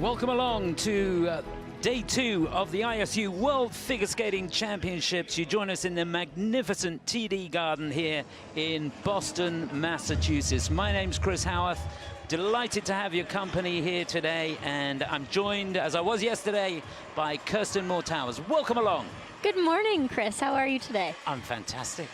Welcome along to day 2 of the ISU World Figure Skating Championships. You join us in the magnificent TD Garden here in Boston, Massachusetts. My name's Chris Howarth. Delighted to have your company here today, and I'm joined, as I was yesterday, by Kirsten Moore-Towers. Welcome along. Good morning, Chris. How are you today? I'm fantastic.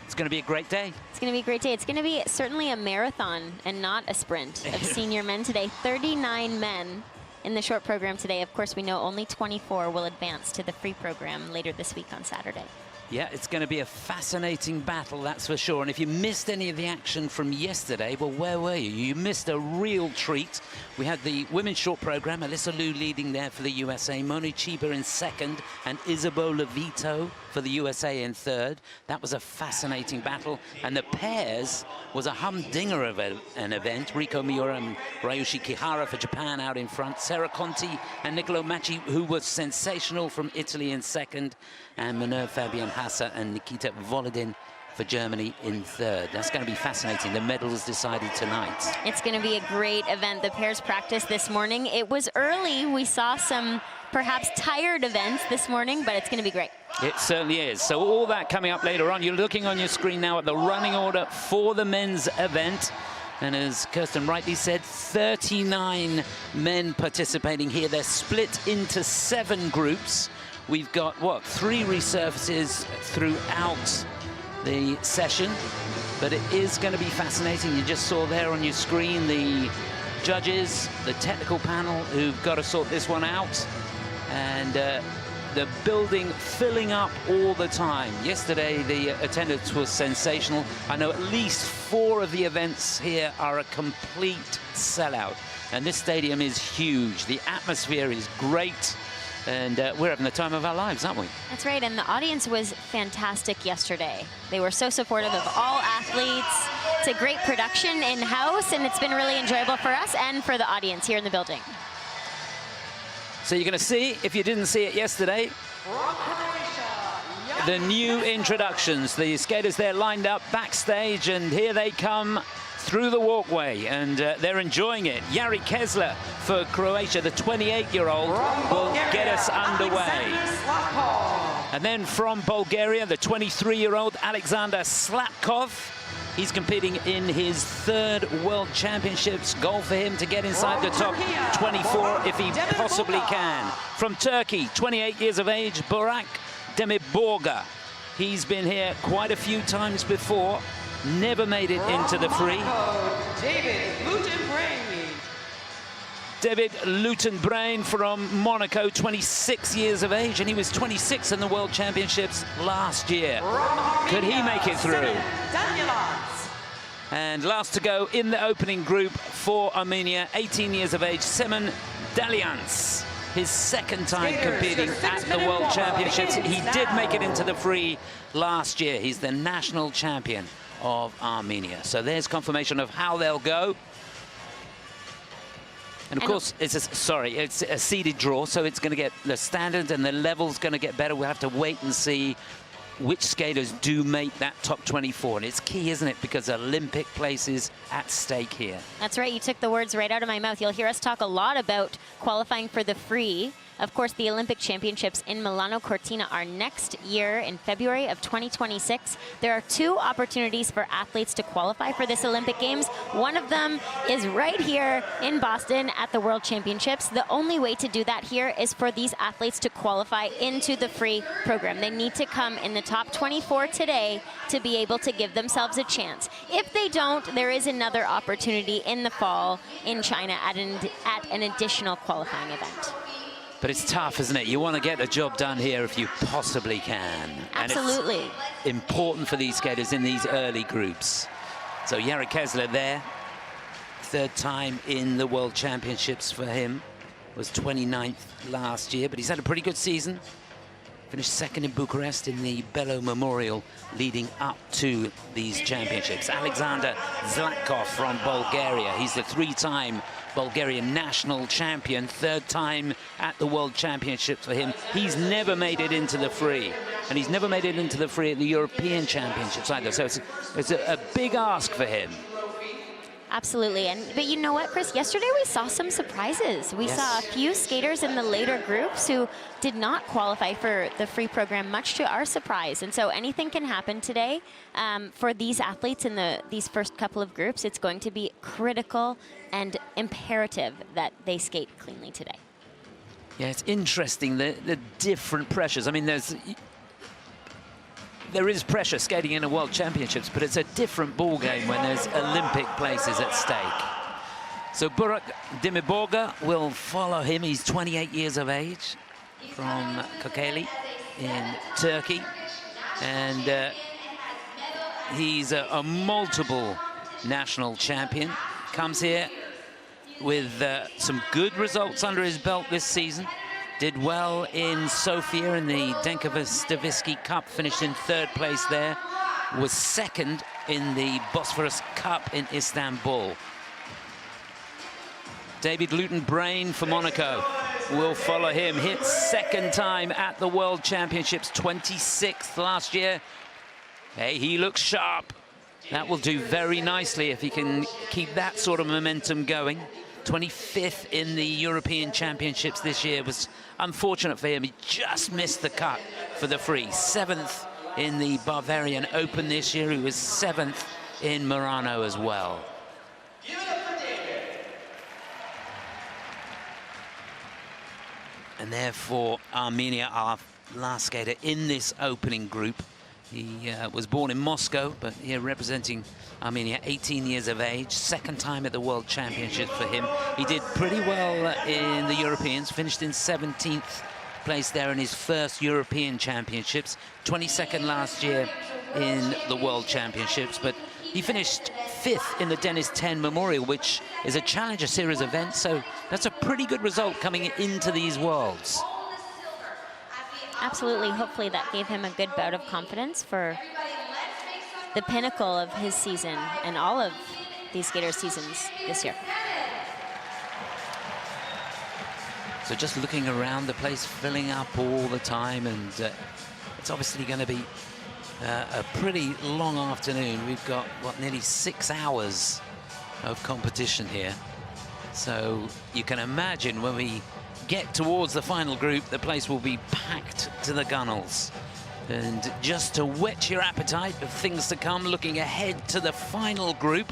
It's going to be a great day. It's going to be a great day. It's going to be certainly a marathon and not a sprint of senior men today. 39 men in the short program today. Of course, we know only 24 will advance to the free program later this week on Saturday. Yeah, it's going to be a fascinating battle, that's for sure. And if you missed any of the action from yesterday, well, where were you? You missed a real treat. We had the women's short program, Alyssa Liu leading there for the USA, Monu Chiba in second, and Isabeau Levito for the USA in third. That was a fascinating battle. And the pairs was a humdinger of an event. Riko Miura and Ryushi Kihara for Japan out in front. Sarah Conti and Nicolo Macci, who was sensational, from Italy in second. And Minerve Fabian Hassa and Nikita Volodin for Germany in third. That's going to be fascinating. The medals decided tonight. It's going to be a great event. The pairs practiced this morning. It was early. We saw some perhaps tired events this morning, but it's going to be great. It certainly is. So all that coming up later on. You're looking on your screen now at the running order for the men's event. And as Kirsten rightly said, 39 men participating here. They're split into 7 groups. We've got, what, 3 resurfaces throughout the session, but it is going to be fascinating. You just saw there on your screen the judges, the technical panel who've got to sort this one out, and the building filling up all the time. Yesterday, the attendance was sensational. I know at least 4 of the events here are a complete sellout, and this stadium is huge. The atmosphere is great. And we're having the time of our lives, aren't we? That's right, and the audience was fantastic yesterday. They were so supportive of all athletes. It's a great production in-house, and it's been really enjoyable for us and for the audience here in the building. So you're going to see, if you didn't see it yesterday, the new introductions. The skaters there lined up backstage, and here they come through the walkway, and they're enjoying it. Jari Kessler for Croatia, the 28-year-old, will get us underway. And then from Bulgaria, the 23-year-old Alexander Zlatkov. He's competing in his 3rd World Championships. Goal for him to get inside the top 24 if he possibly can. From Turkey, 28 years of age, Burak Demirboga. He's been here quite a few times before. Never made it into the free. David Lewton Brain from Monaco, 26 years of age, and he was 26 in the World Championships last year. Could he make it through? And last to go in the opening group for Armenia, 18 years of age, Semen Daniliants. His 2nd time competing at the World Championships. He did make it into the free last year. He's the national champion of Armenia. So there's confirmation of how they'll go. And of course, it's a seeded draw, so it's going to get the standard and the level's going to get better. We'll have to wait and see which skaters do make that top 24. And it's key, isn't it? Because Olympic place is at stake here. That's right. You took the words right out of my mouth. You'll hear us talk a lot about qualifying for the free. Of course, the Olympic Championships in Milano Cortina are next year in February of 2026. There are 2 opportunities for athletes to qualify for this Olympic Games. One of them is right here in Boston at the World Championships. The only way to do that here is for these athletes to qualify into the free program. They need to come in the top 24 today to be able to give themselves a chance. If they don't, there is another opportunity in the fall in China at an additional qualifying event. But it's tough, isn't it? You want to get the job done here if you possibly can. Absolutely. And it's important for these skaters in these early groups. So Jari Kessler there, 3rd time in the World Championships for him. Was 29th last year, but he's had a pretty good season. Finished 2nd in Bucharest in the Bello Memorial leading up to these championships. Alexander Zlatkov from Bulgaria. He's the 3-time Bulgarian national champion, 3rd time at the World Championships for him. He's never made it into the free, and he's never made it into the free at the European Championships either. So it's a big ask for him. Absolutely, but you know what, Chris? Yesterday we saw some surprises. We saw a few skaters in the later groups who did not qualify for the free program, much to our surprise. And so anything can happen today for these athletes in these first couple of groups. It's going to be critical and imperative that they skate cleanly today. Yeah, it's interesting, the different pressures. I mean, there is pressure skating in the World Championships, but it's a different ball game when there's Olympic places at stake. So Burak Demirboga will follow him. He's 28 years of age from Kocaeli in Turkey. And he's a multiple national champion. Comes here with some good results under his belt this season. Did well in Sofia in the Denkovic Cup, finished in 3rd place there. Was 2nd in the Bosphorus Cup in Istanbul. David Lewton Brain for Monaco will follow him. Hit 2nd time at the World Championships, 26th last year. Hey, he looks sharp. That will do very nicely if he can keep that sort of momentum going. 25th in the European Championships this year. Was unfortunate for him. He just missed the cut for the free. 7th in the Bavarian Open this year. He was 7th in Murano as well. And therefore, Armenia, our last skater in this opening group. He was born in Moscow, but here representing Armenia, 18 years of age, 2nd time at the World Championships for him. He did pretty well in the Europeans, finished in 17th place there in his first European Championships, 22nd last year in the World Championships, but he finished 5th in the Dennis 10 Memorial, which is a Challenger Series event, so that's a pretty good result coming into these Worlds. Absolutely. Hopefully that gave him a good bout of confidence for the pinnacle of his season and all of these skaters' seasons this year. So just looking around, the place filling up all the time, and it's obviously going to be a pretty long afternoon. We've got, what, nearly 6 hours of competition here. So you can imagine when we get towards the final group, the place will be packed to the gunnels. And just to whet your appetite of things to come, looking ahead to the final group,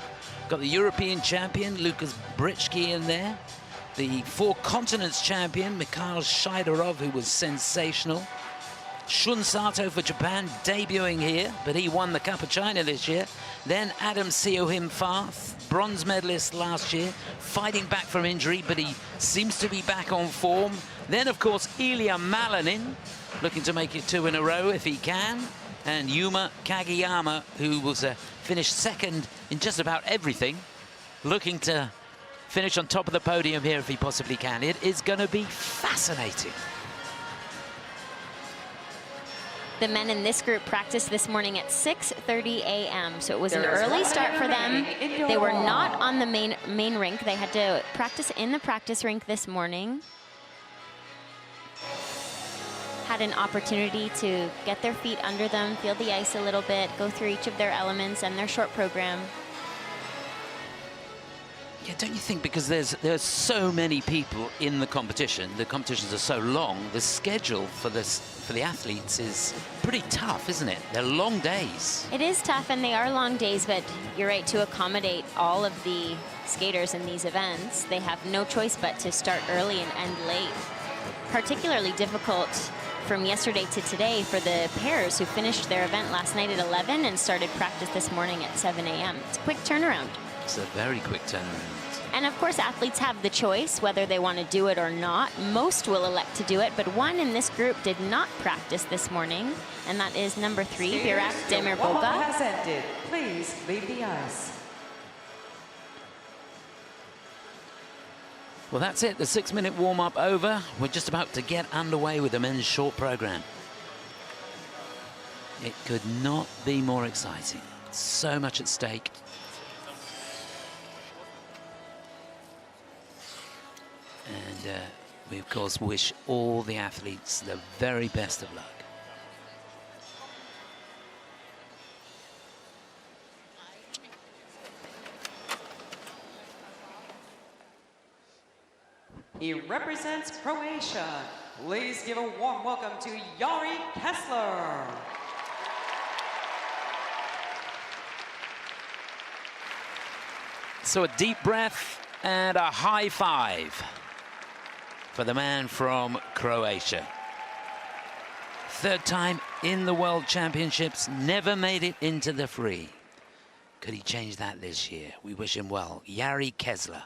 got the European champion, Lukas Britschgi, in there. The 4 continents champion, Mikhail Shidorov, who was sensational. Shun Sato for Japan, debuting here, but he won the Cup of China this year. Then Adam Siao Him Fa, bronze medalist last year, fighting back from injury, but he seems to be back on form. Then, of course, Ilya Malanin, looking to make it 2 in a row if he can. And Yuma Kageyama, who was finished 2nd in just about everything, looking to finish on top of the podium here if he possibly can. It is going to be fascinating. The men in this group practiced this morning at 6:30 a.m. So it was an early start for them. They were not on the main rink. They had to practice in the practice rink this morning. Had an opportunity to get their feet under them, feel the ice a little bit, go through each of their elements and their short program. Yeah, don't you think, because there's so many people in the competitions are so long, the schedule for the athletes is pretty tough, isn't it? They're long days. It is tough, and they are long days, but you're right, to accommodate all of the skaters in these events, they have no choice but to start early and end late. Particularly difficult from yesterday to today for the pairs who finished their event last night at 11 and started practice this morning at 7 a.m. It's a quick turnaround. It's a very quick turnaround. And of course, athletes have the choice whether they want to do it or not. Most will elect to do it, but one in this group did not practice this morning, and that is number 3, Burak Demirboga. Has ended. Please leave the ice. Well, that's it. The 6-minute warm-up over. We're just about to get underway with the men's short program. It could not be more exciting. So much at stake. And we, of course, wish all the athletes the very best of luck. He represents Croatia. Please give a warm welcome to Yari Kessler. So a deep breath and a high five for the man from Croatia. Third time in the World Championships, never made it into the free. Could he change that this year? We wish him well. Yari Kessler.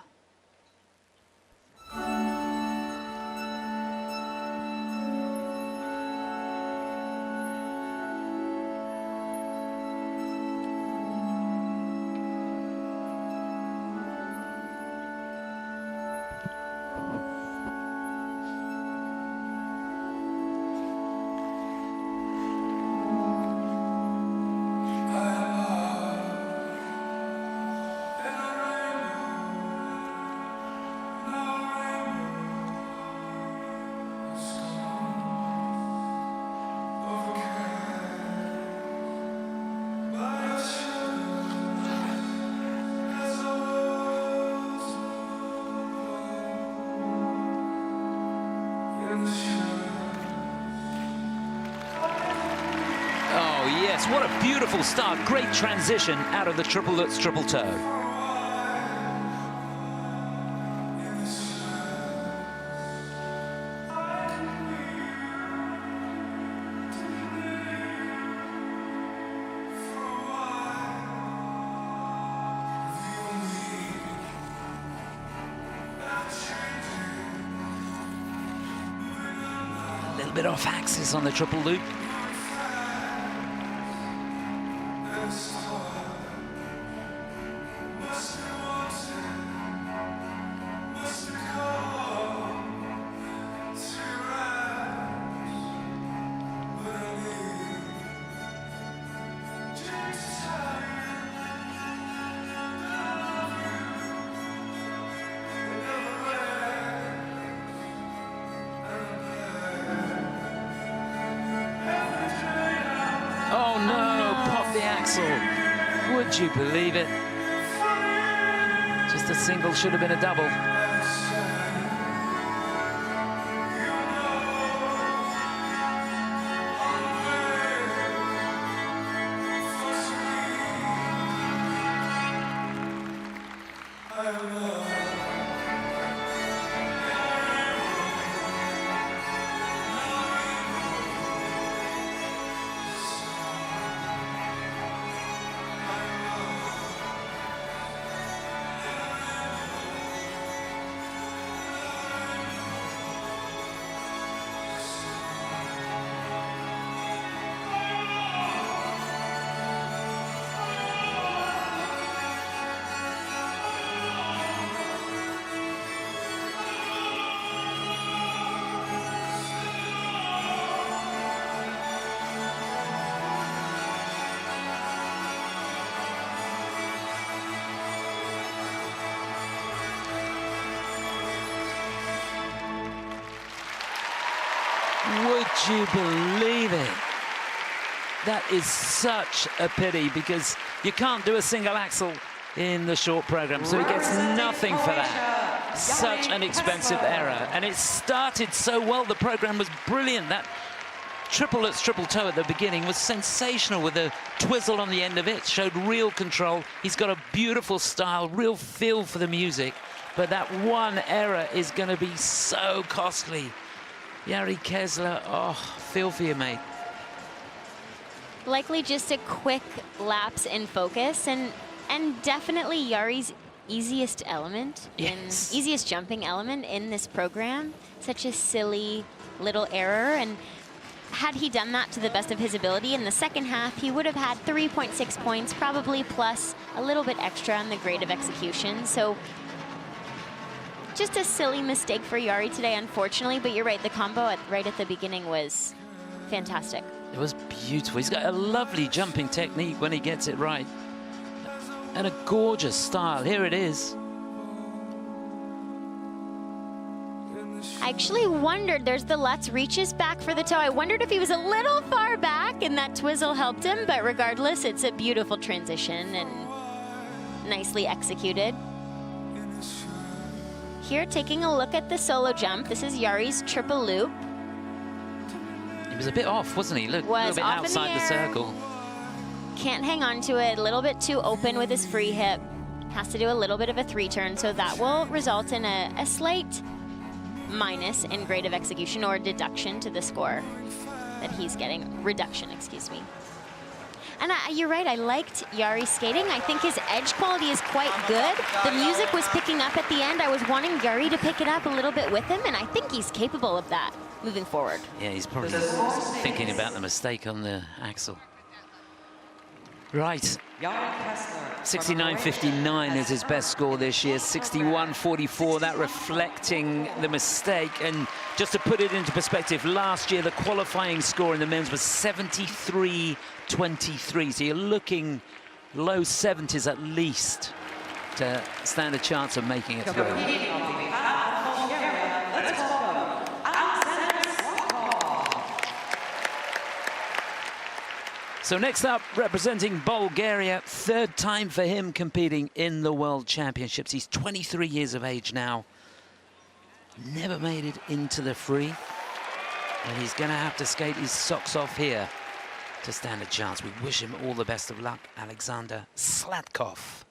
What a beautiful start. Great transition out of the triple Lutz triple toe. A little bit off axis on the triple loop. Would you believe it? Just a single, should have been a double. Would you believe it? That is such a pity because you can't do a single axel in the short program, so he gets nothing for that. Such an expensive error. And it started so well, the program was brilliant. That triple Lutz triple toe at the beginning was sensational with a twizzle on the end of it, showed real control. He's got a beautiful style, real feel for the music, but that one error is going to be so costly. Yari Kessler, oh, feel for you, mate. Likely just a quick lapse in focus, and definitely Yari's easiest element, easiest jumping element in this program. Such a silly little error, and had he done that to the best of his ability in the second half, he would have had 3.6 points, probably plus a little bit extra on the grade of execution. So just a silly mistake for Yari today, unfortunately, but you're right, the combo right at the beginning was fantastic. It was beautiful. He's got a lovely jumping technique when he gets it right. And a gorgeous style. Here it is. I actually wondered, there's the Lutz, reaches back for the toe. I wondered if he was a little far back and that twizzle helped him, but regardless, it's a beautiful transition and nicely executed. Here, taking a look at the solo jump. This is Yari's triple loop. He was a bit off, wasn't he? Look, a little bit outside the circle. Can't hang on to it, a little bit too open with his free hip. Has to do a little bit of a 3-turn, so that will result in a slight minus in grade of execution, or deduction to the score that he's getting. Reduction, excuse me. And you're right, I liked Yari's skating. I think his edge quality is quite good. The music was picking up at the end. I was wanting Yari to pick it up a little bit with him, and I think he's capable of that moving forward. Yeah, he's probably thinking about the mistake on the axle. Right. 69.59 is his best score this year. 61.44, that reflecting the mistake. And just to put it into perspective, last year the qualifying score in the men's was 73.23. So you're looking low 70s at least to stand a chance of making it through. So next up, representing Bulgaria, third time for him competing in the World Championships. He's 23 years of age now. Never made it into the free. And he's going to have to skate his socks off here to stand a chance. We wish him all the best of luck, Alexander Zlatkov.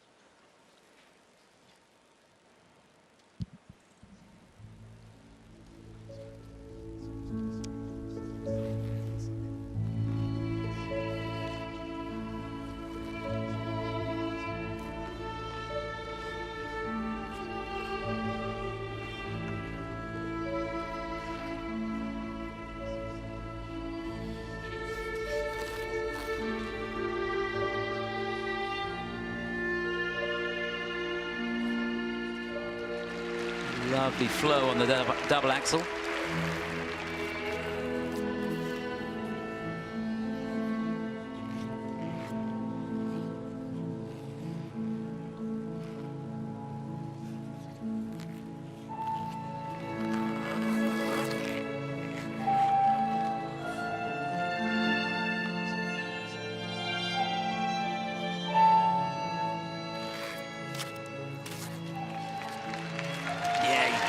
Lovely flow on the double axel.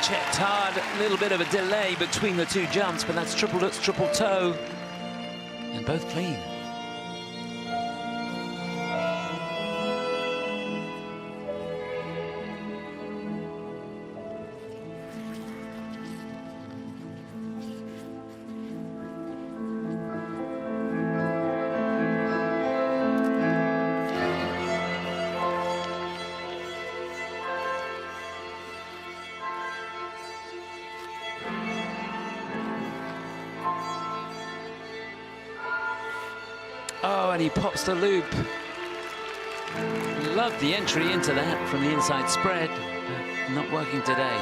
Checked hard, a little bit of a delay between the two jumps, but that's triple lutz, triple toe, and both clean. Oh, and he pops the loop. Loved the entry into that from the inside spread, but not working today.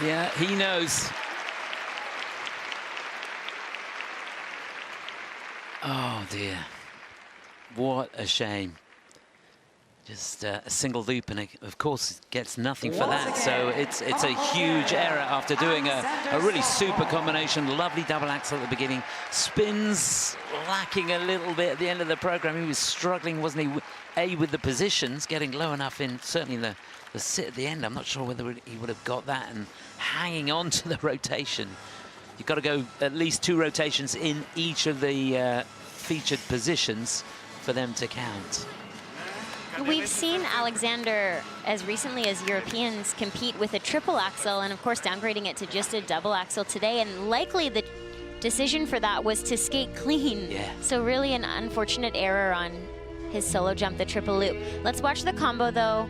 Yeah, he knows. Oh dear, what a shame. Just a single loop, and of course gets nothing for that. So it's a huge error after doing a really super combination. Lovely double axel at the beginning. Spins lacking a little bit at the end of the program. He was struggling, wasn't he? With the positions, getting low enough in certainly the sit at the end. I'm not sure whether he would have got that, and hanging on to the rotation. You've got to go at least 2 rotations in each of the featured positions for them to count. We've seen Alexander, as recently as Europeans, compete with a triple axel and, of course, downgrading it to just a double axel today. And likely the decision for that was to skate clean. Yeah. So really an unfortunate error on his solo jump, the triple loop. Let's watch the combo, though.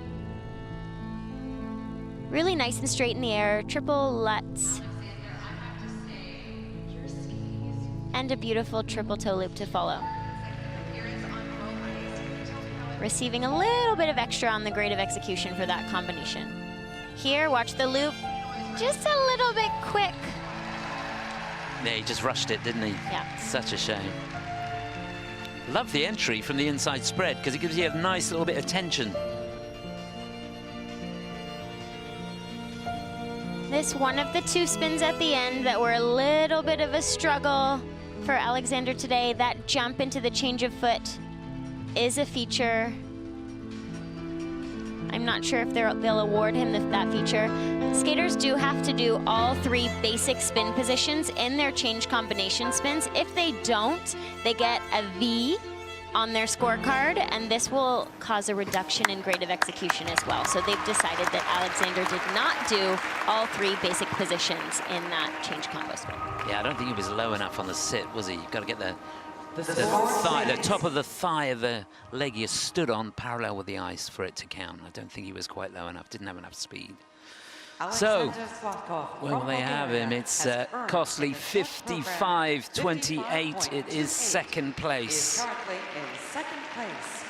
Really nice and straight in the air. Triple Lutz. And a beautiful triple toe loop to follow. Receiving a little bit of extra on the grade of execution for that combination. Here, watch the loop. Just a little bit quick. Yeah, he just rushed it, didn't he? Yeah. Such a shame. Love the entry from the inside spread because it gives you a nice little bit of tension. This one of the two spins at the end that were a little bit of a struggle for Alexander today. That jump into the change of foot is a feature. I'm not sure if they'll award him that feature. Skaters do have to do all 3 basic spin positions in their change combination spins. If they don't, they get a V on their scorecard, and this will cause a reduction in grade of execution as well. So they've decided that Alexander did not do all 3 basic positions in that change combo spin. Yeah, I don't think he was low enough on the sit, was he? You've got to get the thigh, the top of the thigh of the leg you stood on parallel with the ice for it to count. I don't think he was quite low enough, didn't have enough speed. So, well, they have him. It's costly 55-28. It is second place. Currently in second place.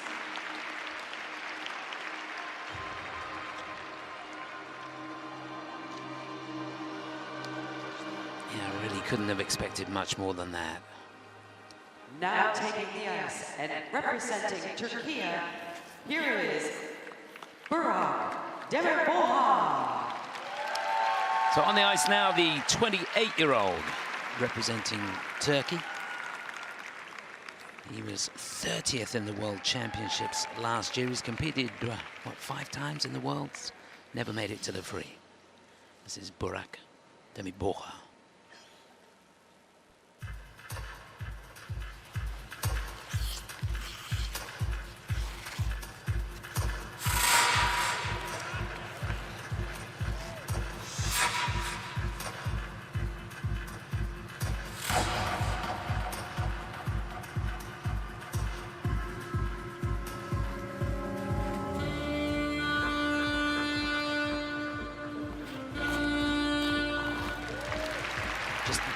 Yeah, I really couldn't have expected much more than that. Now taking the ice and representing Turkey, here is Demirboga. So on the ice now, the 28-year-old representing Turkey. He was 30th in the World Championships last year. He's competed, what, 5 times in the Worlds? Never made it to the free. This is Demirboga.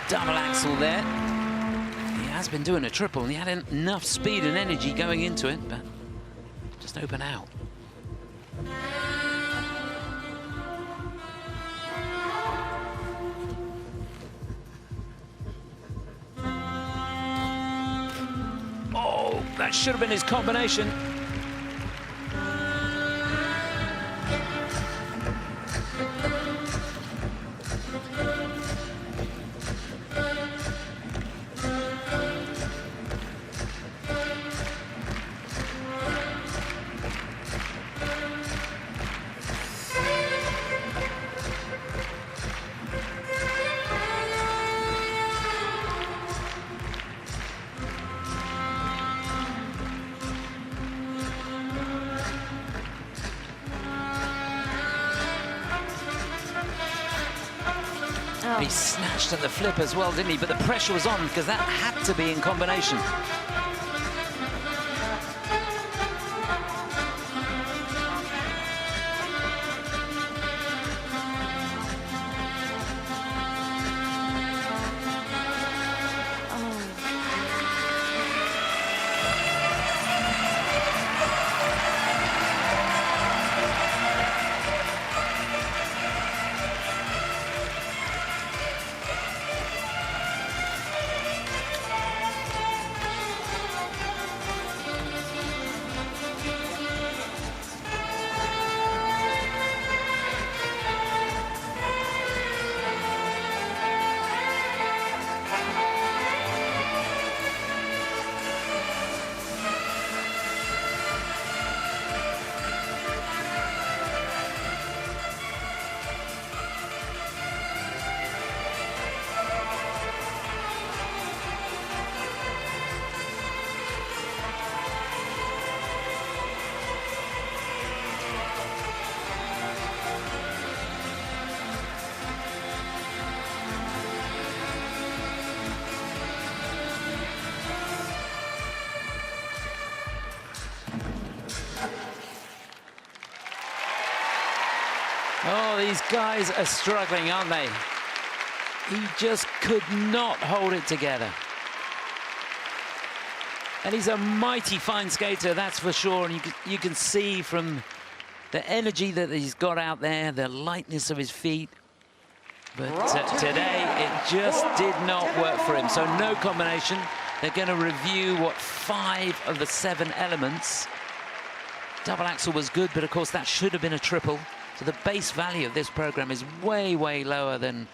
Double axel there. He has been doing a triple, and he had enough speed and energy going into it, but just open out. Oh, that should have been his combination. He snatched at the flip as well, didn't he? But the pressure was on because that had to be in combination. these guys are struggling, aren't they? He just could not hold it together. And he's a mighty fine skater, that's for sure. And you can see from the energy that he's got out there, the lightness of his feet. But today, it just did not work for him. So no combination. They're going to review, what, 5 of the 7 elements. Double axel was good, but of course that should have been a triple. So the base value of this program is way, way lower than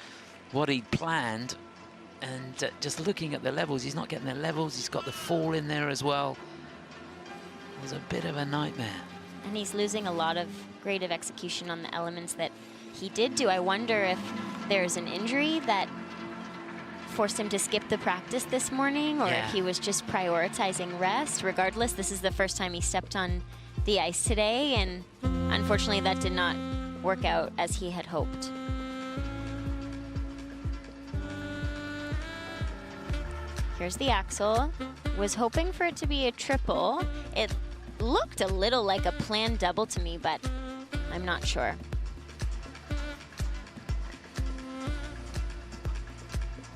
what he'd planned. And just looking at the levels, he's not getting the levels. He's got the fall in there as well. It was a bit of a nightmare. And he's losing a lot of grade of execution on the elements that he did do. I wonder if there's an injury that forced him to skip the practice this morning, or if he was just prioritizing rest. Regardless, this is the first time he stepped on the ice today, and unfortunately that did not work out as he had hoped. Here's the axel. Was hoping for it to be a triple. It looked a little like a planned double to me, but I'm not sure.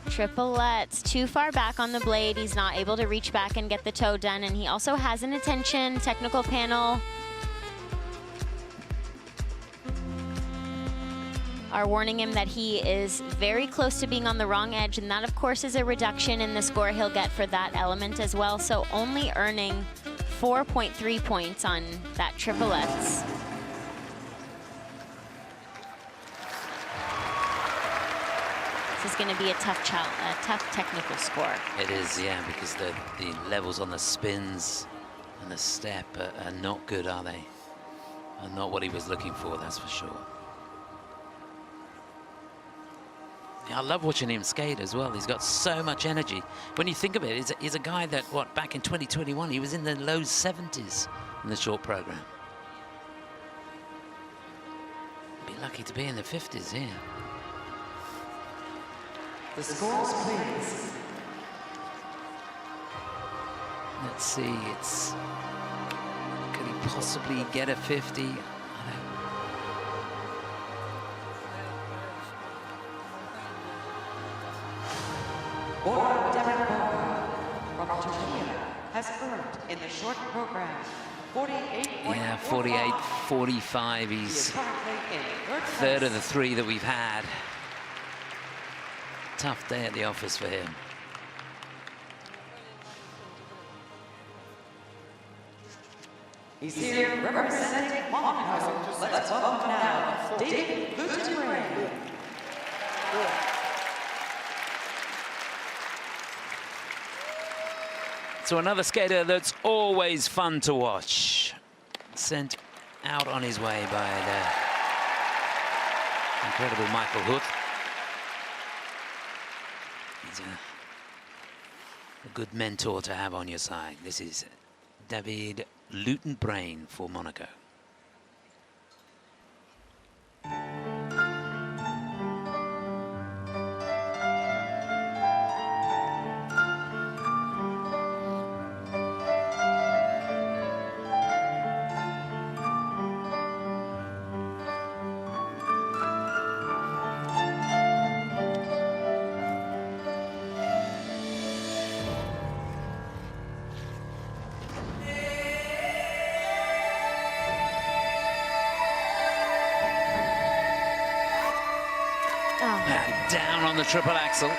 Triplets too far back on the blade. He's not able to reach back and get the toe done, and he also has an attention technical panel are warning him that he is very close to being on the wrong edge, and that of course is a reduction in the score he'll get for that element as well. So only earning 4.3 points on that triplets. This is going to be a tough technical score. It is, yeah, because the levels on the spins and the step are not good, are they? Are not what he was looking for, that's for sure. Yeah, I love watching him skate as well. He's got so much energy. When you think of it, he's a guy that, what, back in 2021, he was in the low 70s in the short program. Be lucky to be in the 50s here. The scores, please. Let's see, could he possibly get a 50? Demirboga from Turkey has earned in the short program 48. Yeah, 48, 45. He's third of the 3 that we've had. Tough day at the office for him. He's here representing Monaco. Let's welcome now Lewton Brain. So another skater that's always fun to watch. Sent out on his way by the incredible Michael Huth. He's a good mentor to have on your side. This is Lewton Brain for Monaco. Down on the triple axel.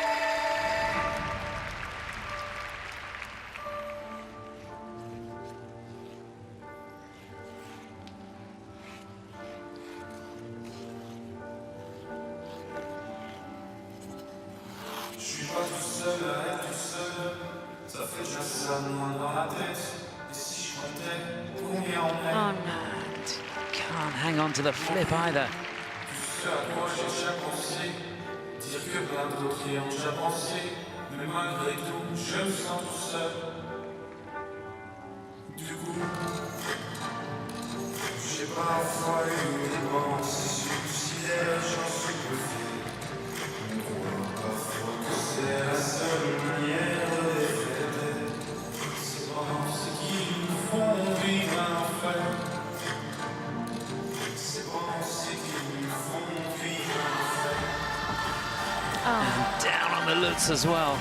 Oh no. Can't hang on to the flip either. Dire que plein d'autres y ont déjà pensé, mais malgré tout, je me sens tout seul. Du coup, j'ai parfois eu des pensées suicidaires, j'en suis bluffé. On croit parfois que c'est la seule manière de les faire. Ces pensées qui nous font vivre un enfer. Ces pensées qui nous font notes as well.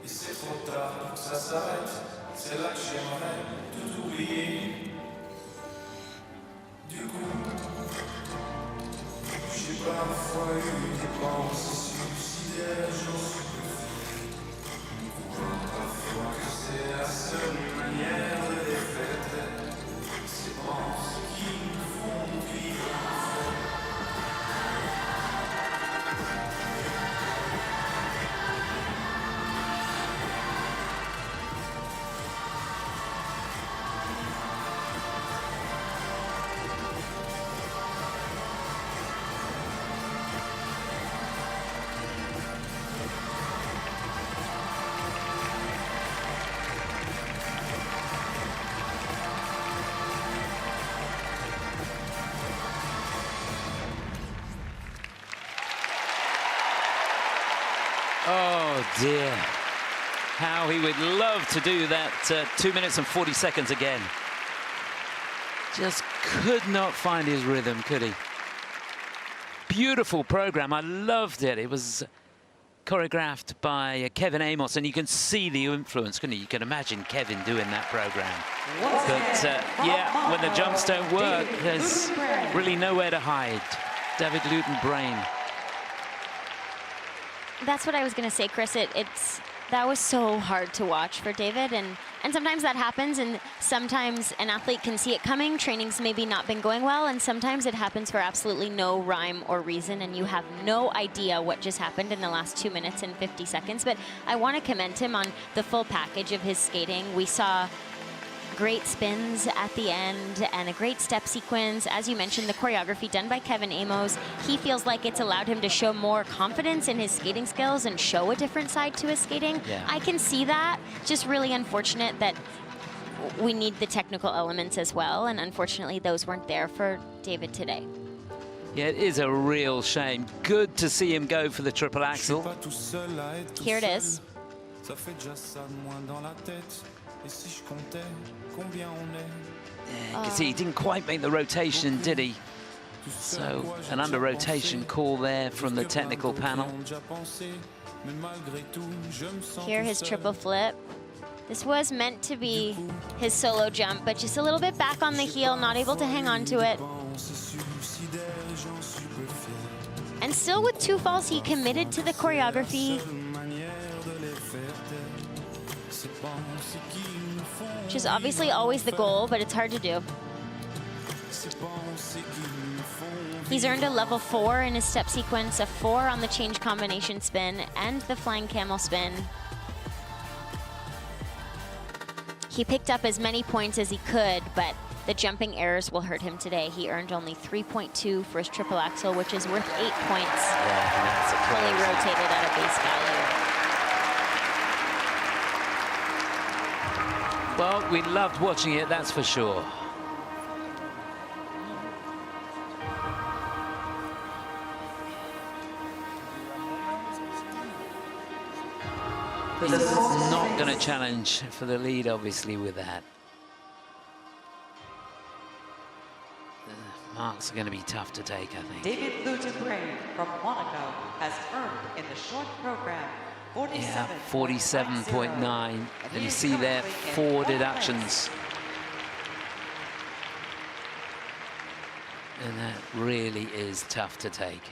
Et c'est trop tard pour que ça s'arrête. C'est là que j'aimerais tout oublier. Du coup, j'ai parfois eu des pensées suicidaires, j'en suis bluffé. On croit parfois que c'est la seule manière de les faire. Ces pensées qui nous font vivre en fait. Oh dear, how he would love to do that 2 minutes and 40 seconds again. Just could not find his rhythm, could he? Beautiful program, I loved it. It was choreographed by Kevin Aymoz, and you can see the influence, couldn't you? You can imagine Kevin doing that program. But yeah, when the jumps don't work, there's really nowhere to hide. David Lewton Brain. That's what I was going to say, Chris. That was so hard to watch for David, and sometimes that happens, and sometimes an athlete can see it coming. Training's maybe not been going well, and sometimes it happens for absolutely no rhyme or reason, and you have no idea what just happened in the last 2 minutes and 50 seconds. But I want to commend him on the full package of his skating. We saw great spins at the end and a great step sequence. As you mentioned, the choreography done by Kevin Aymoz. He feels like it's allowed him to show more confidence in his skating skills and show a different side to his skating. Yeah. I can see that. Just really unfortunate that we need the technical elements as well, and unfortunately those weren't there for David today. Yeah, it is a real shame. Good to see him go for the triple axel. Here it is. Yeah, you can see he didn't quite make the rotation, did he? So an under rotation call there from the technical panel. Here his triple flip. This was meant to be his solo jump, but just a little bit back on the heel, not able to hang on to it. And still with 2 falls, he committed to the choreography. Which is obviously always the goal, but it's hard to do. He's earned a level 4 in his step sequence, a 4 on the change combination spin, and the flying camel spin. He picked up as many points as he could, but the jumping errors will hurt him today. He earned only 3.2 for his triple axel, which is worth 8 points. Yeah, that's a fully rotated at a base value. Well, we loved watching it, that's for sure. He's not going to challenge for the lead, obviously, with that. The marks are going to be tough to take, I think. David Lewton Brain from Monaco has earned in the short program 47.9. And you see there 4 deductions. And that really is tough to take.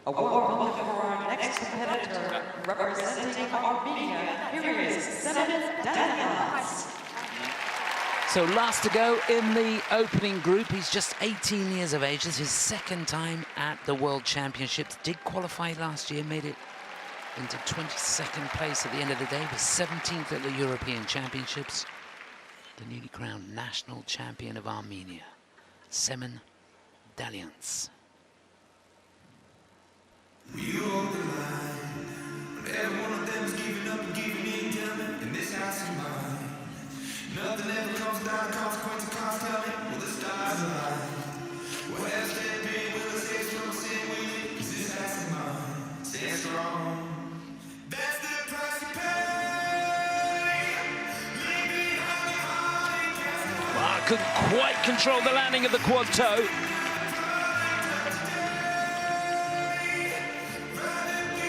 A warm welcome for our next competitor, representing Armenia, here is Daniliants. So last to go in the opening group, he's just 18 years of age. This is his second time at the World Championships. Did qualify last year, made it into 22nd place at the end of the day, was 17th at the European Championships. The newly crowned national champion of Armenia, Semen Daniliants. We hold the line, but every one of them is giving up and giving in, tell me, and this house is mine. Nothing ever comes down to consequence of cost, tell me. strong. That's the price you pay. Leave behind your heart. Well, couldn't quite control the landing of the quad toe.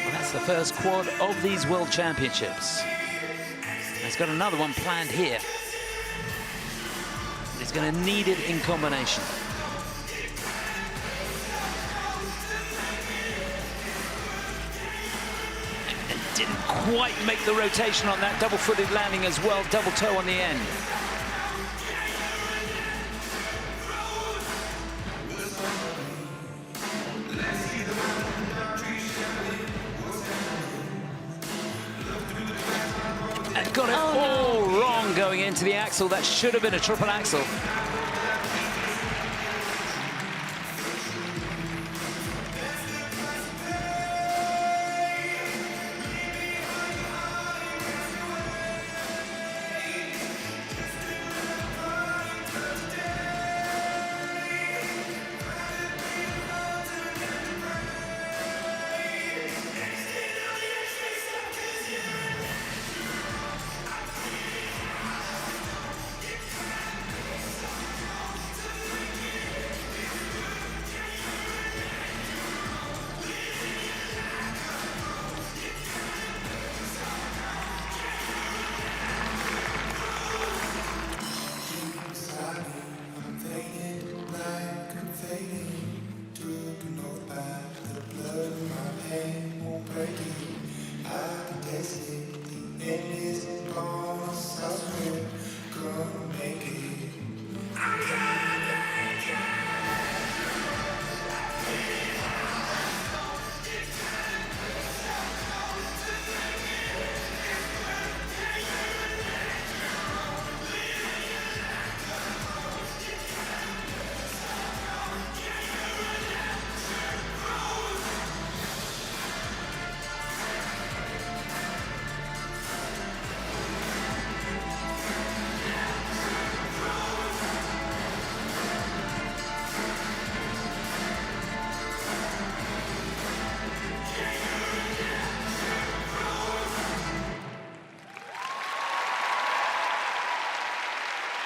Well, that's the first quad of these World Championships. He's got another one planned here. He's going to need it in combination. And didn't quite make the rotation on that double-footed landing as well, double toe on the end. And got it all wrong going into the axle. That should have been a triple axle.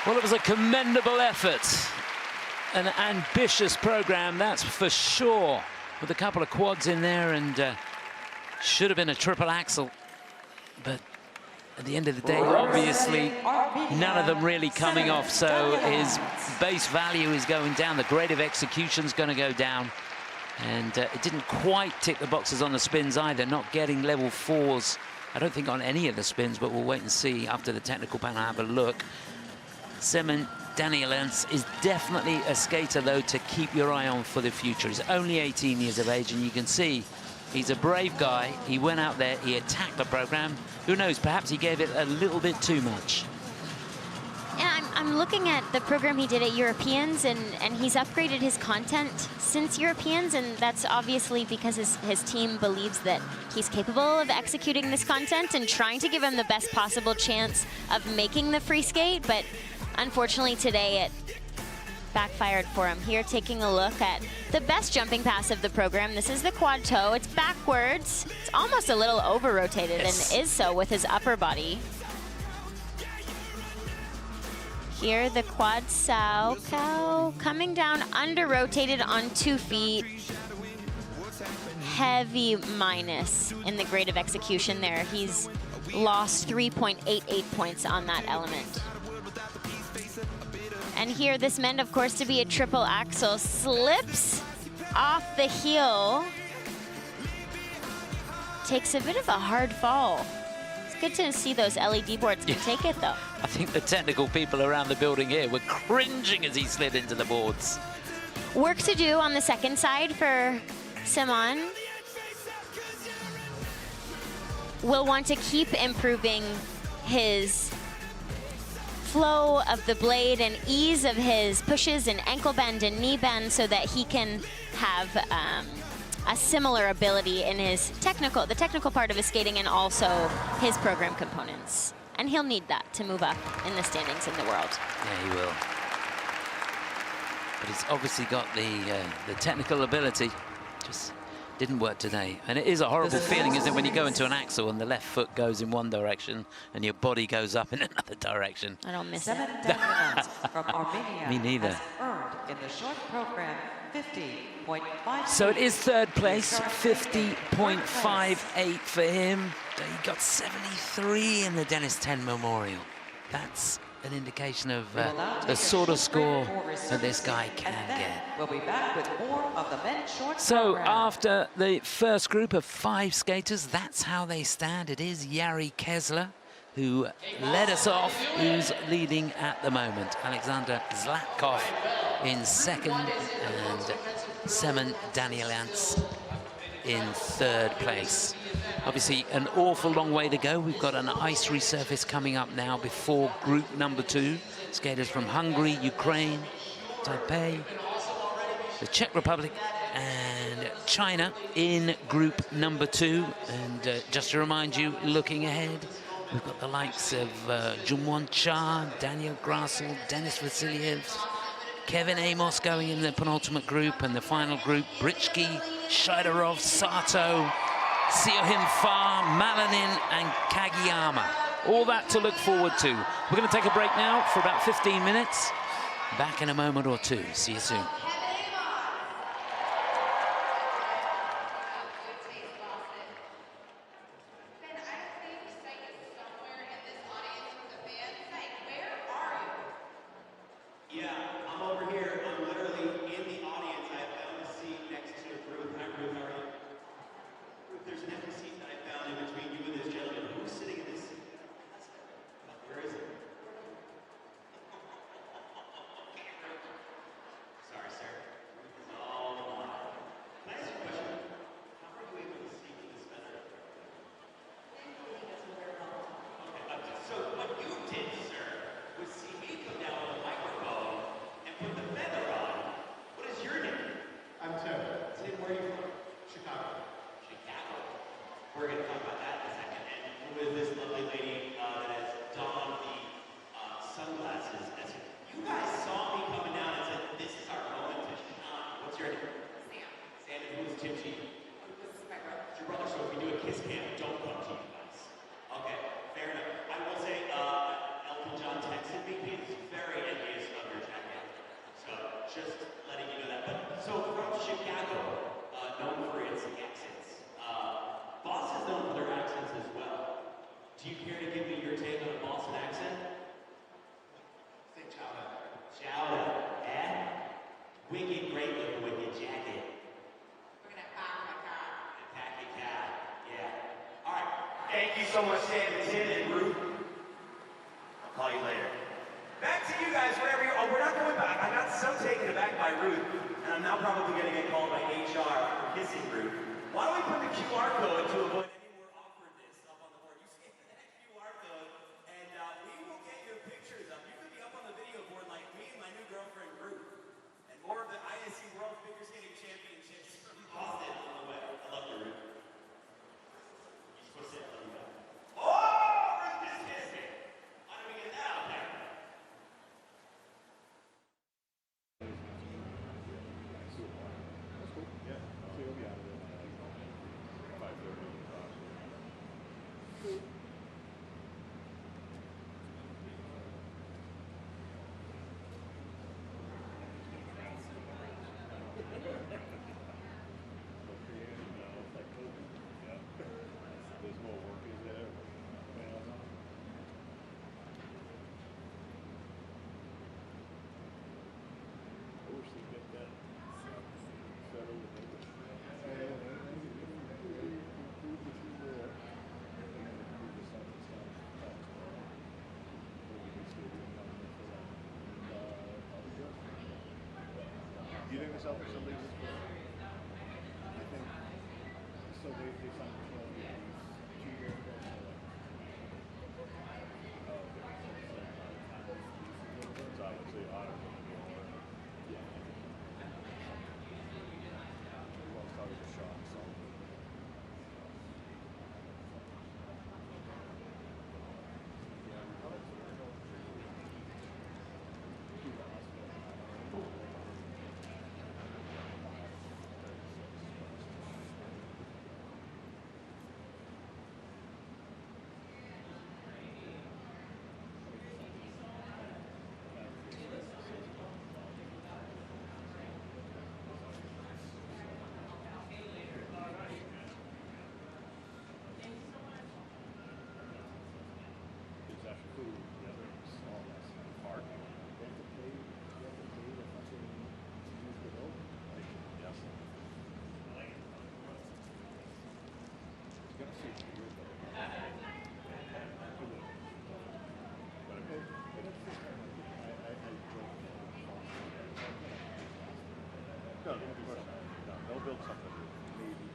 Well, it was a commendable effort, an ambitious program, that's for sure, with a couple of quads in there, and should have been a triple axle. But at the end of the day, obviously, none of them really coming off, so his base value is going down, the grade of execution's going to go down, and it didn't quite tick the boxes on the spins either, not getting level 4s, I don't think on any of the spins, but we'll wait and see after the technical panel, have a look. Semen Daniliants is definitely a skater, though, to keep your eye on for the future. He's only 18 years of age, and you can see he's a brave guy. He went out there, he attacked the program. Who knows, perhaps he gave it a little bit too much. Yeah, I'm looking at the program he did at Europeans, and he's upgraded his content since Europeans, and that's obviously because his team believes that he's capable of executing this content and trying to give him the best possible chance of making the free skate, but unfortunately today it backfired for him. Here, taking a look at the best jumping pass of the program. This is the quad toe. It's backwards. It's almost a little over-rotated, yes, and is so with his upper body. Here, the quad Sao cow coming down under-rotated on 2 feet. Heavy minus in the grade of execution there. He's lost 3.88 points on that element. And here, this meant, of course, to be a triple axel. Slips off the heel. Takes a bit of a hard fall. It's good to see those LED boards can take it, though. I think the technical people around the building here were cringing as he slid into the boards. Work to do on the second side for Simon. Will want to keep improving his flow of the blade and ease of his pushes and ankle bend and knee bend, so that he can have a similar ability in the technical part of his skating, and also his program components. And he'll need that to move up in the standings in the world. Yeah, he will. But he's obviously got the technical ability. Just didn't work today. And it is a horrible feeling, isn't it, when you go into an axel and the left foot goes in one direction and your body goes up in another direction. I don't miss it. 7 Daniliants from Armenia Me neither. has earned in the short program 50.5. So it is third place, 50.58 for him. He got 73 in the Dennis 10 Memorial. That's an indication of the sort of score that this guy can get. We'll be back with more of the men's short So program. after the first group of 5 skaters, that's how they stand. It is Yari Kessler who led us off, who's leading at the moment. Alexander Zlatkov in second and Semen Daniliants in third place. Obviously an awful long way to go. We've got an ice resurface coming up now before group number 2. Skaters from Hungary, Ukraine, Taipei, the Czech Republic and China in group number 2. And just to remind you, looking ahead, we've got the likes of Jungwon Cha, Daniel Grassl, Denis Vasiliev, Kevin Aymoz going in the penultimate group, and the final group, Britschgi, Shidorov, Sato, Siao Him Fa, Malanin and Kagiyama. All that to look forward to. We're going to take a break now for about 15 minutes. Back in a moment or two. See you soon. Thank you so much, Sam and Tim and Ruth. I'll call you later. Back to you guys, wherever you're. Oh, we're not going back. I got so taken aback by Ruth, and I'm now probably going to get called by HR for kissing Ruth. Why don't we put the QR code to avoid any more awkwardness up on the board? You scan that QR code, and we will get your pictures up. You could be up on the video board like me and my new girlfriend Ruth. And more of the ISU World Figure Skating Championships from Boston on the way. I love you, Ruth. You're supposed to say I love you back. Oh, Ruth just kissed me. Why don't we get that out there? Do you think this helps somebody? I think so. They signed for 12 years, 2 years ago. So obviously, I don't know. Yeah. Well, it's probably the shot. So. No, of course not. No, they'll build something. Maybe.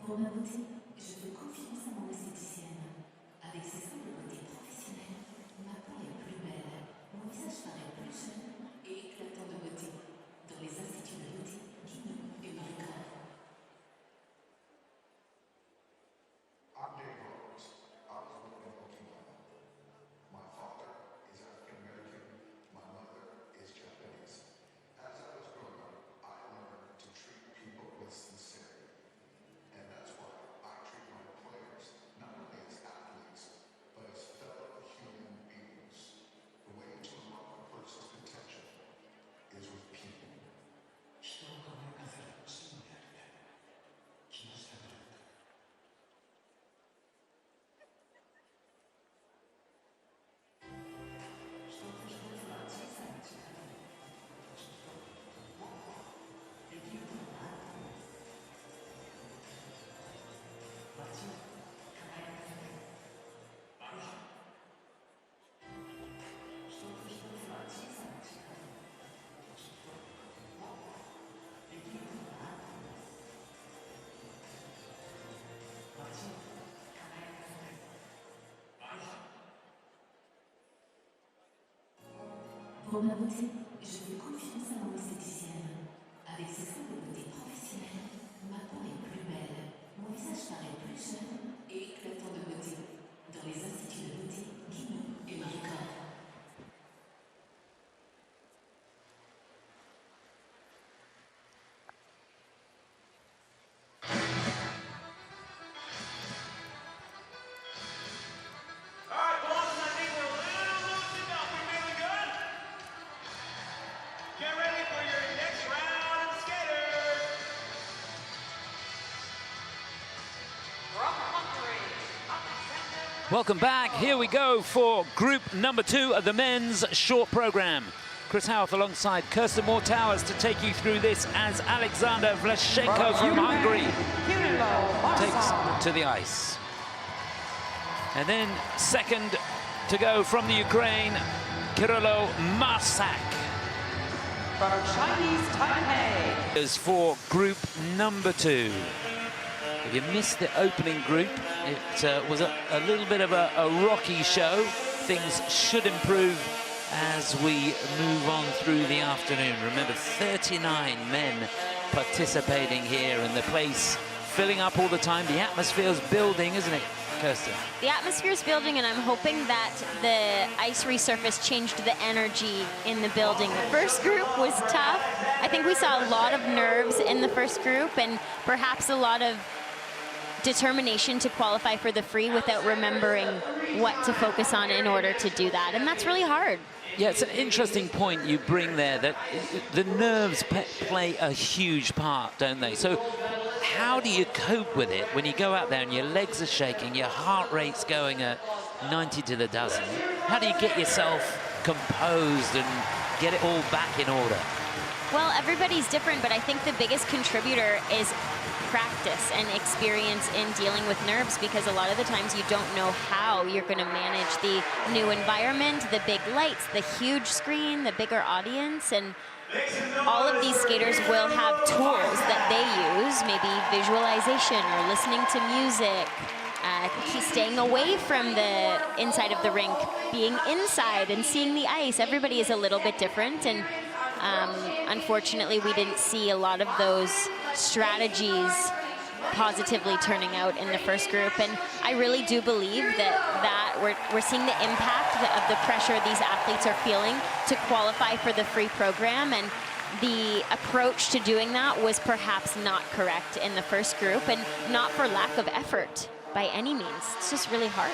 Pour ma beauté, je fais confiance à mon esthéticienne. Avec ses soins de beauté professionnels, ma peau est plus belle, mon visage paraît plus jeune et éclatant de beauté. Dans les instituts de beauté, Guarino et Memola. I'm Dave. I was born in Okinawa. My father is African American. My mother is Japanese. As I was growing up, I learned to treat people with sincerity. And that's why I treat my players not only as athletes, but as fellow human beings. The way to unlock a person's potential is with people. 人を輝かせるチームでありたい。木下だ。Pour ma beauté, je fais confiance à mon esthéticienne. Avec ses soins de beauté professionnels, ma peau est plus belle, mon visage paraît plus jeune et éclatant de beauté. Dans les instituts de beauté, Guarino et Memola. Welcome back. Here we go for group number 2 of the men's short program. Chris Howarth alongside Kirsten Moore-Towers to take you through this as Alexander Vlasenko from Hungary takes to the ice. And then second to go from the Ukraine, Carrillo Marsak. From Chinese Taipei. Is for group number 2. If you missed the opening group, it was a little bit of a rocky show. Things should improve as we move on through the afternoon. Remember, 39 men participating here, and the place filling up all the time. The atmosphere's building, isn't it, Kirsten? The atmosphere's building, and I'm hoping that the ice resurface changed the energy in the building. The first group was tough. I think we saw a lot of nerves in the first group, and perhaps a lot of determination to qualify for the free without remembering what to focus on in order to do that, and that's really hard. Yeah, it's an interesting point you bring there, that the nerves play a huge part, don't they? So how do you cope with it when you go out there and your legs are shaking, your heart rate's going at 90 to the dozen? How do you get yourself composed and get it all back in order? Well, everybody's different, but I think the biggest contributor is practice and experience in dealing with nerves, because a lot of the times you don't know how you're going to manage the new environment, the big lights, the huge screen, the bigger audience, and all of these skaters will have tools that they use, maybe visualization or listening to music, staying away from the inside of the rink, being inside and seeing the ice. Everybody is a little bit different, and unfortunately we didn't see a lot of those strategies positively turning out in the first group, and I really do believe that we're seeing the impact of the pressure these athletes are feeling to qualify for the free program, and the approach to doing that was perhaps not correct in the first group, and not for lack of effort by any means. It's just really hard.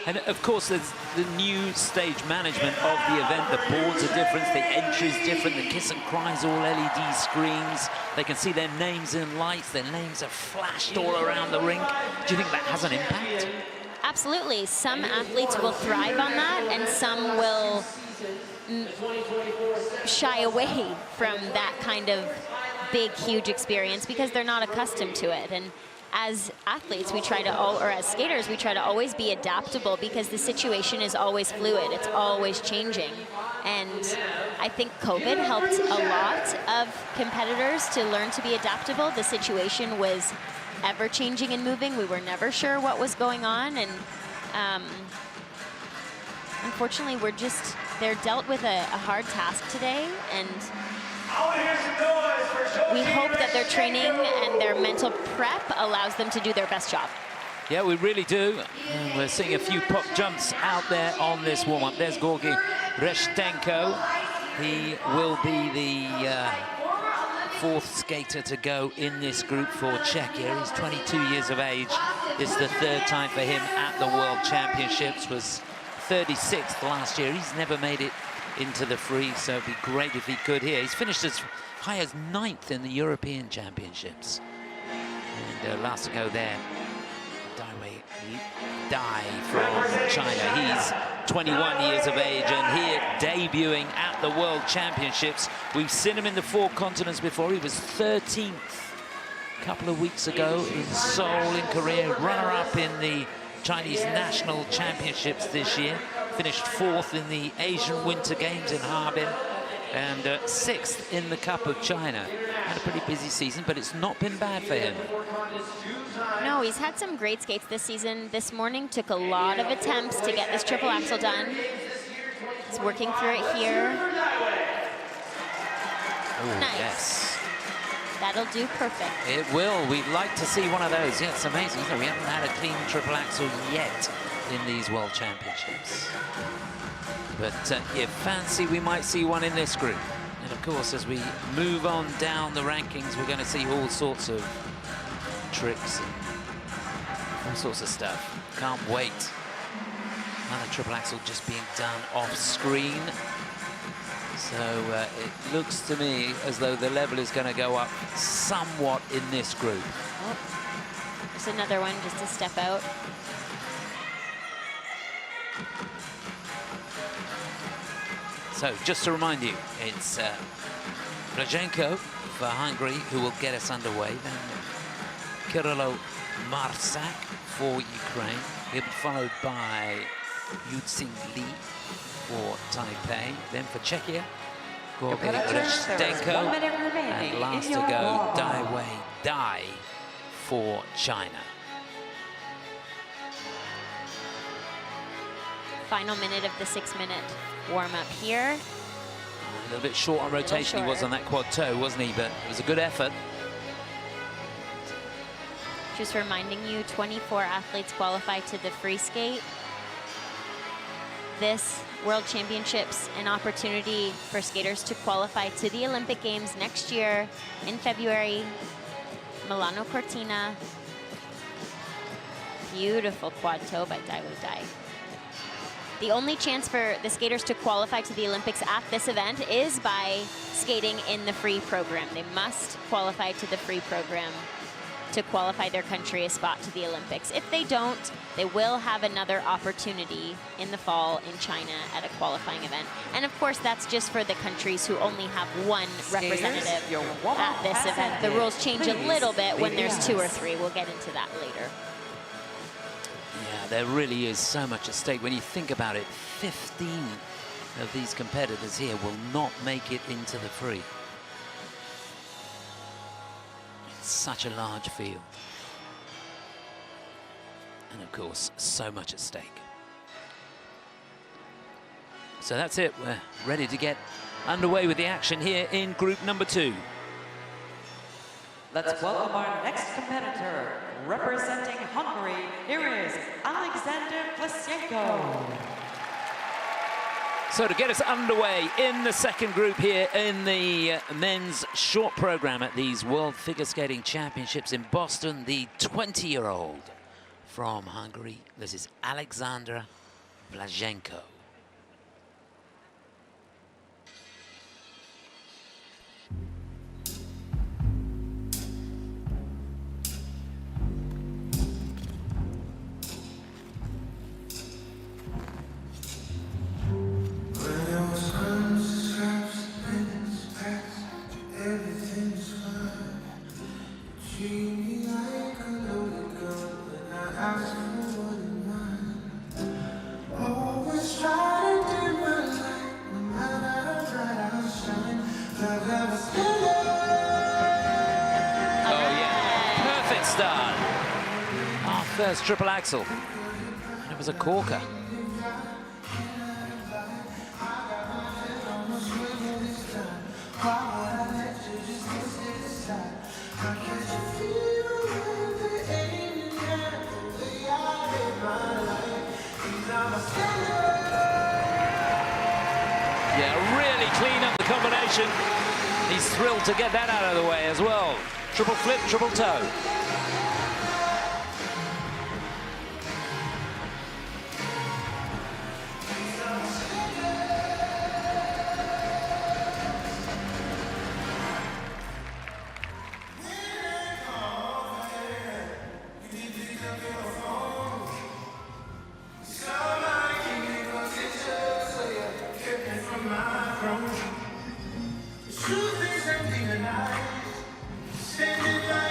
And of course, there's the new stage management of the event. The boards are different, the entry's different, the kiss and cries, all LED screens. They can see their names in lights, their names are flashed all around the rink. Do you think that has an impact? Absolutely. Some athletes will thrive on that, and some will shy away from that kind of big, huge experience because they're not accustomed to it. And as athletes, we try to, or as skaters, we try to always be adaptable because the situation is always fluid. It's always changing. And I think COVID helped a lot of competitors to learn to be adaptable. The situation was ever changing and moving. We were never sure what was going on, and unfortunately, they're dealt with a hard task today, and we hope that their training and their mental prep allows them to do their best job. Yeah, we really do. And we're seeing a few pop jumps out there on this warm-up. There's Georgi Reshtenko. He will be the fourth skater to go in this group for Czechia. He's 22 years of age. It's the third time for him at the World Championships. Was 36th last year. He's never made it into the free, so it'd be great if he could here. He's finished as high as 9th in the European Championships. And last to go there, Dai from China. He's 21 years of age and here debuting at the World Championships. We've seen him in the 4 continents before. He was 13th a couple of weeks ago in Seoul in Korea, runner-up in the Chinese National Championships this year. Finished 4th in the Asian Winter Games in Harbin and 6th in the Cup of China. Had a pretty busy season, but it's not been bad for him. No, he's had some great skates this season. This morning took a lot of attempts to get this triple axel done. He's working through it here. Oh, nice. Yes. That'll do perfect. It will. We'd like to see one of those. Yeah, it's amazing, isn't it? We haven't had a clean triple axel yet in these World Championships. But you fancy we might see one in this group. And of course, as we move on down the rankings, we're going to see all sorts of tricks and all sorts of stuff. Can't wait. Another triple axel just being done off screen. So it looks to me as though the level is going to go up somewhat in this group. Oh, there's another one just to step out. So just to remind you, it's Vlasenko for Hungary who will get us underway. Then Carrillo Marsak for Ukraine. He'll be followed by Yutsing Lee for Taipei. Then for Czechia, Georgi Reshtenko. And last to go, Dai for China. Final minute of the 6-minute warm-up here. A little bit short on rotation he was on that quad toe, wasn't he? But it was a good effort. Just reminding you, 24 athletes qualify to the free skate. This World Championships, an opportunity for skaters to qualify to the Olympic Games next year in February, Milano Cortina. Beautiful quad toe by Dai. The only chance for the skaters to qualify to the Olympics at this event is by skating in the free program. They must qualify to the free program to qualify their country a spot to the Olympics. If they don't, they will have another opportunity in the fall in China at a qualifying event. And of course, that's just for the countries who only have one representative at this event. The rules change a little bit when there's 2 or 3. We'll get into that later. Yeah, there really is so much at stake. When you think about it, 15 of these competitors here will not make it into the free. It's such a large field. And of course, so much at stake. So that's it. We're ready to get underway with the action here in group number 2. Let's welcome our next competitor. Representing Hungary, here is Alexander Vlasenko. So to get us underway in the second group here in the men's short program at these World Figure Skating Championships in Boston, the 20-year-old from Hungary, this is Alexander Vlasenko. Always try first triple axel. And it was a corker. Yeah, really clean up the combination. He's thrilled to get that out of the way as well. Triple flip, triple toe.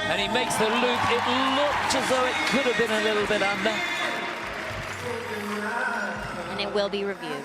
And he makes the loop. It looked as though it could have been a little bit under. And it will be reviewed.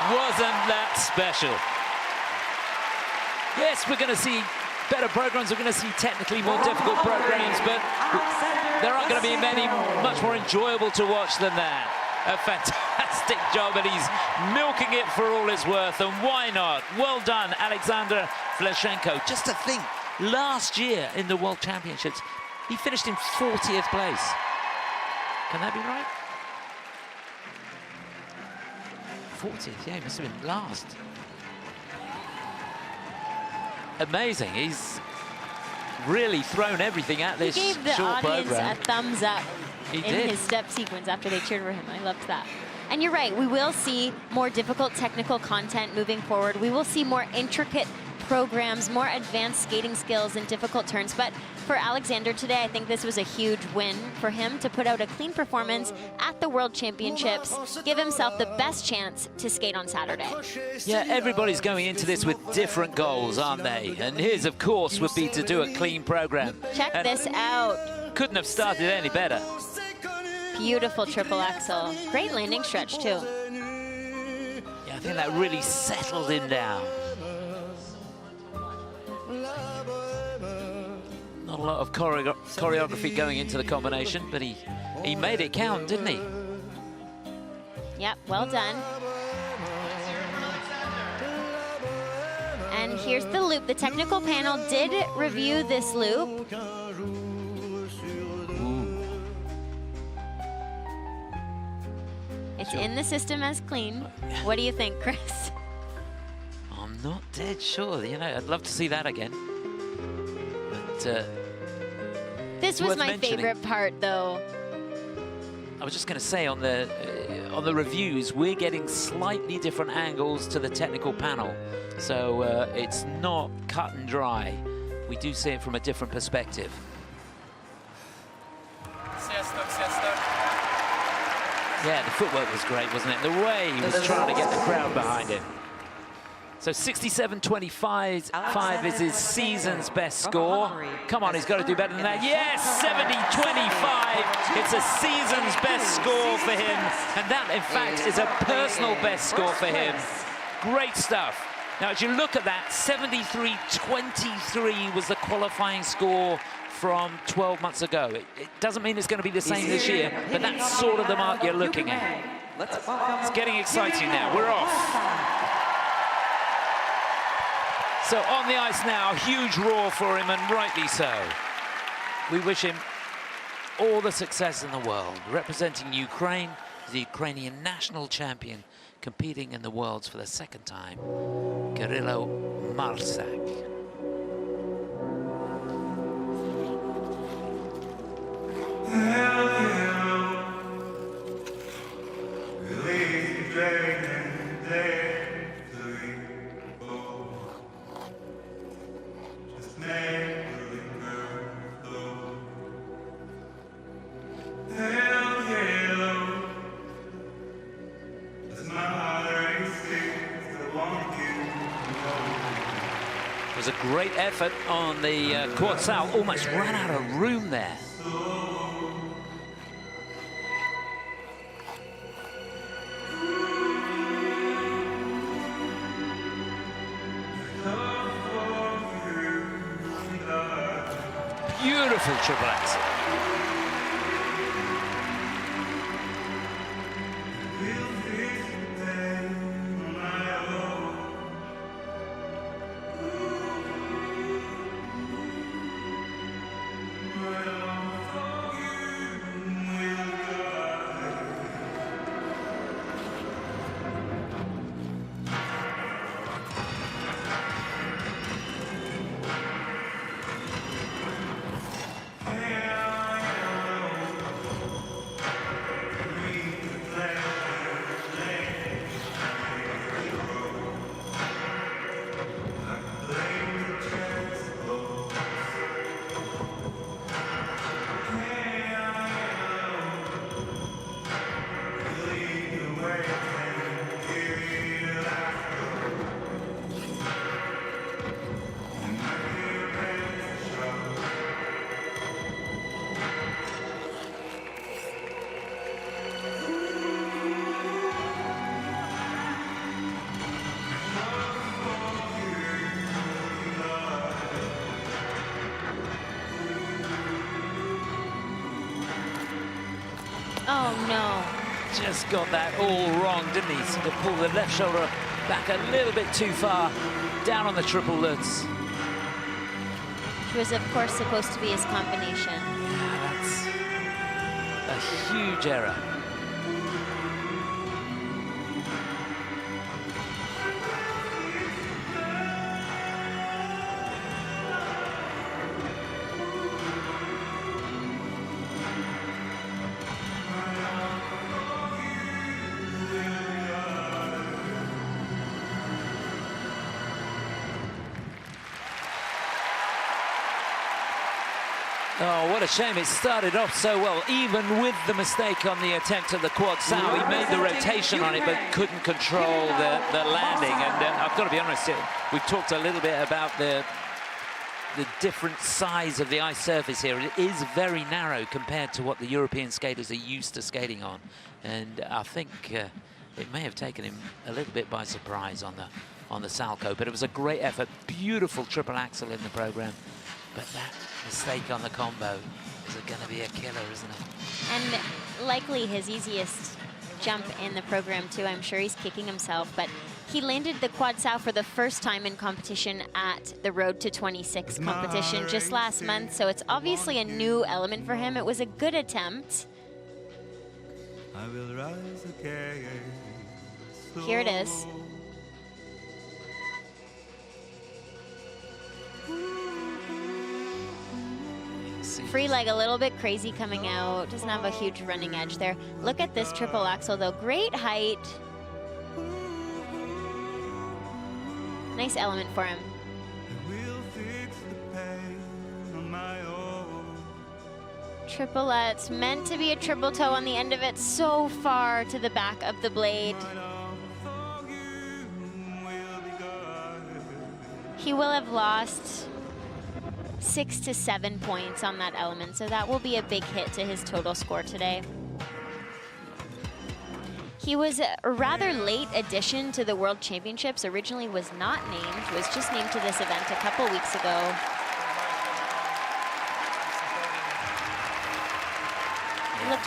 Wasn't that special? Yes, we're going to see better programs. We're going to see technically more difficult programs, but there aren't going to be many much more enjoyable to watch than that. A fantastic job, and he's milking it for all it's worth, and why not? Well done, Alexander Vlasenko. Just to think, last year in the World Championships, he finished in 40th place. Can that be right? 40th, yeah, he must have been last. Amazing, he's really thrown everything at this short program. He gave the audience a thumbs up in his step sequence after they cheered for him. I loved that. And you're right, we will see more difficult technical content moving forward. We will see more intricate programs, more advanced skating skills and difficult turns. But for Alexander today, I think this was a huge win for him to put out a clean performance at the World Championships, give himself the best chance to skate on Saturday. Yeah, everybody's going into this with different goals, aren't they? And his, of course, would be to do a clean program. Check this out. Couldn't have started any better. Beautiful triple axel. Great landing stretch, too. Yeah, I think that really settled him down. Not a lot of choreography going into the combination, but he made it count, didn't he? Yep, well done. And here's the loop. The technical panel did review this loop. It's in the system as clean. What do you think, Chris? I'm not dead sure. You know, I'd love to see that again. But this was my favorite part, though. I was just going to say on the reviews, we're getting slightly different angles to the technical panel, so it's not cut and dry. We do see it from a different perspective. Yeah, the footwork was great, wasn't it? The way he was trying to get the crowd behind him. So 67.25 is his season's best score. Come on, he's got to do better than that. Yes, 70.25. It's a season's best score for him. And that, in fact, is a personal best score for him. Great stuff. Now, as you look at that, 73.23 was the qualifying score from 12 months ago. It doesn't mean it's going to be the same this year, but that's sort of the mark you're looking at. It's getting exciting now. We're off. So on the ice now, huge roar for him, and rightly so. We wish him all the success in the world, representing Ukraine, the Ukrainian national champion, competing in the Worlds for the second time, Carrillo Marsak. Was a great effort on the court. Sal almost ran out of room there. Beautiful triple axel. Oh, no. Just got that all wrong, didn't he? So to pull the left shoulder back a little bit too far, down on the triple Lutz. Which was, of course, supposed to be his combination. Yeah, that's a huge error. Oh, what a shame. It started off so well, even with the mistake on the attempt at the quad sow. He made the rotation on it, but couldn't control the landing. And I've got to be honest, we've talked a little bit about the different size of the ice surface here. It is very narrow compared to what the European skaters are used to skating on. And I think it may have taken him a little bit by surprise on the Salco. But it was a great effort. Beautiful triple axel in the program. But that mistake on the combo is going to be a killer, isn't it? And likely his easiest jump in the program, too. I'm sure he's kicking himself. But he landed the quad sow for the first time in competition at the Road to 26 competition just last month. So it's obviously a new element for him. It was a good attempt. I will rise again. Here it is. Free leg a little bit crazy coming out. Doesn't have a huge running edge there. Look at this triple axel though. Great height. Nice element for him. Triplet's meant to be a triple toe on the end of it, so far to the back of the blade. He will have lost 6 to 7 points on that element, so that will be a big hit to his total score today. He was a rather late addition to the World Championships. Originally was not named, was just named to this event a couple weeks ago.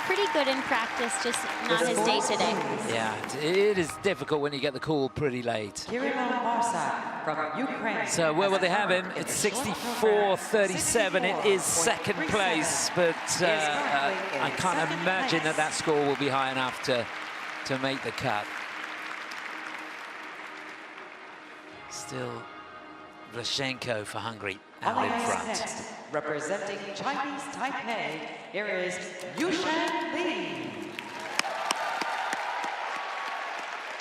pretty good in practice, just not his day today. Yeah, it is difficult when you get the call pretty late. Marsak from Ukraine. So where will they have him? It's 64-37. It is second place, but I can't imagine that score will be high enough to make the cut. Still Reshtenko for Hungary out in front. Next, representing Chinese Taipei, here is Yushan Li.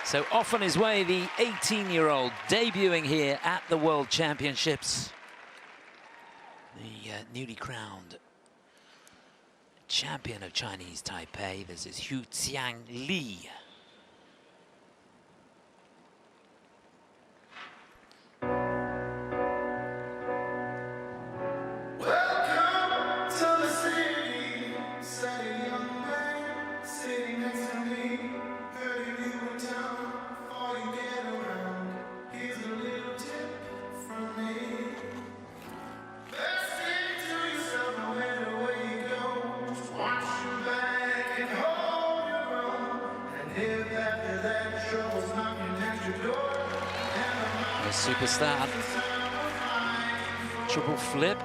So off on his way, the 18-year-old debuting here at the World Championships. The newly crowned champion of Chinese Taipei. This is Yushan Li. Welcome to the city, said a young man sitting next to me. Heard you in town before you get around. Here's a little tip from me. Best thing to yourself no matter where you go. Just watch your back and hold your own. And if after that trouble's knocking at your door, A superstar. Triple flip.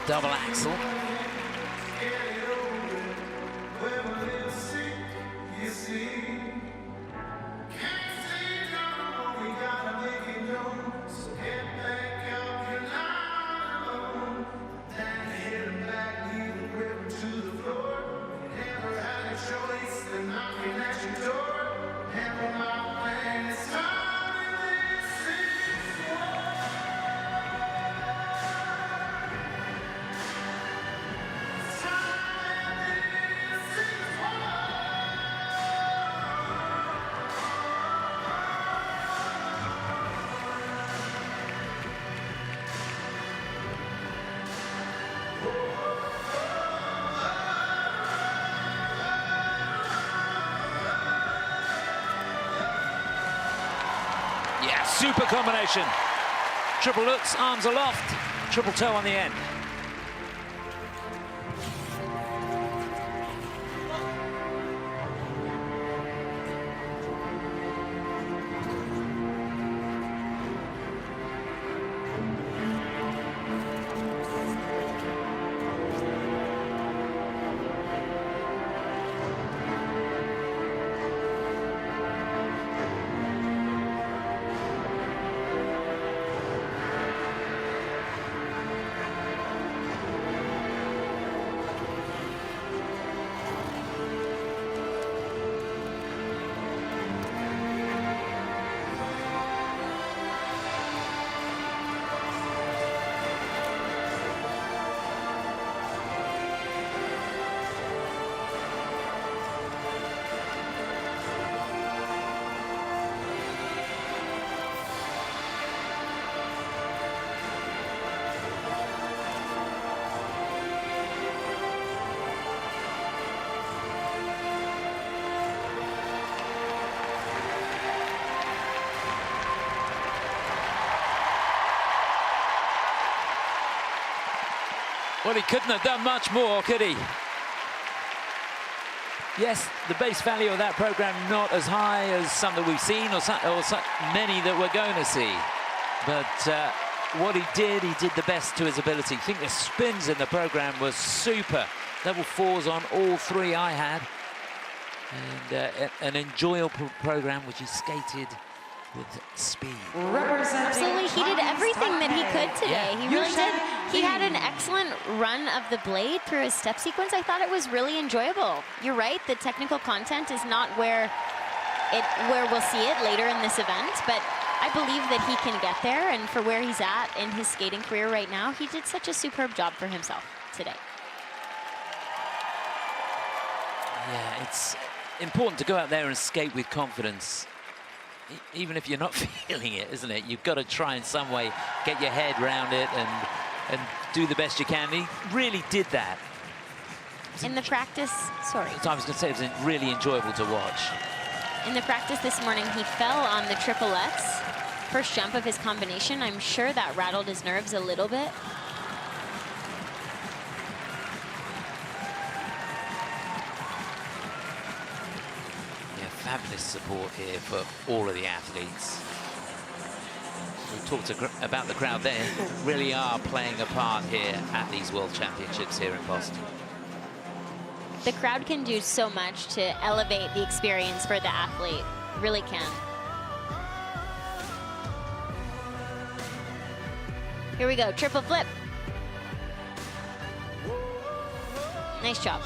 Double axel. Yeah, super combination. Triple looks, arms aloft, triple toe on the end. Well, he couldn't have done much more, could he? Yes, the base value of that program not as high as some that we've seen or many that we're going to see. But what he did the best to his ability. I think the spins in the program was super. Level 4s on all three I had. And an enjoyable program which he skated with speed. Absolutely, he did everything that he could today. Yeah. He really did. He had an excellent run of the blade through his step sequence. I thought it was really enjoyable. You're right, the technical content is not where we'll see it later in this event, but I believe that he can get there, and for where he's at in his skating career right now, he did such a superb job for himself today. Yeah, it's important to go out there and skate with confidence. Even if you're not feeling it, isn't it? You've got to try in some way, get your head around it and do the best you can. He really did that. In the practice, sorry. I was going to say it was really enjoyable to watch. In the practice this morning, he fell on the triplets first jump of his combination. I'm sure that rattled his nerves a little bit. Yeah, fabulous support here for all of the athletes. We talked about the crowd there. Really are playing a part here at these World Championships here in Boston. The crowd can do so much to elevate the experience for the athlete. Really can. Here we go, triple flip. Nice job.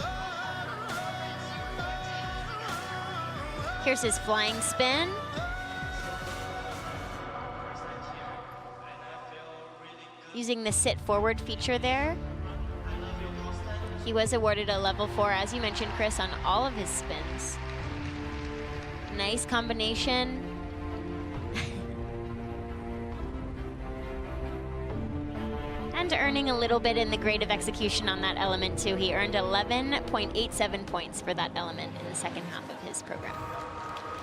Here's his flying spin. Using the sit forward feature there. He was awarded a level 4, as you mentioned, Chris, on all of his spins. Nice combination. And earning a little bit in the grade of execution on that element too. He earned 11.87 points for that element in the second half of his program.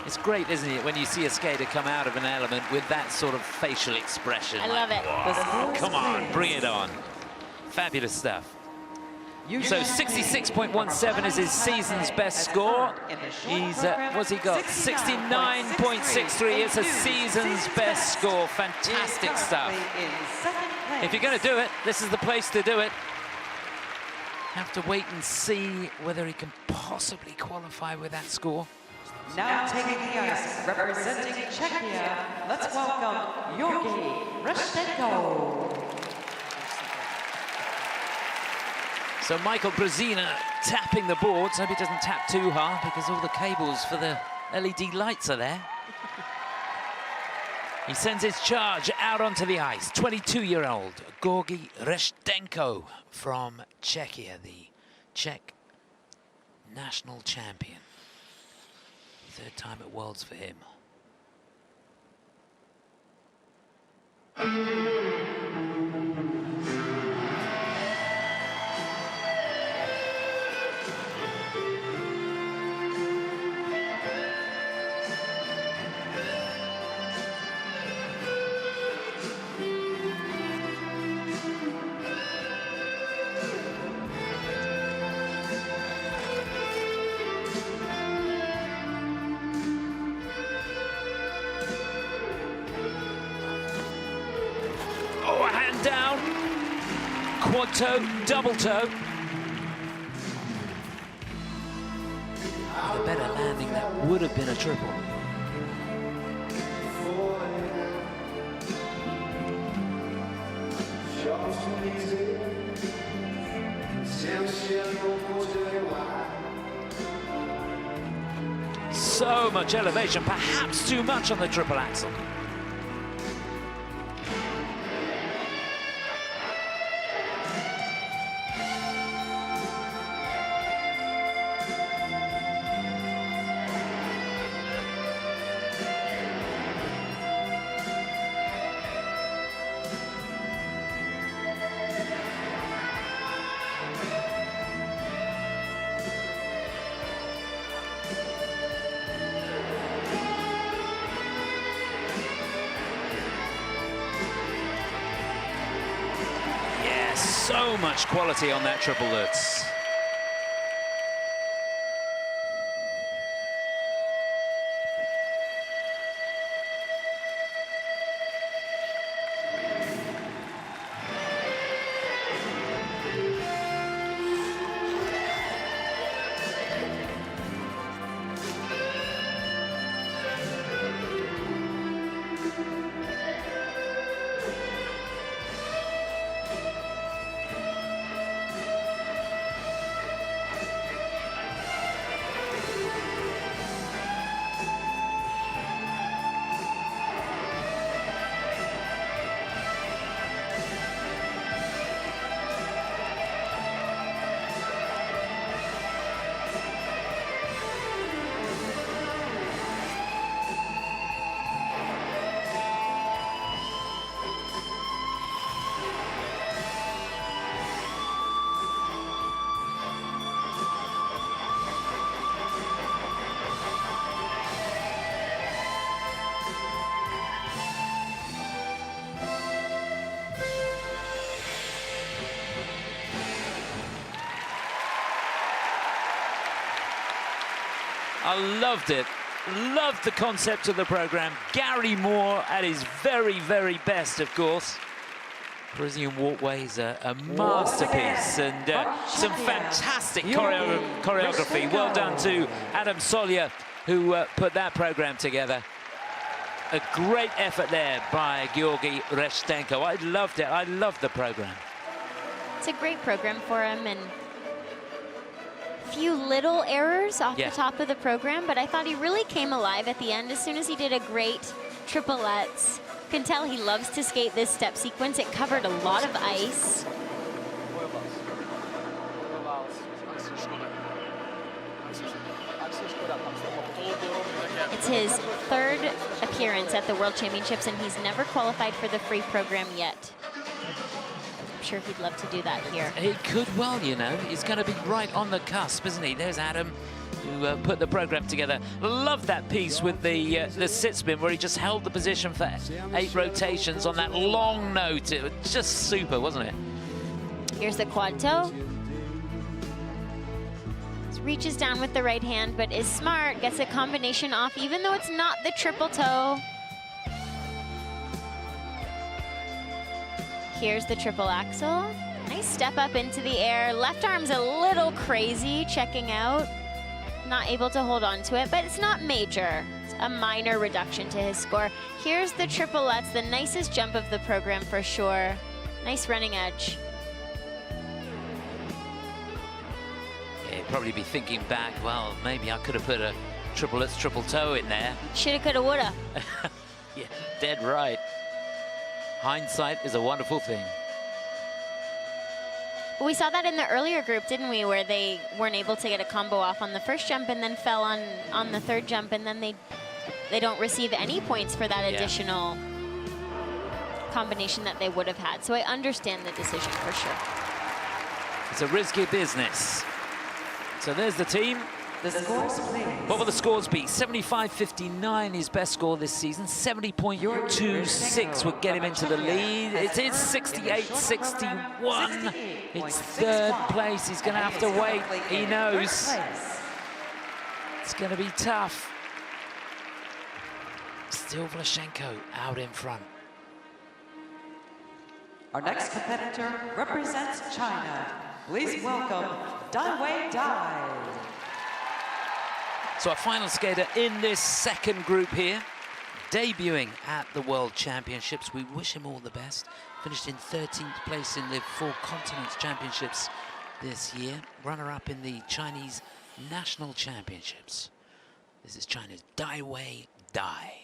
It's great, isn't it, when you see a skater come out of an element with that sort of facial expression. I love it. Wow, come on, bring it on. Fabulous stuff. So 66.17 is his season's best score. He's, what's he got? 69.63. It's a season's best score. Fantastic stuff. If you're going to do it, this is the place to do it. Have to wait and see whether he can possibly qualify with that score. Now taking the ice, representing Czechia, let's welcome Reshtenko. So Michael Brezina tapping the boards. Hope he doesn't tap too hard because all the cables for the LED lights are there. He sends his charge out onto the ice. 22-year-old Georgi Reshtenko from Czechia, the Czech national champion. Third time at Worlds for him. Quad toe, double toe. The better landing, that would have been a triple. So much elevation, perhaps too much on the triple axel. So much quality on that triple Lutz. I loved it. Loved the concept of the program. Gary Moore at his very, very best, of course. Parisian Walkway is a masterpiece, and some fantastic choreography. Well done to Adam Solya, who put that program together. A great effort there by Georgi Reshtenko. I loved it. I loved the program. It's a great program for him, and a few little errors off the top of the program, but I thought he really came alive at the end as soon as he did a great triplets. You can tell he loves to skate this step sequence. It covered a lot of ice. It's his third appearance at the World Championships, and he's never qualified for the free program yet. I'm sure he'd love to do that here. He could well, you know. He's going to be right on the cusp, isn't he? There's Adam, who put the program together. Love that piece with the sit spin, where he just held the position for 8 rotations on that long note. It was just super, wasn't it? Here's the quad toe. Reaches down with the right hand, but is smart, gets a combination off, even though it's not the triple toe. Here's the triple axel. Nice step up into the air. Left arm's a little crazy, checking out. Not able to hold on to it, but it's not major. It's a minor reduction to his score. Here's the triplets, the nicest jump of the program for sure. Nice running edge. Probably be thinking back, well, maybe I could have put a triple toe in there. Shoulda, coulda, woulda. Yeah, dead right. Hindsight is a wonderful thing. We saw that in the earlier group, didn't we, where they weren't able to get a combo off on the first jump and then fell on the third jump, and then they don't receive any points for that additional combination that they would have had. So I understand the decision for sure. It's a risky business. So there's the team. The scores, please. What will the scores be? 75.59, his best score this season. 70.26 would get him into the lead. It is 68.61. It's third place. He's going to have to wait. He knows. It's going to be tough. Still Vlasenko out in front. Our next competitor represents China. Please welcome Dai Wei Dai. So our final skater in this second group here, debuting at the World Championships. We wish him all the best. Finished in 13th place in the 4 Continents Championships this year. Runner-up in the Chinese National Championships. This is China's Dai Wei Dai.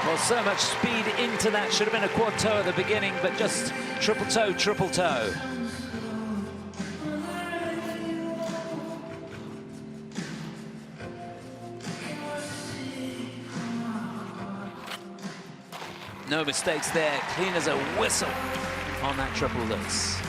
Well, so much speed into that. Should have been a quad toe at the beginning, but just triple toe, triple toe. No mistakes there. Clean as a whistle on that triple lutz.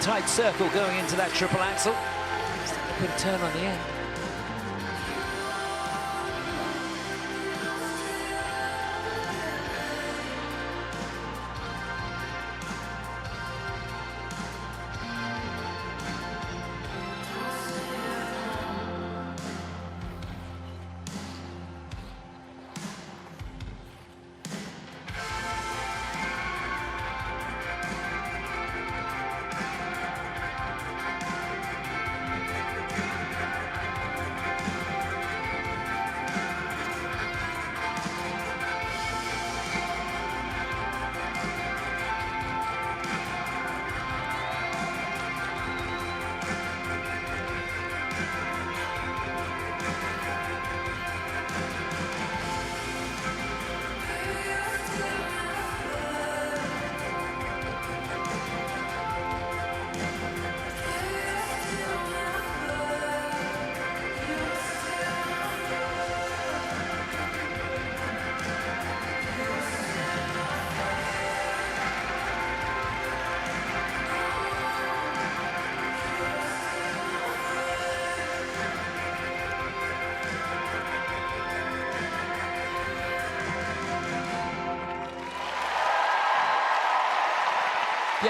Tight circle going into that triple axel. Just a bit of turn on the end.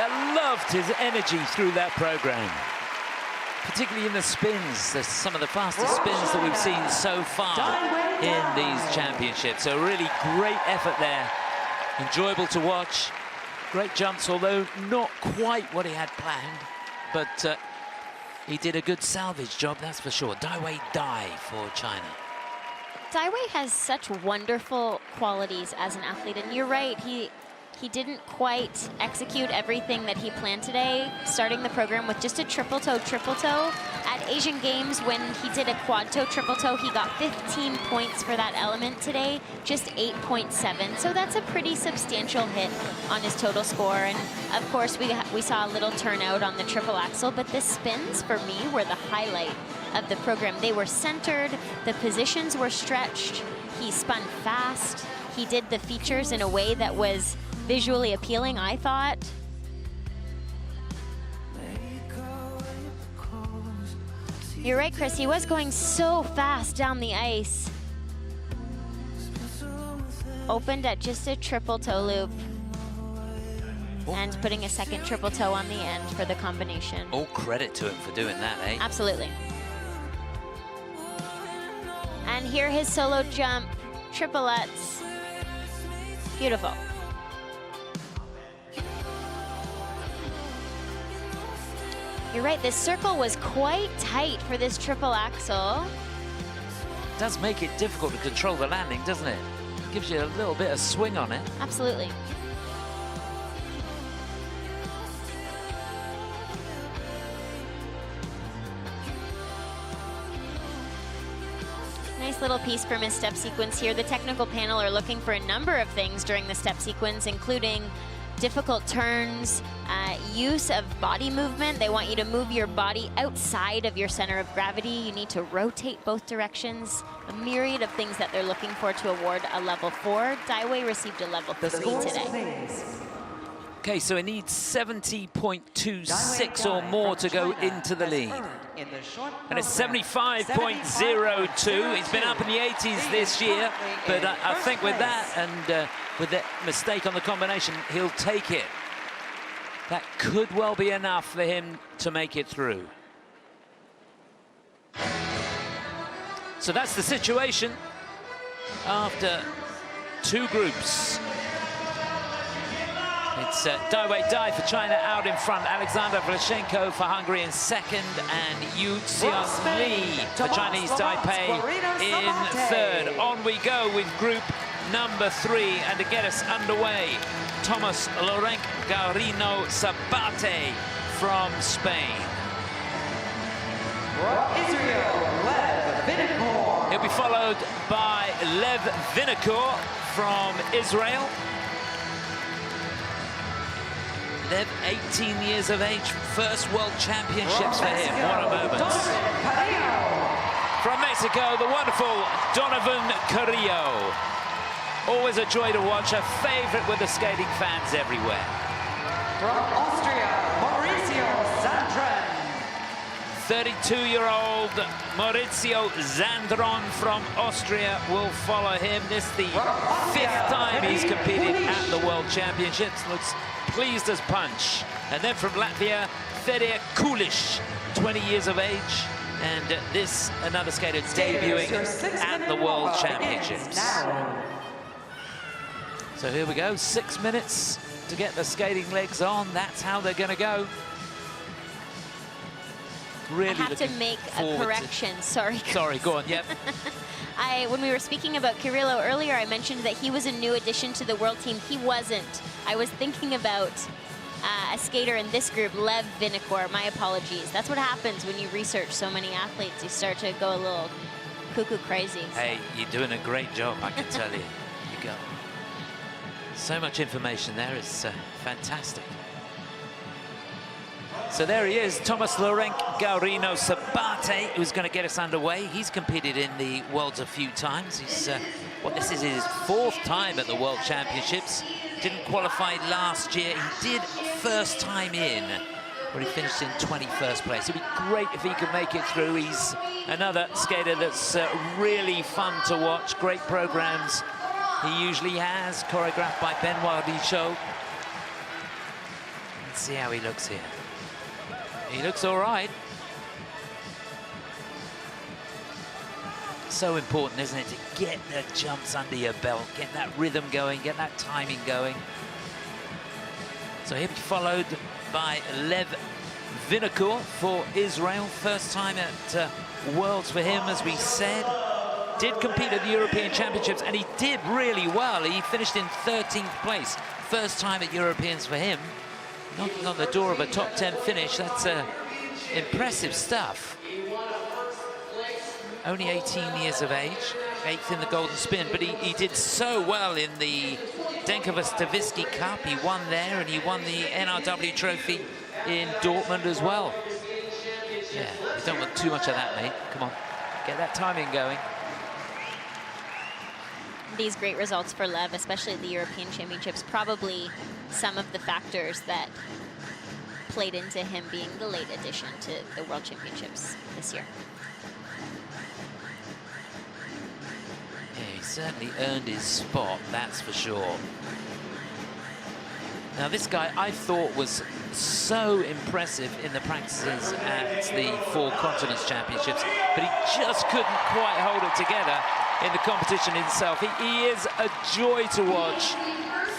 I loved his energy through that program, particularly in the spins. There's some of the fastest spins that we've seen so far in these championships. So really great effort there. Enjoyable to watch. Great jumps, although not quite what he had planned. But he did a good salvage job, that's for sure. Daiwei Dai for China. Daiwei has such wonderful qualities as an athlete, and you're right, he didn't quite execute everything that he planned today, starting the program with just a triple toe. At Asian Games, when he did a quad toe, triple toe, he got 15 points for that element today, just 8.7. So that's a pretty substantial hit on his total score. And of course, we saw a little turnout on the triple axel, but the spins for me were the highlight of the program. They were centered, the positions were stretched, he spun fast, he did the features in a way that was visually appealing, I thought. You're right, Chris, he was going so fast down the ice. Opened at just a triple toe loop. And putting a second triple toe on the end for the combination. All credit to him for doing that, eh? Absolutely. And here his solo jump, triplets. Beautiful. You're right, this circle was quite tight for this triple axel. Does make it difficult to control the landing, doesn't it? Gives you a little bit of swing on it. Absolutely. Nice little piece from his step sequence here. The technical panel are looking for a number of things during the step sequence, including difficult turns, use of body movement. They want you to move your body outside of your center of gravity. You need to rotate both directions. A myriad of things that they're looking for to award a level 4. Daiwei received a level 3 today. Okay, so it needs 70.26 or more to go into the lead. And it's 75.02. He's been up in the 80s this year, but I think with that and with the mistake on the combination, he'll take it. That could well be enough for him to make it through. So that's the situation after 2 groups. It's Daiwei Dai for China out in front, Alexander Reshtenko for Hungary in second, and Yu Xiong Li for Chinese Taipei in third. On we go with group number 3, and to get us underway, Thomas Lorenc Guarino Sabate from Spain. Israel, Lev Vinokur. He'll be followed by Lev Vinokur from Israel. Lev, 18 years of age, first World Championships for him. What a moment. From Mexico, the wonderful Donovan Carrillo. Always a joy to watch, a favorite with the skating fans everywhere. From Austria, Mauricio Zandron. 32-year-old Maurizio Zandron from Austria will follow him. This is the 5th time he's competed at the World Championships. Looks pleased as punch. And then from Latvia, Fedor Kulish, 20 years of age. And this, another skater debuting at the World Championships. So here we go, 6 minutes to get the skating legs on. That's how they're going to go. Really I have to make a correction. Sorry. Sorry, go on. Yep. When we were speaking about Carrillo earlier, I mentioned that he was a new addition to the world team. He wasn't. I was thinking about a skater in this group, Lev Vinokur. My apologies. That's what happens when you research so many athletes. You start to go a little cuckoo crazy. Hey, you're doing a great job, I can tell you. You go. So much information there. It's fantastic. So there he is, Thomas Lorenc Guarino Sabate, who's going to get us underway. He's competed in the Worlds a few times. He's, this is his 4th time at the World Championships. Didn't qualify last year. He did first time in, where he finished in 21st place. It'd be great if he could make it through. He's another skater that's really fun to watch. Great programs he usually has, choreographed by Benoit Richaud. see how he looks here. He looks all right. So important, isn't it, to get the jumps under your belt, get that rhythm going, get that timing going. So he'll be followed by Lev Vinokur for Israel. First time at Worlds for him, as we said. Did compete at the European Championships, and he did really well. He finished in 13th place. First time at Europeans for him. Knocking on the door of a top 10 finish. That's impressive stuff. Only 18 years of age, 8th in the golden spin, but he did so well in the Denkovo-Stavisky Cup. He won there, and he won the NRW trophy in Dortmund as well. Yeah, you don't want too much of that, mate. Come on, get that timing going. These great results for Lev, especially at the European Championships, probably some of the factors that played into him being the late addition to the World Championships this year. Yeah, he certainly earned his spot, that's for sure. Now, this guy I thought was so impressive in the practices at the Four Continents Championships, but he just couldn't quite hold it together in the competition itself. He is a joy to watch.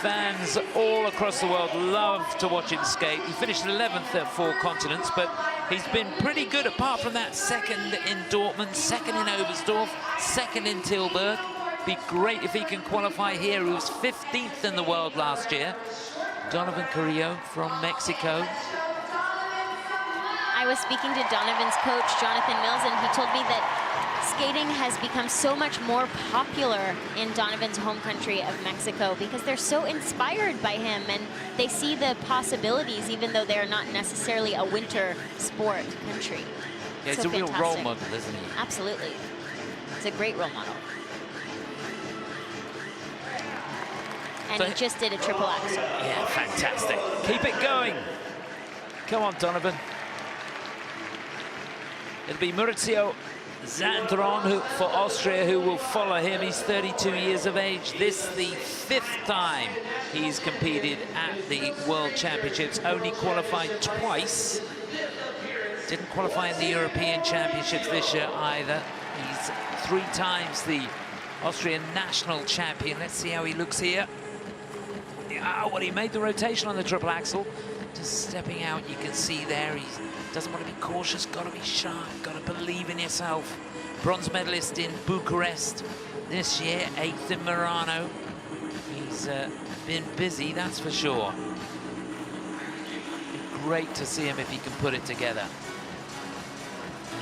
Fans all across the world love to watch him skate. He finished 11th at Four Continents, but he's been pretty good apart from that. Second in Dortmund, second in Oberstdorf, second in Tilburg. Be great if he can qualify here. He was 15th in the world last year. Donovan Carrillo from Mexico. I was speaking to Donovan's coach, Jonathan Mills, and he told me that skating has become so much more popular in Donovan's home country of Mexico because they're so inspired by him and they see the possibilities even though they're not necessarily a winter sport country. Yeah, it's so a real fantastic. role model, isn't he? Absolutely. It's a great role model. And So he just did a triple axel. Yeah, fantastic. Keep it going. Come on, Donovan. It'll be Maurizio Zandron for Austria who will follow him. He's 32 years of age. This the 5th time he's competed at the World Championships. Only qualified twice. Didn't qualify in the European Championships this year either. He's 3 times the Austrian national champion. Let's see how he looks here. Ah, well, he made the rotation on the triple axel. Just stepping out, you can see there, he doesn't want to be cautious, got to be sharp, got to believe in yourself. Bronze medalist in Bucharest this year, 8th in Murano. He's been busy, that's for sure. Great to see him if he can put it together.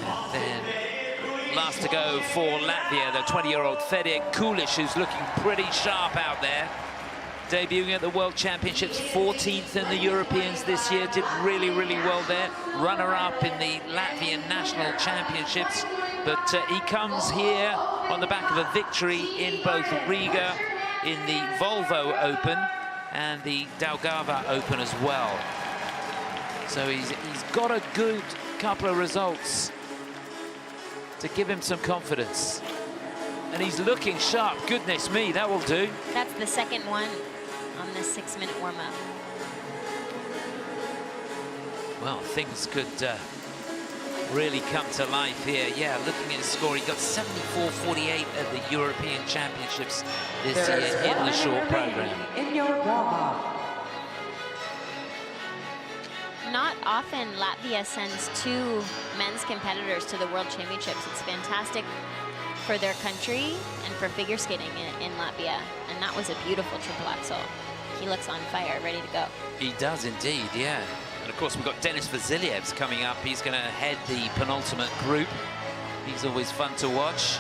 And then last to go for Latvia, the 20-year-old Fedor Kulish, who's looking pretty sharp out there. Debuting at the World Championships, 14th in the Europeans this year, did really, really well there. Runner-up in the Latvian National Championships, but he comes here on the back of a victory in both Riga, in the Volvo Open, and the Daugava Open as well. So he's got a good couple of results to give him some confidence. And he's looking sharp, goodness me, that will do. That's the second one on this 6-minute warm-up. Well, things could really come to life here. Yeah, looking at his score, he got 74.48 at the European Championships this year in the short program. In your warm-up. Not often Latvia sends 2 men's competitors to the World Championships. It's fantastic for their country and for figure skating in Latvia. And that was a beautiful triple axel. He looks on fire, ready to go. He does indeed, yeah. And of course, we've got Denis Vasilyev's coming up. He's going to head the penultimate group. He's always fun to watch.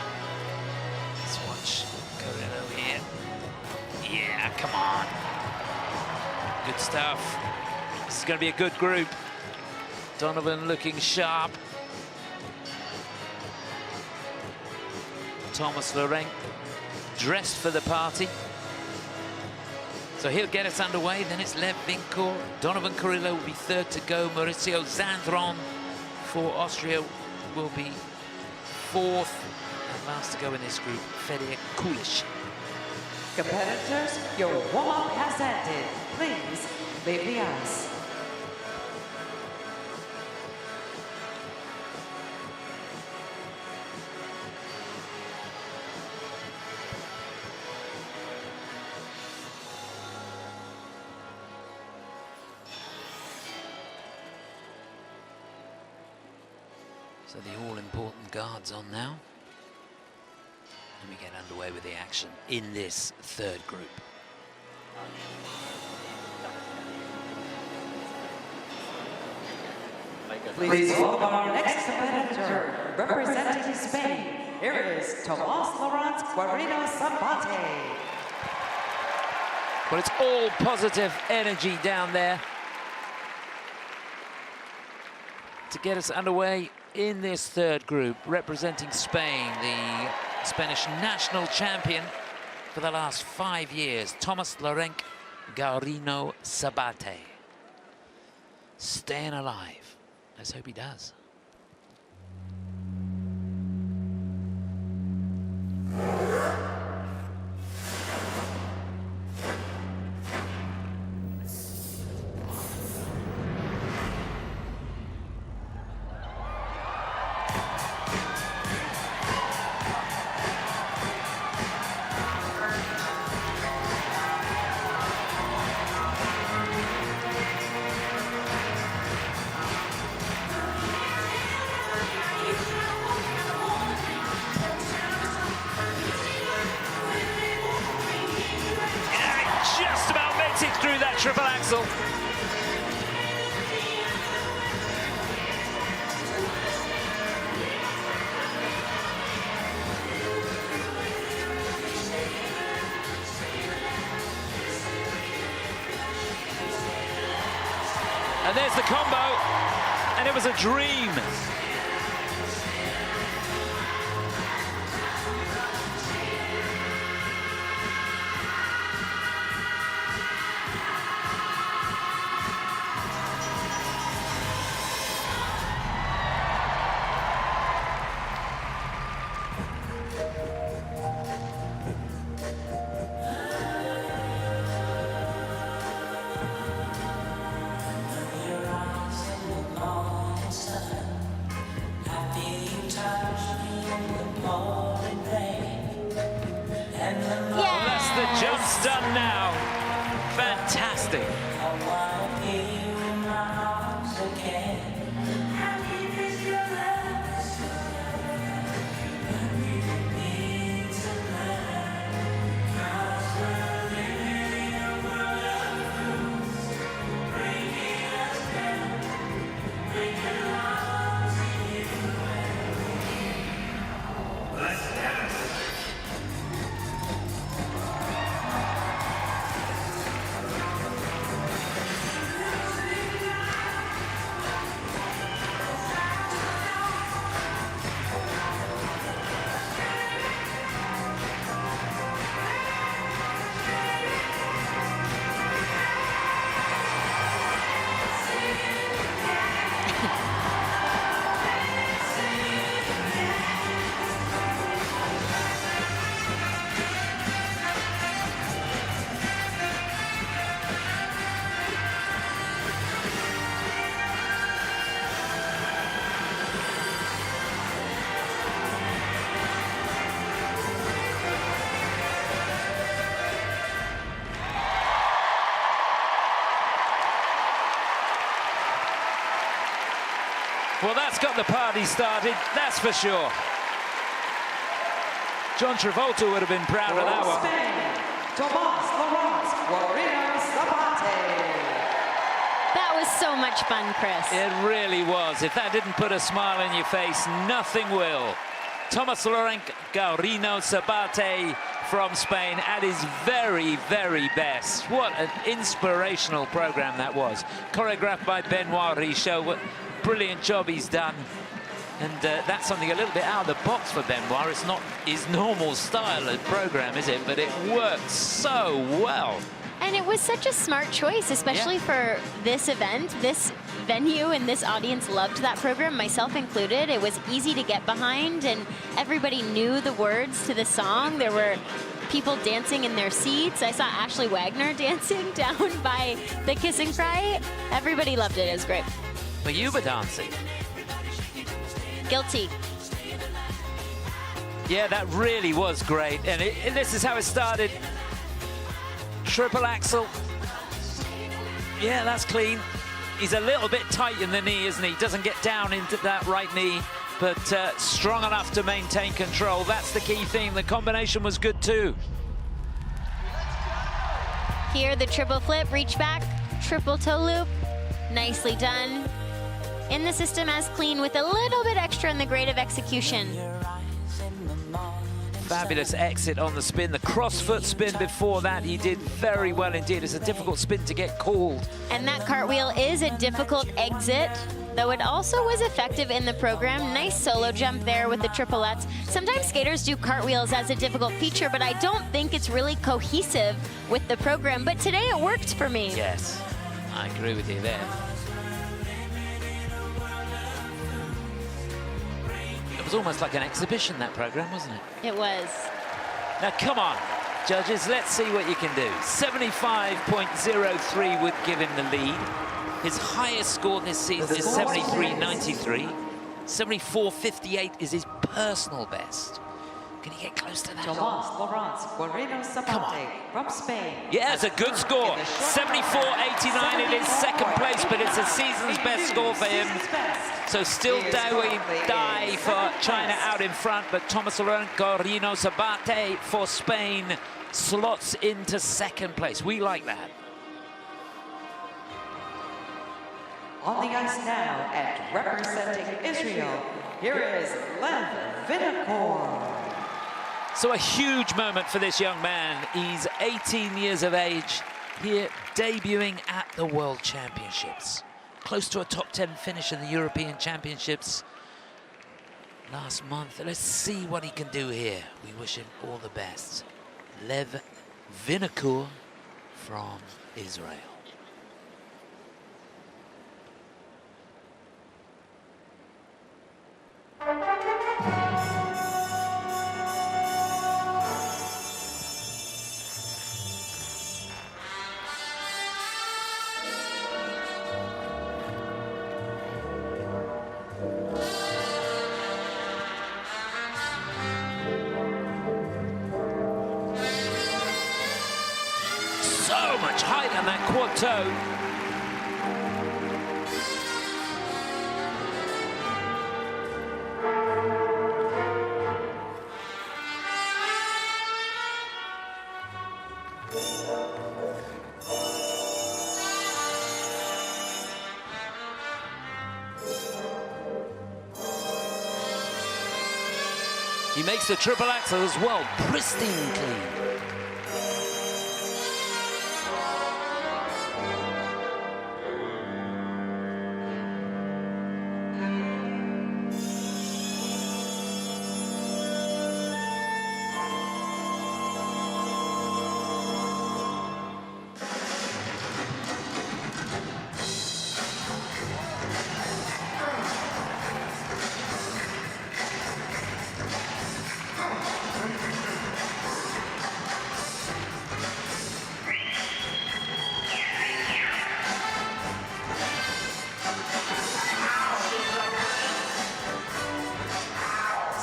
Let's watch Carrillo here. Yeah, come on. Good stuff. This is going to be a good group. Donovan looking sharp. Thomas Lorenc dressed for the party. So he'll get us underway. Then it's Lev Vinokur. Donovan Carrillo will be 3rd to go. Maurizio Zandron for Austria will be 4th. And last to go in this group, Fedor Kulish. Competitors, your warm-up has ended. Please leave the ice. So the all-important guards on now. And we get underway with the action in this third group. Please welcome our next competitor, representing Spain. Here is Tomas Guarino Sabate. Well, it's all positive energy down there to get us underway in this third group, representing Spain, the Spanish national champion for the last 5 years, Tomas Guarino Sabate. Staying alive. Let's hope he does. Triple axel. And there's the combo, and it was a dream. Done now. Fantastic. Well, that's got the party started, that's for sure. John Travolta would have been proud of that one. Tomas Guarino Sabate. That was so much fun, Chris. It really was. If that didn't put a smile on your face, nothing will. Tomas Guarino Sabate from Spain at his very, very best. What an inspirational program that was. Choreographed by Benoit Richaud. What brilliant job he's done. And that's something a little bit out of the box for Benoit. It's not his normal style of program, is it? But it worked so well. And it was such a smart choice, especially for this event. This venue and this audience loved that program, myself included. It was easy to get behind, and everybody knew the words to the song. There were people dancing in their seats. I saw Ashley Wagner dancing down by the Kiss and Cry. Everybody loved it. It was great. But you were dancing. Guilty. Yeah, that really was great. And this is how it started. Triple axel. Yeah, that's clean. He's a little bit tight in the knee, isn't he? Doesn't get down into that right knee. but strong enough to maintain control. That's the key thing. The combination was good too. Here, the triple flip, reach back, triple toe loop. Nicely done. In the system as clean with a little bit extra in the grade of execution. Fabulous exit on the spin. The cross-foot spin before that, he did very well indeed. It's a difficult spin to get called. And that cartwheel is a difficult exit, though it also was effective in the program. Nice solo jump there with the triplets. Sometimes skaters do cartwheels as a difficult feature, but I don't think it's really cohesive with the program. But today it worked for me. Yes, I agree with you there. It was almost like an exhibition, that program, wasn't it? It was. Now, come on, judges, let's see what you can do. 75.03 would give him the lead. His highest score this season is 73.93. 74.58 is his personal best. Can he get close to that? Tomas Lawrence Guarino Sabate from Spain. Yeah, it's a good score. 74.89 in his second place, but it's a season's best score for him. So still die for China out in front, but Tomas Lawrence Guarino Sabate for Spain slots into second place. We like that. On the ice now and representing Israel, here is Vinokur. So a huge moment for this young man. He's 18 years of age, here debuting at the World Championships. Close to a top 10 finish in the European Championships last month. Let's see what he can do here. We wish him all the best. Vinokur from Israel. So much height on that quad toe. He makes the triple axel as well, pristine clean.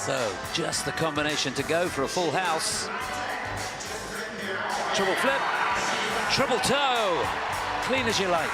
So, just the combination to go for a full house. Triple flip, triple toe, clean as you like.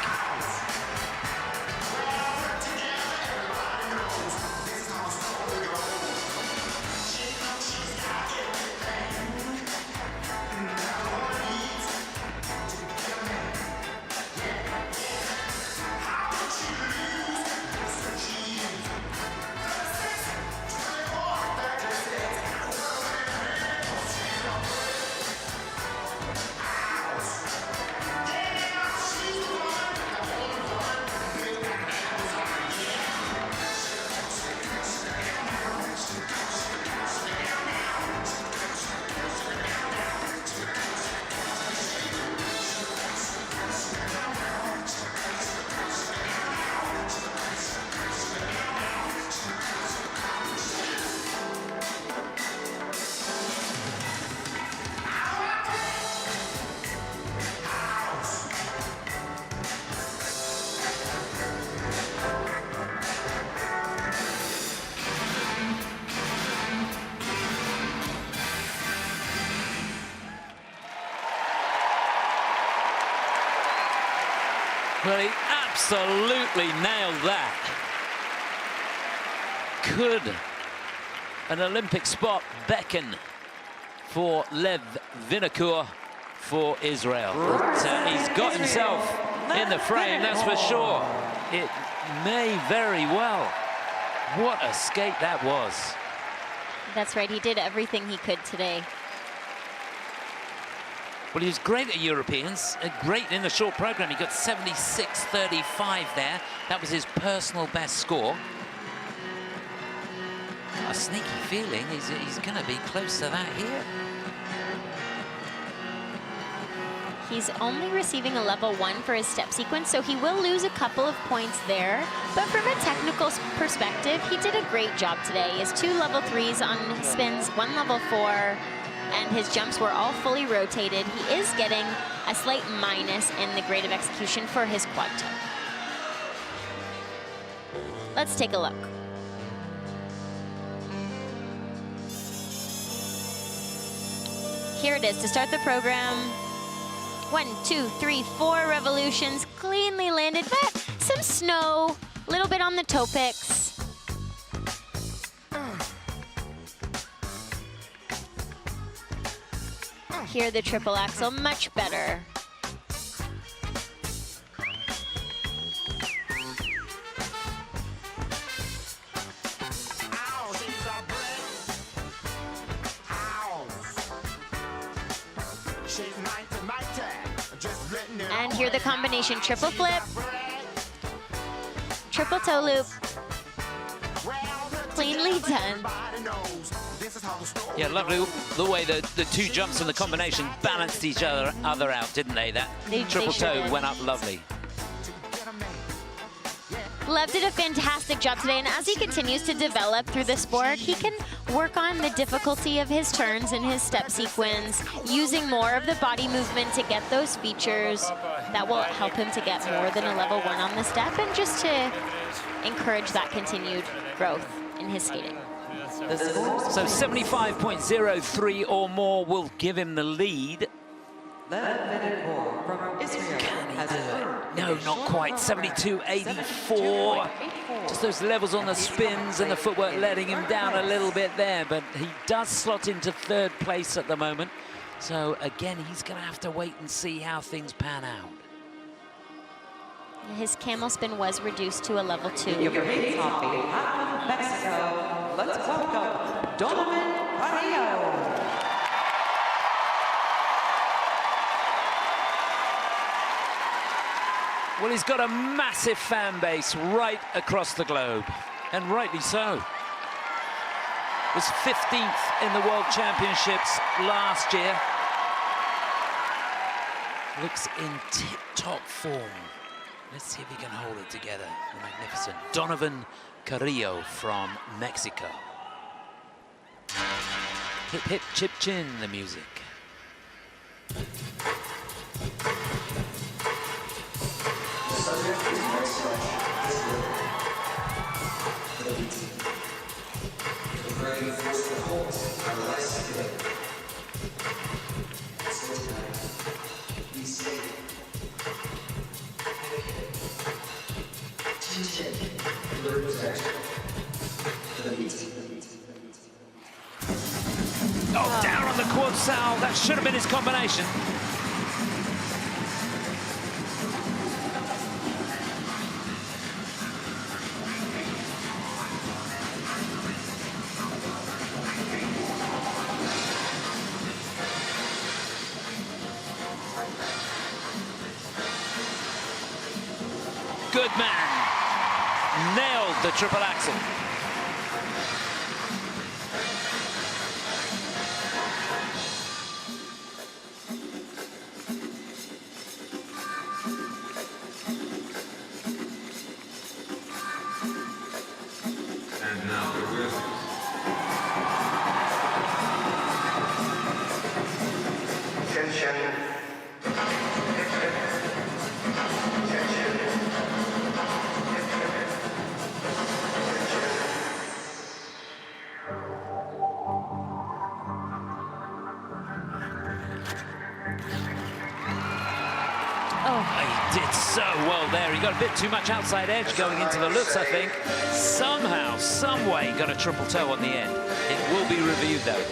Well, he absolutely nailed that. could an Olympic spot beckon for Lev Vinokur for Israel? But he's got himself in the frame, that's for sure. It may very well. What a skate that was. That's right, he did everything he could today. Well, he was great at Europeans, great in the short program. He got 76.35 there. That was his personal best score. A sneaky feeling he's going to be close to that here. He's only receiving a level 1 for his step sequence, so he will lose a couple of points there. But from a technical perspective, he did a great job today. He has 2 level 3s on spins, 1 level 4, and his jumps were all fully rotated. He is getting a slight minus in the grade of execution for his quad toe. Let's take a look. Here it is to start the program. 1, 2, 3, 4 revolutions, cleanly landed, but some snow, a little bit on the toe picks. Here the triple axel, much better. And here the combination triple flip, triple toe loop, cleanly done. Yeah, lovely the way the 2 jumps and the combination balanced each other out, didn't they? That triple toe went up lovely. Lev did a fantastic job today, and as he continues to develop through the sport, he can work on the difficulty of his turns and his step sequence, using more of the body movement to get those features that will help him to get more than a level 1 on the step, and just to encourage that continued growth in his skating. So 75.03 or more will give him the lead. From Israel has No, not quite. 72.84. Just those levels on the spins and the footwork letting him down a little bit there, but he does slot into 3rd place at the moment. So again, he's going to have to wait and see how things pan out. His camel spin was reduced to a level 2. your behalf of Mexico, let's welcome Carrillo. Well, he's got a massive fan base right across the globe, and rightly so. Was 15th in the World Championships last year. Looks in tip-top form. Let's see if he can hold it together. The magnificent Donovan Carrillo from Mexico. Hip, hip, chip, chin, the music. Oh, down on the quad sal. That should have been his combination. Good man. Nailed the triple axel. And now the winners. Attention. Attention. did so well there. He got a bit too much outside edge going into the looks, I think. Somehow, some way, got a triple toe on the end. It will be reviewed, though.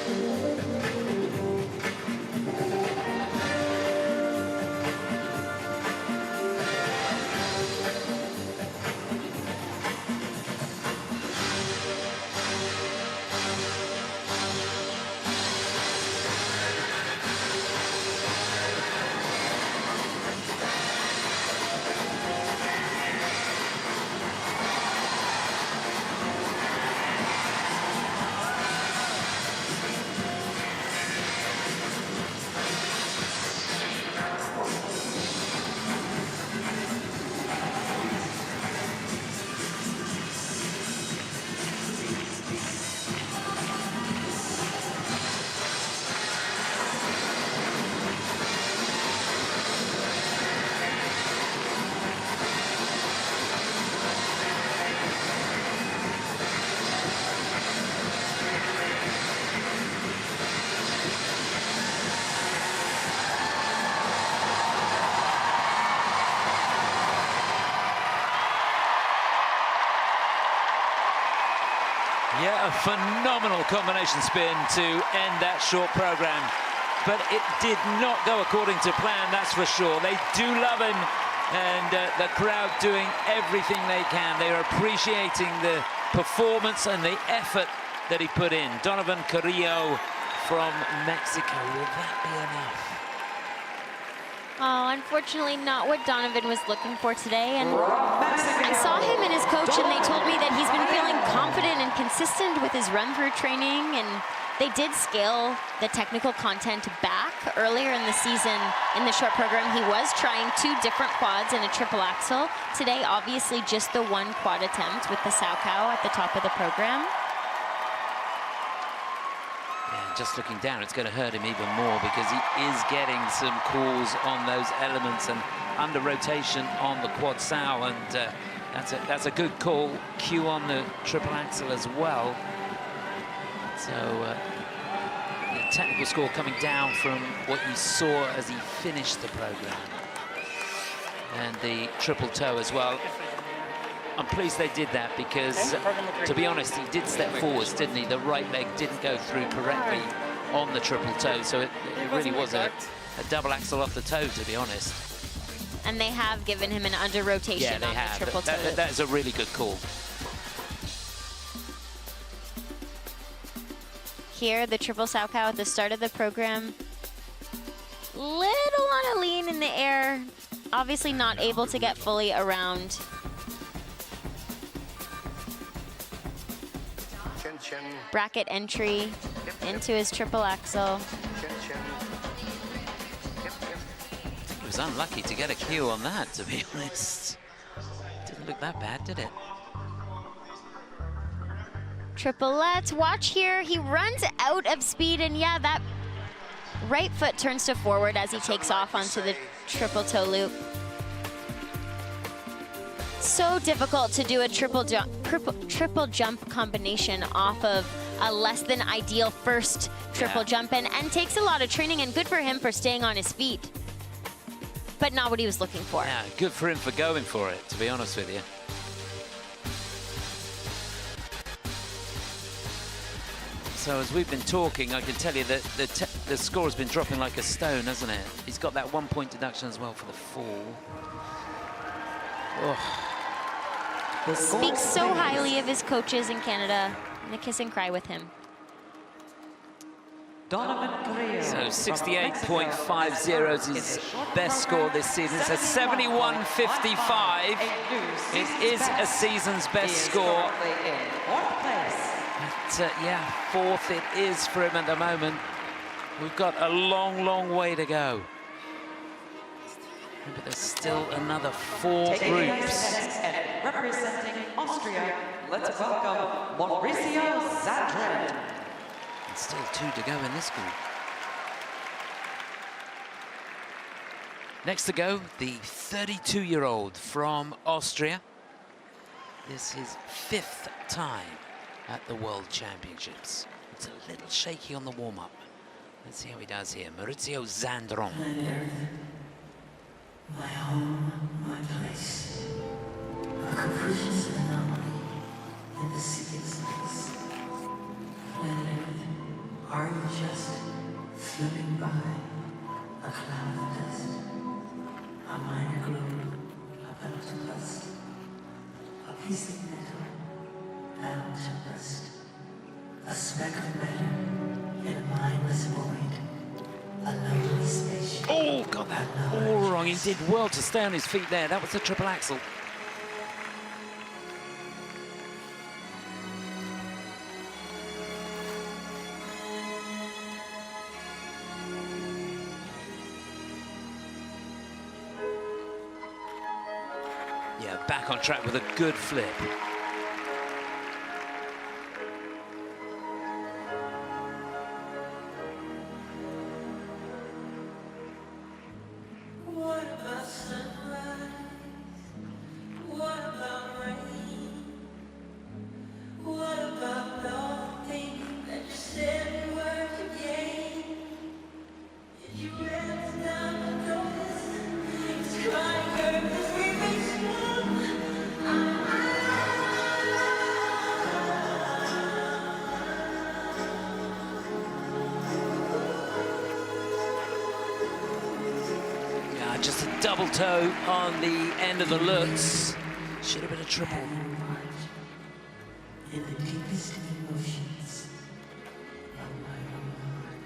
Yeah, a phenomenal combination spin to end that short program. But it did not go according to plan, that's for sure. They do love him, and the crowd doing everything they can. They are appreciating the performance and the effort that he put in. Donovan Carrillo from Mexico. Will that be enough? Oh, unfortunately not what Donovan was looking for today. And I saw him and his coach, and they told me that he's been feeling confident and consistent with his run-through training, and they did scale the technical content back earlier in the season. In the short program, he was trying 2 different quads and a triple axel. Today, obviously, just the 1 quad attempt with the Sao Cow at the top of the program. Yeah, just looking down, it's going to hurt him even more because he is getting some calls on those elements and under rotation on the quad Sao, and that's a good call. Q on the triple axel as well. So the technical score coming down from what you saw as he finished the program, and the triple toe as well. I'm pleased they did that because, to be honest, he did step forwards, didn't he? The right leg didn't go through correctly on the triple toe, so it really was a double axel off the toe, to be honest. And they have given him an under rotation on the triple toe. That is a really good call. Here, the triple Sao Cow at the start of the program. Little on a lean in the air. Obviously not able to get fully around. Bracket entry into his triple axel. He was unlucky to get a Q on that, to be honest. Didn't look that bad, did it? Triplets, watch here. He runs out of speed, and yeah, that right foot turns to forward as he takes off onto the triple toe loop. So difficult to do a triple jump combination off of a less than ideal first triple jump, and takes a lot of training, and good for him for staying on his feet. But not what he was looking for. Yeah, good for him for going for it, to be honest with you. So as we've been talking, I can tell you that the score has been dropping like a stone, hasn't it? He's got that 1 point deduction as well for the fall. Oh. Speaks so highly of his coaches in Canada, and a kiss and cry with him. Donovan Carrillo. So 68.50 is his best score this season. It's a 71.55. It is a season's best score. But yeah, 4th it is for him at the moment. We've got a long, long way to go. But there's still another 4 groups. Representing Austria, let's welcome Mauricio Zandron. And still 2 to go in this group. Next to go, the 32-year-old from Austria. This is 5th time at the World Championships. It's a little shaky on the warm-up. Let's see how he does here. Mauricio Zandron. My home, my place. A capricious anomaly in the sea of space. Planet Earth, are you just slipping by a cloud of dust? A minor globe, a pellet of dust. A piece of metal, bound to rust. A speck of matter in a mindless void. A lonely spaceship. Oh, got that all wrong. He did well to stay on his feet there. That was the triple axel. Yeah, back on track with a good flip. What about sunrise? What about rain? What about nothing that you said we were to gain? Did you rest down the notice? It's crying purpose we may Just a double toe on the end of the Lutz. Should have been a triple. in the deepest emotions of my own heart.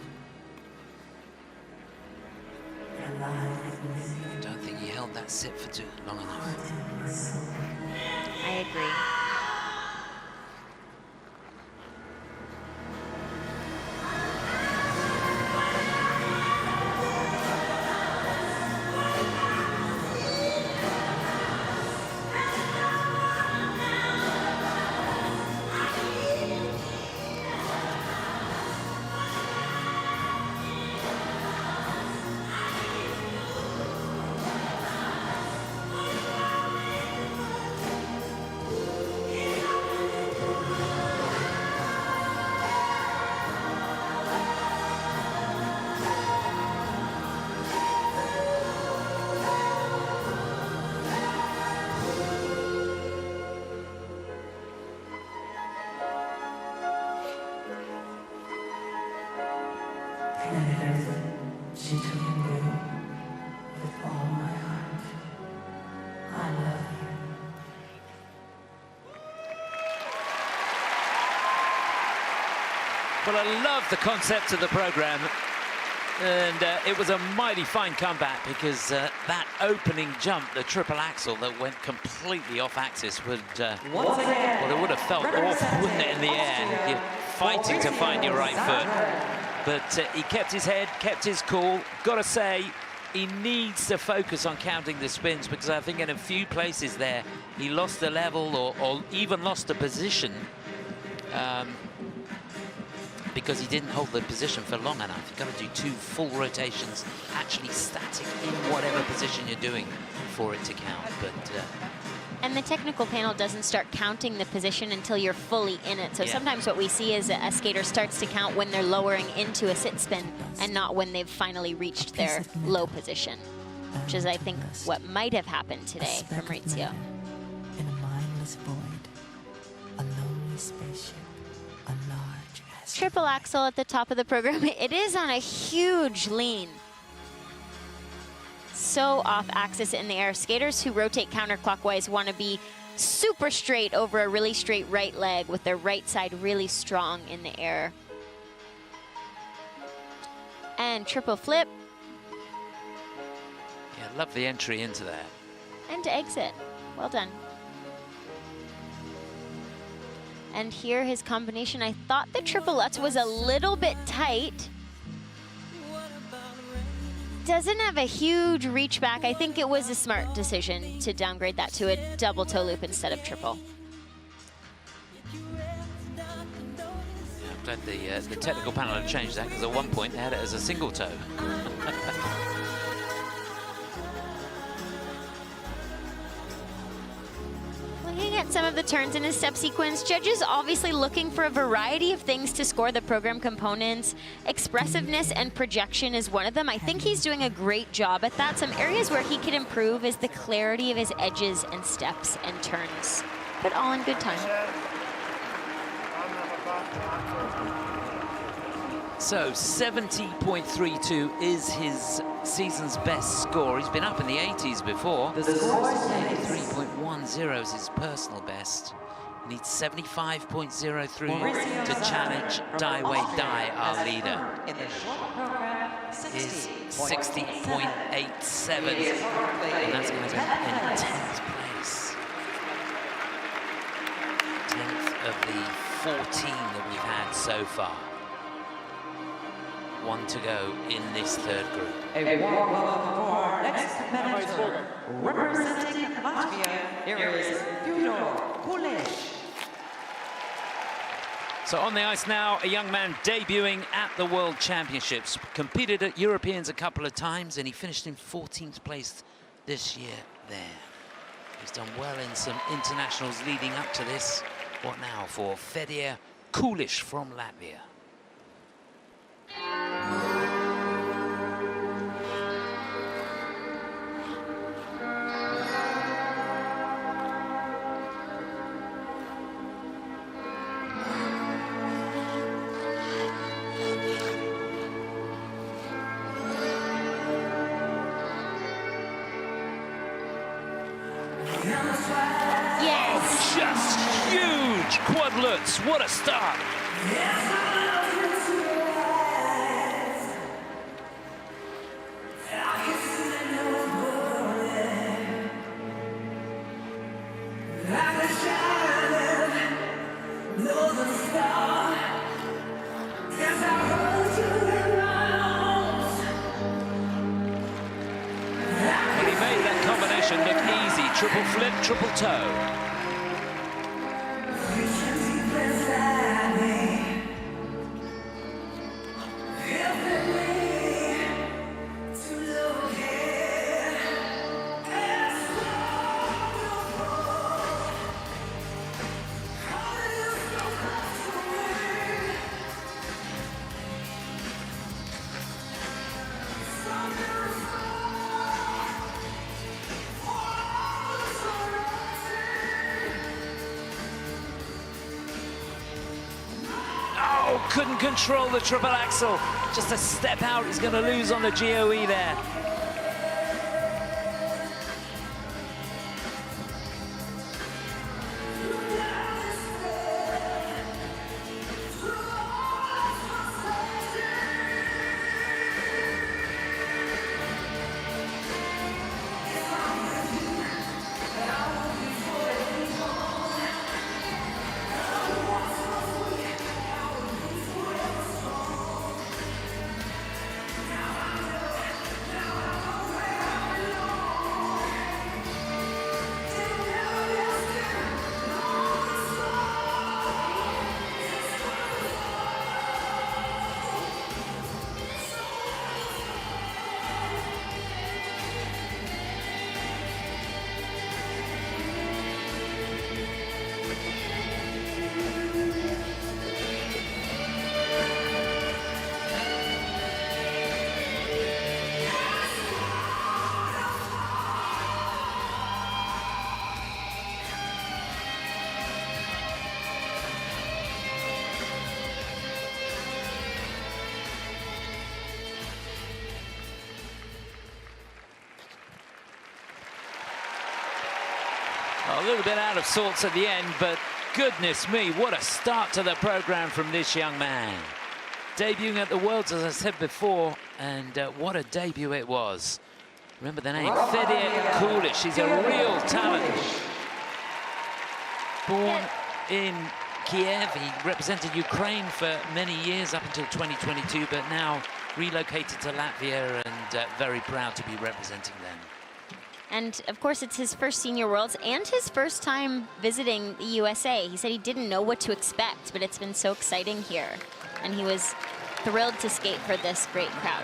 Alive with I don't think he held that sit for too long enough. my soul. I agree. Planet Earth, she took him with all my heart. I love you. Well, I love the concept of the program, and it was a mighty fine comeback because that opening jump, the triple axel that went completely off axis, would Once again, well, it would have felt awful, wouldn't it, in the air? You're fighting to find your right foot. But he kept his head, kept his cool. Gotta say, he needs to focus on counting the spins because I think in a few places there, he lost the level or even lost the position because he didn't hold the position for long enough. You've got to do 2 full rotations, actually static in whatever position you're doing for it to count. But And the technical panel doesn't start counting the position until you're fully in it. So Yeah. sometimes what we see is a skater starts to count when they're lowering into a sit spin and not when they've finally reached their low position, which is, I think, what might have happened today from Maurizio. In a mindless void, a lonely spaceship, a large asteroid. Triple axel at the top of the program. It is on a huge lean. So off axis in the air. Skaters who rotate counterclockwise want to be super straight over a really straight right leg with their right side really strong in the air. And triple flip. yeah, love the entry into that. And to exit. Well done. And here his combination. I thought the triple Lutz was a little bit tight. Doesn't have a huge reach back. I think it was a smart decision to downgrade that to a double toe loop instead of triple. Yeah, I'm glad the technical panel had changed that because at one point they had it as a single toe. Looking at some of the turns in his step sequence. Judges obviously looking for a variety of things to score the program components. Expressiveness and projection is one of them. I think he's doing a great job at that. Some areas where he could improve is the clarity of his edges and steps and turns. But all in good time. So 70.32 is his season's best score. He's been up in the 80s before. 73.10 is his personal best. He needs 75.03 to challenge Dai Wei Dai, our leader. Is 60.87, and that's going to be in 10th place. 10th of the 14 that we've had so far. One to go in this third group. A warm up for next competitor. Representing Latvia, here is Kulish. So on the ice now, a young man debuting at the World Championships. Competed at Europeans a couple of times, and he finished in 14th place this year there. He's done well in some internationals leading up to this. What now for Fedir Kulish from Latvia? Yes! Just huge quad lutz. What a start. Well, he made that combination look easy. Triple flip, triple toe. Couldn't control the triple axel. Just a step out, he's going to lose on the GOE there. A little bit out of sorts at the end, but goodness me, what a start to the program from this young man. Debuting at the Worlds, as I said before, and what a debut it was. Remember the name, Fedir Kulish. He's a real talent. Born in Kiev, he represented Ukraine for many years up until 2022, but now relocated to Latvia and very proud to be representing them. And of course, it's his first Senior Worlds and his first time visiting the USA. He said he didn't know what to expect, but it's been so exciting here. And he was thrilled to skate for this great crowd.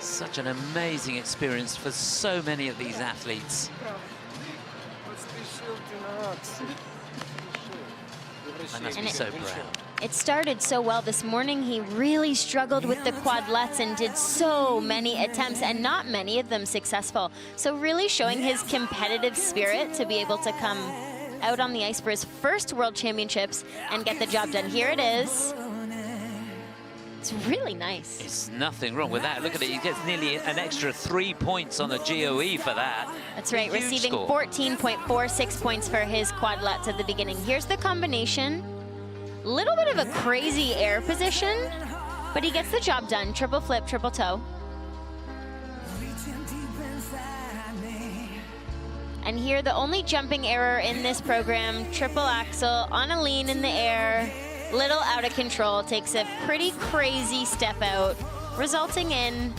Such an amazing experience for so many of these athletes. I must be so proud. It started so well this morning. He really struggled with the quadlets and did so many attempts, and not many of them successful. So really showing his competitive spirit to be able to come out on the ice for his first World Championships and get the job done. Here it is. It's really nice. It's nothing wrong with that. Look at it. He gets nearly an extra 3 points on the GOE for that. That's right, Huge receiving score. 14.46 points for his quadlets at the beginning. Here's the combination. Little bit of a crazy air position, but he gets the job done. Triple flip, triple toe. And here, the only jumping error in this program, triple axel on a lean in the air, little out of control, takes a pretty crazy step out, resulting in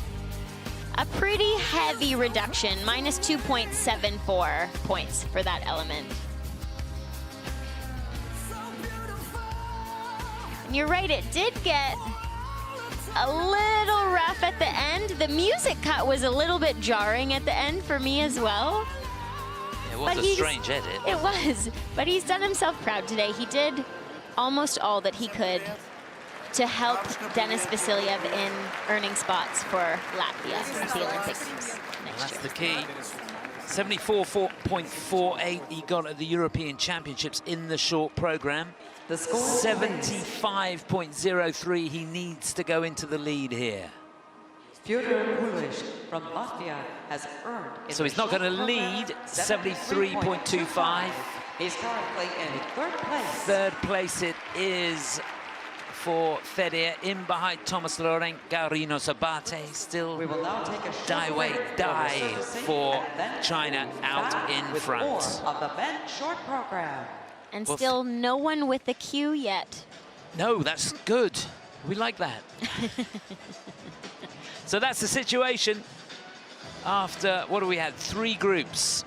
a pretty heavy reduction, minus 2.74 points for that element. And you're right, it did get a little rough at the end. The music cut was a little bit jarring at the end for me as well. It was a strange edit. It was, but he's done himself proud today. He did almost all that he could to help Denis Vasilyev in earning spots for Latvia at the Olympic Games next That's year. the key. 74.48 he got at the European Championships in the short program. The score 75.03 he needs to go into the lead here. Kulish from Latvia has earned. So he's not going to lead 73.25. He's currently in third place. Third place it is for Federer, in behind Thomas Laurent, Guarino Sabate, still We will now take a short break for China out in front. More of the men's short program. And Well, still no one with the cue yet. No, that's good. We like that. So that's the situation after, what do we had? 3 groups.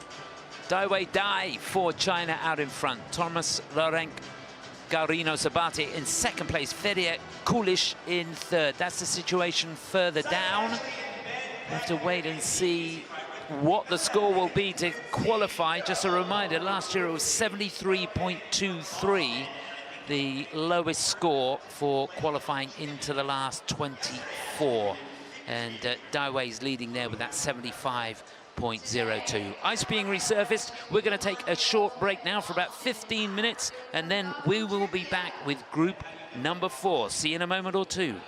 Daiwei Dai for China out in front. Thomas Laurent, Guarino Sabate in second place. Federer, Kulish in third. That's the situation further down. We have to wait and see what the score will be to qualify. Just a reminder, last year it was 73.23, the lowest score for qualifying into the last 24. And Daiwei's leading there with that 75.02. Ice being resurfaced. We're going to take a short break now for about 15 minutes, and then we will be back with group number 4. See you in a moment or two.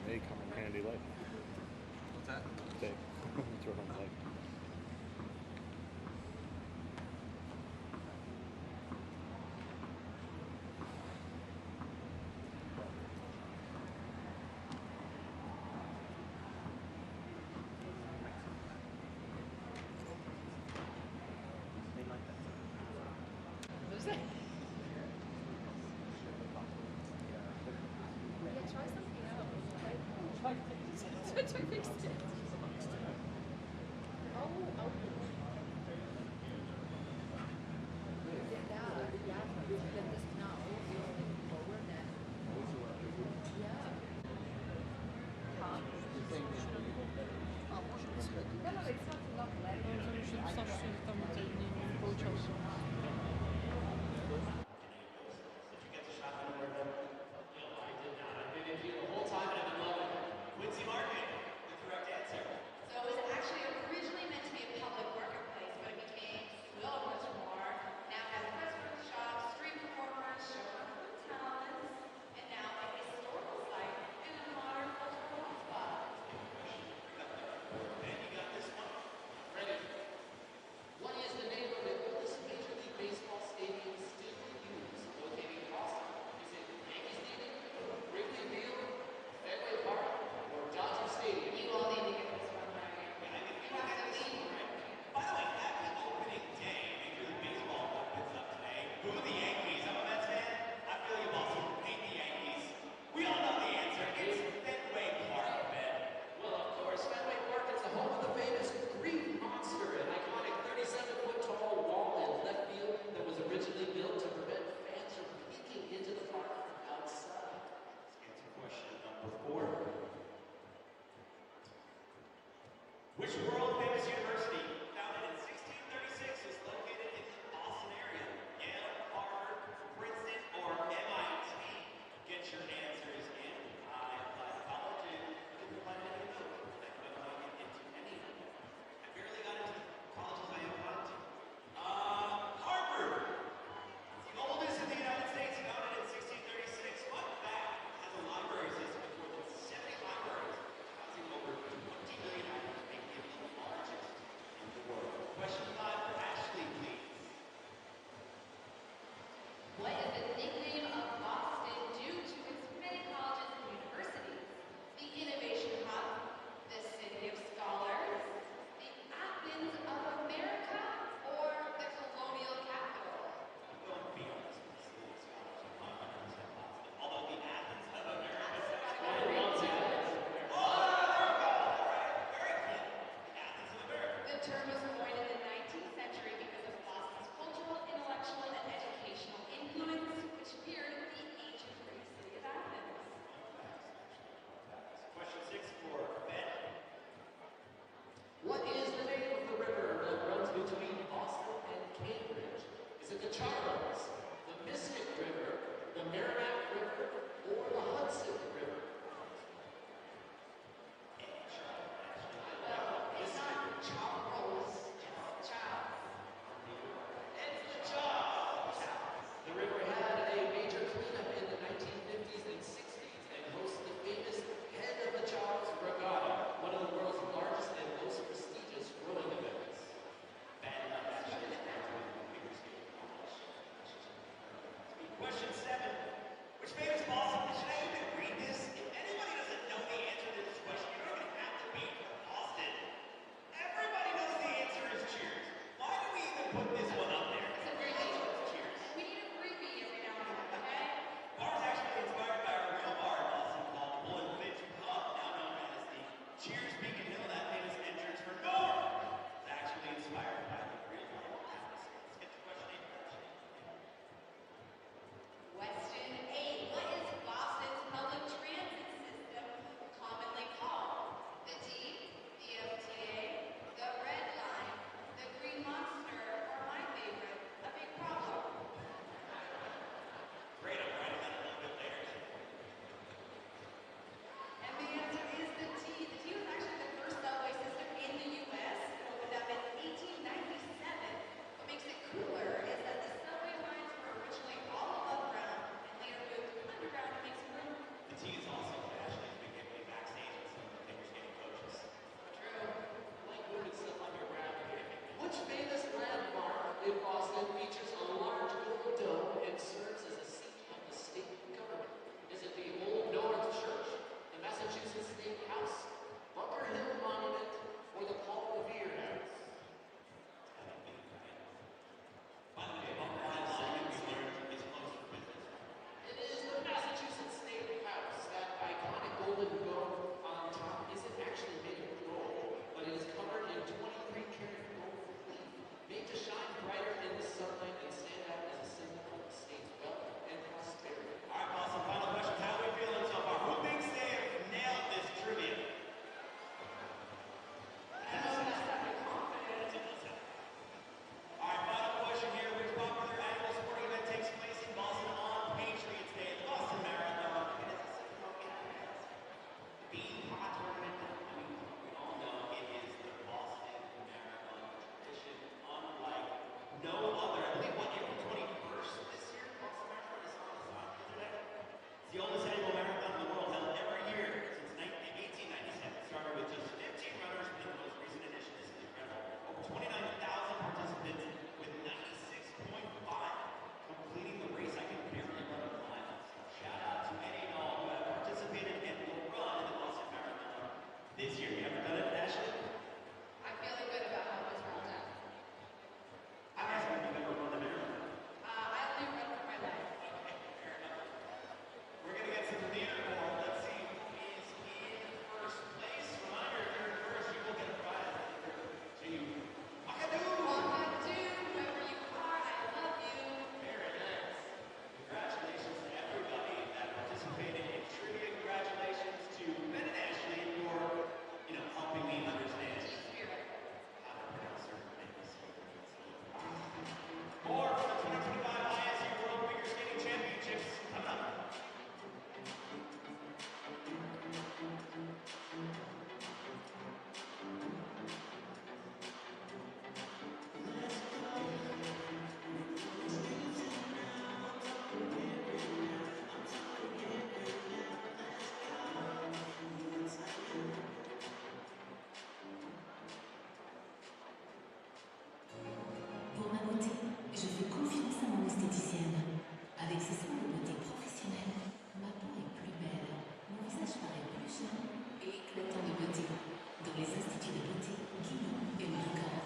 May come in handy later. What's that? Throw it on the leg. je fais confiance à mon esthéticienne. Avec ses soins de beauté professionnels, ma peau est plus belle, mon visage paraît plus jeune et éclatant de beauté. Dans les instituts de beauté, Guarino et Vinokur.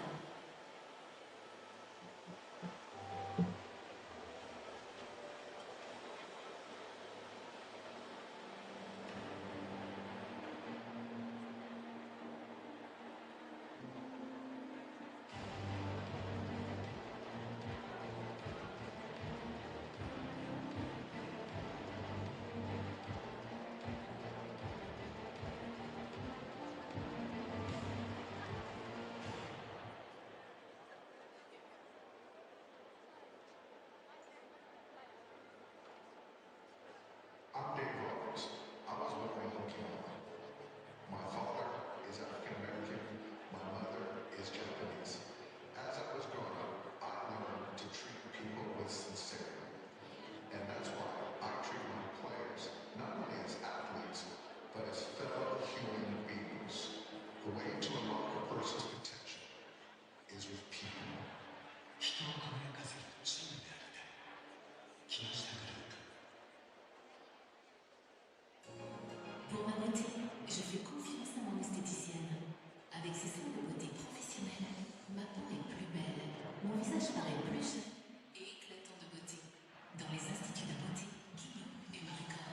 I'm Demirboga. I was born in Okinawa. My father is African American. My mother is Japanese. As I was growing up, I learned to treat people with sincerity. And that's why I treat my players not only as athletes, but as fellow human beings. The way to unlock a person's potential is with people. 人を輝かせるチームでありたい。木下グループ。 Pour ma beauté, je fais confiance à mon esthéticienne. Avec ses soins de beauté professionnels, ma peau est plus belle, mon visage paraît plus jeune et éclatant de beauté. Dans les instituts de beauté, Guarino et Vinokur.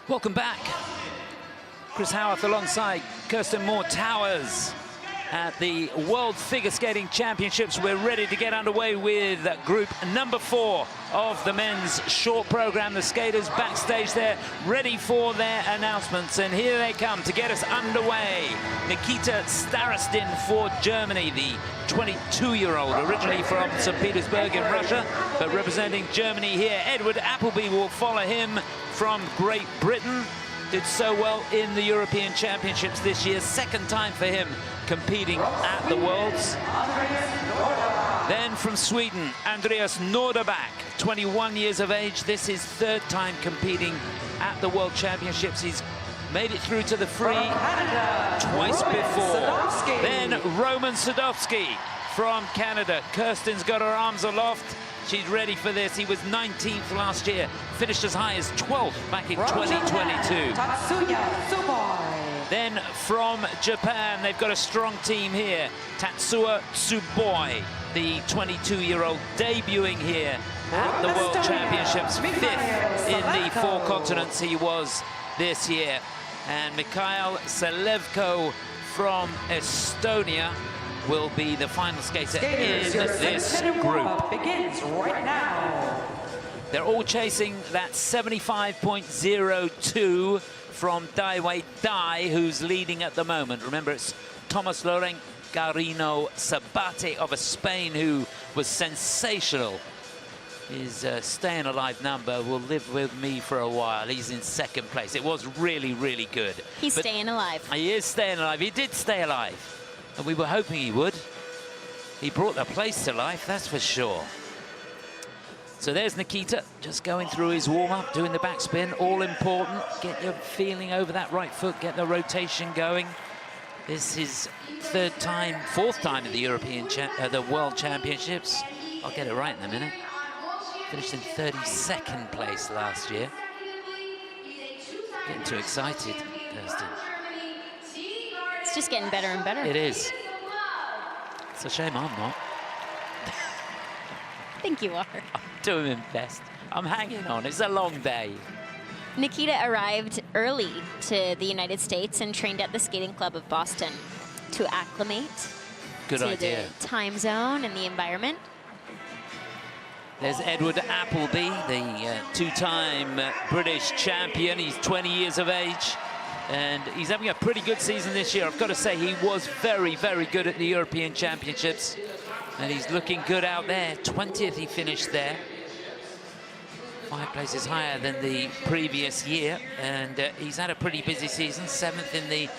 Welcome back. Chris Howarth alongside Kirsten Moore-Towers at the World Figure Skating Championships. We're ready to get underway with group number 4 of the men's short program. The skaters backstage there, ready for their announcements. And here they come to get us underway. Nikita Starostin for Germany, the 22-year-old, originally from St. Petersburg in Russia, but representing Germany here. Edward Appleby will follow him from Great Britain. Did so well in the European Championships this year. Second time for him competing at the Worlds. Then from Sweden, Andreas Nordeb, 21 years of age. This is third time competing at the World Championships. He's made it through to the free twice before. Then Roman Sadovsky from Canada. Kirsten's got her arms aloft. She's ready for this. He was 19th last year, finished as high as 12th back in 2022. Then from Japan, they've got a strong team here. Tatsuya Tsuboi, the 22-year-old, debuting here at the World Championships, 5th in the 4 continents he was this year. And Mikhail Selevko from Estonia will be the final skater in this group. Begins right now. They're all chasing that 75.02 from Daiwei Dai, who's leading at the moment. Remember, it's Thomas Loren Guarino Sabate of Spain, who was sensational. His staying alive number will live with me for a while. He's in second place. It was really, really good. He's staying alive. He is staying alive. He did stay alive. And we were hoping he would. He brought the place to life, that's for sure. So there's Nikita, just going through his warm-up, doing the backspin, all important. Get your feeling over that right foot, get the rotation going. This is fourth time at the the World Championships. I'll get it right in a minute. Finished in 32nd place last year. Getting too excited, Kirsten. It's just getting better and better. It is. It's a shame I'm not. I think you are. I'm doing my best. I'm hanging on. It's a long day. Nikita arrived early to the United States and trained at the Skating Club of Boston to acclimate Good to idea. the time zone and the environment. There's Edward Appleby, the two-time British champion. He's 20 years of age, and he's having a pretty good season this year. I've got to say, he was very, very good at the European Championships, and he's looking good out there. 20th he finished there. 5 places higher than the previous year, and he's had a pretty busy season. 7th in the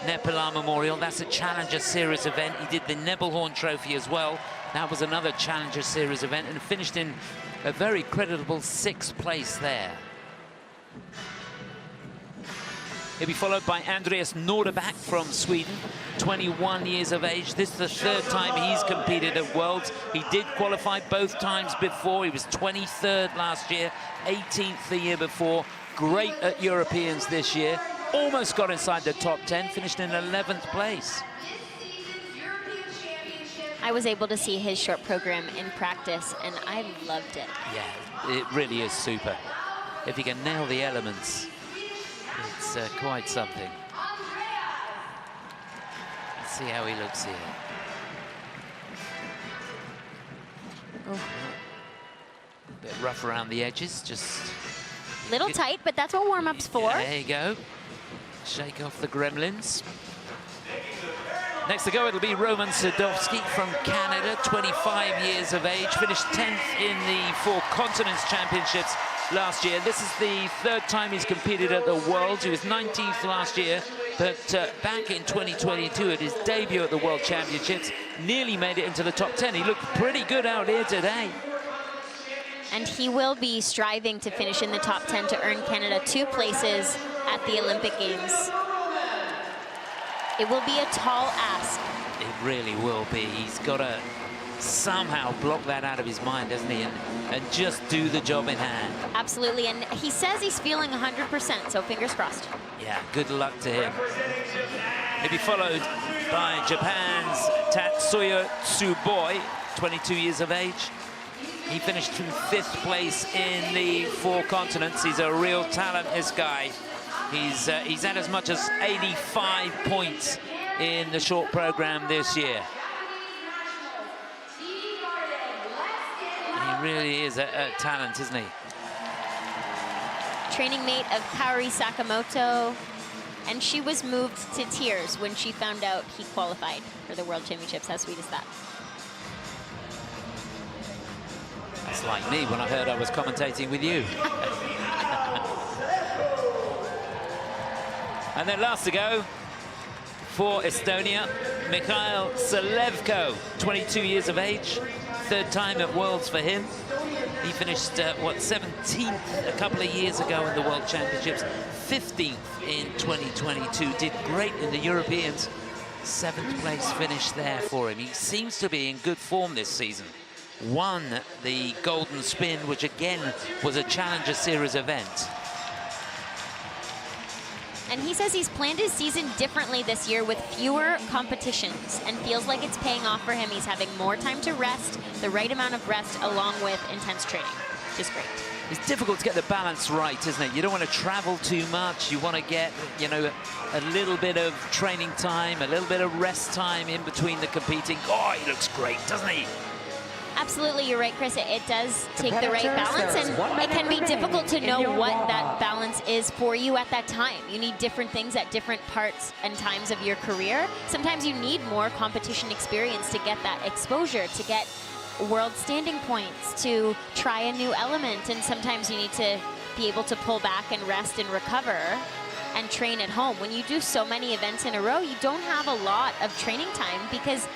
Nepelar Memorial. That's a Challenger Series event. He did the Nebelhorn Trophy as well. That was another Challenger Series event, and finished in a very creditable 6th place there. He'll be followed by Andreas Nordeb from Sweden, 21 years of age. This is the 3rd time he's competed at Worlds. He did qualify both times before. He was 23rd last year, 18th the year before. Great at Europeans this year. Almost got inside the top 10, finished in 11th place. I was able to see his short program in practice, and I loved it. Yeah, it really is super. If he can nail the elements, it's quite something. Let's see how he looks here. Oh. A bit rough around the edges, just... Little tight, but that's what warm-up's for. Yeah, there you go. Shake off the gremlins. Next to go, it'll be Roman Sadovsky from Canada, 25 years of age, finished 10th in the 4 Continents Championships last year. This is the 3rd time he's competed at the Worlds. He was 19th last year, but back in 2022 at his debut at the World Championships, nearly made it into the top 10. He looked pretty good out here today. And he will be striving to finish in the top 10 to earn Canada 2 places at the Olympic Games. It will be a tall ask. It really will be. He's got to somehow block that out of his mind, doesn't he? And just do the job in hand. Absolutely, and he says he's feeling 100%, so fingers crossed. Yeah, good luck to him. He'll be followed by Japan's Tatsuya Tsuboi, 22 years of age. He finished in 5th place in the 4 continents. He's a real talent, this guy. He's had as much as 85 points in the short program this year. He really is a talent, isn't he? Training mate of Kaori Sakamoto, and she was moved to tears when she found out he qualified for the World Championships. How sweet is that? That's like me when I heard I was commentating with you. And then last to go for Estonia, Mikhail Selevko, 22 years of age, third time at Worlds for him. He finished, 17th a couple of years ago in the World Championships, 15th in 2022, did great in the Europeans. 7th place finish there for him. He seems to be in good form this season. Won the Golden Spin, which again was a Challenger Series event. And he says he's planned his season differently this year with fewer competitions and feels like it's paying off for him. He's having more time to rest, the right amount of rest along with intense training. Just great. It's difficult to get the balance right, isn't it? You don't want to travel too much. You want to get, you know, a little bit of training time, a little bit of rest time in between the competing. Oh, he looks great, doesn't he? Absolutely, you're right, Chris. It does take the right balance, and it can be difficult to know what that balance is for you at that time. You need different things at different parts and times of your career. Sometimes you need more competition experience to get that exposure, to get world standing points, to try a new element, and sometimes you need to be able to pull back and rest and recover and train at home. When you do so many events in a row, you don't have a lot of training time because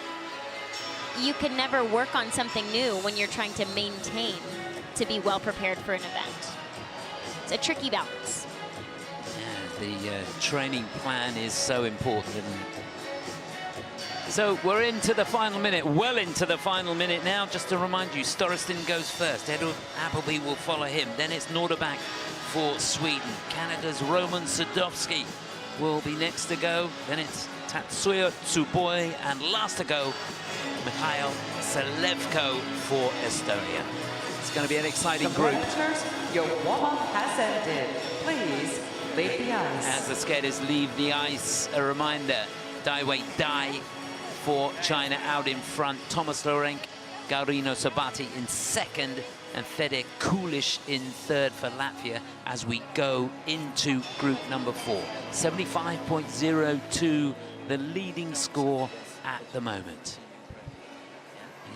you can never work on something new when you're trying to maintain to be well prepared for an event. It's a tricky balance. Yeah, the training plan is so important, isn't it? So we're into the final minute, well into the final minute now. Just to remind you, Starostin goes first. Edward Appleby will follow him. Then it's Nordeb for Sweden. Canada's Roman Sadovsky will be next to go. Then it's Tatsuya Tsuboi, and last to go, Mikhail Selevko for Estonia. It's going to be an exciting group. Competitors, your warm-up has ended. Please leave the ice. As the skaters leave the ice, a reminder, Daiwei Dai for China out in front, Thomas Lorenk, Guarino Sabate in second, and Fede Kulish in third for Latvia as we go into group number 4. 75.02, the leading score at the moment.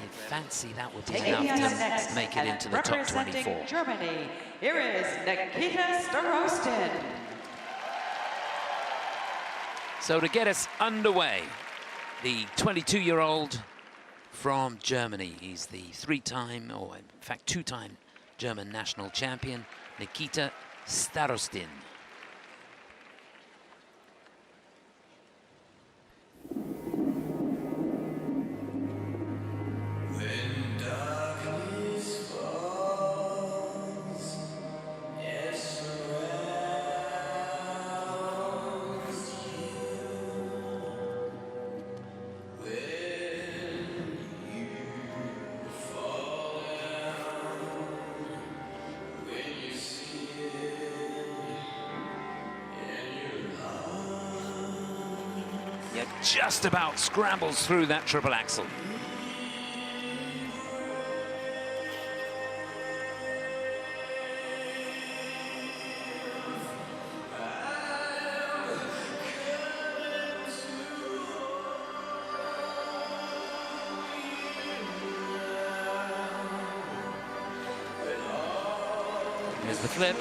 You'd fancy that would be enough to make it into the top 24. Representing Germany, here is Nikita Starostin. So to get us underway, the 22-year-old from Germany. He's the 3-time, or in fact 2-time German national champion, Nikita Starostin. Just about scrambles through that triple axel. Here's the flip.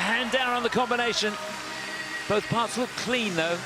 Hand down on the combination. Both parts look clean, though.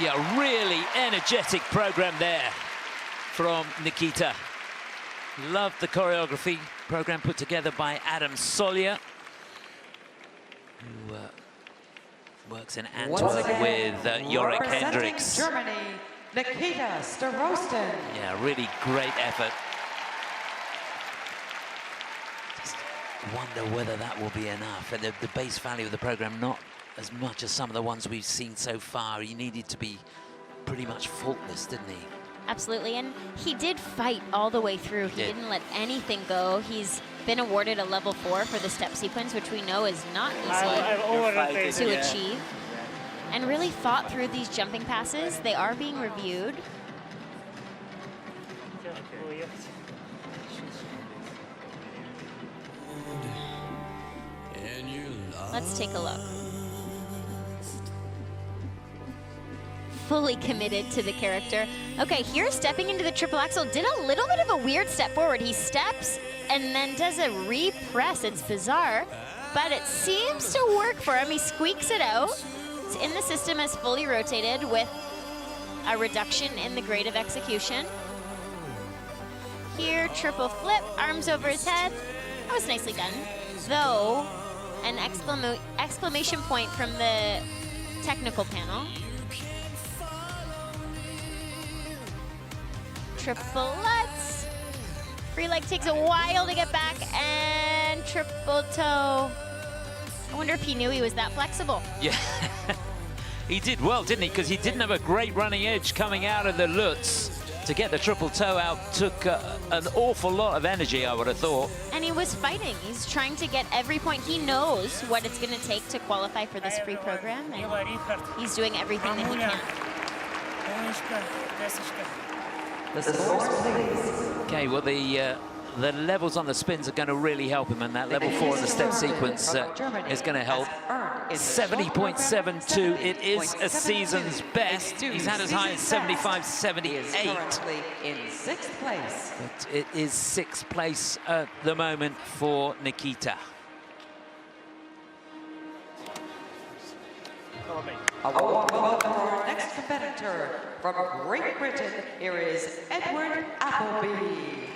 Yeah, really energetic program there from Nikita. Loved the choreography program put together by Adam Solya, who works in Antwerp with Jorik Hendricks. Germany, Nikita Starostin. Yeah, really great effort. Just wonder whether that will be enough. And the base value of the program, not as much as some of the ones we've seen so far. He needed to be pretty much faultless, didn't he? Absolutely, and he did fight all the way through. He didn't let anything go. He's been awarded a level 4 for the step sequence, which we know is not easy to achieve. And really fought through these jumping passes. They are being reviewed. Let's take a look. Fully committed to the character. Okay, here stepping into the triple axel, did a little bit of a weird step forward. He steps and then does a repress. It's bizarre, but it seems to work for him. He squeaks it out. It's in the system as fully rotated with a reduction in the grade of execution. Here, triple flip, arms over his head. That was nicely done. Though, an exclamation point from the technical panel. Triple Lutz. Free leg takes a while to get back, and triple toe. I wonder if he knew he was that flexible. Yeah, he did well, didn't he? Because he didn't have a great running edge coming out of the Lutz. To get the triple toe out took an awful lot of energy, I would have thought. And he was fighting. He's trying to get every point. He knows what it's going to take to qualify for this free program, and he's doing everything that he can. Okay, well, the levels on the spins are going to really help him, and that level 4 in the step sequence is going to help. 70.72, it is a season's best. He's had as high as 75.78. In 6th place. But it is 6th place at the moment for Nikita. Our next competitor from Great Britain, here is Edward Appleby.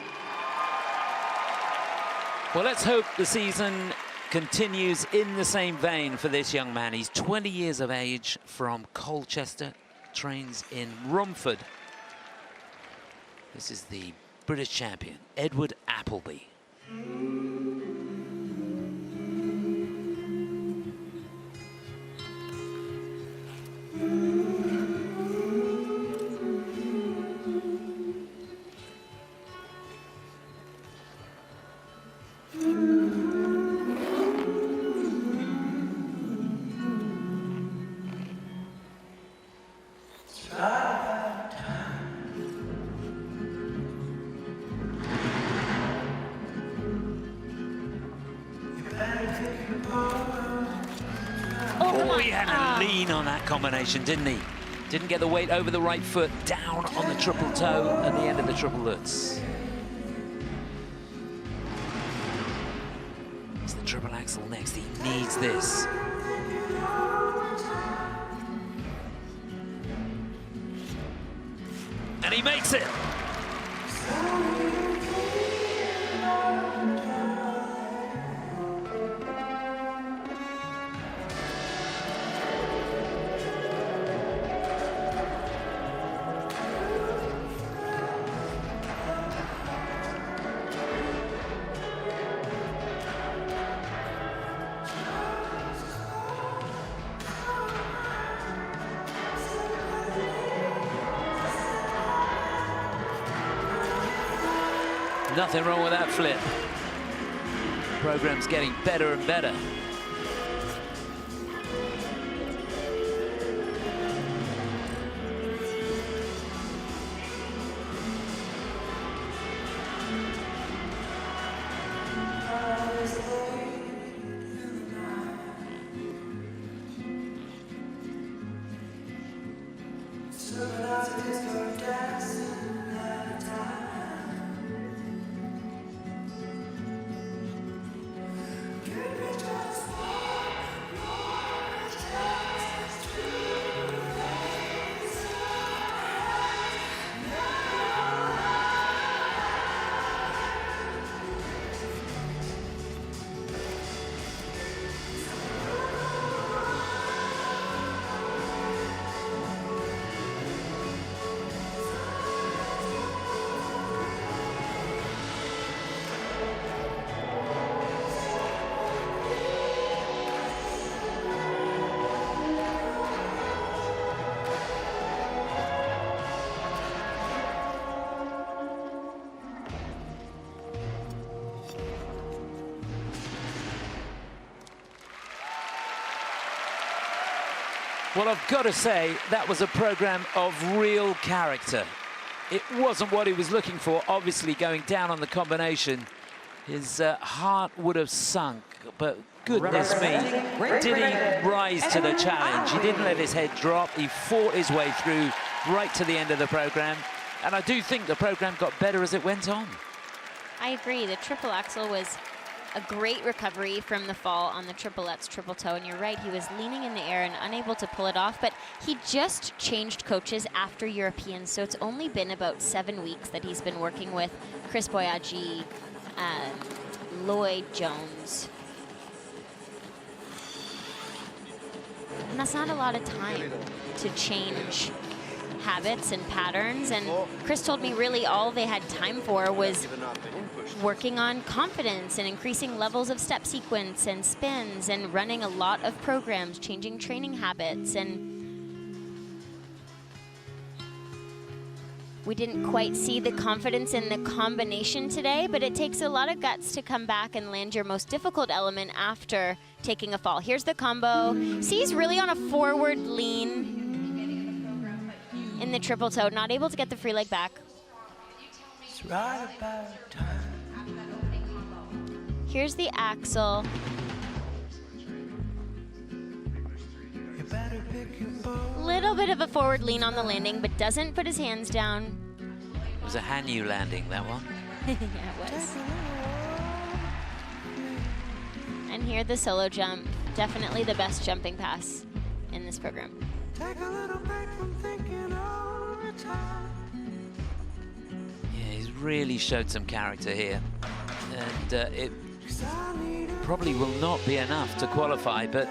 Well, let's hope the season continues in the same vein for this young man. He's 20 years of age, from Colchester, trains in Romford. This is the British champion, Edward Appleby. Oh, he had a lean on that combination, didn't he? Didn't get the weight over the right foot, down on the triple toe at the end of the triple Lutz. It's the triple axel next. He needs this. And he makes it. Nothing wrong with that flip. Program's getting better and better. Well, I've got to say, that was a program of real character. It wasn't what he was looking for, obviously, going down on the combination. His heart would have sunk, but goodness me, did he rise to the challenge? He didn't let his head drop. He fought his way through right to the end of the program. And I do think the program got better as it went on. I agree. The triple axel was a great recovery from the fall on the triplets, triple toe. And you're right, he was leaning in the air and unable to pull it off. But he just changed coaches after Europeans. So it's only been about 7 weeks that he's been working with Chris Boyadji, Lloyd Jones. And that's not a lot of time to change habits and patterns. And Chris told me really all they had time for was working on confidence and increasing levels of step sequence and spins and running a lot of programs, changing training habits. And we didn't quite see the confidence in the combination today, but it takes a lot of guts to come back and land your most difficult element after taking a fall. Here's the combo. See, he's really on a forward lean in the triple toe, not able to get the free leg back. It's right about time. Here's the axel. Little bit of a forward lean on the landing, but doesn't put his hands down. It was a Hanyu landing, that one. Yeah, it was. And here the solo jump. Definitely the best jumping pass in this program. Take a little break from thinking all the time. Yeah, he's really showed some character here. And it probably will not be enough to qualify, but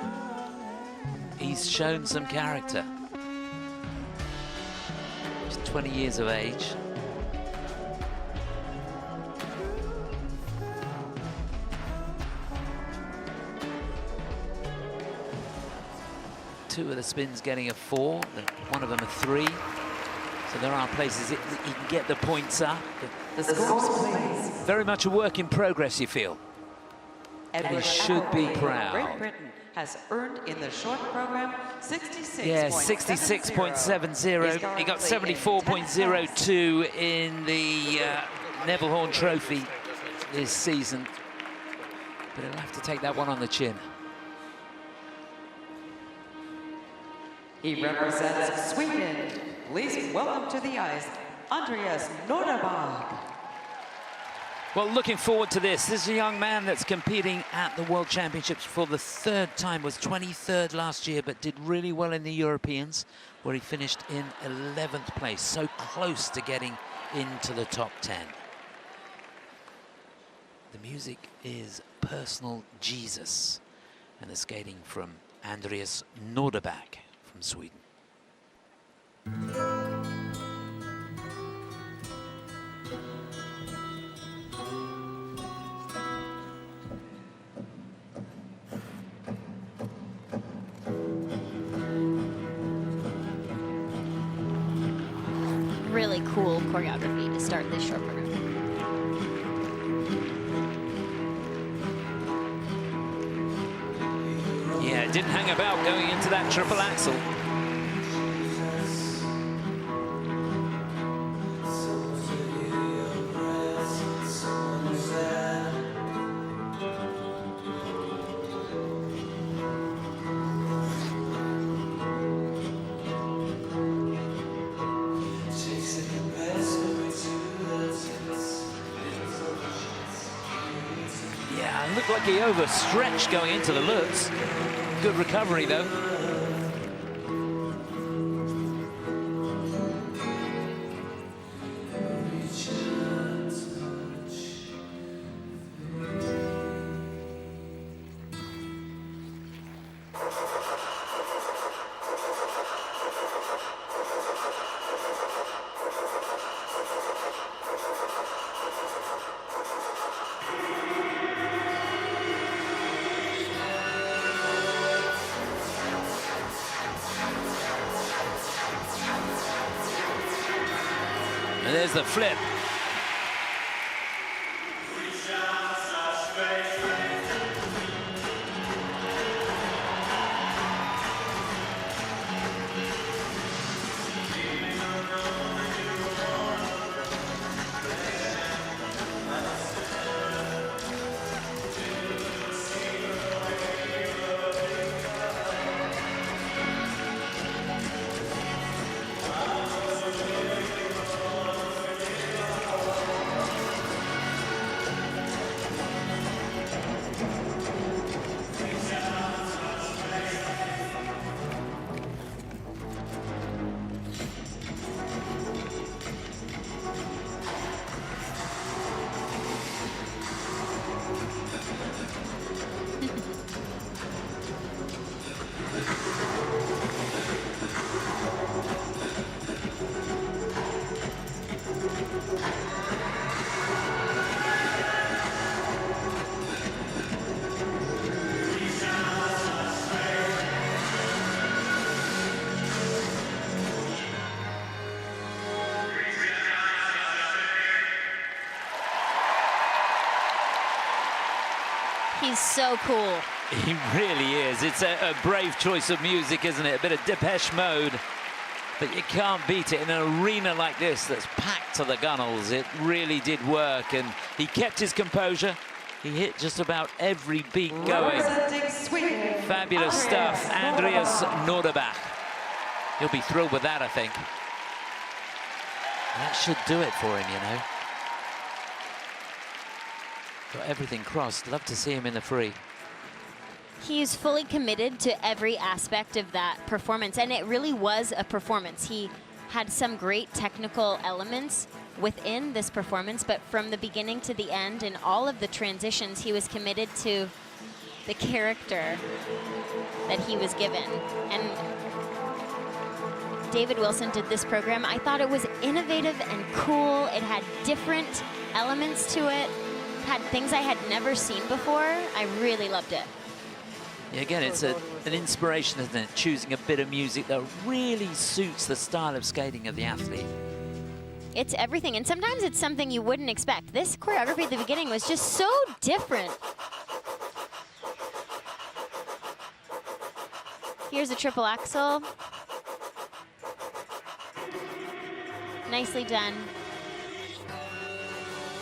he's shown some character. He's 20 years of age. Two of the spins getting a 4, and one of them a 3. So there are places he can get the points up. The scores, please. Very much a work in progress, you feel. And he should be proud. Great Britain has earned in the short program 66.70. Yeah, 66.70. He got 74.02 in the Neville Horn Trophy this season. But he'll have to take that one on the chin. He represents Sweden. Please welcome to the ice, Andreas Nordeb. Well, looking forward to this. This is a young man that's competing at the World Championships for the 3rd time, was 23rd last year, but did really well in the Europeans, where he finished in 11th place, so close to getting into the top 10. The music is Personal Jesus, and the skating from Andreas Nordeb from Sweden. Really cool choreography to start this short program. Yeah, didn't hang about going into that triple axel. Looked like he overstretched going into the Lutz. Good recovery, though. And there's the flip. He's so cool. He really is. It's a brave choice of music, isn't it? A bit of Depeche Mode, but you can't beat it in an arena like this that's packed to the gunnels. It really did work, and he kept his composure. He hit just about every beat going. Fabulous stuff. Andreas Nordeb. He'll be thrilled with that, I think. That should do it for him, you know. Got everything crossed. Love to see him in the free. He's fully committed to every aspect of that performance, and it really was a performance. He had some great technical elements within this performance, but from the beginning to the end, in all of the transitions, he was committed to the character that he was given. And David Wilson did this program. I thought it was innovative and cool. It had different elements to it, had things I had never seen before. I really loved it. Yeah, again, it's an inspiration, isn't it? Choosing a bit of music that really suits the style of skating of the athlete. It's everything, and sometimes it's something you wouldn't expect. This choreography at the beginning was just so different. Here's a triple axel. Nicely done.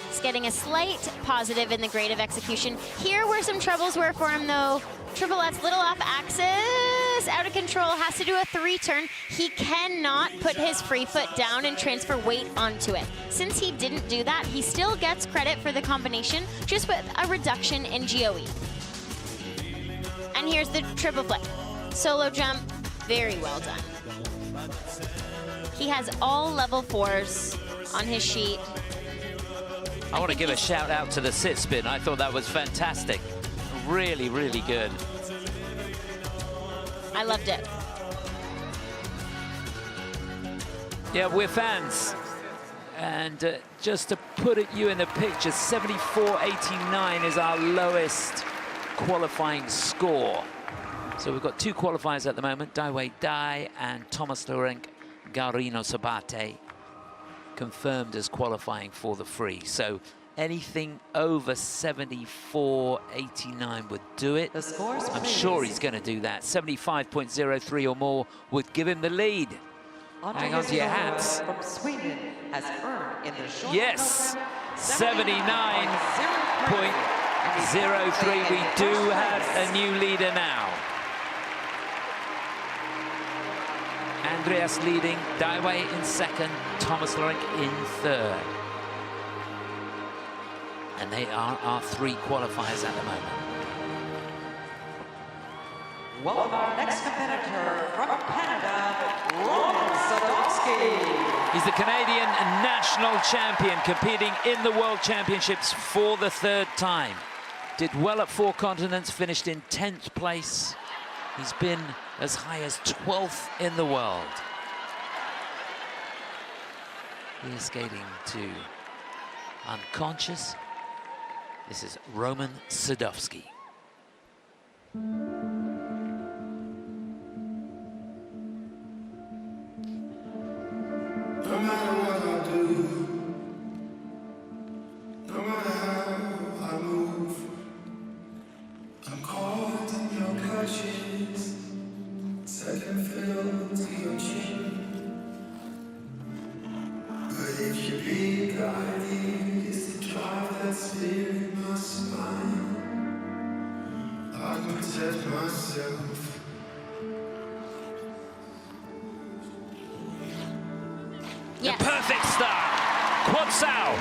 It's getting a slight positive in the grade of execution. Here where some troubles were for him, though. Triplet's little off axis, out of control, has to do a 3-turn. He cannot put his free foot down and transfer weight onto it. Since he didn't do that, he still gets credit for the combination, just with a reduction in GOE. And here's the triple flip. Solo jump, very well done. He has all level 4s on his sheet. I want to give a shout out to the sit spin. I thought that was fantastic. Really, really good. I loved it. Yeah, we're fans. And just to put you in the picture, 74.89 is our lowest qualifying score. So we've got 2 qualifiers at the moment, Daiwei Dai and Thomas Lorenk Guarino Sabate, confirmed as qualifying for the free. So anything over 74.89 would do it. I'm sure he's going to do that. 75.03 or more would give him the lead. Hang on to your hats. From Sweden has earned in the short yes, 79.03. We do have a new leader now. Andreas leading, Daiwei in second, Thomas Lorenk in third. And they are our 3 qualifiers at the moment. Welcome our next competitor from Canada, Sadovsky. He's the Canadian national champion, competing in the World Championships for the 3rd time. Did well at 4 continents, finished in 10th place. He's been as high as 12th in the world. He is skating to unconscious. This is Roman Sadovsky. No matter what I do, no matter how I move, I'm caught in your clutches, second fiddle to your chin. But if your big idea is to drive that spear in my spine, I can protect myself. Yes. The perfect start. Quad Sao.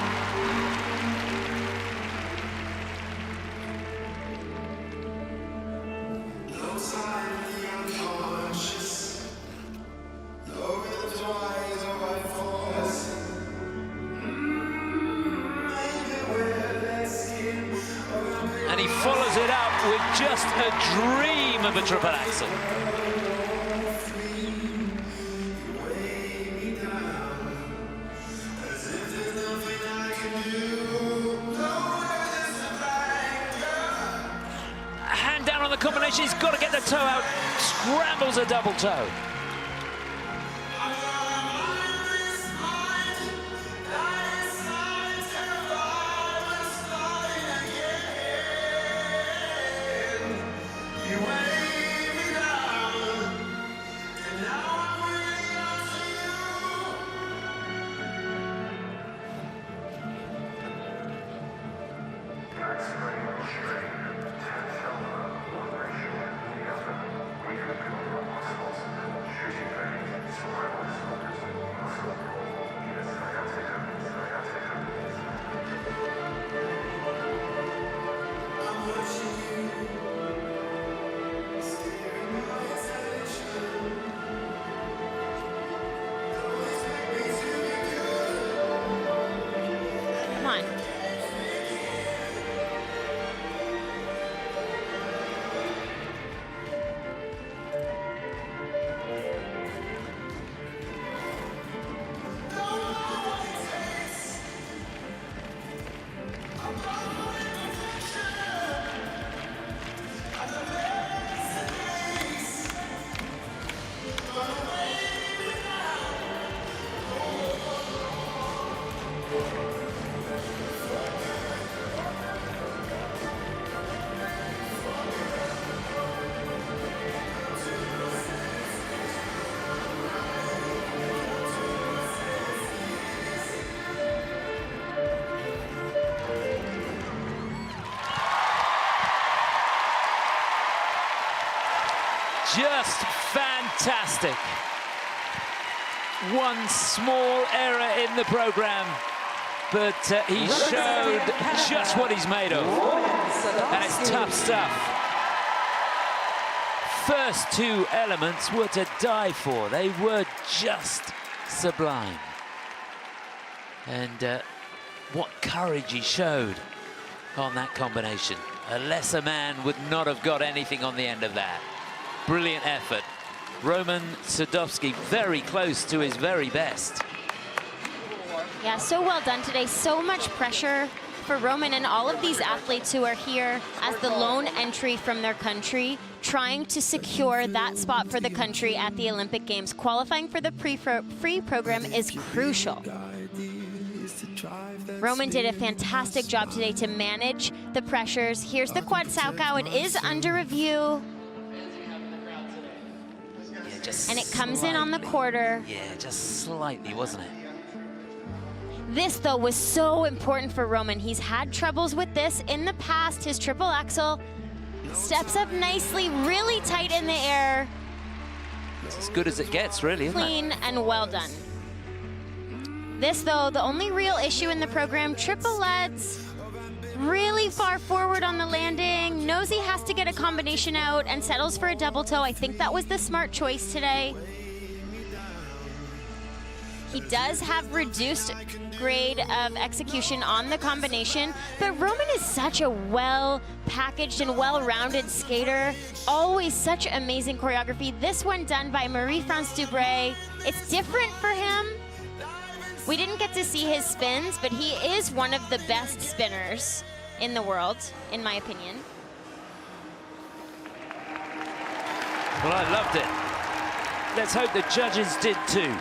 No time in the unconscious. No twice or by force. And he follows it up with just a dream of a triple axel. Hand down on the combination, he's got to get the toe out. Scrambles a double toe. Just fantastic. One small error in the program, but he showed just what he's made of. And it's tough stuff. First two elements were to die for. They were just sublime. And what courage he showed on that combination. A lesser man would not have got anything on the end of that. Brilliant effort. Roman Sadovsky very close to his very best. Yeah, so well done today. So much pressure for Roman and all of these athletes who are here as the lone entry from their country, trying to secure that spot for the country at the Olympic Games. Qualifying for the free program is crucial. Roman did a fantastic job today to manage the pressures. Here's the quad Salchow. It is under review. And it comes in on the quarter. Yeah, just slightly, wasn't it? This, though, was so important for Roman. He's had troubles with this in the past. His triple axel steps up nicely, really tight in the air. It's as good as it gets, really, isn't it? Clean and well done. This, though, the only real issue in the program, triplets, really far forward on the landing. Knows he has to get a combination out and settles for a double toe. I think that was the smart choice today. He does have reduced grade of execution on the combination, but Roman is such a well-packaged and well-rounded skater. Always such amazing choreography. This one done by Marie-France Dubreuil. It's different for him. We didn't get to see his spins, but he is one of the best spinners in the world, in my opinion. Well, I loved it. Let's hope the judges did too.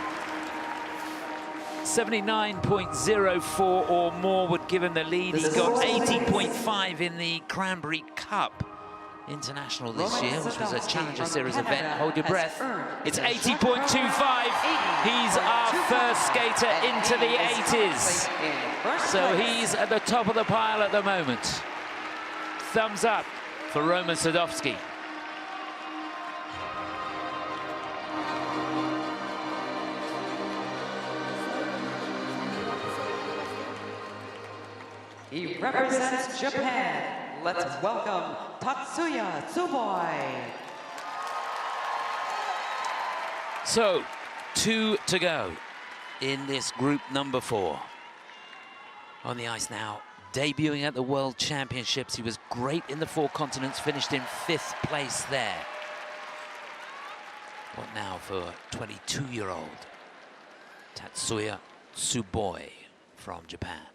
79.04 or more would give him the lead. He got 80.5 in the Cranberry Cup International this year, which was a Challenger Series event. Hold your breath. It's 80.25. He's our first skater into the 80s. So he's at the top of the pile at the moment. Thumbs up for Roman Sadovsky. He represents Japan. Let's welcome Tatsuya Tsuboi. So, 2 to go in this group number 4. On the ice now, debuting at the World Championships. He was great in the 4 continents, finished in 5th place there. What now for 22-year-old Tatsuya Tsuboi from Japan.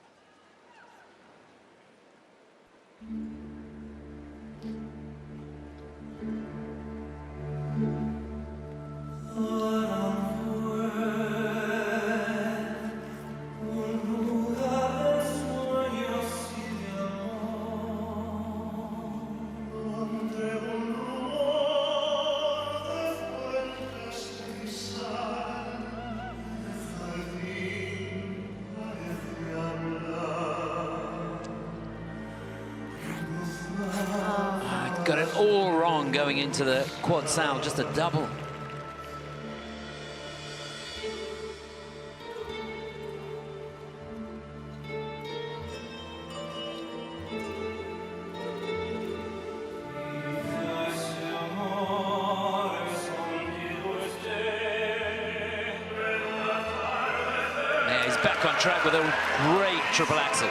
Got it all wrong going into the quad sal, just a double. Yeah, he's back on track with a great triple axel.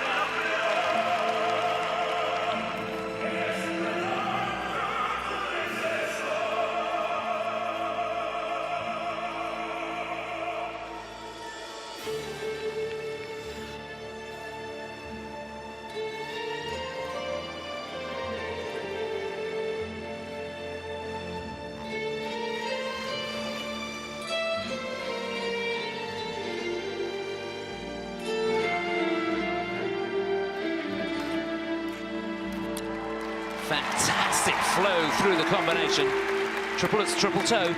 Fantastic flow through the combination. Triplets, triple toe.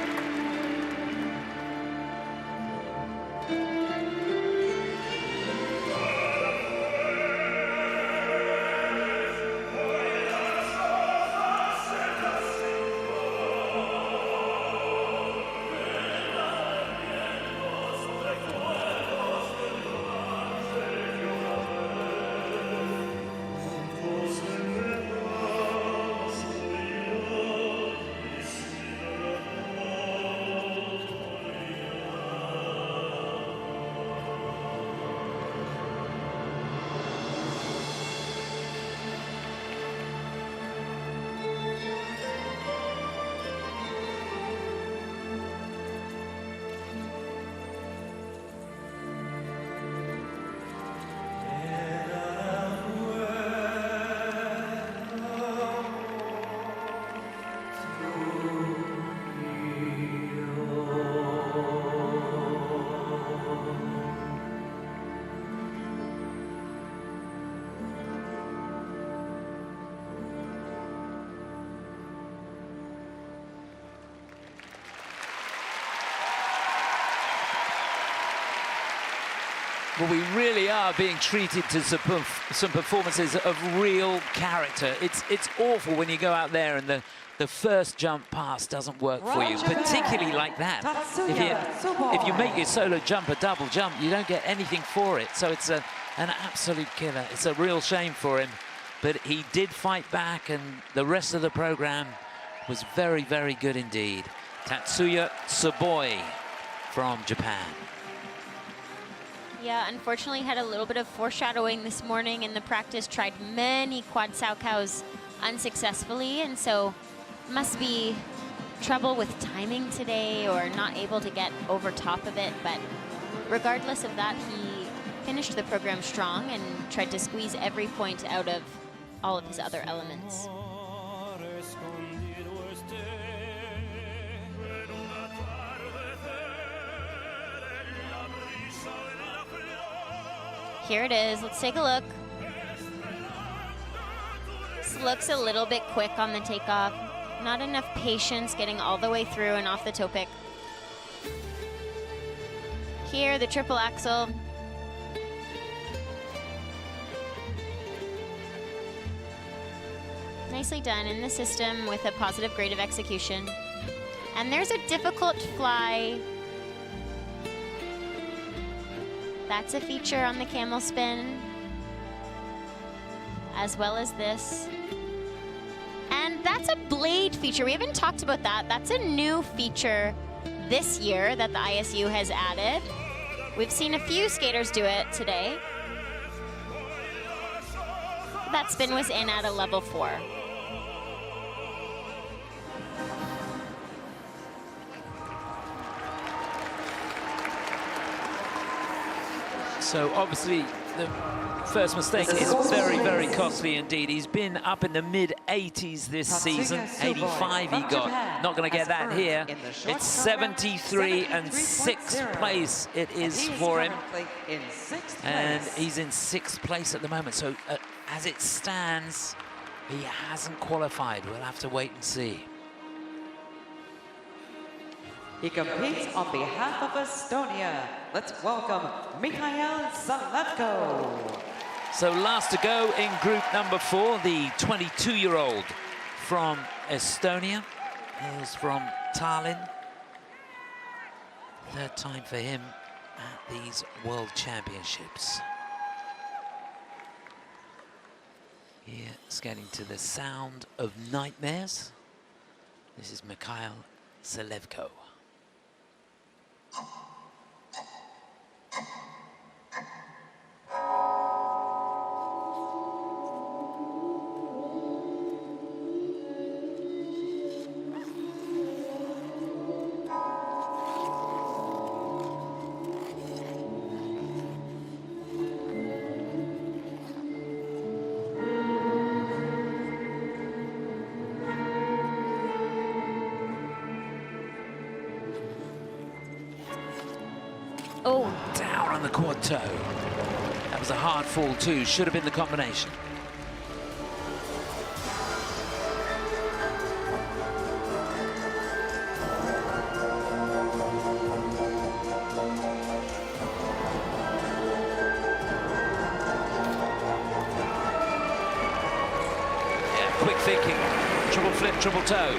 Well, we really are being treated to some performances of real character. It's awful when you go out there and the first jump pass doesn't work for you, particularly like that. If you make your solo jump a double jump, you don't get anything for it. So it's an absolute killer. It's a real shame for him, but he did fight back, and the rest of the program was very, very good indeed. Tatsuya Tsuboi from Japan. Yeah, unfortunately had a little bit of foreshadowing this morning in the practice, tried many quad Saokaos unsuccessfully, and so must be trouble with timing today or not able to get over top of it. But regardless of that, he finished the program strong and tried to squeeze every point out of all of his other elements. Here it is, let's take a look. This looks a little bit quick on the takeoff. Not enough patience getting all the way through and off the toe pick. Here, the triple axel. Nicely done in the system with a positive grade of execution. And there's a difficult fly. That's a feature on the camel spin, as well as this. And that's a blade feature. We haven't talked about that. That's a new feature this year that the ISU has added. We've seen a few skaters do it today. That spin was in at a level 4. So obviously the first mistake is very, very costly indeed. He's been up in the mid-80s this season. 85 he got. Not going to get that here. It's 73 and 6th place it is for him. And he's in 6th place at the moment. So as it stands, he hasn't qualified. We'll have to wait and see. He competes on behalf of Estonia. Let's welcome Mikhail Selevko. So last to go in group number 4, the 22-year-old from Estonia. Hails from Tallinn. Third time for him at these World Championships. Here, skating to the sound of Nightmares. This is Mikhail Selevko. Oh, down on the quad toe. That was a hard fall too. Should have been the combination. Yeah, quick thinking. Triple flip, triple toe.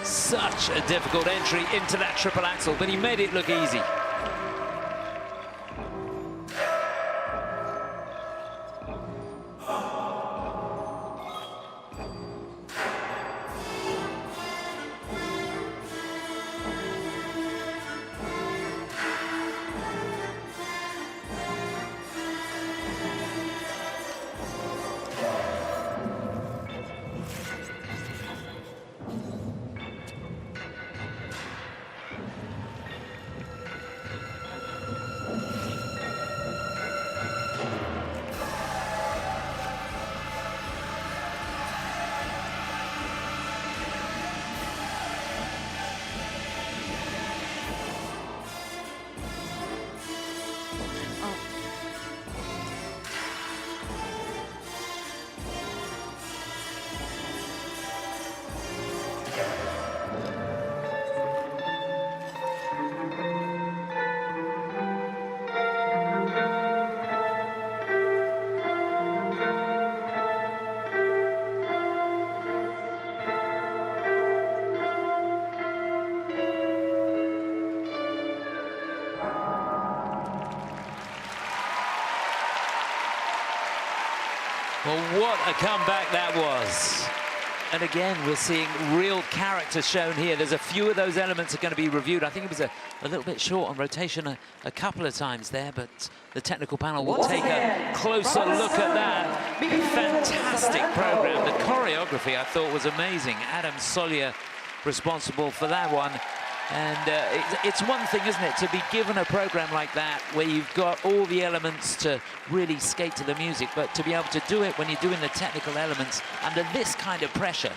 Such a difficult entry into that triple axel, but he made it look easy. Well, what a comeback that was. And again, we're seeing real character shown here. There's a few of those elements are going to be reviewed. I think it was a little bit short on rotation a couple of times there, but the technical panel will take a closer look at that. Fantastic program. The choreography, I thought, was amazing. Adam Solya responsible for that one. And it's one thing, isn't it, to be given a program like that where you've got all the elements to really skate to the music, but to be able to do it when you're doing the technical elements under this kind of pressure,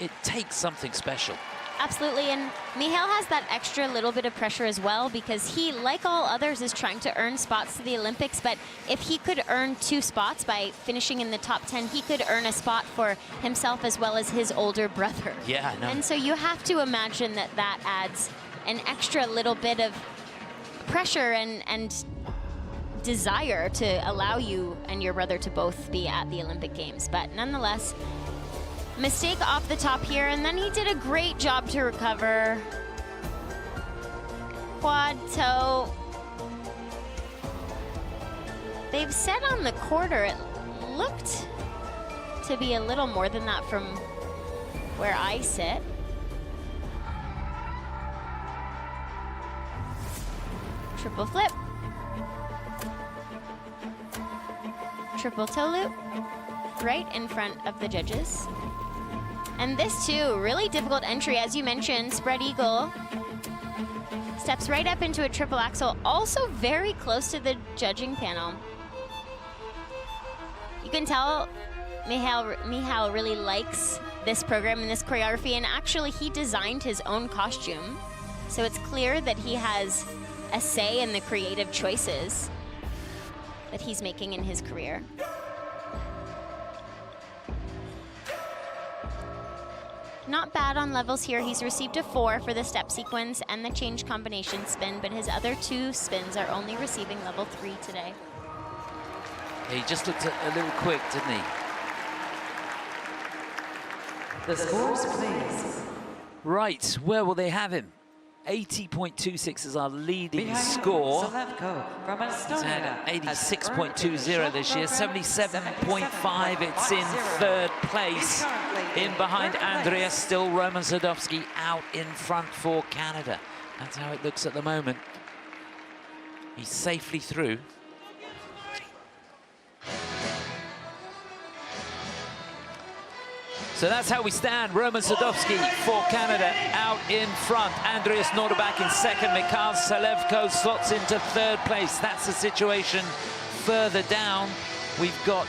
it takes something special. Absolutely, and Mihail has that extra little bit of pressure as well because he, like all others, is trying to earn spots to the Olympics, but if he could earn 2 spots by finishing in the top 10, he could earn a spot for himself as well as his older brother. Yeah, I know. And so you have to imagine that that adds an extra little bit of pressure and desire to allow you and your brother to both be at the Olympic Games. But nonetheless, mistake off the top here, and then he did a great job to recover. Quad toe. They've said on the quarter it looked to be a little more than that from where I sit. Triple flip. Triple toe loop. Right in front of the judges. And this too, really difficult entry, as you mentioned, spread eagle. Steps right up into a triple axel, also very close to the judging panel. You can tell Mihail really likes this program and this choreography, and actually he designed his own costume. So it's clear that he has a say in the creative choices that he's making in his career. Not bad on levels here. He's received a 4 for the step sequence and the change combination spin, but his other 2 spins are only receiving level 3 today. He just looked a little quick, didn't he? The scores, please. Right, where will they have him? 80.26 is our leading Behind score. Selevko from He's Estonia had has 86.20 this year, 77.5. It's in 3rd place. In behind Andreas, still Roman Sadovsky out in front for Canada. That's how it looks at the moment. He's safely through. So that's how we stand. Roman Sadovsky for Canada out in front. Andreas Nordeb in 2nd. Mikhail Selevko slots into 3rd place. That's the situation further down. We've got,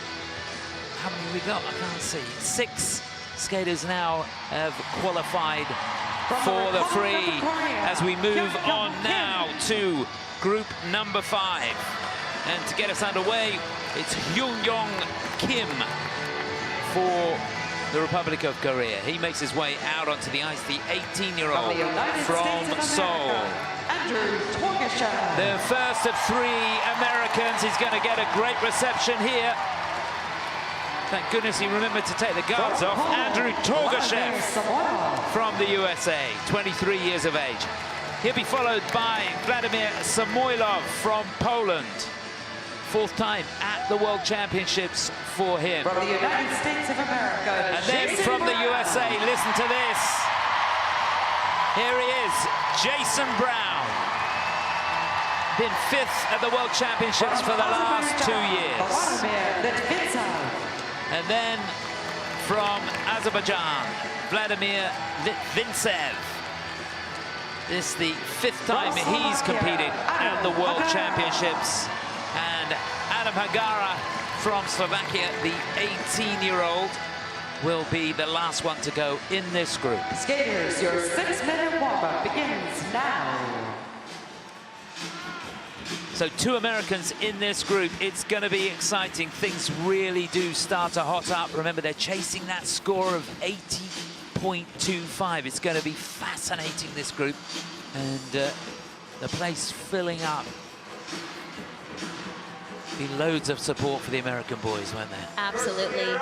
how many we got? I can't see. 6 skaters now have qualified for the free as we move on now to group number 5. And to get us underway, it's Hyun-Yong Kim for the Republic of Korea. He makes his way out onto the ice, the 18-year-old from Seoul. Torgashev. The first of 3 Americans. He's going to get a great reception here. Thank goodness he remembered to take the guards off. Andrew Torgashev from the USA, 23 years of age. He'll be followed by Vladimir Samoilov from Poland. 4th time at the World Championships for him. From the United States of America. And then from the USA, listen to this. Here he is, Jason Brown. Been 5th at the World Championships for the last 2 years. And then from Azerbaijan, Vladimir Litvintsev. This is the 5th time he's competed at the World Championships. And Adam Hagara from Slovakia, the 18-year-old, will be the last one to go in this group. Skaters, your 6-minute warm-up begins now. So 2 Americans in this group. It's going to be exciting. Things really do start to hot up. Remember, they're chasing that score of 80.25. It's going to be fascinating, this group. And the place filling up. Be loads of support for the American boys, won't there? Absolutely.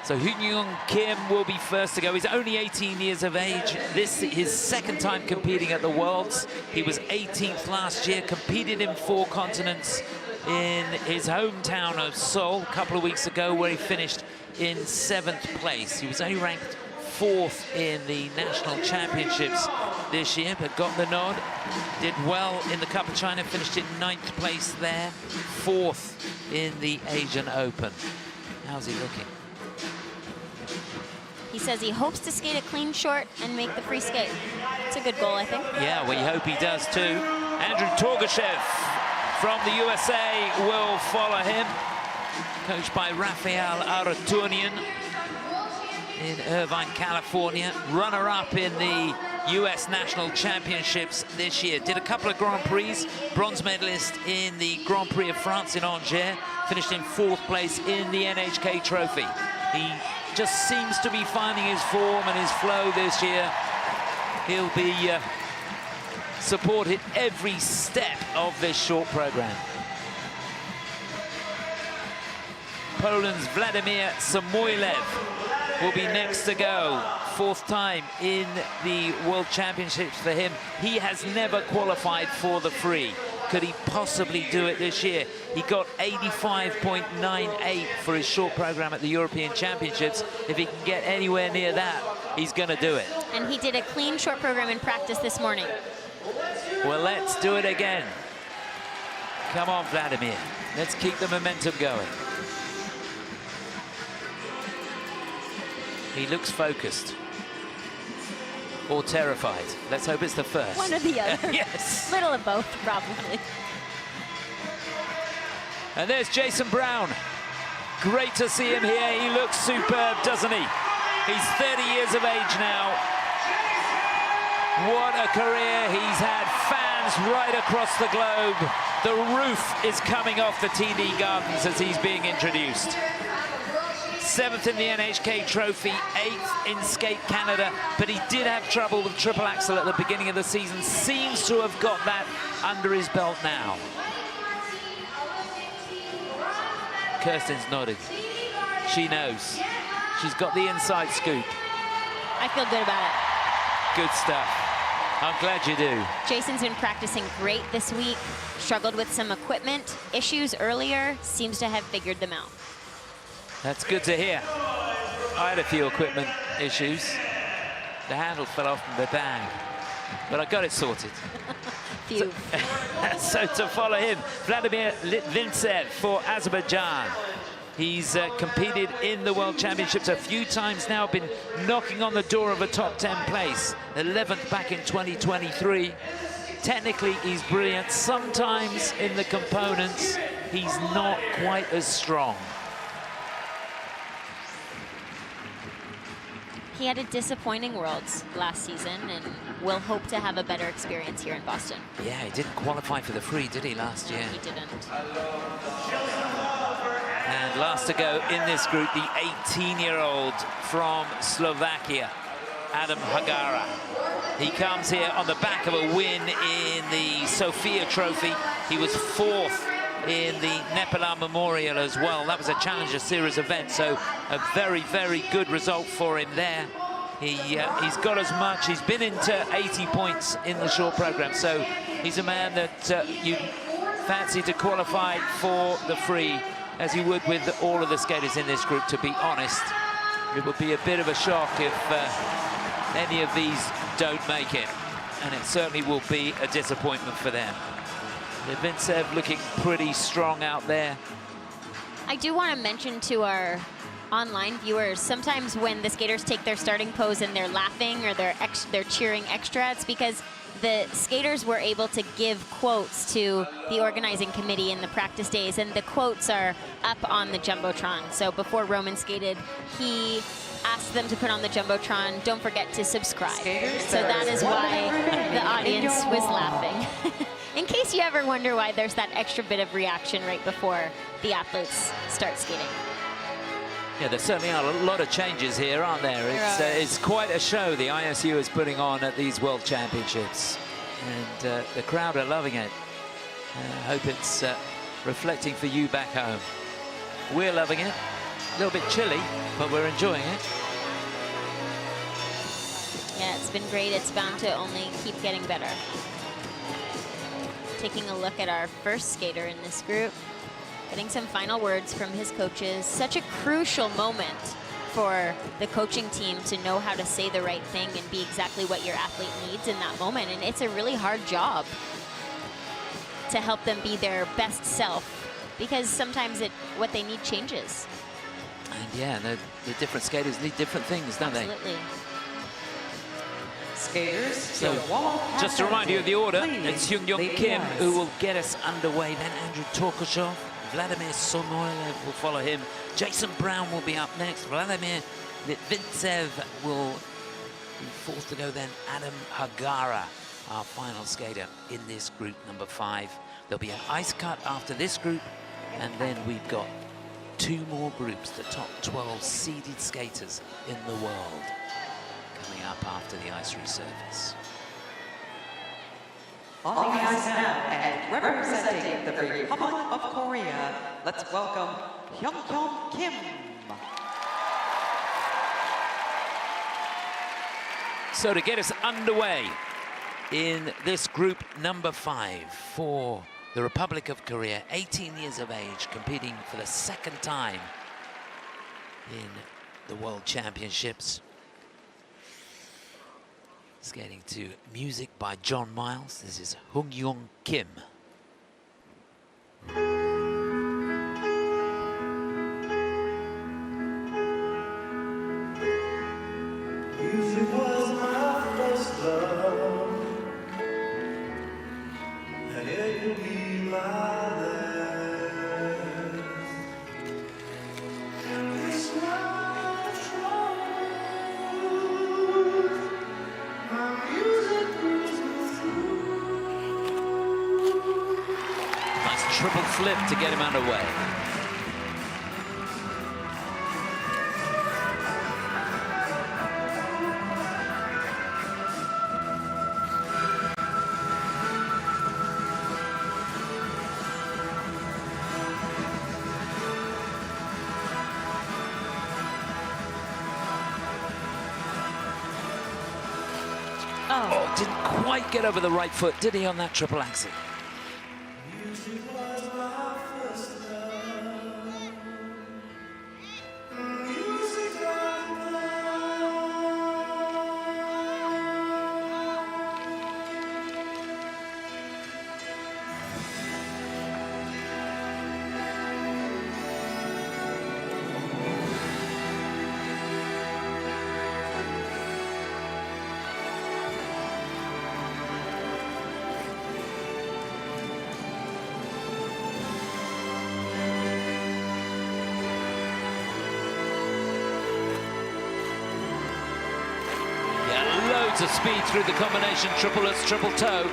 So Hyun-Yong Kim will be first to go. He's only 18 years of age. This is his 2nd time competing at the Worlds. He was 18th last year, competed in 4 continents, in his hometown of Seoul a couple of weeks ago, where he finished in 7th place. He was only ranked 4th in the national championships this year, but got the nod. Did well in the Cup of China, finished in 9th place there, 4th in the Asian Open. How's he looking? He says he hopes to skate a clean short and make the free skate. It's a good goal, I think. Yeah, we hope he does too. Andrew Torgashev from the USA will follow him, coached by Rafael Aratunian in Irvine, California. Runner-up in the US National Championships this year. Did a couple of Grand Prix, bronze medalist in the Grand Prix of France in Angers, finished in 4th place in the NHK Trophy. He just seems to be finding his form and his flow this year. He'll be supported every step of this short program. Poland's Vladimir Samoilov will be next to go. 4th time in the World Championships for him. He has never qualified for the free. Could he possibly do it this year? He got 85.98 for his short program at the European Championships. If he can get anywhere near that, he's going to do it. And he did a clean short program in practice this morning. Well, let's do it again. Come on, Vladimir. Let's keep the momentum going. He looks focused. Or terrified. Let's hope it's the first. One or the other. Yes. Little of both, probably. And there's Jason Brown. Great to see him here. He looks superb, doesn't he? He's 30 years of age now. What a career he's had. Fans right across the globe. The roof is coming off the TD Gardens as he's being introduced. 7th in the NHK Trophy, 8th in Skate Canada, but he did have trouble with triple axel at the beginning of the season. Seems to have got that under his belt now. Kirsten's nodding. She knows. She's got the inside scoop. I feel good about it. Good stuff. I'm glad you do. Jason's been practicing great this week. Struggled with some equipment issues earlier. Seems to have figured them out. That's good to hear. I had a few equipment issues. The handle fell off from the bag, but I got it sorted. Phew. So to follow him, Vladimir Litvintsev for Azerbaijan. He's competed in the World Championships a few times now, been knocking on the door of a top 10 place. 11th back in 2023. Technically, he's brilliant. Sometimes in the components, he's not quite as strong. He had a disappointing Worlds last season and will hope to have a better experience here in Boston. Yeah, he didn't qualify for the free, did he, last year? He didn't. And last to go in this group, the 18-year-old from Slovakia, Adam Hagara. He comes here on the back of a win in the Sofia Trophy. He was 4th in the Nepala Memorial as well. That was a Challenger Series event, so a very, very good result for him there. He's got as much. He's been into 80 points in the short program, so he's a man that you fancy to qualify for the free, as you would with all of the skaters in this group, to be honest. It would be a bit of a shock if any of these don't make it, and it certainly will be a disappointment for them. Litvintsev looking pretty strong out there. I do want to mention to our online viewers, sometimes when the skaters take their starting pose and they're laughing or they're cheering extra, it's because the skaters were able to give quotes to the organizing committee in the practice days, and the quotes are up on the Jumbotron. So before Roman skated, he asked them to put on the Jumbotron, "Don't forget to subscribe." So that is why the audience was laughing. In case you ever wonder why there's that extra bit of reaction right before the athletes start skating. Yeah, there certainly are a lot of changes here, aren't there? It's quite a show the ISU is putting on at these World Championships. And the crowd are loving it. I hope it's reflecting for you back home. We're loving it. A little bit chilly, but we're enjoying it. Yeah, it's been great. It's bound to only keep getting better. Taking a look at our first skater in this group, getting some final words from his coaches. Such a crucial moment for the coaching team to know how to say the right thing and be exactly what your athlete needs in that moment. And it's a really hard job to help them be their best self, because sometimes what they need changes. And yeah, the different skaters need different things, don't Absolutely. they? Skaters, So, wall just to remind you of the order, please, it's Hyung-Yong the Kim US. who will get us underway, then Andrew Torgashev, Vladimir Samoilov will follow him, Jason Brown will be up next, Vladimir Litvintsev will be fourth to go, then Adam Hagara, our final skater in this group number 5. There'll be an ice cut after this group, and then we've got 2 more groups, the top 12 seeded skaters in the world, coming up after the ice resurface. On the ice now, and representing the Republic of Korea, let's welcome Hyung-Yong Kim. So to get us underway in this group number 5 for the Republic of Korea, 18 years of age, competing for the 2nd time in the World Championships. Skating to music by John Miles. This is Hyung-Yong Kim. Music was my first love, and it will be my last. It's not true. My music brings me through. Nice triple flip to get him underway. Oh, didn't quite get over the right foot, did he, on that triple axel? Music was my first love. Music was love. Loads of speed through the combination triplets, triple toe.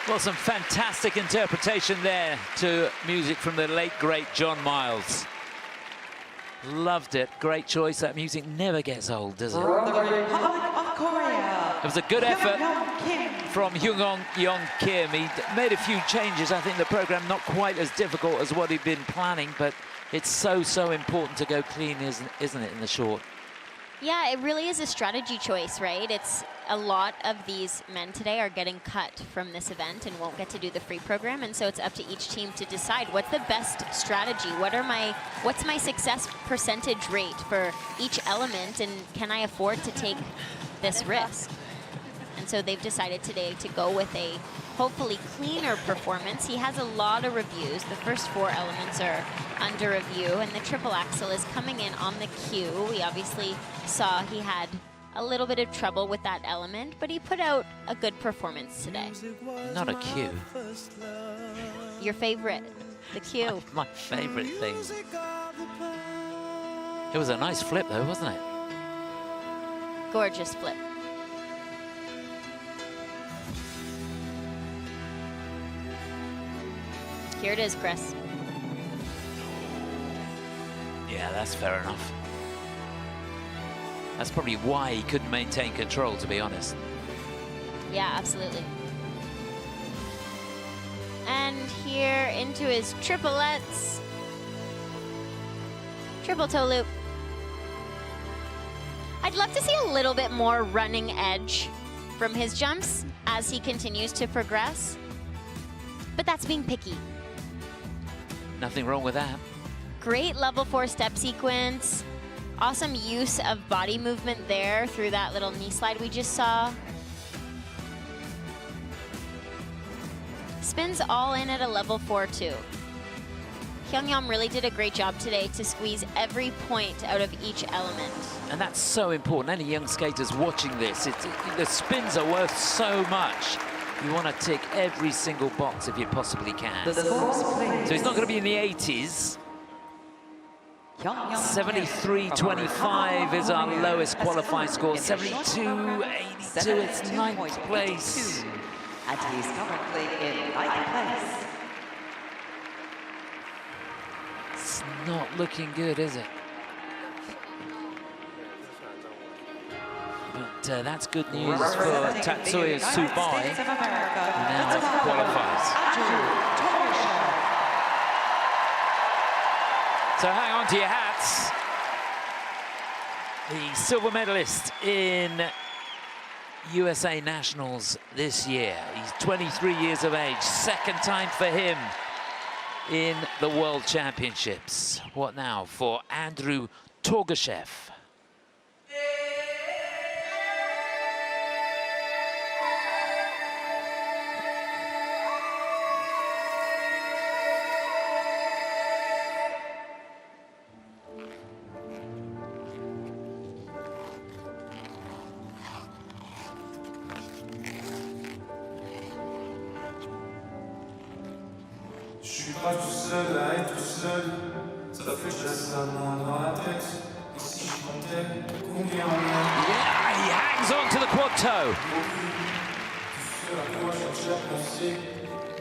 Well, some fantastic interpretation there to music from the late, great John Miles. Loved it. Great choice. That music never gets old, does it? From the Republic of Korea, It was a good effort Hyung-Yong Kim. from Hyung-Yong Kim. He made a few changes. I think the program not quite as difficult as what he'd been planning, but it's so important to go clean, isn't it, in the short? Yeah, it really is a strategy choice, right? It's a lot of these men today are getting cut from this event and won't get to do the free program, and so it's up to each team to decide what's the best strategy, what's my success percentage rate for each element, and can I afford to take this risk? And so they've decided today to go with a hopefully cleaner performance. He has a lot of reviews. The first 4 elements are under review, and the triple axel is coming in on the cue. We obviously saw he had a little bit of trouble with that element, but he put out a good performance today. Not a cue. Your favorite, the cue. My favorite thing. It was a nice flip though, wasn't it? Gorgeous flip. Here it is, Chris. Yeah, that's fair enough. That's probably why he couldn't maintain control, to be honest. Yeah, absolutely. And here into his triplets. Triple toe loop. I'd love to see a little bit more running edge from his jumps as he continues to progress, but that's being picky. Nothing wrong with that. Great level 4 step sequence. Awesome use of body movement there through that little knee slide we just saw. Spins all in at a level 4 too. Hyungyom really did a great job today to squeeze every point out of each element. And that's so important. Any young skaters watching this, the spins are worth so much. You want to tick every single box if you possibly can. So he's not going to be in the 80s. 73.25 is our lowest qualifying score. 72.82, it's 9th place. And he's currently in 9th place. It's not looking good, is it? But that's good news for Tatsuya Tsuboi, who now qualifies. So hang on to your hats. The silver medalist in USA Nationals this year. He's 23 years of age, 2nd time for him in the World Championships. What now for Andrew Torgashev? Je suis pas tout seul à être tout seul, ça fait déjà ça moins dans la tête. Et si je comptais combien on a Yeah, he hangs on to the quad toe. tout ce à quoi j'ai déjà pensé,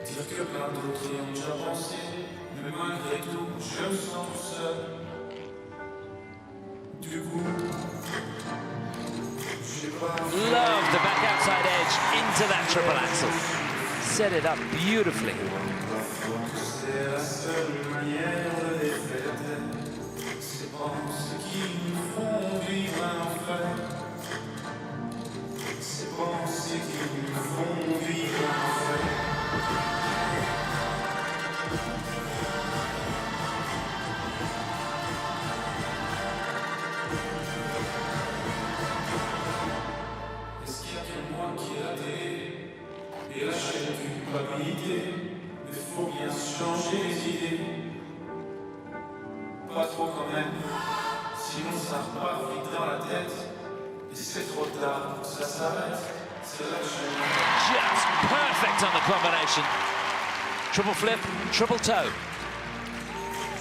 dire que plein d'autres y ont déjà pensé, mais malgré tout, je me sens tout seul. Du coup, j'ai pas Love the back outside edge into that triple axel. Set it up beautifully. C'est la seule manière de les fêter. C'est penser qui nous font vivre un enfer. C'est penser qui nous font vivre un enfer. Est-ce qu'il y a que moi qui ai raté et lâché la culpabilité? Mais faut bien changer les idées. Pas trop quand même, sinon ça repart vite dans la tête. Et c'est trop tard, ça s'arrête. C'est là que je Just perfect on the combination. Triple flip, triple toe.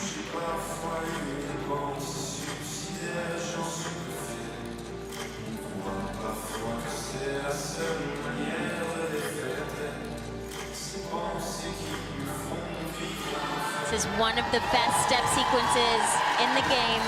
J'ai parfois eu des pensées suicidaires, j'en suis bluffé. On croit parfois que c'est la seule manière de les fêter. C'est penser qui me font vivre un enfer. This is one of the best step sequences in the game.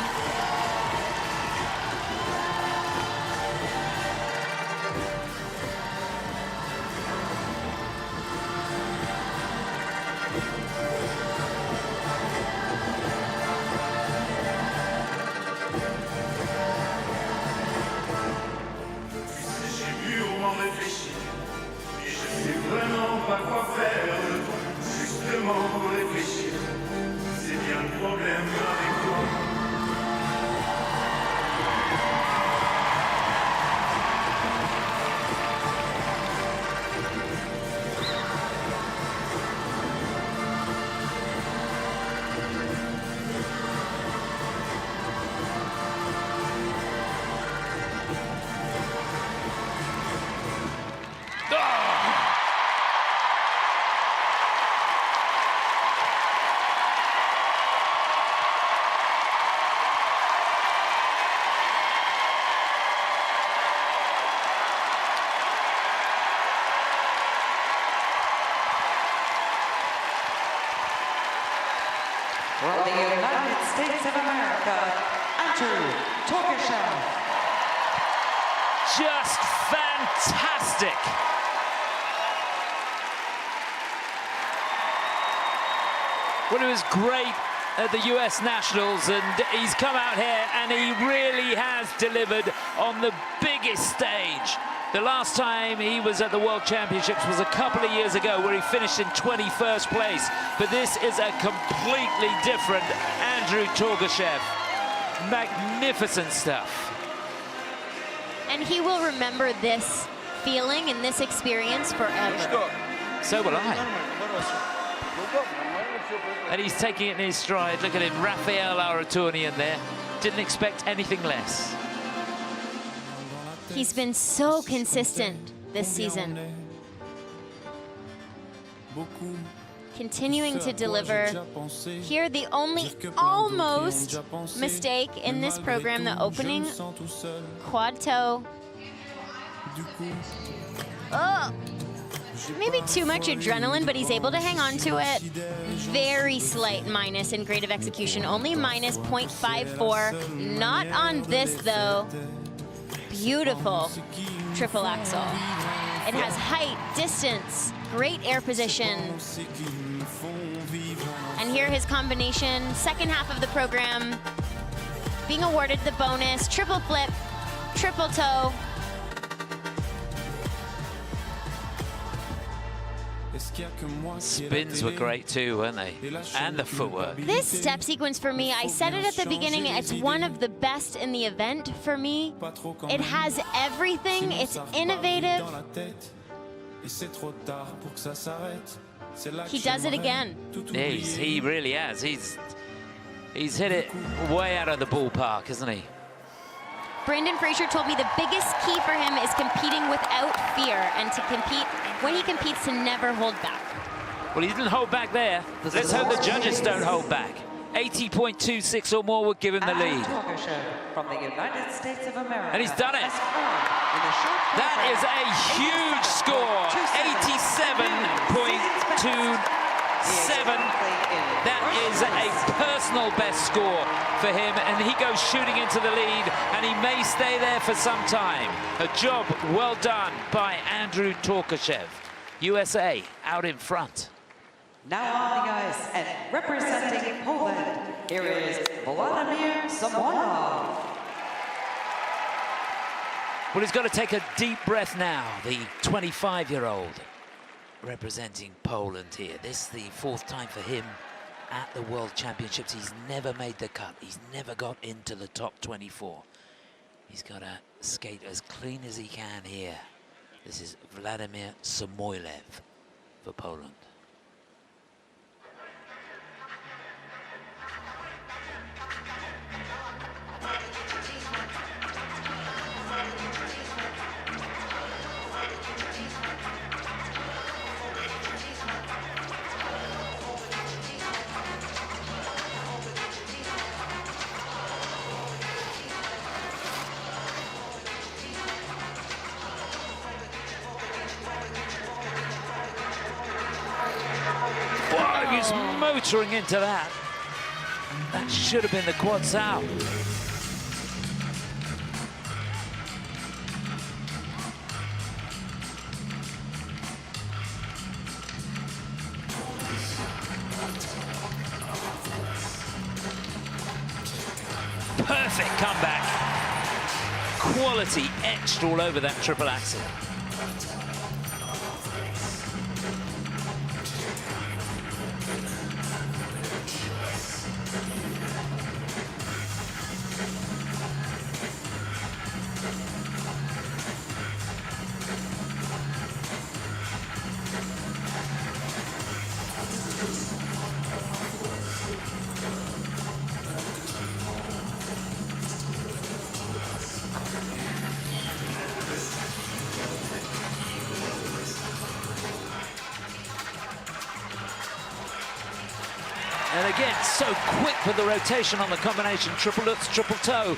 problème avec toi. From the United States of America, Torgashev. Just fantastic. Well, it was great at the US Nationals, and he's come out here and he really has delivered on the biggest stage. The last time he was at the World Championships was a couple of years ago, where he finished in 21st place. But this is a completely different Andrew Torgashev. Magnificent stuff. And he will remember this feeling and this experience forever. So will I. And he's taking it in his stride. Look at him, Rafael Aratunian there. Didn't expect anything less. He's been so consistent this season. Continuing to deliver. Here, the only almost mistake in this program, the opening quad toe. Oh, maybe too much adrenaline, but he's able to hang on to it. Very slight minus in grade of execution, only minus 0.54. Not on this, though. Beautiful triple axel. It has height, distance, great air position. And here his combination, second half of the program, being awarded the bonus, triple flip, triple toe. Spins were great too, weren't they? And the footwork. This step sequence for me, I said it at the beginning, it's one of the best in the event for me. It has everything, it's innovative. He does it again. He really has. He's hit it way out of the ballpark, isn't he? Brandon Frazier told me the biggest key for him is competing without fear, and to compete, when he competes, to never hold back. Well, he didn't hold back there. Let's hope the judges don't hold back. 80.26 or more would give him the lead. From the United States of America. And he's done it. That is a huge score. 87.27. That is a personal best score for him, and he goes shooting into the lead, and he may stay there for some time. A job well done by Andrew Torgashev. USA out in front. Now on the ice and representing Poland, here is Samoilov. Well, he's got to take a deep breath now, the 25-year-old representing Poland here. This is the fourth time for him at the World Championships. He's never made the cut. He's never got into the top 24. He's got to skate as clean as he can here. This is Vladimir Samoilov for Poland. He's motoring into that. That should have been the quads out. Perfect comeback. Quality etched all over that triple axel. And again, so quick with the rotation on the combination. Triple Lutz, triple toe.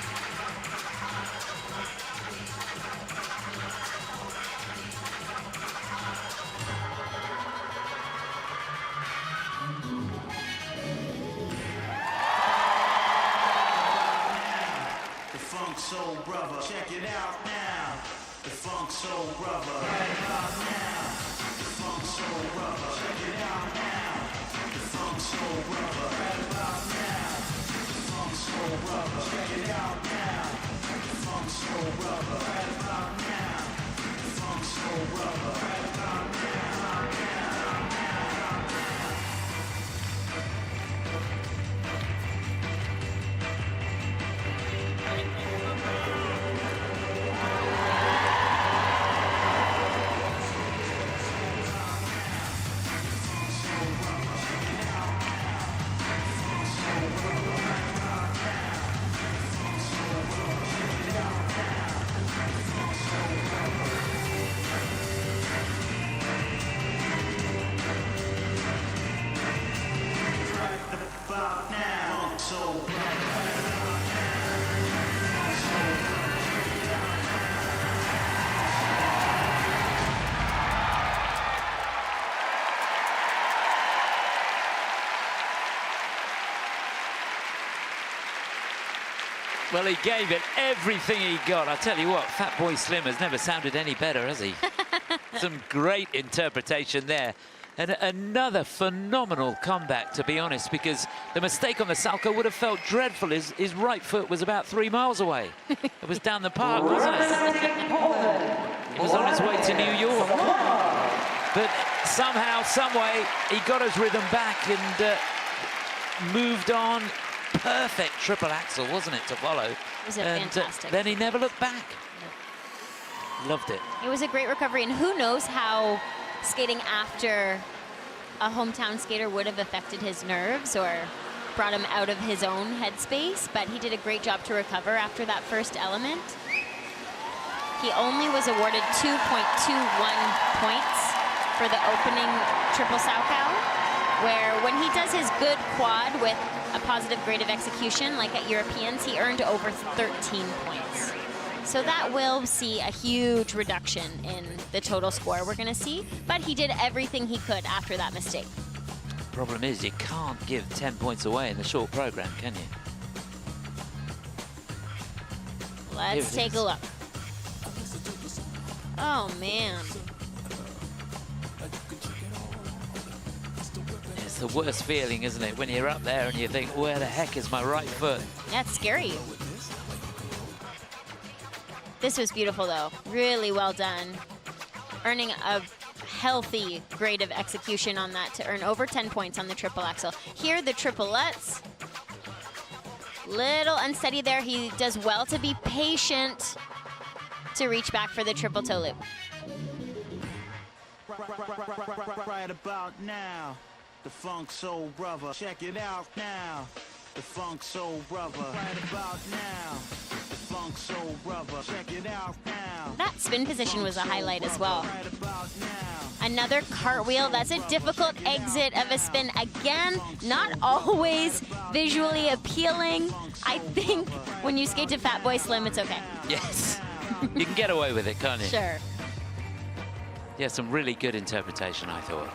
The Funk Soul Brother, check it out now. The Funk Soul Brother, right about now. The Funk Soul Brother, check it out now. The Funk Soul Brother, right about now. The Funk Soul Brother, check it out now. The Funk Soul Brother, right about now. The Funk Soul Brother, right about now. Well, he gave it everything he got. I tell you what, Fat Boy Slim has never sounded any better, has he? Some great interpretation there. And another phenomenal comeback, to be honest, because the mistake on the Salko would have felt dreadful. His right foot was about 3 miles away. It was down the park, wasn't it? He was on his way to New York. But somehow, some way, he got his rhythm back and moved on. Perfect triple axel, wasn't it, to follow? It was fantastic. Then he never looked back. No. Loved it. It was a great recovery, and who knows how skating after a hometown skater would have affected his nerves or brought him out of his own headspace, but he did a great job to recover after that first element. He only was awarded 2.21 points for the opening triple Salchow, where when he does his good quad with a positive grade of execution, like at Europeans, he earned over 13 points. So that will see a huge reduction in the total score we're gonna see, but he did everything he could after that mistake. Problem is, you can't give 10 points away in the short program, can you? Let's take a look. Oh, man. It's the worst feeling, isn't it, when you're up there and you think, where the heck is my right foot? That's scary. This was beautiful, though. Really well done. Earning a healthy grade of execution on that to earn over 10 points on the triple axel. Here, the triplets. Little unsteady there. He does well to be patient to reach back for the triple toe loop. Right about now, the Funk Soul Brother, check it out now. The Funk Soul Brother, right about now. The Funk Soul Brother, check it out now. That spin position was a highlight as well. Right about now. Another cartwheel. That's a difficult exit of a spin. Again, not always visually appealing. I think when you skate to Fat Boy Slim, it's okay. Yes. You can get away with it, can't you? Sure. Yeah, some really good interpretation, I thought.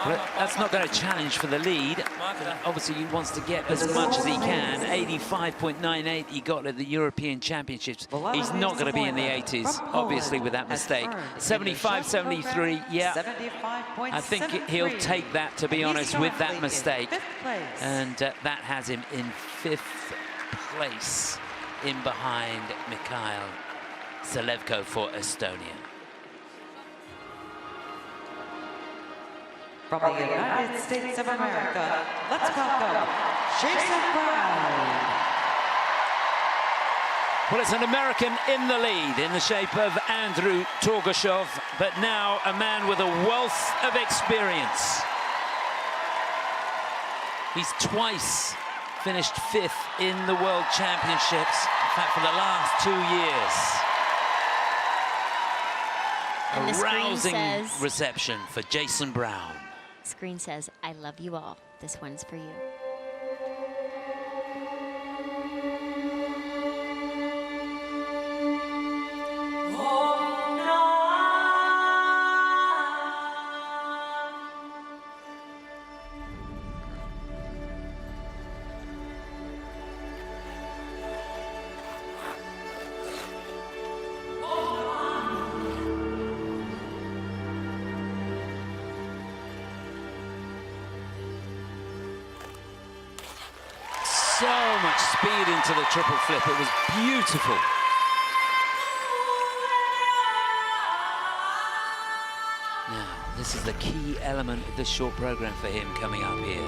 But that's not going to challenge for the lead. Obviously, he wants to get as much as he can. 85.98 he got at the European Championships. He's not going to be in the 80s, obviously, with that mistake. 75-73, yeah. I think he'll take that, to be honest, with that mistake. And that has him in 5th place, in behind Mikhail Selevko for Estonia. From the United States of America, let's welcome Jason Brown. Well, it's an American in the lead in the shape of Andrew Torgashev, but now a man with a wealth of experience. He's twice finished 5th in the World Championships, in fact, for the last 2 years. And a the screen rousing says, reception for Jason Brown. Screen says, I love you all. This one's for you. So much speed into the triple flip. It was beautiful. Now, this is the key element of this short program for him coming up here.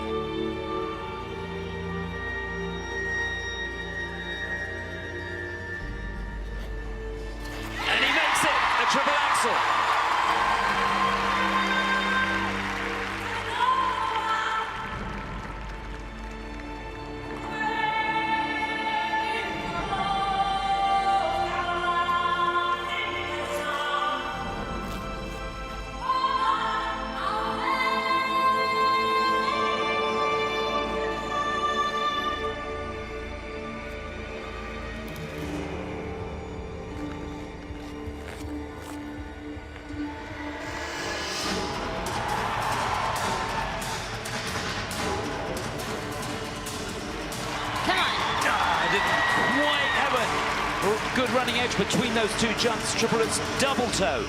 And he makes it, a triple axel. Good running edge between those two jumps. Triplets double toe.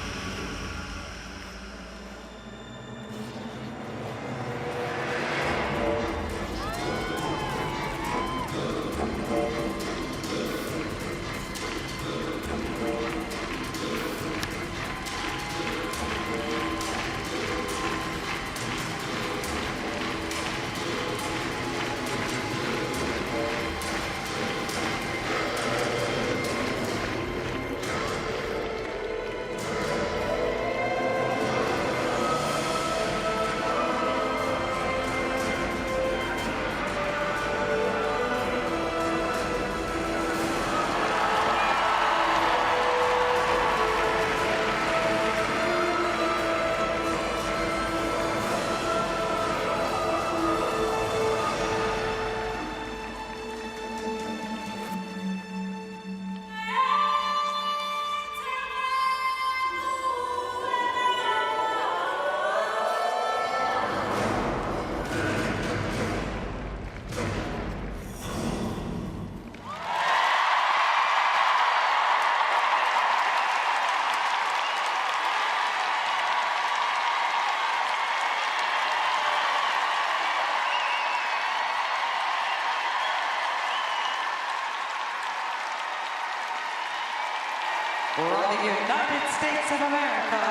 From the United States of America,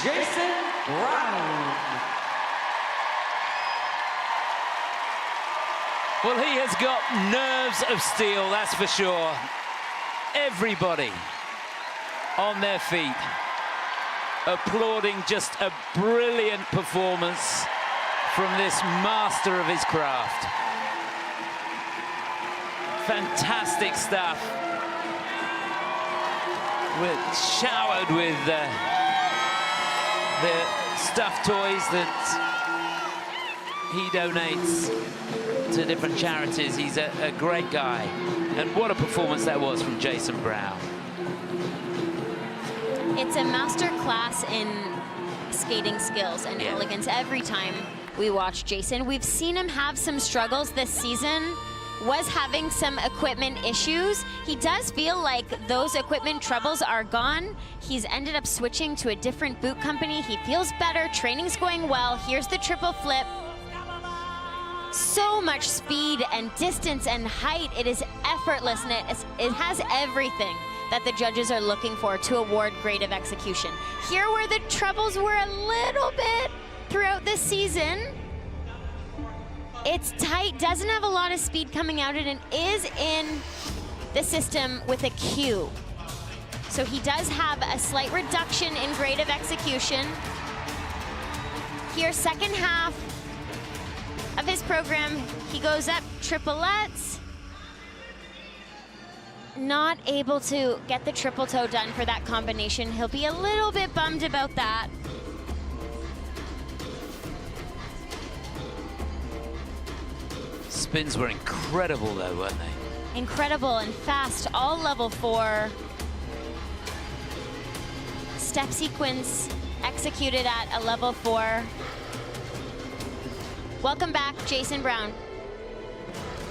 Jason Brown. Well, he has got nerves of steel, that's for sure. Everybody on their feet, applauding just a brilliant performance from this master of his craft. Fantastic stuff. We're showered with the stuffed toys that he donates to different charities. He's a great guy. And what a performance that was from Jason Brown. It's a master class in skating skills and elegance every time we watch Jason. We've seen him have some struggles this season, was having some equipment issues. He does feel like those equipment troubles are gone. He's ended up switching to a different boot company. He feels better, training's going well. Here's the triple flip. So much speed and distance and height. It is effortless, and it has everything that the judges are looking for to award grade of execution. Here where the troubles were a little bit throughout this season, it's tight, doesn't have a lot of speed coming out, and it is in the system with a Q. So he does have a slight reduction in grade of execution. Here, second half of his program, he goes up triplets. Not able to get the triple toe done for that combination. He'll be a little bit bummed about that. spins were incredible, though, weren't they? Incredible and fast, all level 4. Step sequence executed at a level 4. Welcome back, Jason Brown.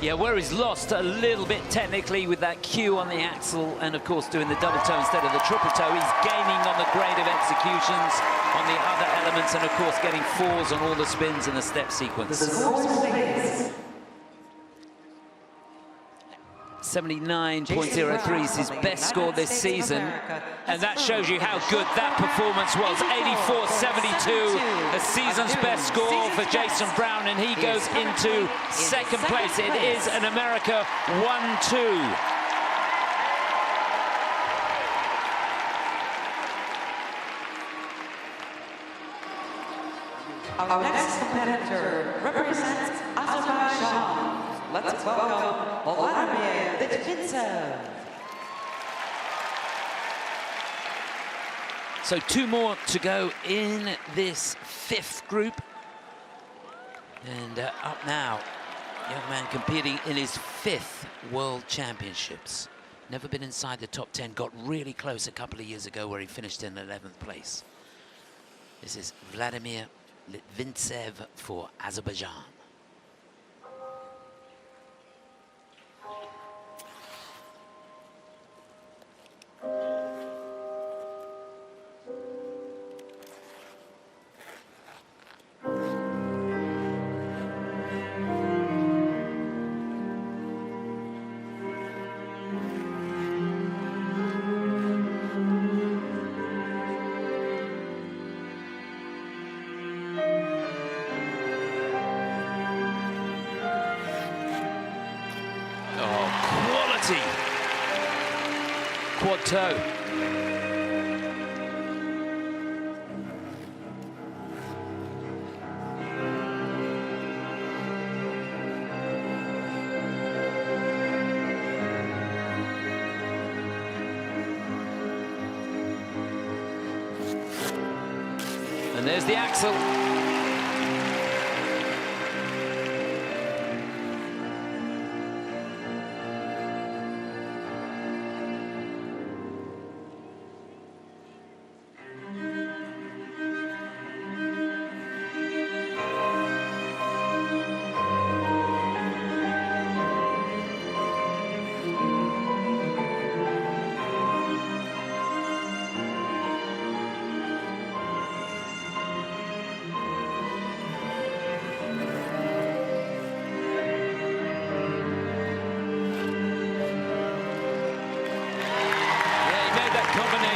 Yeah, where he's lost a little bit technically with that cue on the axle and, of course, doing the double toe instead of the triple toe. He's gaining on the grade of executions on the other elements and, of course, getting 4s on all the spins in the step sequence. 79.03 is his best score this season, and that shows you how good that performance was. 84.72, the season's best score for Jason Brown, and he goes into second place. It is an America 1-2. Our next competitor represents Azerbaijan. Let's welcome Litvintsev. So 2 more to go in this 5th group. And up now, young man competing in his 5th World Championships. Never been inside the top 10, got really close a couple of years ago where he finished in 11th place. This is Vladimir Litvintsev for Azerbaijan. Quad toe. And there's the axle.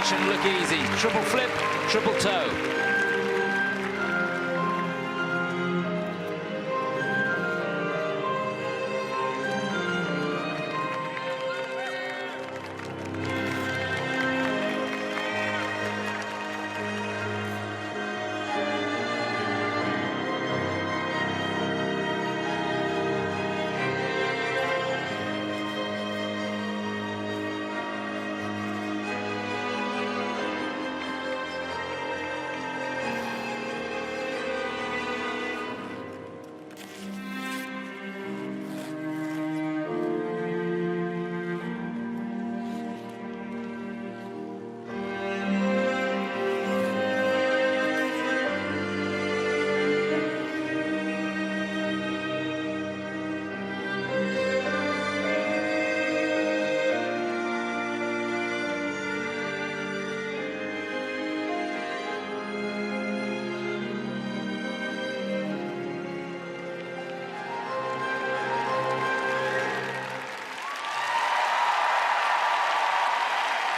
Look easy. Triple flip, triple toe.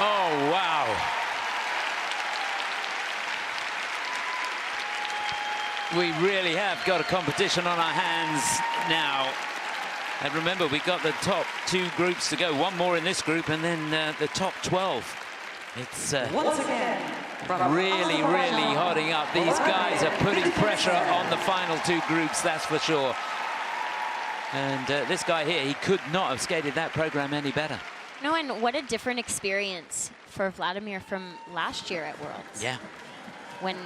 Oh, wow. We really have got a competition on our hands now. And remember, we got the top 2 groups to go. 1 more in this group, and then the top 12. It's once again, really, really hotting up. These guys are putting pressure on the final 2 groups, that's for sure. And this guy here, he could not have skated that program any better. No, and what a different experience for Vladimir from last year at Worlds. Yeah. When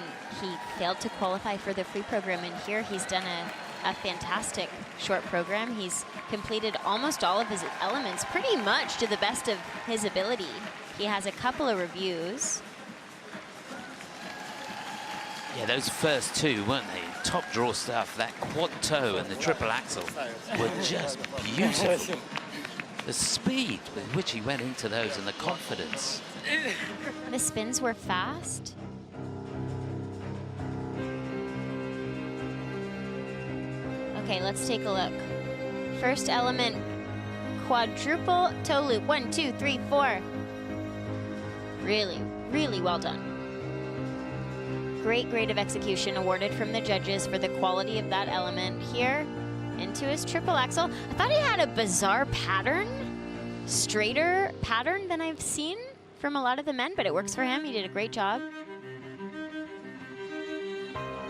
he failed to qualify for the free program, and here he's done a fantastic short program. He's completed almost all of his elements pretty much to the best of his ability. He has a couple of reviews. Yeah, those first two, weren't they? Top draw stuff. That quad toe and the triple axel were just beautiful. The speed with which he went into those and the confidence. The spins were fast. Okay, let's take a look. First element, quadruple toe loop. 1, 2, 3, 4. Really, really well done. Great grade of execution awarded from the judges for the quality of that element. Here, into his triple axel. I thought he had a bizarre pattern, straighter pattern than I've seen from a lot of the men, but it works for him. He did a great job.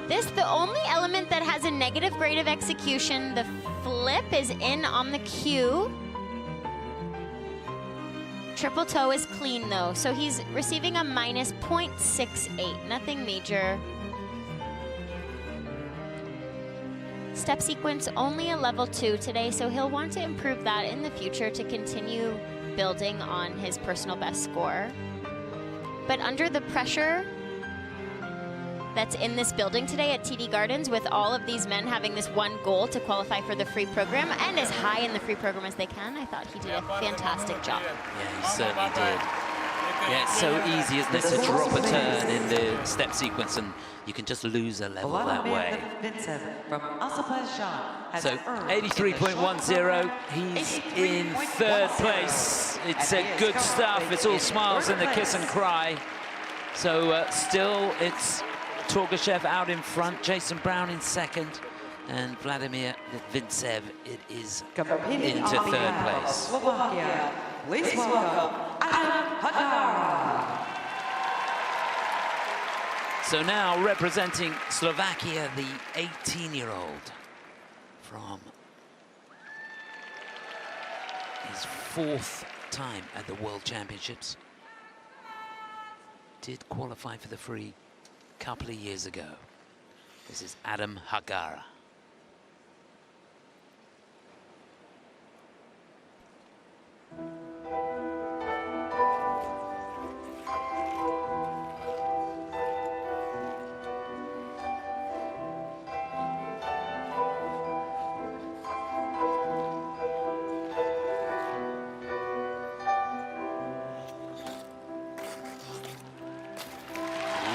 This, the only element that has a negative grade of execution. The flip is in on the cue. Triple toe is clean though, so he's receiving a minus 0.68, nothing major. Step sequence only a level 2 today, so he'll want to improve that in the future to continue building on his personal best score. But under the pressure that's in this building today at TD Gardens, with all of these men having this one goal to qualify for the free program and as high in the free program as they can, I thought he did a fantastic job. Yeah, he certainly did. Yeah, it's so easy, isn't it, to drop a turn in the step sequence and you can just lose a level that way. Litvintsev from Azerbaijan has So earned 83.10, he's in third place. It's good stuff. It's all smiles and the kiss and cry. So still it's Torgashev out in front, Jason Brown in second, and Vladimir Litvintsev, it is into third place. Slovakia, please welcome Hagara. So now representing Slovakia, the 18-year-old from his 4th time at the World Championships. Did qualify for the free a couple of years ago. This is Adam Hagara.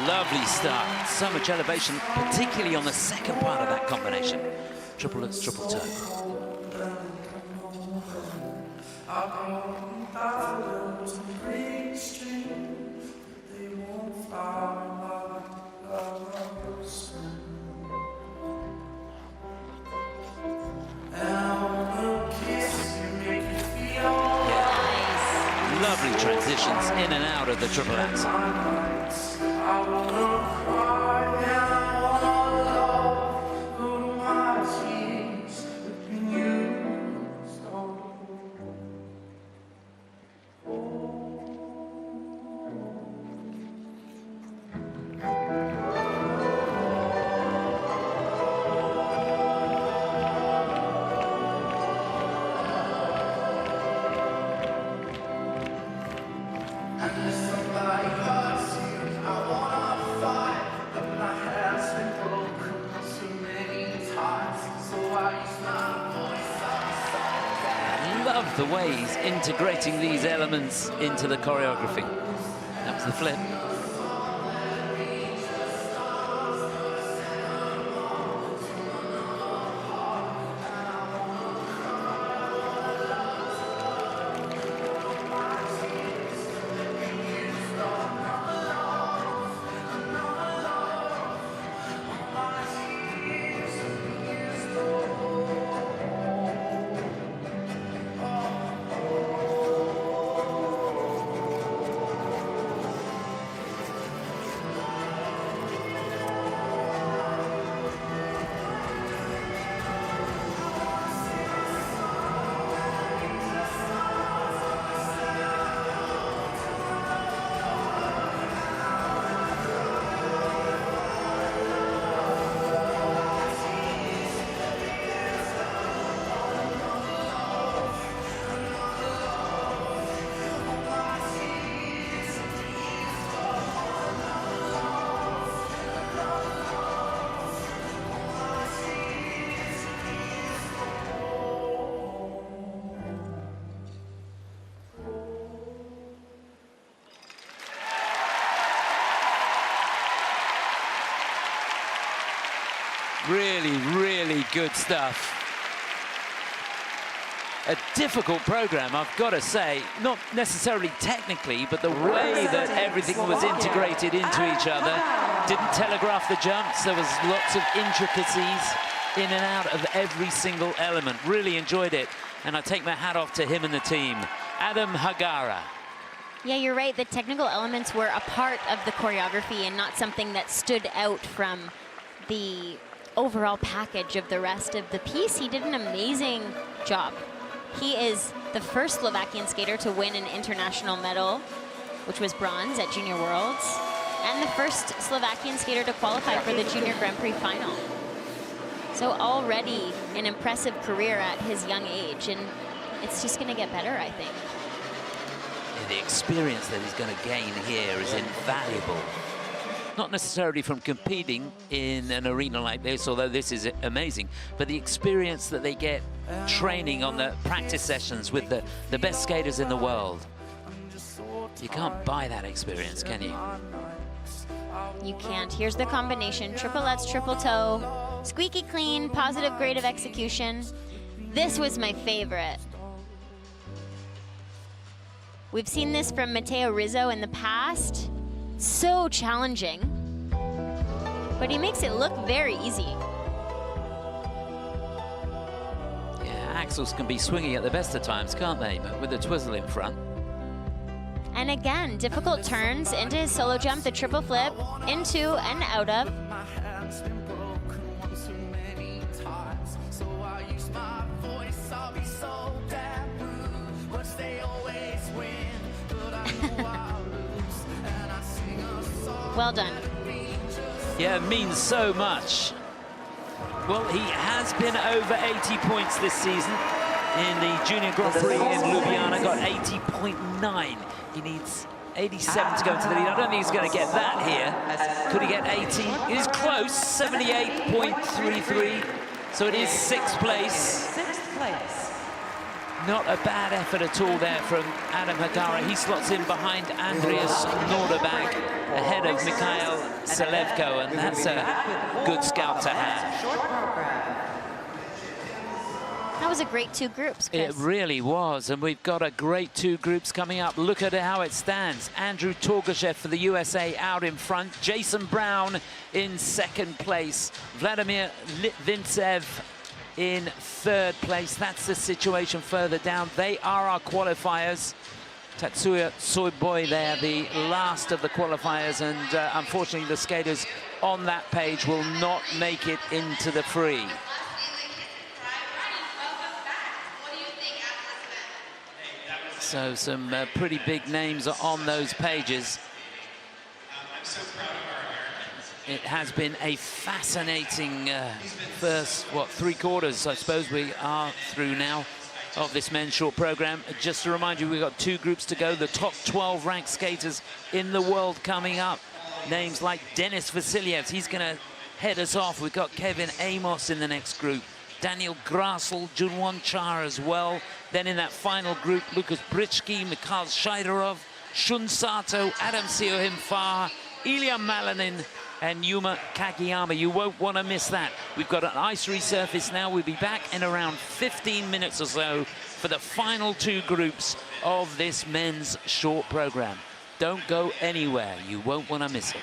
Lovely start, so much elevation, particularly on the second part of that combination. Triple lutz, triple toe. Yeah. Lovely transitions in and out of the triple axel. The way he's integrating these elements into the choreography. That was the flip. Really, really good stuff. A difficult program, I've got to say, not necessarily technically, but the way that everything was integrated into each other. Didn't telegraph the jumps. There was lots of intricacies in and out of every single element. Really enjoyed it, and I take my hat off to him and the team. Adam Hagara. Yeah, you're right. The technical elements were a part of the choreography and not something that stood out from the overall package of the rest of the piece. He did an amazing job. He is the first Slovakian skater to win an international medal, which was bronze at Junior Worlds, and the first Slovakian skater to qualify for the Junior Grand Prix final. So already an impressive career at his young age, and it's just going to get better, I think. Yeah, the experience that he's going to gain here is invaluable. Not necessarily from competing in an arena like this, although this is amazing, but the experience that they get training on the practice sessions with the best skaters in the world. You can't buy that experience, can you? You can't. Here's the combination. Triplets, triple toe, squeaky clean, positive grade of execution. This was my favorite. We've seen this from Matteo Rizzo in the past. So challenging, but he makes it look very easy. Yeah, axles can be swinging at the best of times, can't they? But with the twizzle in front. And again, difficult turns into his solo jump, the triple flip, into and out of. Well done. Yeah, it means so much. Well, he has been over 80 points this season in the Junior Grand Prix in Ljubljana, got 80.9. He needs 87 to go into the lead. I don't think he's going to get that here. Could he get 80? It is close, 78.33. So it is sixth place. Sixth place. Not a bad effort at all there from Adam Hagara. He slots in behind Andreas Nordeb, ahead of Mikhail Selevko, and that's a good scout to have. That was a great two groups, Chris. It really was, and we've got a great two groups coming up. Look at how it stands. Andrew Torgashev for the USA out in front. Jason Brown in second place. Vladimir Litvintsev in third place. That's the situation further down. They are our qualifiers. Tatsuya Tsuboi there, the last of the qualifiers, and unfortunately the skaters on that page will not make it into the free. So some pretty big names are on those pages. It has been a fascinating first, three quarters, I suppose we are through now, of this men's short program. Just to remind you, we've got two groups to go. The top 12 ranked skaters in the world coming up. Names like Denis Vasiliev, he's going to head us off. We've got Kevin Aymoz in the next group. Daniel Grassl, Junwon Char as well. Then in that final group, Lucas Britschgi, Mikhail Shaidarov, Shun Sato, Adam Siao Him Fa, Ilya Malanin, and Yuma Kagiyama. You won't want to miss that. We've got an ice resurface now. We'll be back in around 15 minutes or so for the final two groups of this men's short program. Don't go anywhere. You won't want to miss it.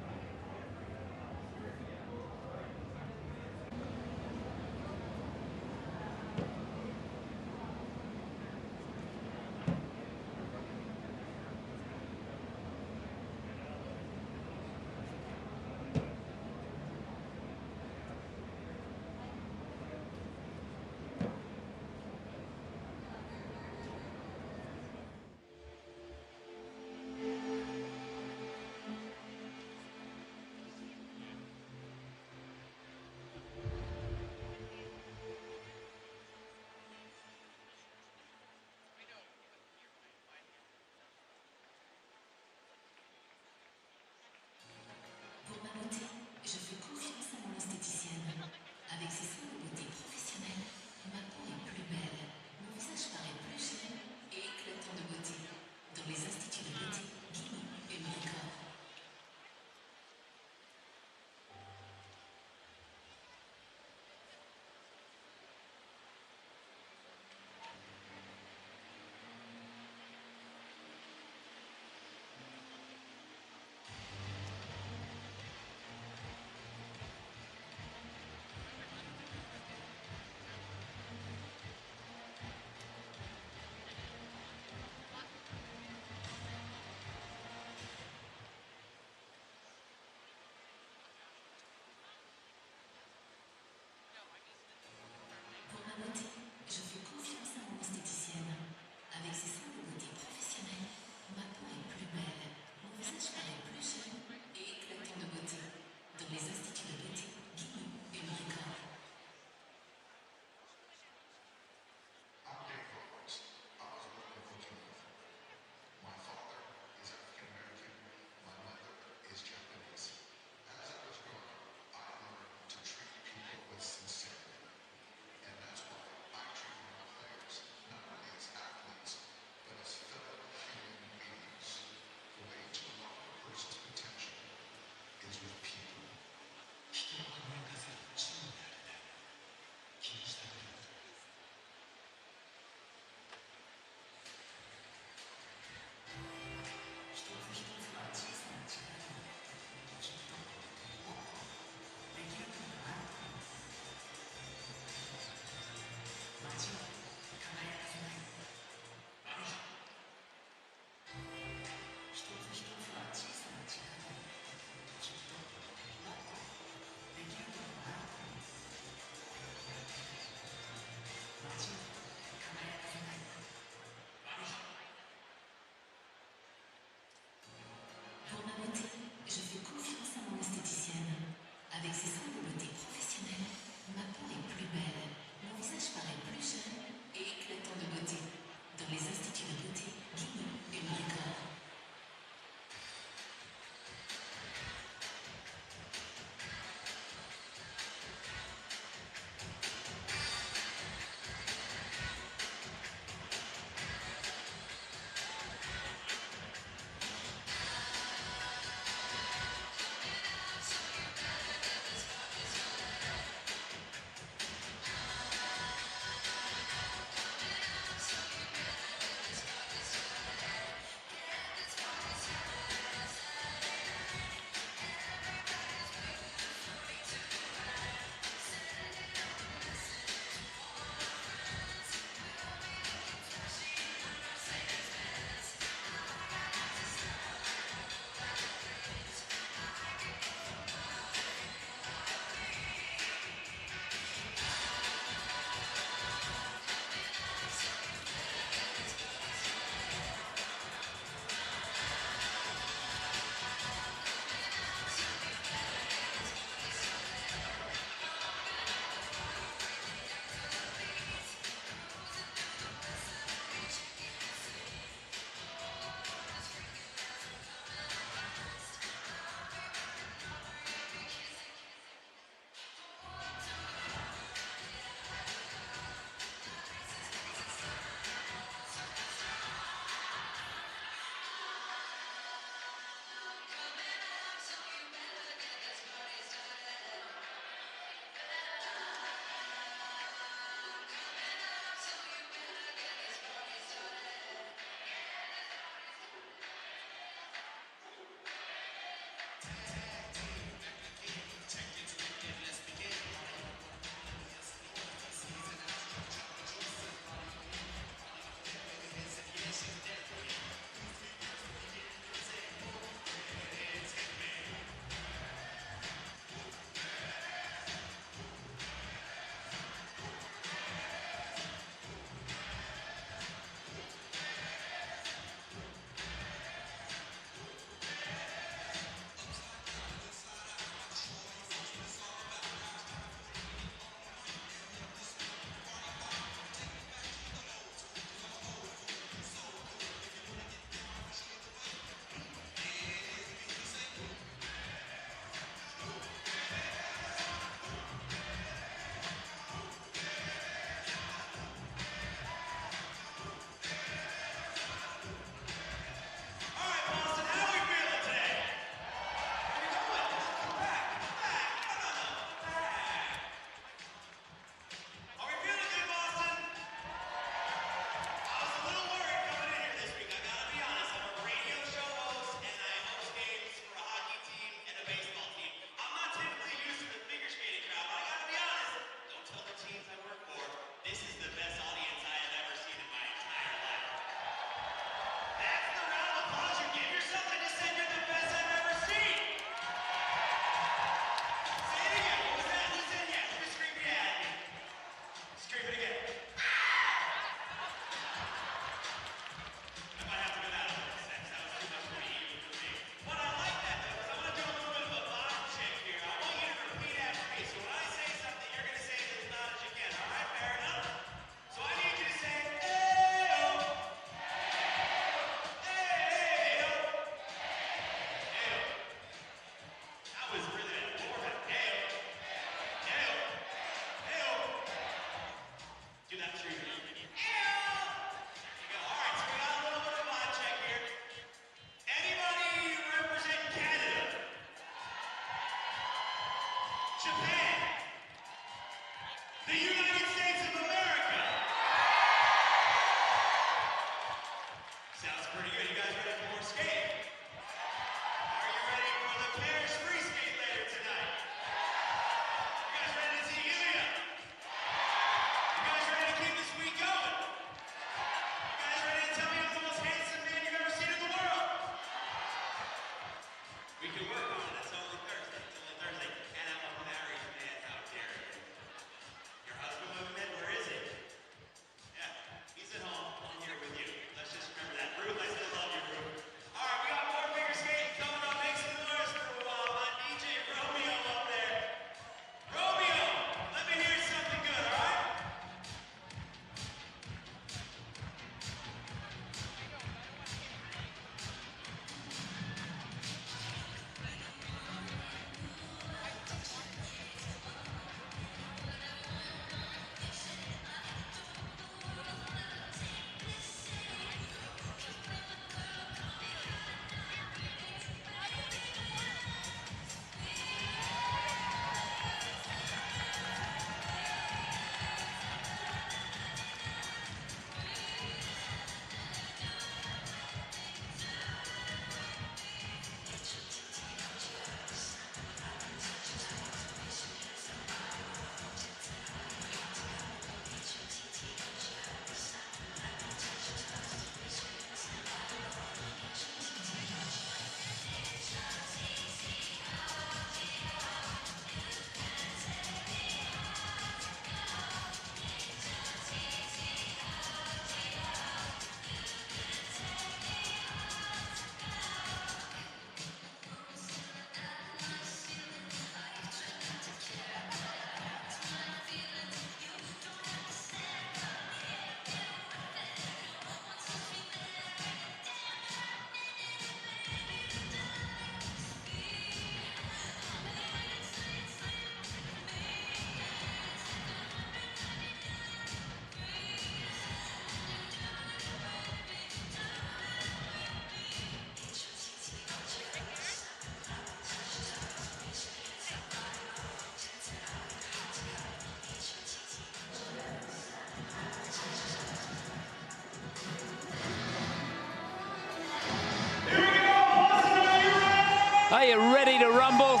Are you ready to rumble?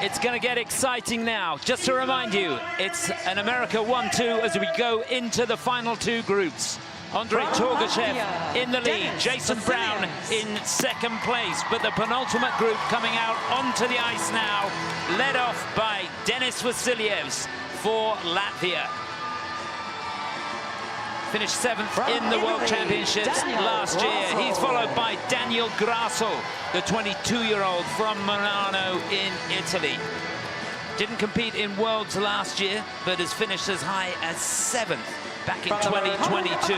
It's going to get exciting now. Just to remind you, it's an America 1-2 as we go into the final two groups. Andrei Torgashev in the lead, Jason Brown in second place, but the penultimate group coming out onto the ice now, led off by Denis Vasiljevs for Latvia. Finished 7th in the World Championships last year. He's followed by Daniel Grassl, the 22-year-old from Milano in Italy. Didn't compete in Worlds last year, but has finished as high as 7th back in 2022.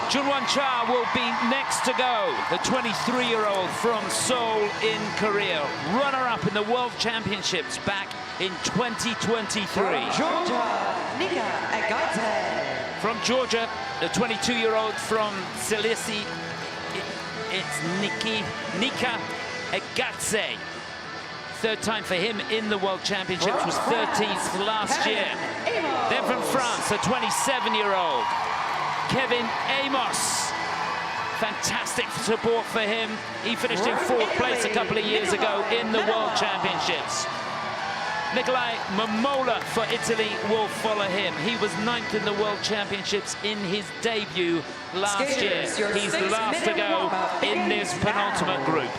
Junwon Cha will be next to go, the 23-year-old from Seoul in Korea. Runner-up in the World Championships back in 2023. From Georgia, the 22-year-old from Silesi, it's Nika Egadze. Third time for him in the World Championships, was 13th last year. Then from France, the 27-year-old Kevin Aymoz. Fantastic support for him. He finished in 4th place a couple of years ago in the World Championships. Nikolai Memola for Italy will follow him. He was 9th in the World Championships in his debut last year. He's last to go in this penultimate group.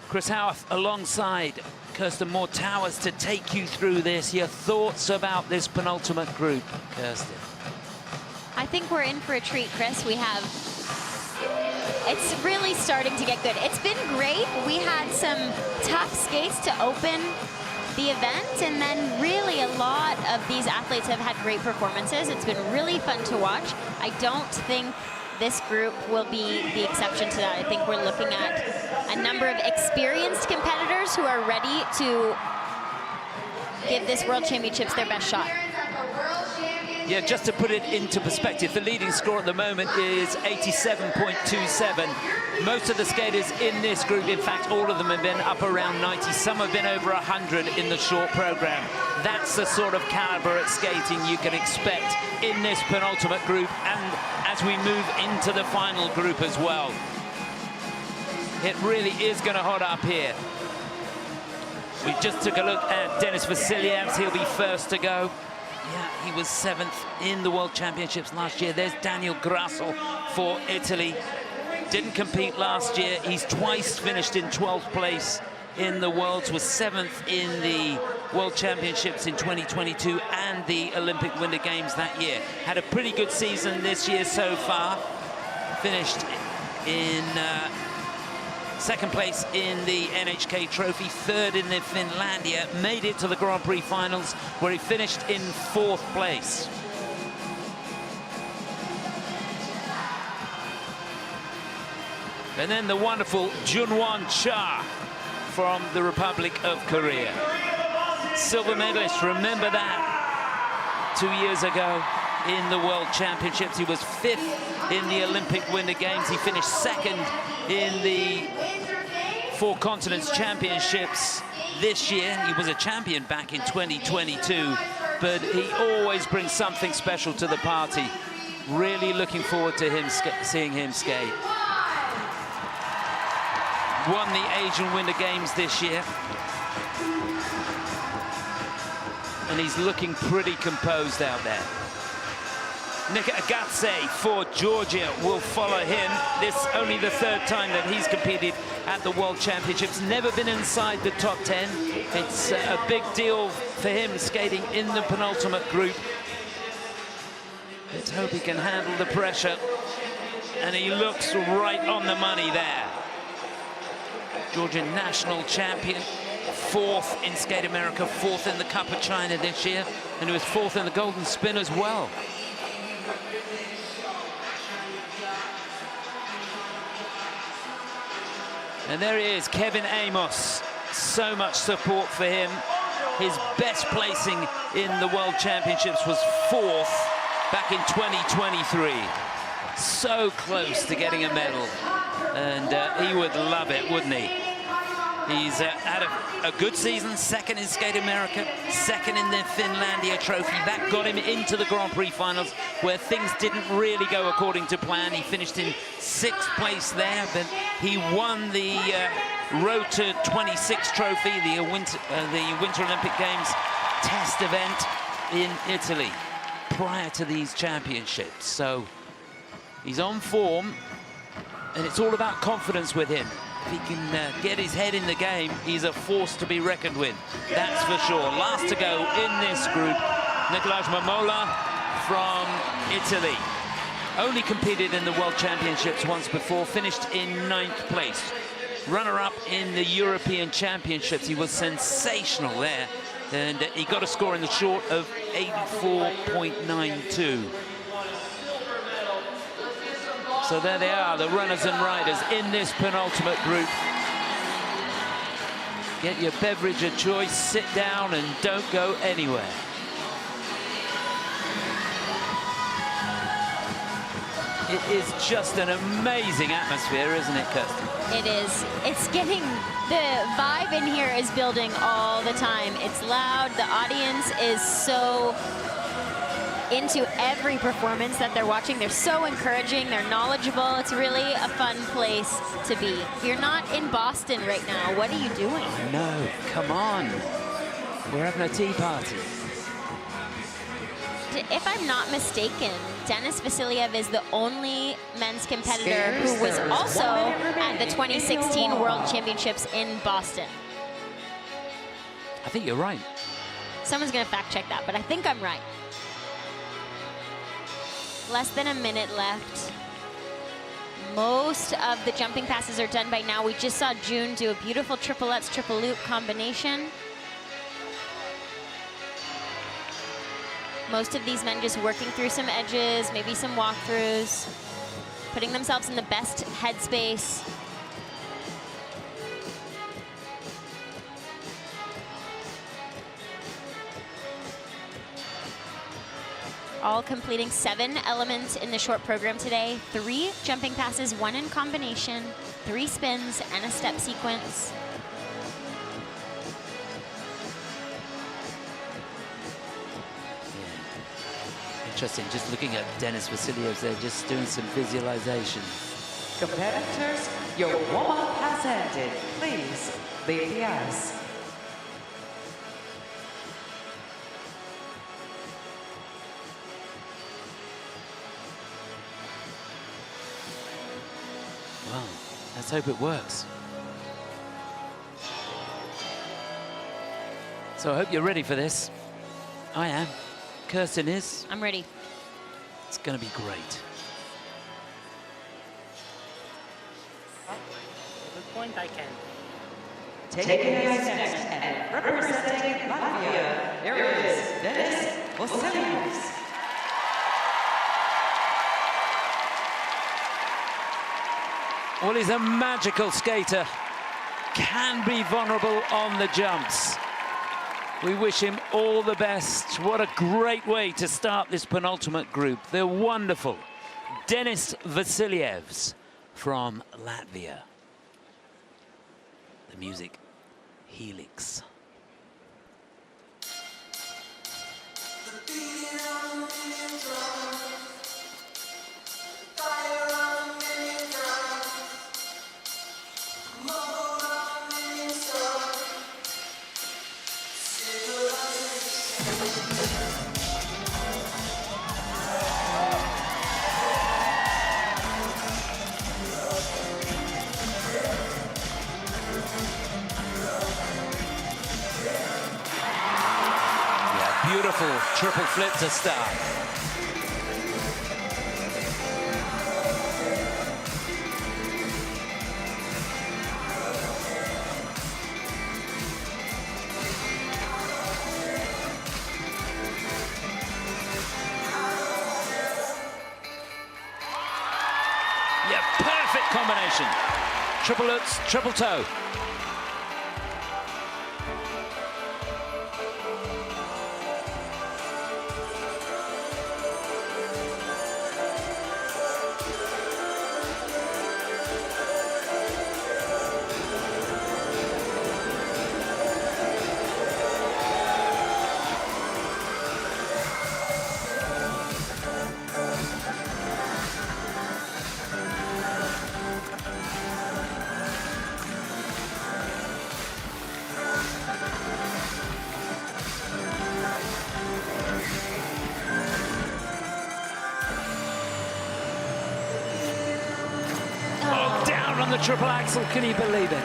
Chris Howarth alongside Kirsten Moore-Towers to take you through this. Your thoughts about this penultimate group, Kirsten? I think we're in for a treat, Chris. It's really starting to get good. It's been great. We had some tough skates to open the event, and then really a lot of these athletes have had great performances. It's been really fun to watch. I don't think this group will be the exception to that. I think we're looking at a number of experienced competitors who are ready to give this World Championships their best shot. Yeah, just to put it into perspective, the leading score at the moment is 87.27. Most of the skaters in this group, in fact, all of them have been up around 90. Some have been over 100 in the short program. That's the sort of caliber at skating you can expect in this penultimate group, and as we move into the final group as well. It really is going to hot up here. We just took a look at Denis Vasiljevs. He'll be first to go. Yeah, he was 7th in the World Championships last year. There's Daniel Grassl for Italy. Didn't compete last year. He's twice finished in 12th place in the Worlds, was 7th in the World Championships in 2022 and the Olympic Winter Games that year. Had a pretty good season this year so far. Finished in second place in the NHK Trophy, 3rd in the Finlandia, made it to the Grand Prix finals where he finished in 4th place. And then the wonderful Junwon Cha from the Republic of Korea. Silver medalist, remember that 2 years ago in the World Championships. He was 5th in the Olympic Winter Games. He finished 2nd in the Four Continents Championships this year. He was a champion back in 2022, but he always brings something special to the party. Really looking forward to him seeing him skate. Won the Asian Winter Games this year. And he's looking pretty composed out there. Nika Egadze for Georgia will follow him. This only the 3rd time that he's competed at the World Championships. Never been inside the top 10. It's a big deal for him skating in the penultimate group. Let's hope he can handle the pressure. And he looks right on the money there. Georgian national champion, 4th in Skate America, 4th in the Cup of China this year, and he was 4th in the Golden Spin as well. And there he is, Kevin Aymoz. So much support for him. His best placing in the World Championships was 4th back in 2023. So close to getting a medal. And he would love it, wouldn't he? He's had a good season, second in Skate America, second in the Finlandia Trophy. That got him into the Grand Prix finals, where things didn't really go according to plan. He finished in 6th place there, but he won the Road to 26 Trophy, the Winter Olympic Games test event in Italy prior to these championships. So he's on form, and it's all about confidence with him. If he can get his head in the game, he's a force to be reckoned with. That's for sure. Last to go in this group, Nicolás Memola from Italy. Only competed in the World Championships once before, finished in 9th place. Runner-up in the European Championships. He was sensational there, and he got a score in the short of 84.92. So there they are, the runners and riders in this penultimate group. Get your beverage of choice, sit down, and don't go anywhere. It is just an amazing atmosphere, isn't it, Kirsten? It is. It's getting, the vibe in here is building all the time. It's loud, the audience is so into every performance that they're watching. They're so encouraging, they're knowledgeable. It's really a fun place to be. You're not in Boston right now. What are you doing? No, come on. We're having a tea party. If I'm not mistaken, Denis Vasiliev is the only men's competitor who was also at the 2016 World Championships in Boston. I think you're right. Someone's gonna fact check that, but I think I'm right. Less than a minute left. Most of the jumping passes are done by now. We just saw June do a beautiful triplets, triple loop combination. Most of these men just working through some edges, maybe some walkthroughs, putting themselves in the best headspace. All completing 7 elements in the short program today. 3 jumping passes, 1 in combination, 3 spins, and a step sequence. Interesting, just looking at Denis Vasiliev there, just doing some visualization. Competitors, your warm-up has ended. Please leave the ice. Well, let's hope it works. So I hope you're ready for this. I am. Kirsten is. I'm ready. It's going to be great. At this point, I can. Taking his next and representing Latvia, here is Denis Vasiliev. Well, he's a magical skater. Can be vulnerable on the jumps. We wish him all the best. What a great way to start this penultimate group. The wonderful Denis Vasilievs from Latvia. The music, Helix. Beautiful triple flip to start. Yeah, perfect combination. Triple lutz, triple toe. the triple axel. Can you believe it?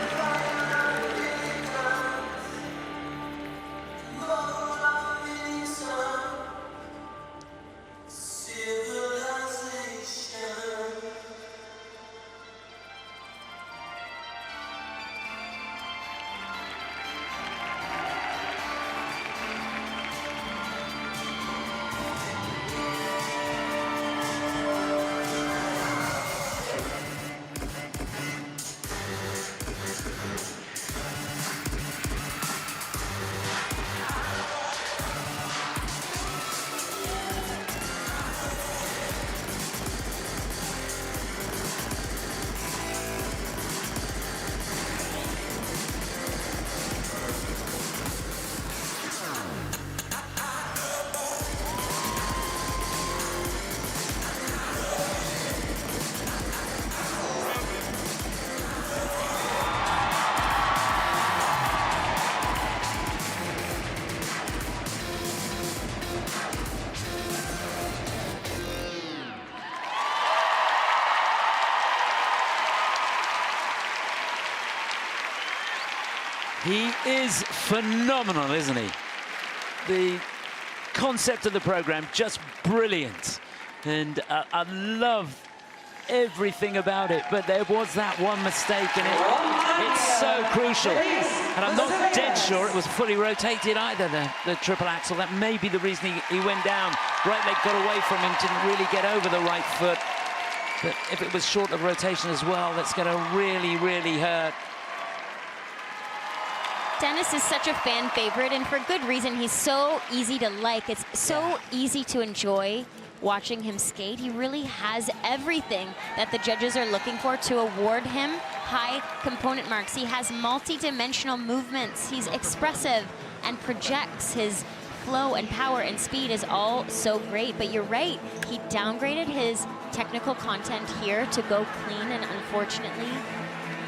He is phenomenal, isn't he? The concept of the program, just brilliant. And I love everything about it, but there was that one mistake, and it's so crucial. And I'm not dead sure it was fully rotated either, the triple axel. That may be the reason he went down. Right leg got away from him, didn't really get over the right foot. But if it was short of rotation as well, that's going to really, really hurt. Denis is such a fan favorite, and for good reason. He's so easy to like. It's so easy to enjoy watching him skate. He really has everything that the judges are looking for to award him high component marks. He has multi-dimensional movements. He's expressive and projects. His flow and power and speed is all so great. But you're right, he downgraded his technical content here to go clean, and unfortunately,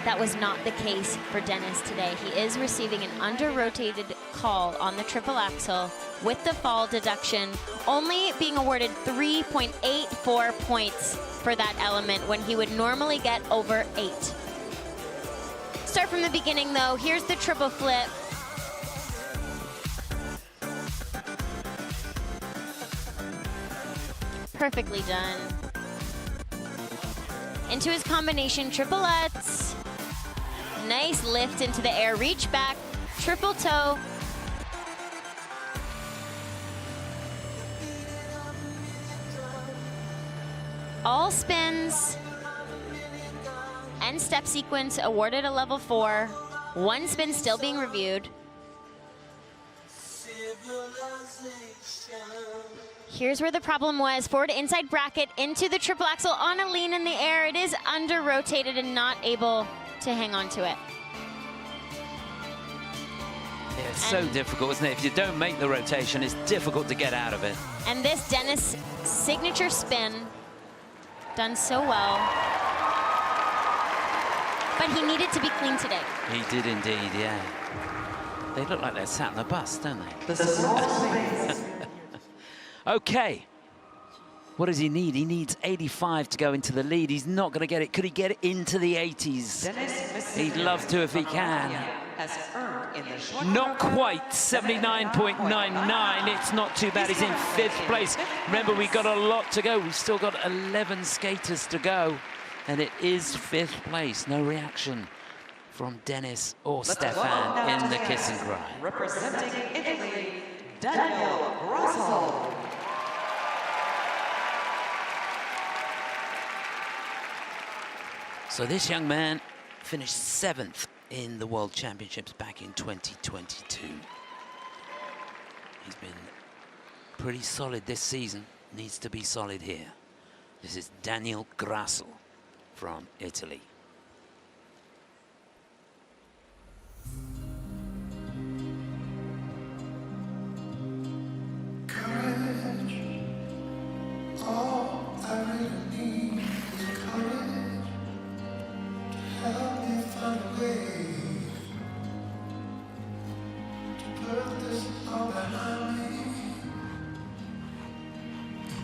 that was not the case for Denis today. He is receiving an under-rotated call on the triple axel with the fall deduction, only being awarded 3.84 points for that element when he would normally get over 8. Start from the beginning though. Here's the triple flip. Perfectly done. Into his combination triplets. Nice lift into the air, reach back, triple toe. All spins and step sequence awarded a level 4. One spin still being reviewed. Here's where the problem was. Forward inside bracket into the triple axel on a lean in the air. It is under rotated and not able to hang on to it. Yeah, it's so difficult, isn't it? If you don't make the rotation, it's difficult to get out of it. And this Denis signature spin, done so well. But he needed to be clean today. He did indeed, yeah. They look like they're sat on the bus, don't they? Okay. What does he need? He needs 85 to go into the lead. He's not going to get it. Could he get it into the 80s? He'd love to if he can. Not quite. 79.99. It's not too bad. He's in 5th place. Remember, we've got a lot to go. We've still got 11 skaters to go. And it is 5th place. No reaction from Denis or Stefan in the kiss and cry. Representing Italy, Daniel Grassl. So this young man finished 7th in the World Championships back in 2022. He's been pretty solid this season, needs to be solid here. This is Daniel Grassl from Italy. Courage, all I really need is courage. Help me find a way to put this all behind me.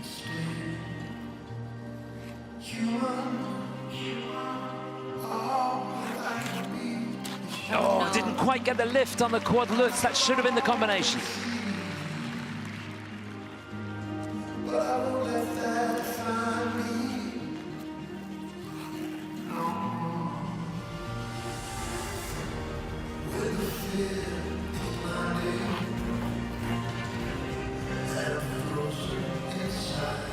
Stay. You are quite get the lift on the quad lutz. That should have been the combination. But I won't let that define me. No. When the fear is blinding and I'm frozen inside,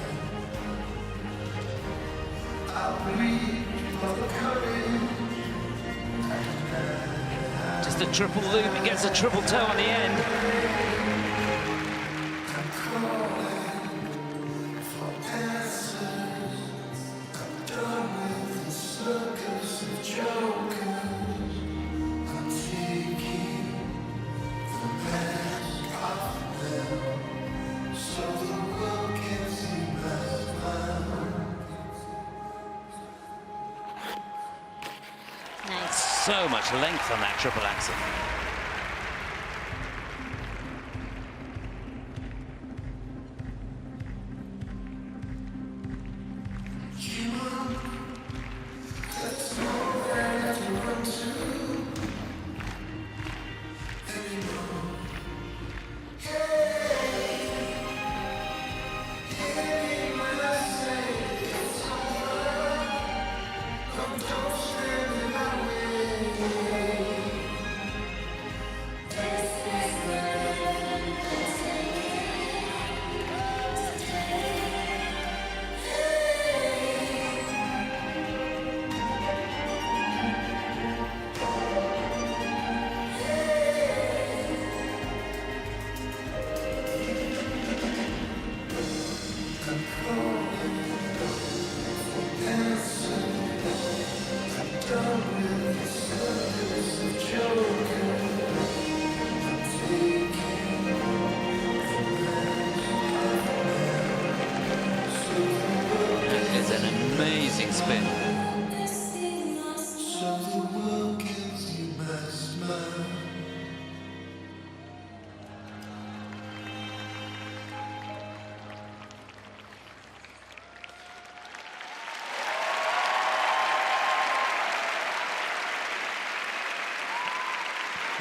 I'll reach for the courage. Just a triple loop, it gets a triple toe on the end. So much length on that triple axel.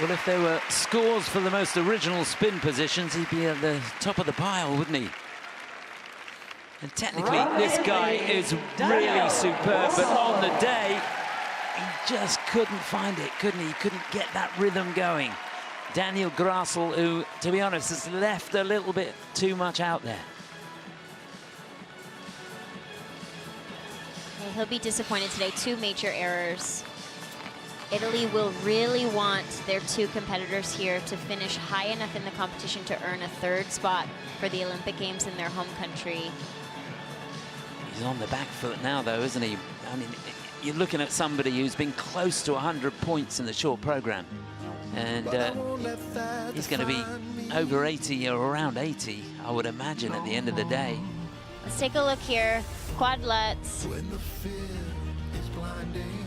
Well, if there were scores for the most original spin positions, he'd be at the top of the pile, wouldn't he? And technically, this guy is really superb, but on the day, he just couldn't find it, couldn't he? He couldn't get that rhythm going. Daniel Grassl, who, to be honest, has left a little bit too much out there. Yeah, he'll be disappointed today. 2 major errors. Italy will really want their 2 competitors here to finish high enough in the competition to earn a 3rd spot for the Olympic Games in their home country. He's on the back foot now, though, isn't he? I mean, you're looking at somebody who's been close to 100 points in the short program. And he's going to be over 80 or around 80, I would imagine, at the end of the day. Let's take a look here. Quad lutz. When the fear is blinding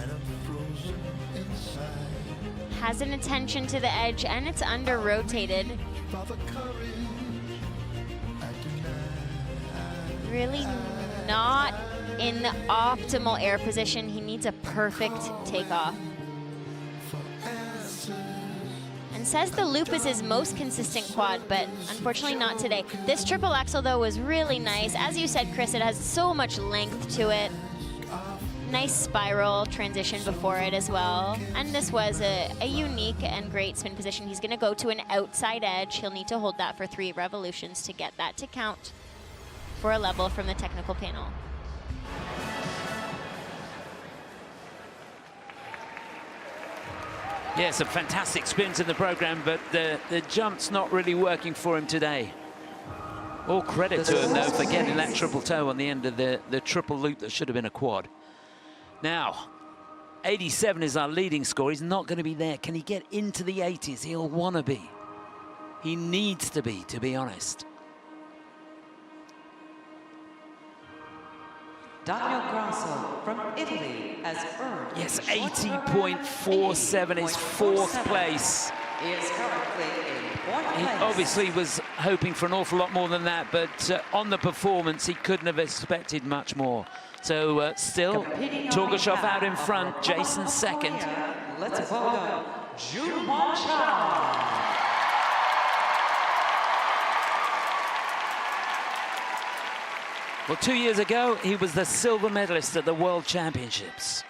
and I'm frozen inside, Has an attention to the edge, and it's under-rotated. for the courage I deny. Really not in the optimal air position. He needs a perfect takeoff. And says the loop is his most consistent quad, but unfortunately not today. This triple axel, though, was really nice. As you said, Chris, it has so much length to it. Nice spiral transition before it as well. And this was a unique and great spin position. He's going to go to an outside edge. He'll need to hold that for 3 revolutions to get that to count for a level from the technical panel. Yeah, some fantastic spins in the program, but the jump's not really working for him today. All credit to him, though, for getting that triple toe on the end of the triple loop that should have been a quad. Now, 87 is our leading score. He's not going to be there. Can he get into the 80s? He'll want to be. He needs to be honest. Daniel Grassl from Italy has earned. Yes, 80.47 is 4th place. is currently in fourth He place. obviously was hoping for an awful lot more than that, but on the performance, he couldn't have expected much more. So still, Competing on Torgashev behalf out in of front, the Jason Republic of second. Korea, Litvintsev, Junwon Cha. Well, 2 years ago, he was the silver medalist at the World Championships.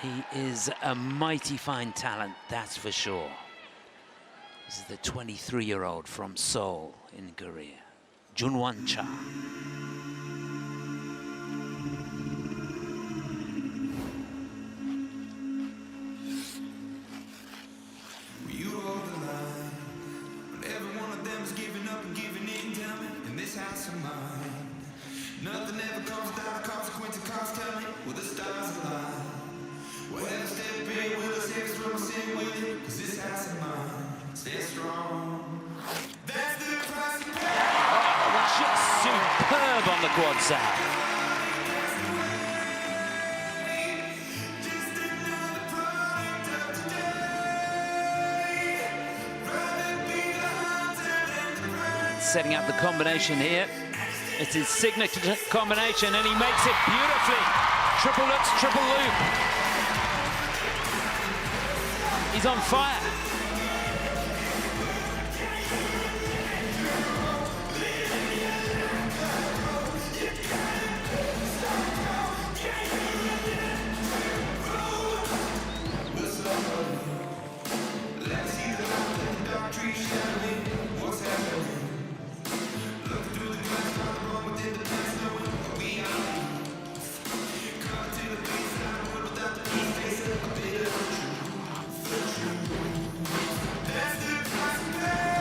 He is a mighty fine talent, that's for sure. This is the 23-year-old from Seoul in Korea, Junwon Cha. You hold the line when every one of them is giving up and giving in, tell me, in this house of mine. Nothing ever comes without a consequence of cost, tell me, will the stars align? Well, heaven step in, will the saves from sin with it, cause this house of mine stays strong. That's the price you pay. Just superb on the quad side. Just another product of today. Rather be the hunter than the prey. Setting up the combination here. It's his signature combination, and he makes it beautifully. Triple loops, triple loop. He's on fire. Let's see the light in the dark tree shining. What's happening? Look through the glass, not the wrong within the past, knowing what we are. Come to the baseline, world without the peace, face it, a bit of the truth. That's the price we pay.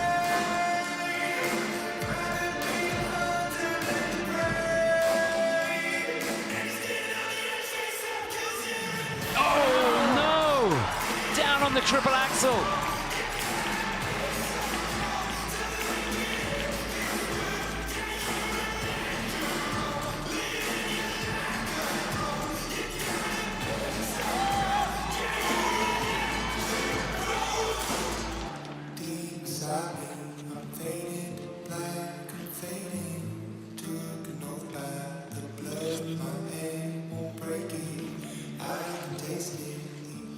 Rather be a hunter than the prey. And stand on the edge, face up, kills you. Oh, no! Down on the triple axel. Deep inside me, I'm fading, black and fading. Took an oath by the blood in my head, won't break it. I can taste it.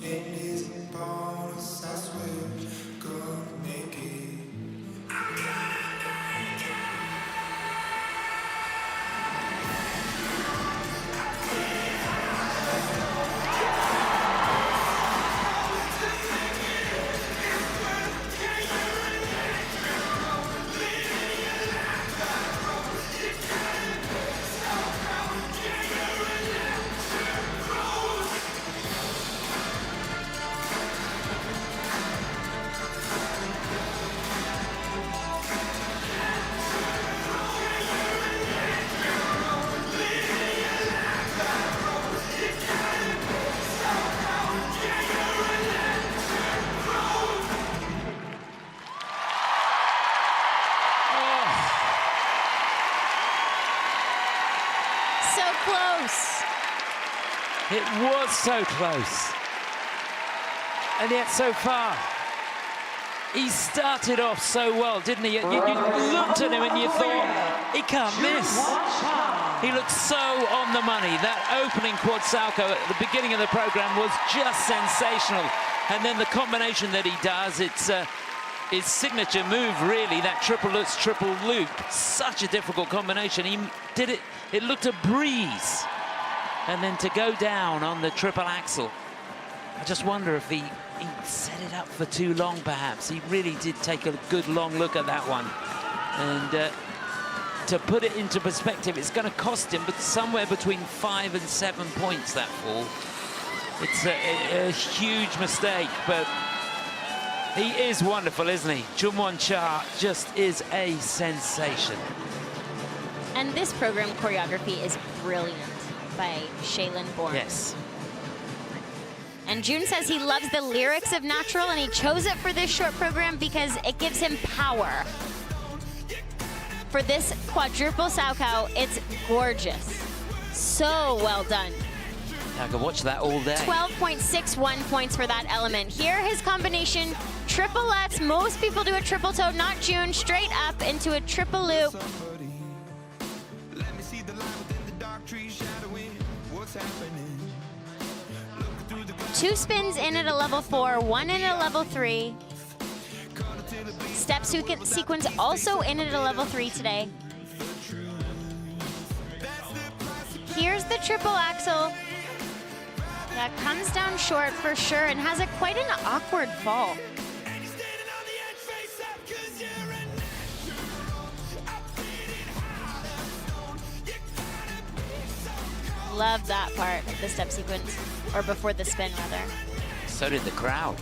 The end is upon us, I swear. Gonna make it. I'm gonna make it. So close. It was so close. And yet so far. He started off so well, didn't he? You looked at him and you thought, he can't miss. He looked so on the money. That opening quad salto at the beginning of the program was just sensational. And then the combination that he does, it's his signature move, really, that triple lutz, triple loop. Such a difficult combination. He did it, it looked a breeze. And then to go down on the triple axel, I just wonder if he set it up for too long, perhaps. He really did take a good long look at that one. And to put it into perspective, it's going to cost him, but somewhere between 5 and 7 points, that fall. It's a huge mistake, but he is wonderful, isn't he? Junwon Cha just is a sensation. And this program choreography is brilliant by Shaylin Bourne. Yes. And June says he loves the lyrics of Natural, and he chose it for this short program because it gives him power. For this quadruple Sao Kao, it's gorgeous. So well done. I could watch that all day. 12.61 points for that element. Here, his combination, triplets. Most people do a triple toe, not June. Straight up into a triple loop. Two spins in at a level 4, one in at a level 3. Step sequence also in at a level 3 today. Here's the triple axel. That comes down short for sure and has quite an awkward fall. Love that part of the step sequence, or before the spin rather. So did the crowd.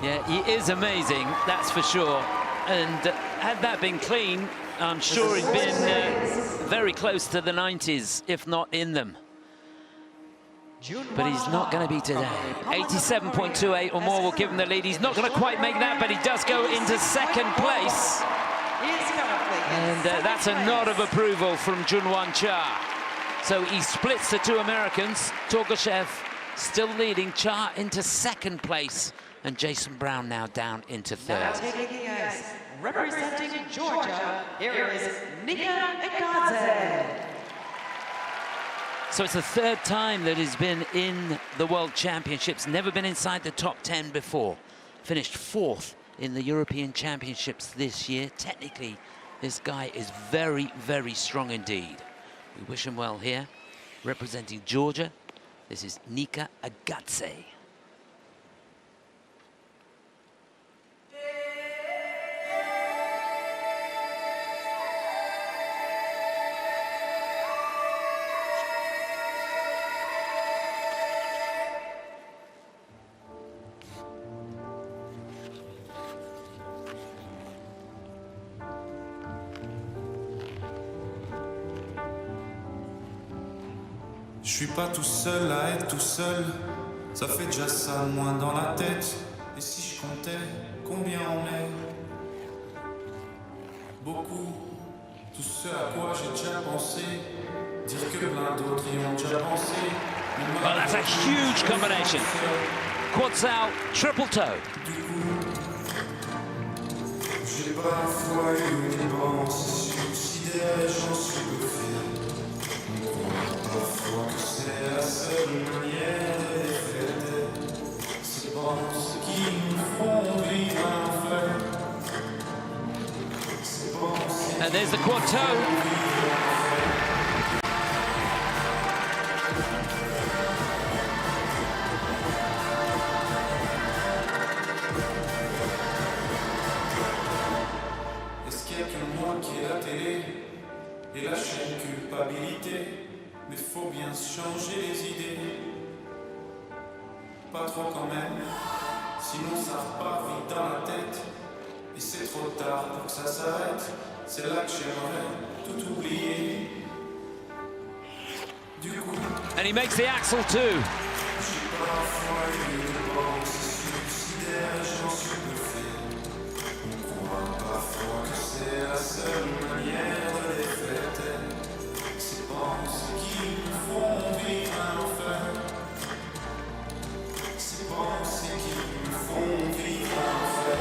Yeah, he is amazing, that's for sure. And had that been clean, I'm sure he'd been very close to the 90s, if not in them. But he's not going to be today. 87.28 or more will give him the lead. He's not going to quite make that, but he does go into second place. And that's a nod of approval from Junwan Cha. So he splits the two Americans. Torgashev still leading, Cha into second place, and Jason Brown now down into third. Representing Georgia, here is Egadze. So it's the third time that he's been in the World Championships, never been inside the top 10 before. Finished 4th in the European Championships this year. Technically, this guy is very, very strong indeed. We wish him well here. Representing Georgia, this is Egadze. Je suis pas tout seul à être tout seul, ça fait déjà ça moins dans la tête. Et si je comptais combien on est? Beaucoup, tout ce à quoi j'ai déjà pensé, dire que plein d'autres y ont déjà pensé. Well, that's a huge combination. Quads out, triple toe. Du coup, j'ai parfois eu des pensées suicidaires, j'en suis bluffé. Parfois que c'est la seule manière de les fêter. C'est penses qui nous font vivre un enfer. C'est penses. And there's the quad toe. Est-ce qu'il y a que moi qui ai la télé et la chaîne culpabilité? Mais faut bien changer les idées. Pas trop quand même, sinon ça repart vite dans la tête. Et c'est trop tard pour que ça s'arrête. C'est là que j'aimerais tout oublier. Du coup, And he makes the axle too. j'ai parfois eu des pensées suicidaires, j'en suis bluffé. On croit parfois que c'est la seule manière de les fêter. Ces pensées qui nous font vivre un enfer. Ces pensées qui nous font vivre un enfer.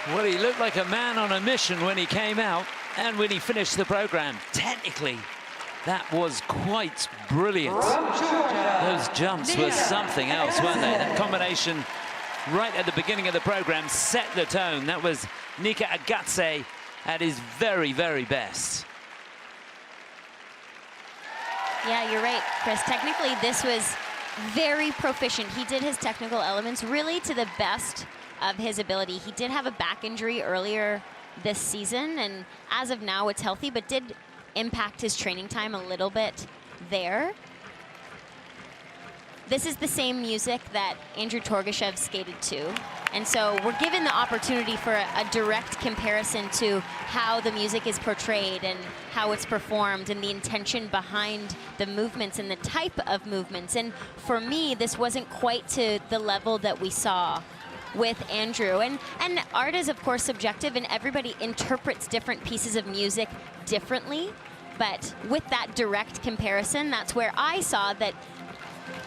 Well, he looked like a man on a mission when he came out. And when he finished the program, technically, that was quite brilliant. Those jumps were something else, weren't they? That combination right at the beginning of the program set the tone. That was Nika Egadze at his very, very best. Yeah, you're right, Chris. Technically, this was very proficient. He did his technical elements really to the best of his ability. He did have a back injury earlier this season, and as of now, it's healthy, but did impact his training time a little bit there. This is the same music that Andrew Torgashev skated to. And so we're given the opportunity for a direct comparison to how the music is portrayed and how it's performed and the intention behind the movements and the type of movements. And for me, this wasn't quite to the level that we saw with Andrew. And art is, of course, subjective, and everybody interprets different pieces of music differently. But with that direct comparison, that's where I saw that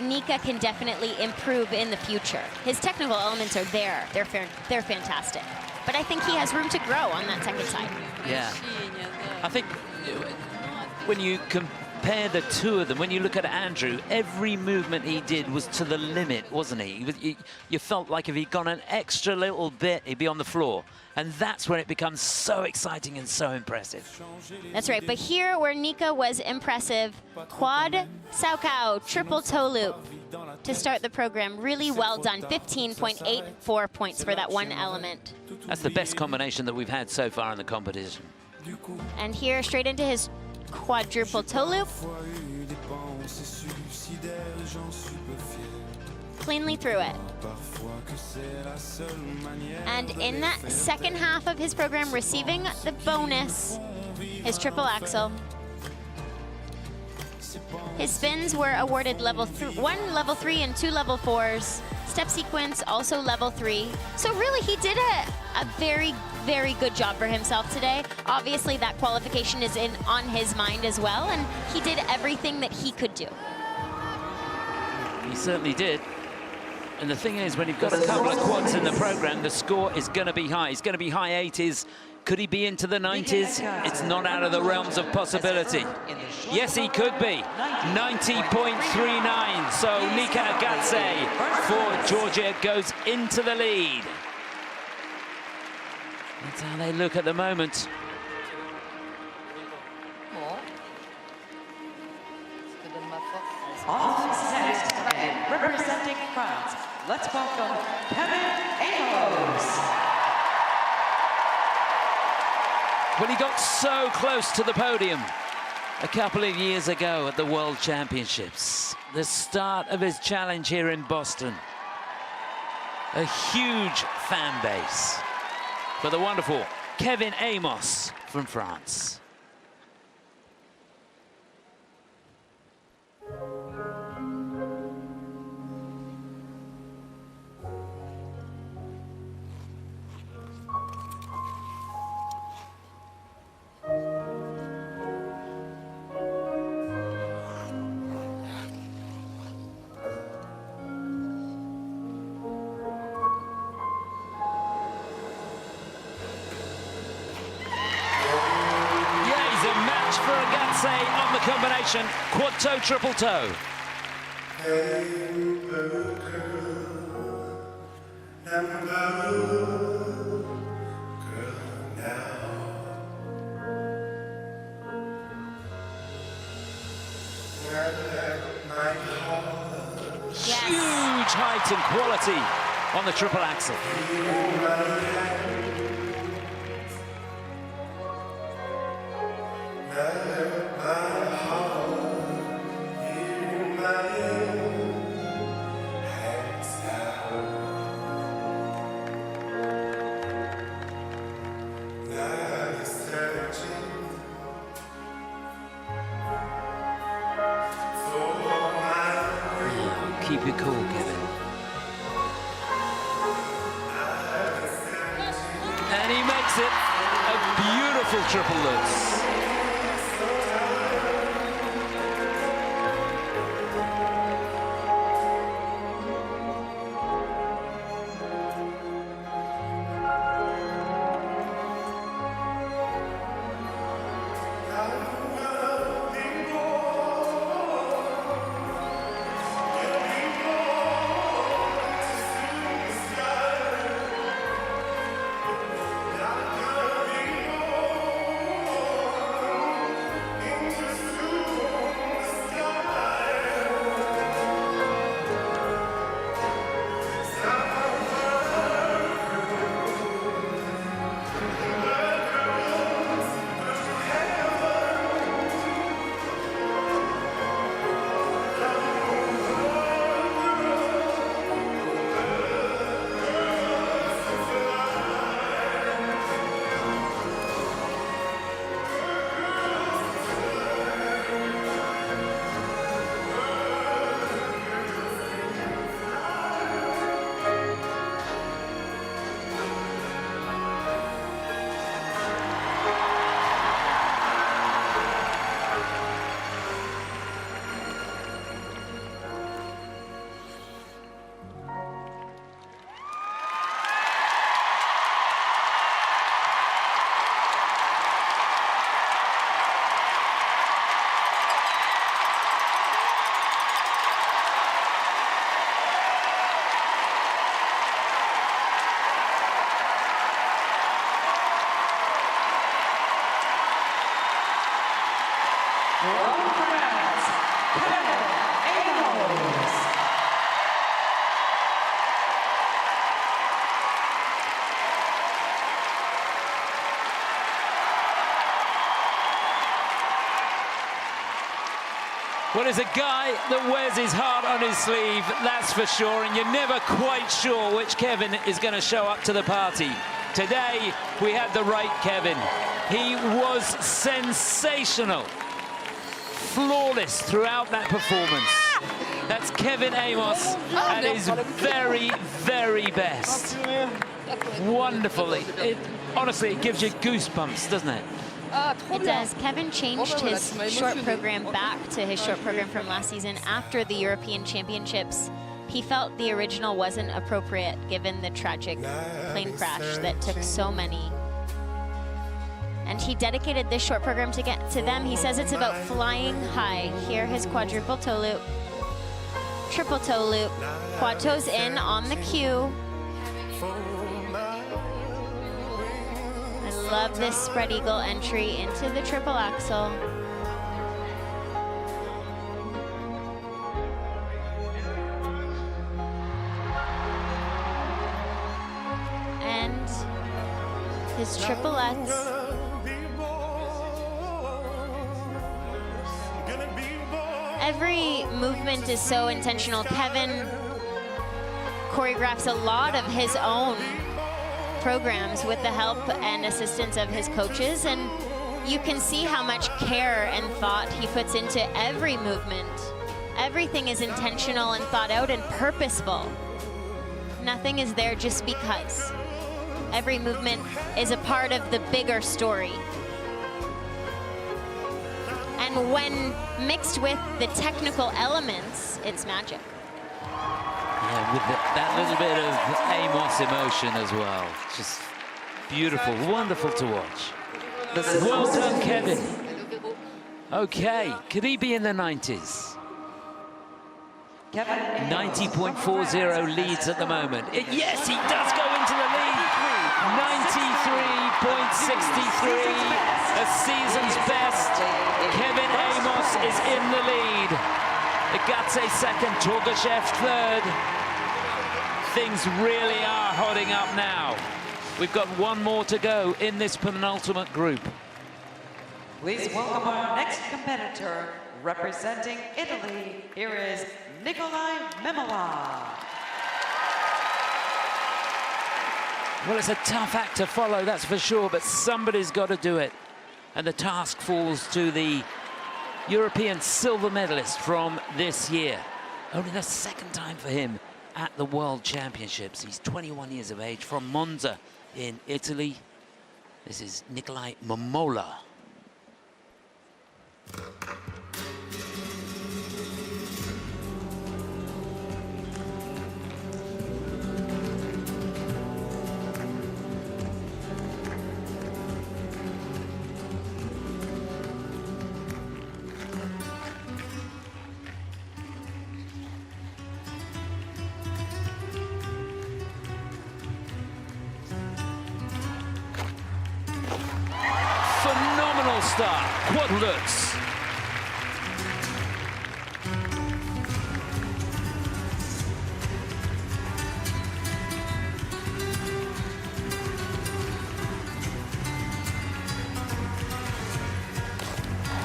Nika can definitely improve in the future. His technical elements are there. They're fantastic. But I think he has room to grow on that second side. Yeah. I think when you compare the two of them, when you look at Andrew, every movement he did was to the limit, wasn't he? You felt like if he'd gone an extra little bit, he'd be on the floor. And that's when it becomes so exciting and so impressive. That's right, but here where Nika was impressive, quad Saukau, triple toe loop to start the program. Really well done, 15.84 points for that one element. That's the best combination that we've had so far in the competition. And here, straight into his quadruple toe loop. Cleanly through it. And in that second half of his program, receiving the bonus, his triple axel. His spins were awarded one level 3 and 2 level 4s. Step sequence, also level 3. So really, he did a very, very good job for himself today. Obviously, that qualification is on his mind as well, and he did everything that he could do. He certainly did. And the thing is, when you've got a couple of quads in the program, the score is going to be high. It's going to be high 80s. Could he be into the 90s? It's not out of the realms of possibility. Yes, he could be. 90.39. So Nika Egadze for Georgia goes into the lead. That's how they look at the moment. On set and representing France, let's welcome Aymoz. Well, he got so close to the podium a couple of years ago at the World Championships. The start of his challenge here in Boston. A huge fan base for the wonderful Kevin Aymoz from France. On the combination, quad toe, triple toe. Yes. Huge height and quality on the triple axel. Keep it cool, Kevin. And he makes it a beautiful triple loose. Well, there's a guy that wears his heart on his sleeve, that's for sure, and you're never quite sure which Kevin is going to show up to the party. Today, we had the right Kevin. He was sensational. Flawless throughout that performance. That's Kevin Aymoz at his very, very best. Wonderfully. Honestly, it gives you goosebumps, doesn't it? It does. Kevin changed his short program back to his short program from last season after the European Championships. He felt the original wasn't appropriate given the tragic plane crash that took so many. And he dedicated this short program to them. He says it's about flying high. Here, his quadruple toe loop, triple toe loop, quad toes in on the cue. I love this spread eagle entry into the triple axel. And his triplets. Every movement is so intentional. Kevin choreographs a lot of his own programs with the help and assistance of his coaches, and you can see how much care and thought he puts into every movement. Everything is intentional and thought out and purposeful. Nothing is there just because. Every movement is a part of the bigger story. And when mixed with the technical elements, it's magic. Yeah, with that little bit of Aymoz emotion as well. Just beautiful, wonderful to watch. Well done, Kevin. Okay, could he be in the 90s? 90.40 leads at the moment. Yes, he does go into the lead. 93.63, a season's best. Kevin Aymoz is in the lead. Egadze second, Torgashev third. Things really are hotting up now. We've got one more to go in this penultimate group. Please welcome our next competitor, representing Italy. Here is Memola. Well, it's a tough act to follow, that's for sure, but somebody's got to do it. And the task falls to the European silver medalist from this year. Only the second time for him at the World Championships. He's 21 years of age, from Monza in Italy. This is Memola. Phenomenal start, quadlutes.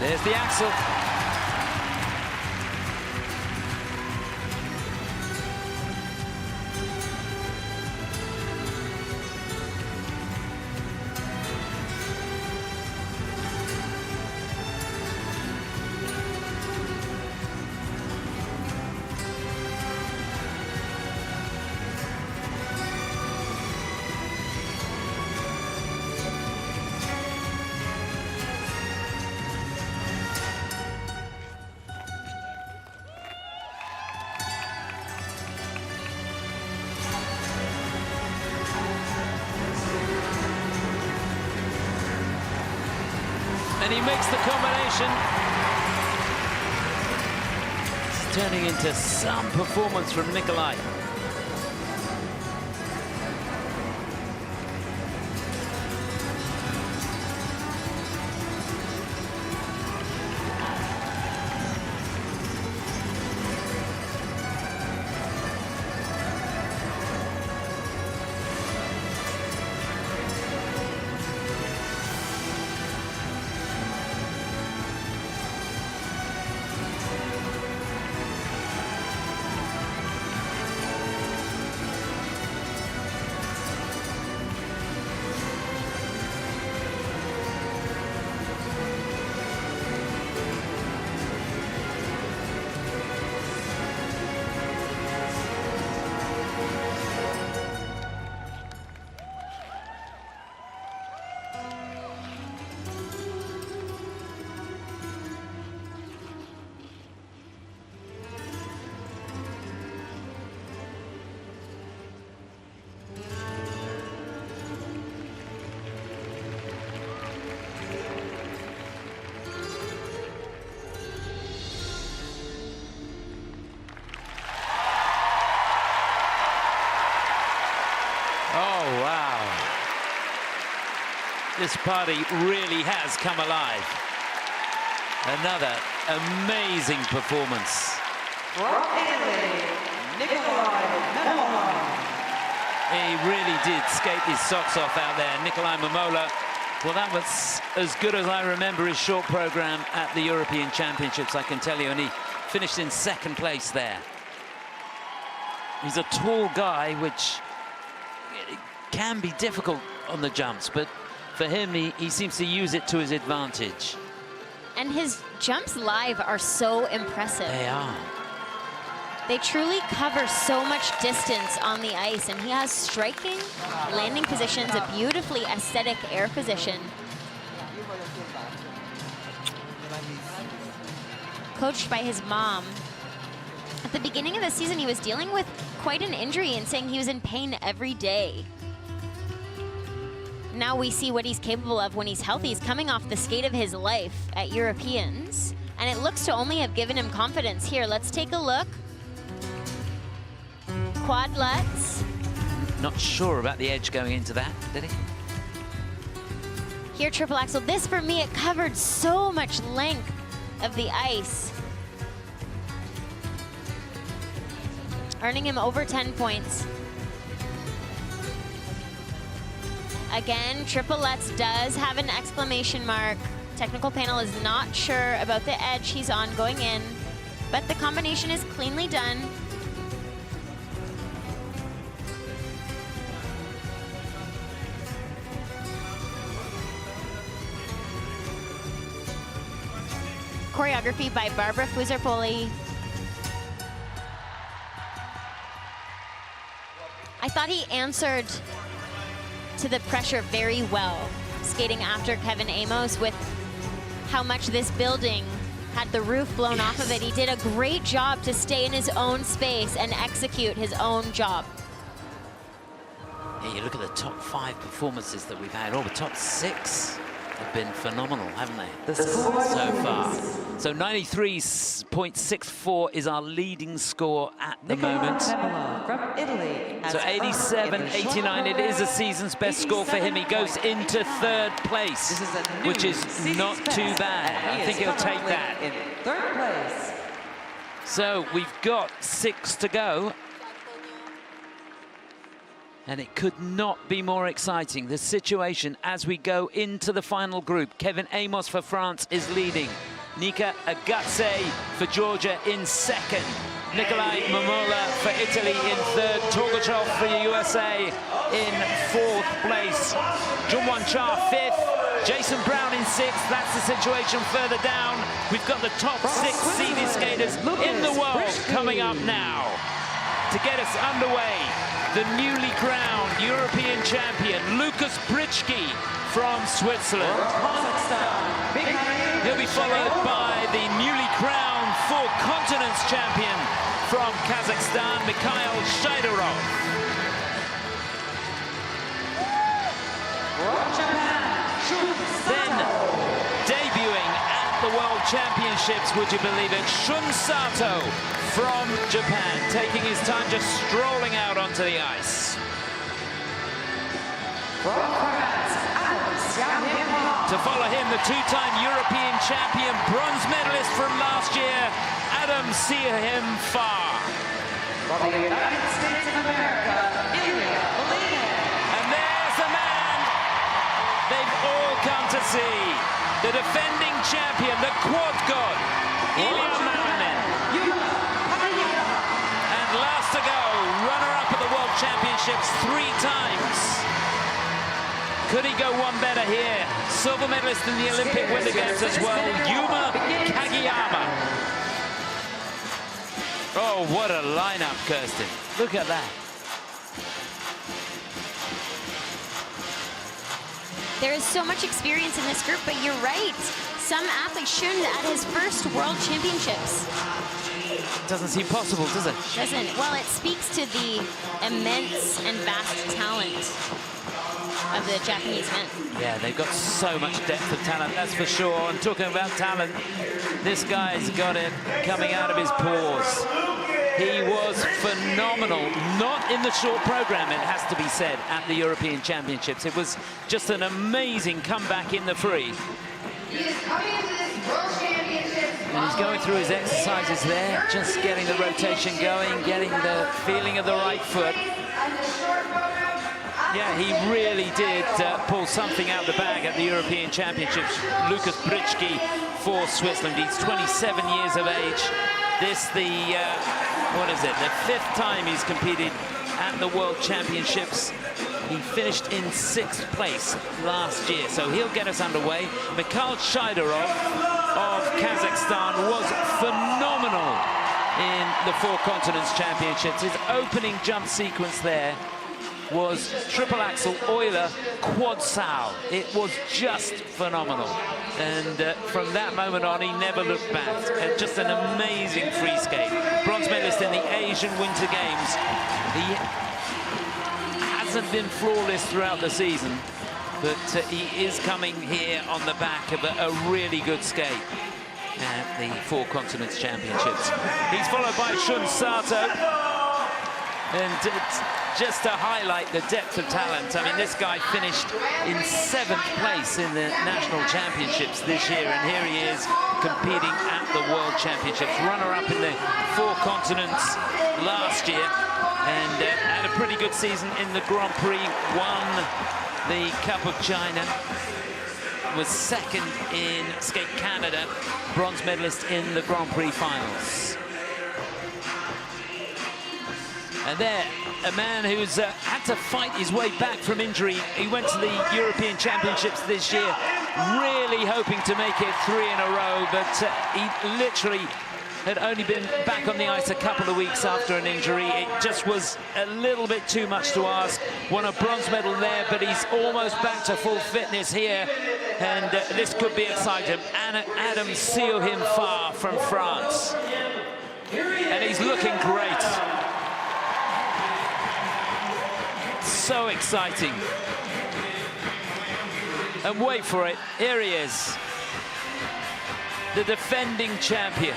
There's the axel. And he makes the combination. It's turning into some performance from Nikolai. This party really has come alive. Another amazing performance. From Italy, Memola. He really did skate his socks off out there. Memola, well, that was as good as I remember his short program at the European Championships, I can tell you, and he finished in second place there. He's a tall guy, which can be difficult on the jumps, but for him, he seems to use it to his advantage. And his jumps live are so impressive. They are. They truly cover so much distance on the ice, and he has striking landing positions, a beautifully aesthetic air position. Coached by his mom. At the beginning of the season, he was dealing with quite an injury and saying he was in pain every day. Now we see what he's capable of when he's healthy. He's coming off the skate of his life at Europeans, and it looks to only have given him confidence. Here, let's take a look. Quad lutz. Not sure about the edge going into that, did he? Here, triple axel. This, for me, it covered so much length of the ice, earning him over 10 points. Again, triple lutz does have an exclamation mark. Technical panel is not sure about the edge he's on going in, but the combination is cleanly done. Choreography by Barbara Fuzarpoli. I thought he answered to the pressure very well, skating after Kevin Aymoz with how much this building had the roof blown off of it. He did a great job to stay in his own space and execute his own job. Yeah, you look at the top 5 performances that we've had, the top 6 have been phenomenal, haven't they, so far? So 93.64 is our leading score at the moment. From Italy. So 87-89, it is a season's best score for him. He goes into 3rd place, which is not too bad. I think he'll take that. In 3rd place. So we've got 6 to go. And it could not be more exciting. The situation as we go into the final group. Kevin Aymoz for France is leading. Nika Egadze for Georgia in 2nd. Nikolai Memola for Italy in 3rd. Torgashev for the USA in 4th place. Jungwon Cha 5th. Jason Brown in 6th. That's the situation further down. We've got the top 6 seeded skaters in the world coming up now. To get us underway, the newly crowned European champion, Britschgi from Switzerland. He'll be followed by the newly crowned 4 continents champion from Kazakhstan, Mikhail Shaidarov. Then, debuting at the World Championships, would you believe it, Shun Sato from Japan, taking his time just strolling out onto the ice. To follow him, the 2-time European champion, bronze medalist from last year, Siao Him Fa. From the United States of America, and there's the man they've all come to see. The defending champion, the quad god, Ilya Malinin. And last to go, runner-up at the World Championships 3 times. Could he go one better here? Silver medalist in the Olympic Winter Games as well, Yuma Kagiyama. Oh, what a lineup, Kirsten. Look at that. There is so much experience in this group, but you're right. Some athletes shouldn't at his first World Championships. Doesn't seem possible, does it? Doesn't. Well, it speaks to the immense and vast talent of the Japanese men. Yeah, they've got so much depth of talent, that's for sure. And talking about talent, this guy's got it coming out of his pores. He was phenomenal, not in the short program, it has to be said, at the European Championships. It was just an amazing comeback in the free. And he's going through his exercises there, just getting the rotation going, getting the feeling of the right foot. Yeah, he really did pull something out of the bag at the European Championships. Lucas Britschgi for Switzerland. He's 27 years of age. This what is it? The 5th time he's competed at the World Championships. He finished in 6th place last year, so he'll get us underway. Mikhail Shaidarov of Kazakhstan was phenomenal in the 4 Continents Championships. His opening jump sequence there was triple axel Euler quad sow. It was just phenomenal, and from that moment on he never looked back. Just an amazing free skate. Bronze medalist in the Asian Winter Games. He hasn't been flawless throughout the season, but he is coming here on the back of a really good skate at the 4 Continents Championships. He's followed by Shun Sato, and just to highlight the depth of talent, I mean, this guy finished in 7th place in the National Championships this year, and here he is competing at the World Championships. Runner-up in the 4 Continents last year, and had a pretty good season in the Grand Prix, won the Cup of China, was 2nd in Skate Canada, bronze medalist in the Grand Prix finals. And there, a man who's had to fight his way back from injury. He went to the European Championships this year, really hoping to make it 3 in a row, but he literally had only been back on the ice a couple of weeks after an injury. It just was a little bit too much to ask. Won a bronze medal there, but he's almost back to full fitness here, and this could be exciting. Adam Siao Him Fa from France, and he's looking great. So exciting. And wait for it, here he is, the defending champion.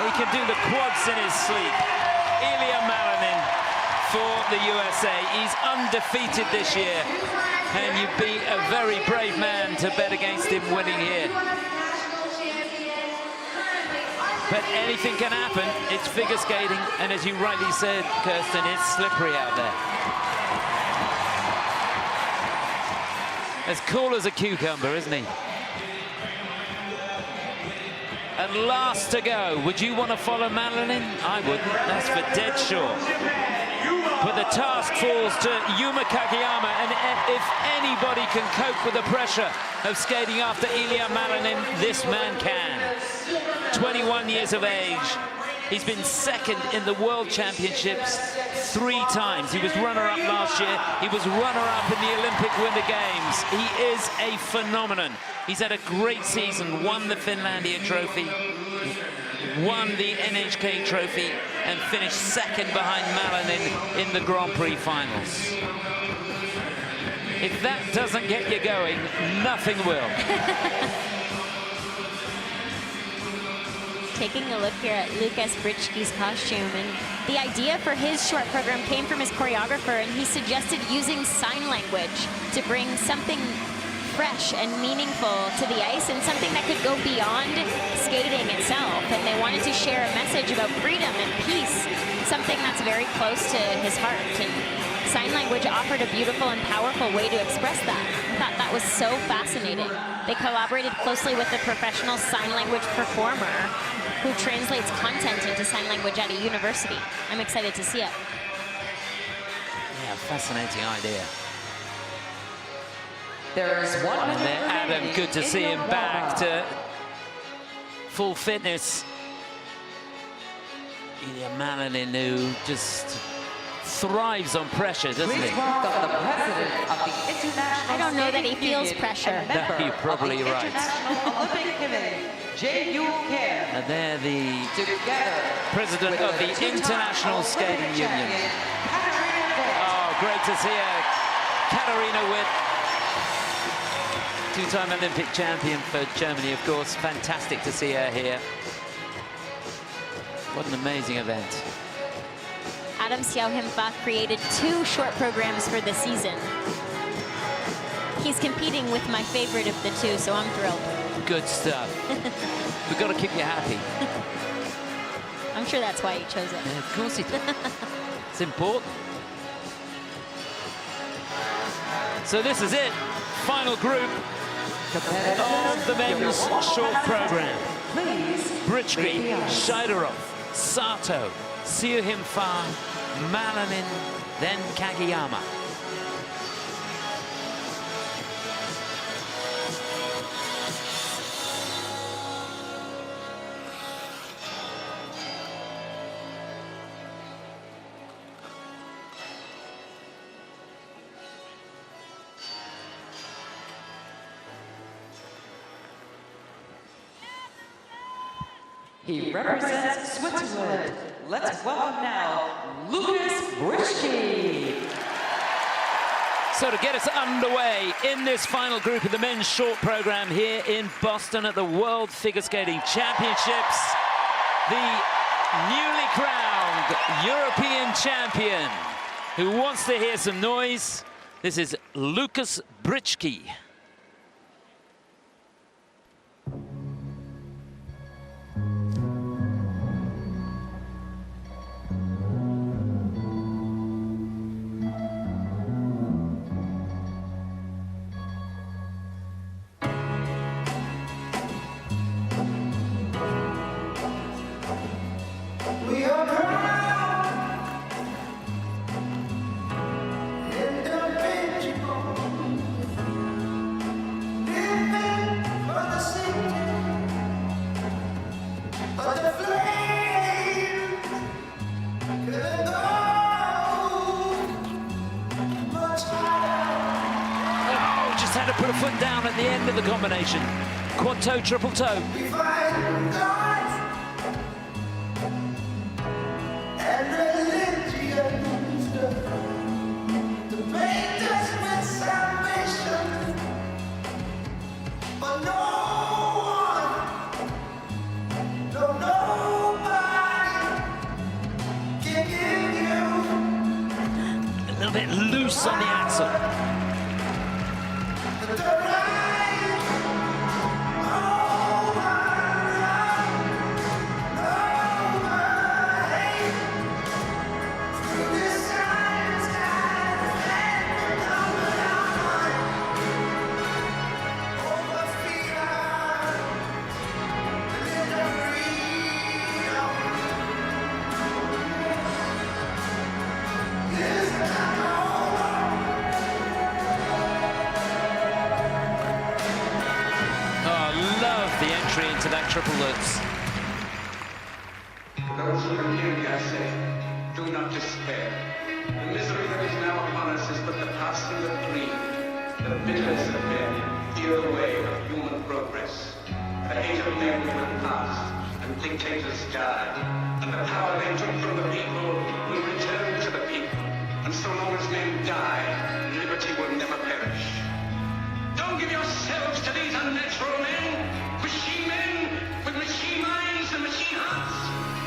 He can do the quads in his sleep. Ilya Malinin for the USA. He's undefeated this year, and you'd be a very brave man to bet against him winning here. But anything can happen. It's figure skating, and as you rightly said, Kirsten, it's slippery out there. As cool as a cucumber, isn't he? And last to go. Would you want to follow Malinin? I wouldn't. That's for dead sure. But the task falls to Yuma Kageyama, and if anybody can cope with the pressure of skating after Ilya Malinin, this man can. 21 years of age. He's been 2nd in the World Championships 3 times. He was runner-up last year. He was runner-up in the Olympic Winter Games. He is a phenomenon. He's had a great season, won the Finlandia Trophy, won the NHK Trophy, and finished 2nd behind Malinin in the Grand Prix finals. If that doesn't get you going, nothing will. Taking a look here at Lucas Britschgi's costume, and the idea for his short program came from his choreographer, and he suggested using sign language to bring something fresh and meaningful to the ice, and something that could go beyond skating itself. And they wanted to share a message about freedom and peace, something that's very close to his heart. And sign language offered a beautiful and powerful way to express that. I thought that was so fascinating. They collaborated closely with a professional sign language performer who translates content into sign language at a university. I'm excited to see it. Yeah, fascinating idea. There's 1 minute And then Adam, remaining good to in see the him back warm-up. to full fitness. Ilya Malinin, who just thrives on pressure, doesn't Please he? welcome the president of the International I don't know that he Skating feels Union pressure. and member No, you're probably of the right. International Olympic Committee, J.U. Kim. And they're the Together president with of the two-time International Olympic Skating Union. champion, Katarina Witt. Oh, great to see her. Katarina Witt Two-time Olympic champion for Germany, of course. Fantastic to see her here. What an amazing event. Adam Siao Him Fa created 2 short programs for the season. He's competing with my favorite of the 2, so I'm thrilled. Good stuff. We've got to keep you happy. I'm sure that's why he chose it. Yeah, of course he did. It's important. So this is it. Final group of the men's short program. Britschgi, Shidorov, Sato, Siao Him Fa, Malanin, then Kageyama. He represents Switzerland. Let's welcome now Lucas Britschgi. So to get us underway in this final group of the men's short program here in Boston at the World Figure Skating Championships, the newly crowned European champion who wants to hear some noise. This is Lucas Britschgi. Put a foot down at the end of the combination. Quad toe, triple toe. A little bit loose on the axle. Into that triple lutz. Those who are here, Egadze, do not despair. The misery that is now upon us is but the passing of dream. The bitterness of men hear the way of human progress. The hate of men will pass, and dictators die. And the power they took from the people will return to the people. And so long as men die, liberty will never perish. Don't give yourselves to these unnatural men! Machine men with machine minds and machine hearts.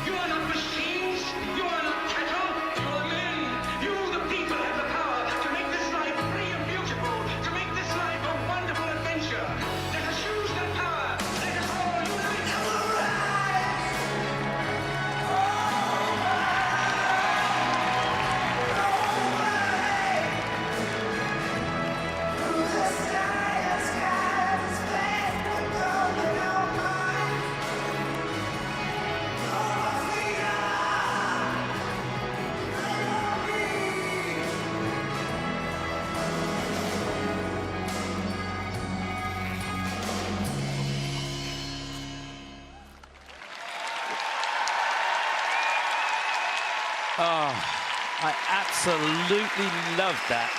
You are not machines. You are not cattle. You are men. You, the people, have the power to make this life free and beautiful, to make this life a wonderful adventure. Let us use that power. Let us all unite and rise. Through the sky and skies, Oh, I absolutely love that.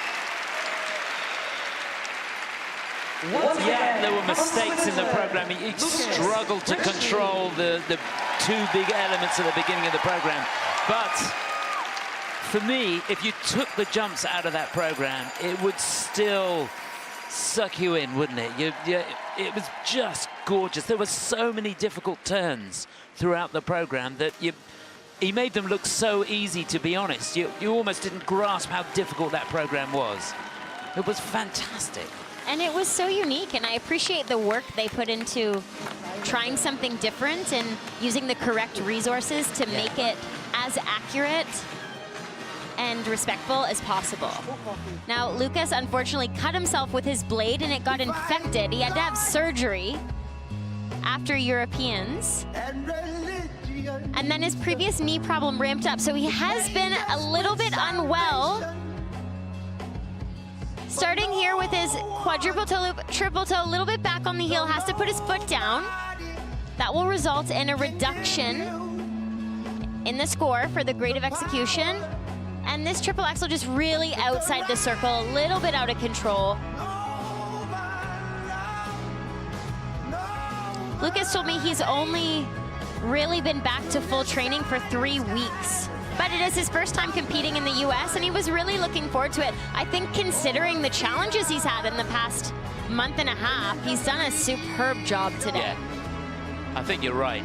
Yeah, there were mistakes in the program. He struggled to control the 2 big elements at the beginning of the program. But for me, if you took the jumps out of that program, it would still suck you in, wouldn't it? It was just gorgeous. There were so many difficult turns throughout the program that he made them look so easy, to be honest. You almost didn't grasp how difficult that program was. It was fantastic. And it was so unique, and I appreciate the work they put into trying something different and using the correct resources to make it as accurate and respectful as possible. Now, Lucas unfortunately cut himself with his blade and it got infected. He had to have surgery after Europeans. And then his previous knee problem ramped up, so he has been a little bit unwell. Starting here with his quadruple toe loop, triple toe, a little bit back on the heel, has to put his foot down. That will result in a reduction in the score for the grade of execution. And this triple axel just really outside the circle, a little bit out of control. Lucas told me he's only really been back to full training for 3 weeks. But it is his first time competing in the US, and he was really looking forward to it. I think considering the challenges he's had in the past month and a half, he's done a superb job today. Yeah, I think you're right.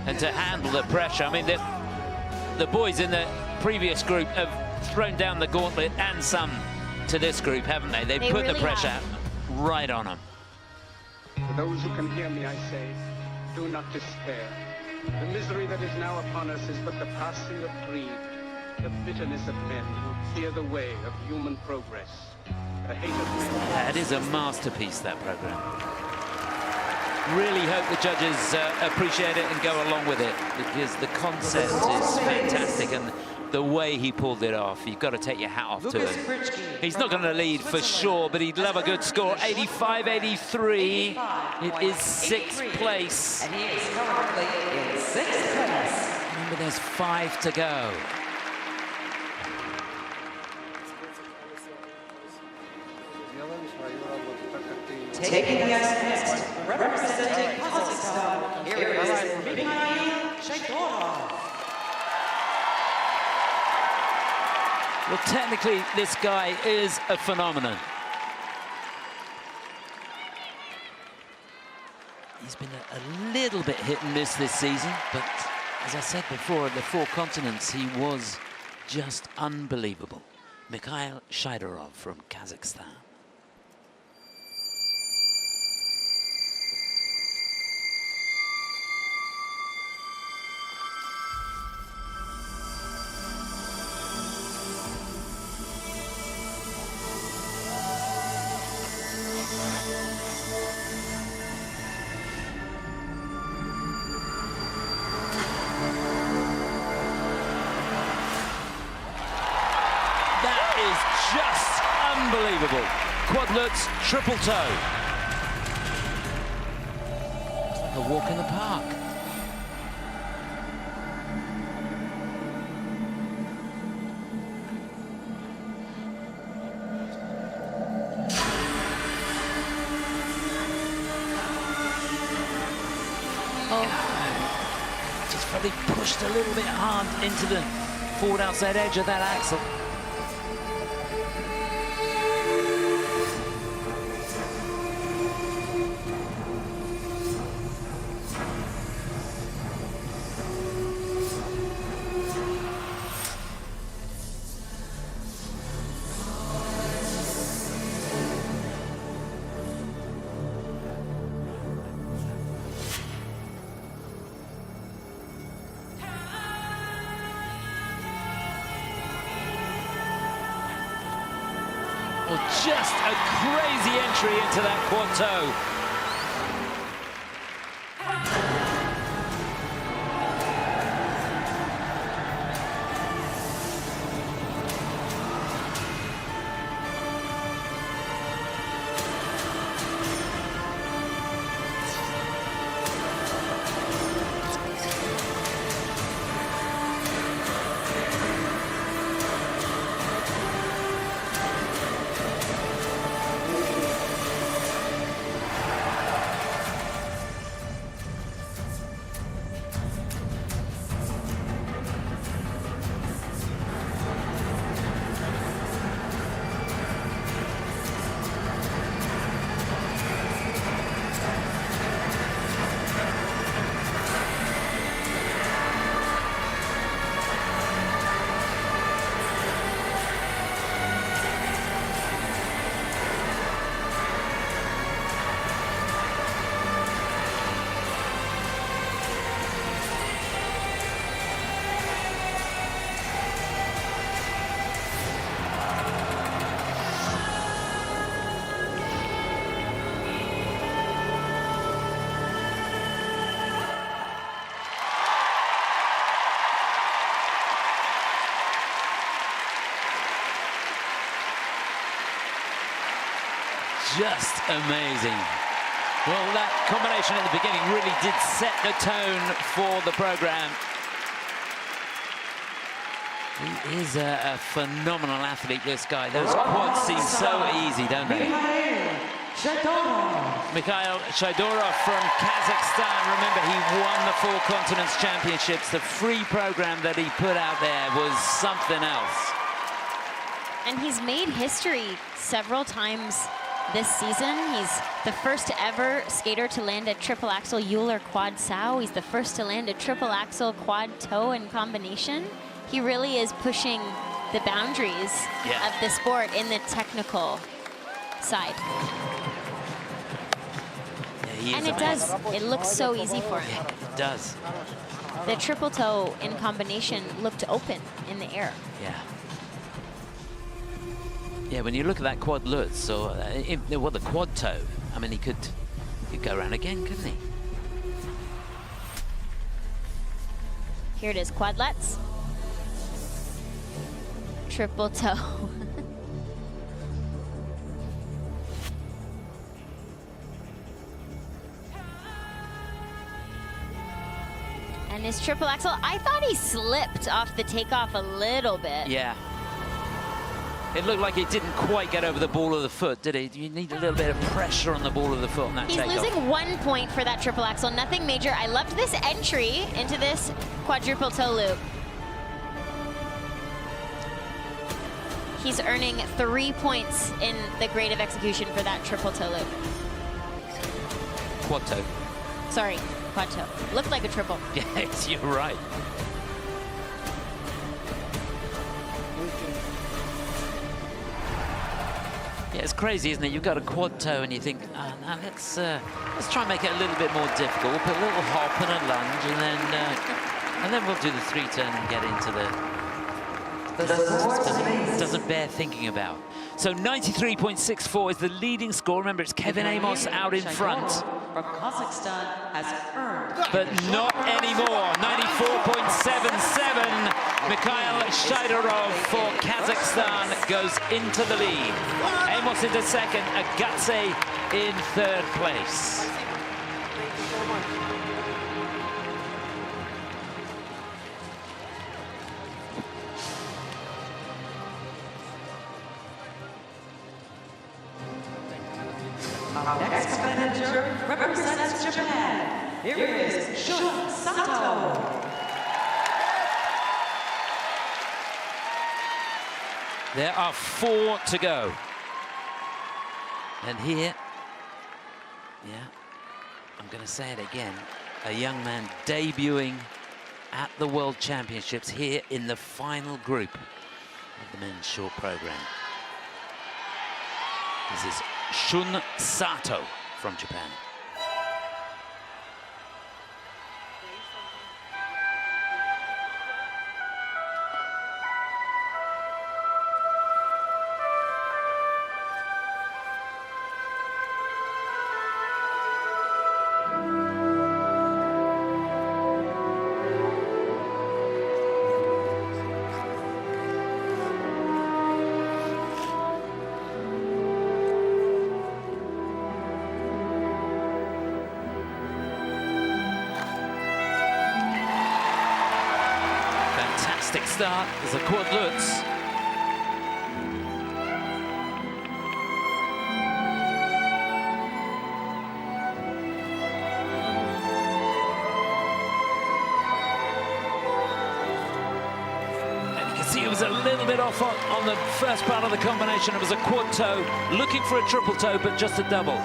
And to handle the pressure, I mean, the boys in the previous group have thrown down the gauntlet and some to this group, haven't they? They put really the pressure right on them. For those who can hear me, I say, do not despair. The misery that is now upon us is but the passing of greed, the bitterness of men who clear the way of human progress, the hate of men. That is a masterpiece, that program. Really hope the judges appreciate it and go along with it, because the concept is fantastic, and the way he pulled it off, you've got to take your hat off to him. He's not going to lead for sure, but he'd love a good score. 85-83. It is 6th place. And he is currently in 6th place. Remember, there's 5 to go. Taking the ice next, representing Kazakhstan, here is Mikhail. Well, technically, this guy is a phenomenon. He's been a little bit hit and miss this season, but as I said before, at the 4 continents, he was just unbelievable. Mikhail Shaidarov from Kazakhstan. Unbelievable. Quadlets, triple toe. Looks like a walk in the park. Oh, just probably pushed a little bit hard into the forward outside edge of that axle. Well, just a crazy entry into that quad toe. just amazing. Well, that combination at the beginning really did set the tone for the program. He is a phenomenal athlete, this guy. Those quads seem so easy, don't they? Mikhail Shaidorov from Kazakhstan. Remember, he won the 4 Continents Championships. The free program that he put out there was something else. And he's made history several times this season. He's the first ever skater to land a triple axel Euler quad sow. He's the first to land a triple axel quad toe in combination. He really is pushing the boundaries of the sport in the technical side. Yeah, and it does. It looks so easy for him. Yeah, it does. The triple toe in combination looked open in the air. Yeah. Yeah, when you look at that quad Lutz, or well, the quad toe, I mean, he could go around again, couldn't he? Here it is, quadlets. Triple toe. And his triple axel, I thought he slipped off the takeoff a little bit. Yeah. It looked like it didn't quite get over the ball of the foot, did it? You need a little bit of pressure on the ball of the foot on that takeoff. He's losing 1 point for that triple axel, nothing major. I loved this entry into this quadruple toe loop. He's earning 3 points in the grade of execution for that triple toe loop. Quad toe. Sorry, quad toe. Looked like a triple. Yes, you're right. Yeah, it's crazy, isn't it? You've got a quad toe and you think, oh, no, let's try and make it a little bit more difficult. We'll put a little hop and a lunge, and then we'll do the 3-turn and get into the... Doesn't bear thinking about. So 93.64 is the leading score. Remember, it's Kevin Aymoz out in front. From Kazakhstan has earned, but not anymore. 94.77. Mikhail Shaidorov for Kazakhstan goes into the lead. Aymoz into second, Egadze in third place. our next competitor represents Japan. Here is Shun Sato. There are 4 to go. And here, yeah, I'm going to say it again, a young man debuting at the World Championships here in the final group of the men's short program. This is Shun Sato from Japan. Start as a quad Lutz. And you can see it was a little bit off on the first part of the combination. It was a quad toe, looking for a triple toe, but just a double.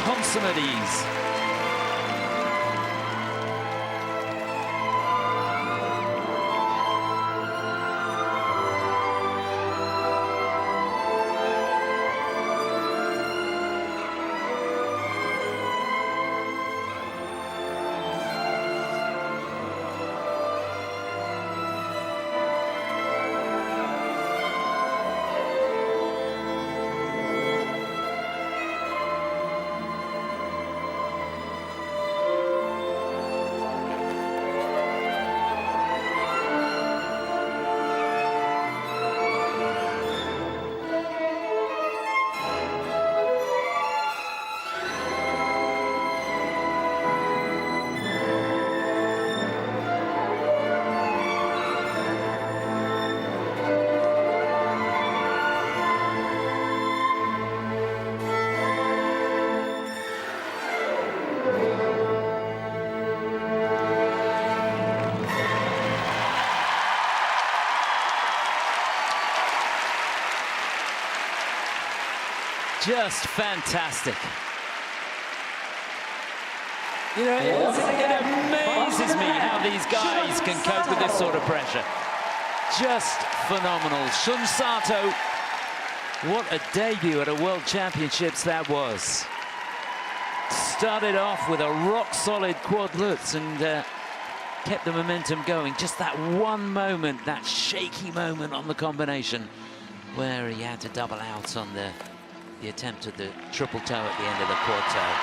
consummate ease. Just fantastic. You know, it amazes me how these guys can cope with this sort of pressure. Just phenomenal. Shun Sato, what a debut at a World Championships that was. Started off with a rock-solid quad Lutz and kept the momentum going. Just that one moment, that shaky moment on the combination where he had to double out on the attempt at the triple toe at the end of the quad toe.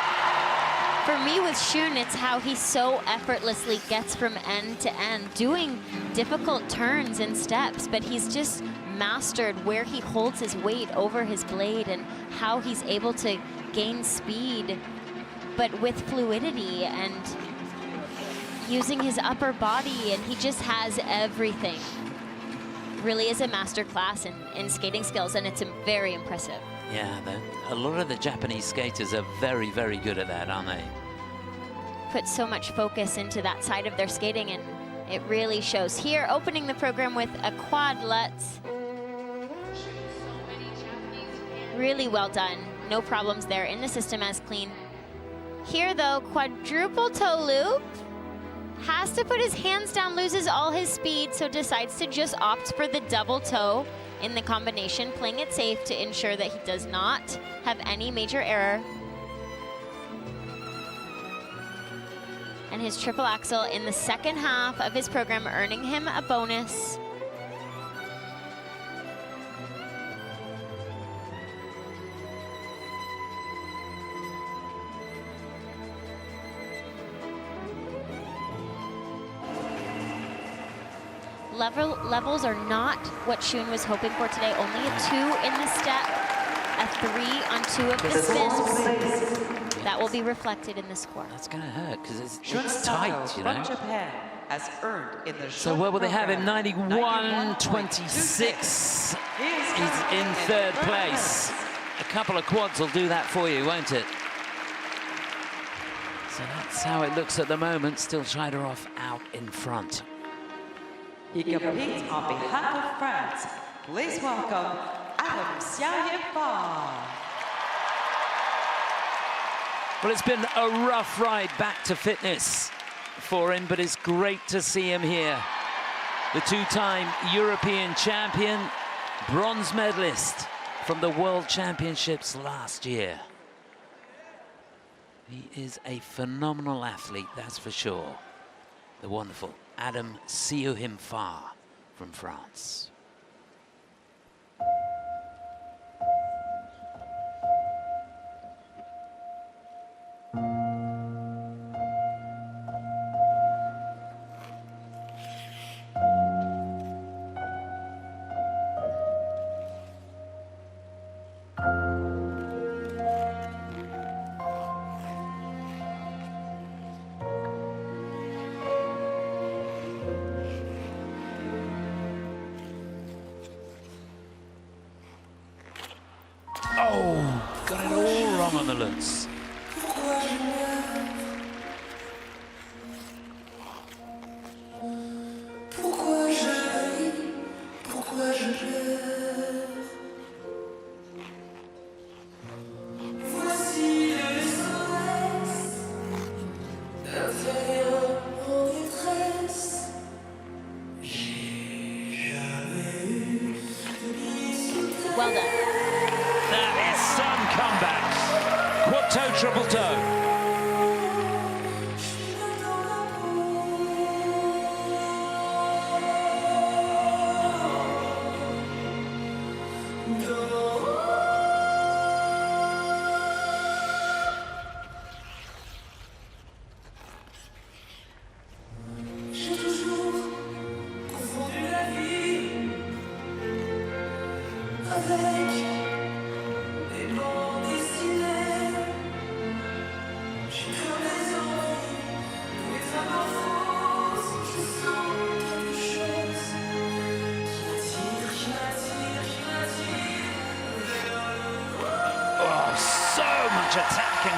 For me with Shun, it's how he so effortlessly gets from end to end, doing difficult turns and steps, but he's just mastered where he holds his weight over his blade and how he's able to gain speed, but with fluidity and using his upper body, and he just has everything. Really is a master class in skating skills, and it's very impressive. Yeah, a lot of the Japanese skaters are very, very good at that, aren't they? Put so much focus into that side of their skating, and it really shows. Here, opening the program with a quad Lutz. Really well done. No problems there in the system as clean. Here, though, quadruple toe loop. Has to put his hands down, loses all his speed, so decides to just opt for the double toe in the combination, playing it safe to ensure that he does not have any major error. And his triple axel in the second half of his program, earning him a bonus. Levels are not what Shun was hoping for today. Only a 2 in the step, a 3 on 2 of the spins. That will be reflected in the score. That's going to hurt because it's tight, you know. From Japan has earned in the so what will they have in 91.26? He's in third place. A couple of quads will do that for you, won't it? So that's how it looks at the moment. Still Scheideroff out in front. He competes on behalf of France. Please welcome Siao Him Fa. Well, it's been a rough ride back to fitness for him, but it's great to see him here. The two-time European champion, bronze medalist from the World Championships last year. He is a phenomenal athlete, that's for sure. The wonderful Siao Him Fa from France. Oh, got it all wrong on the Lutz.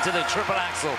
into the triple axel.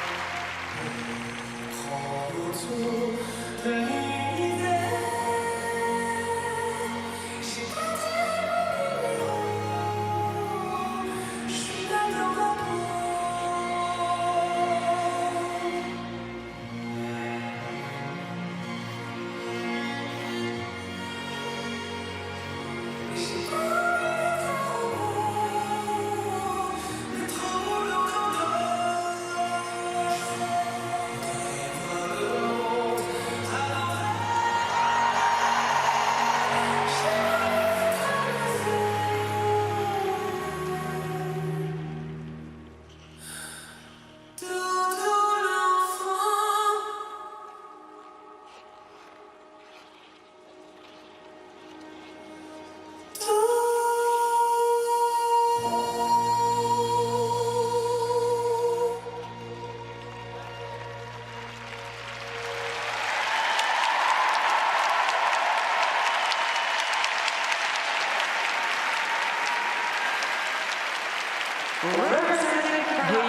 He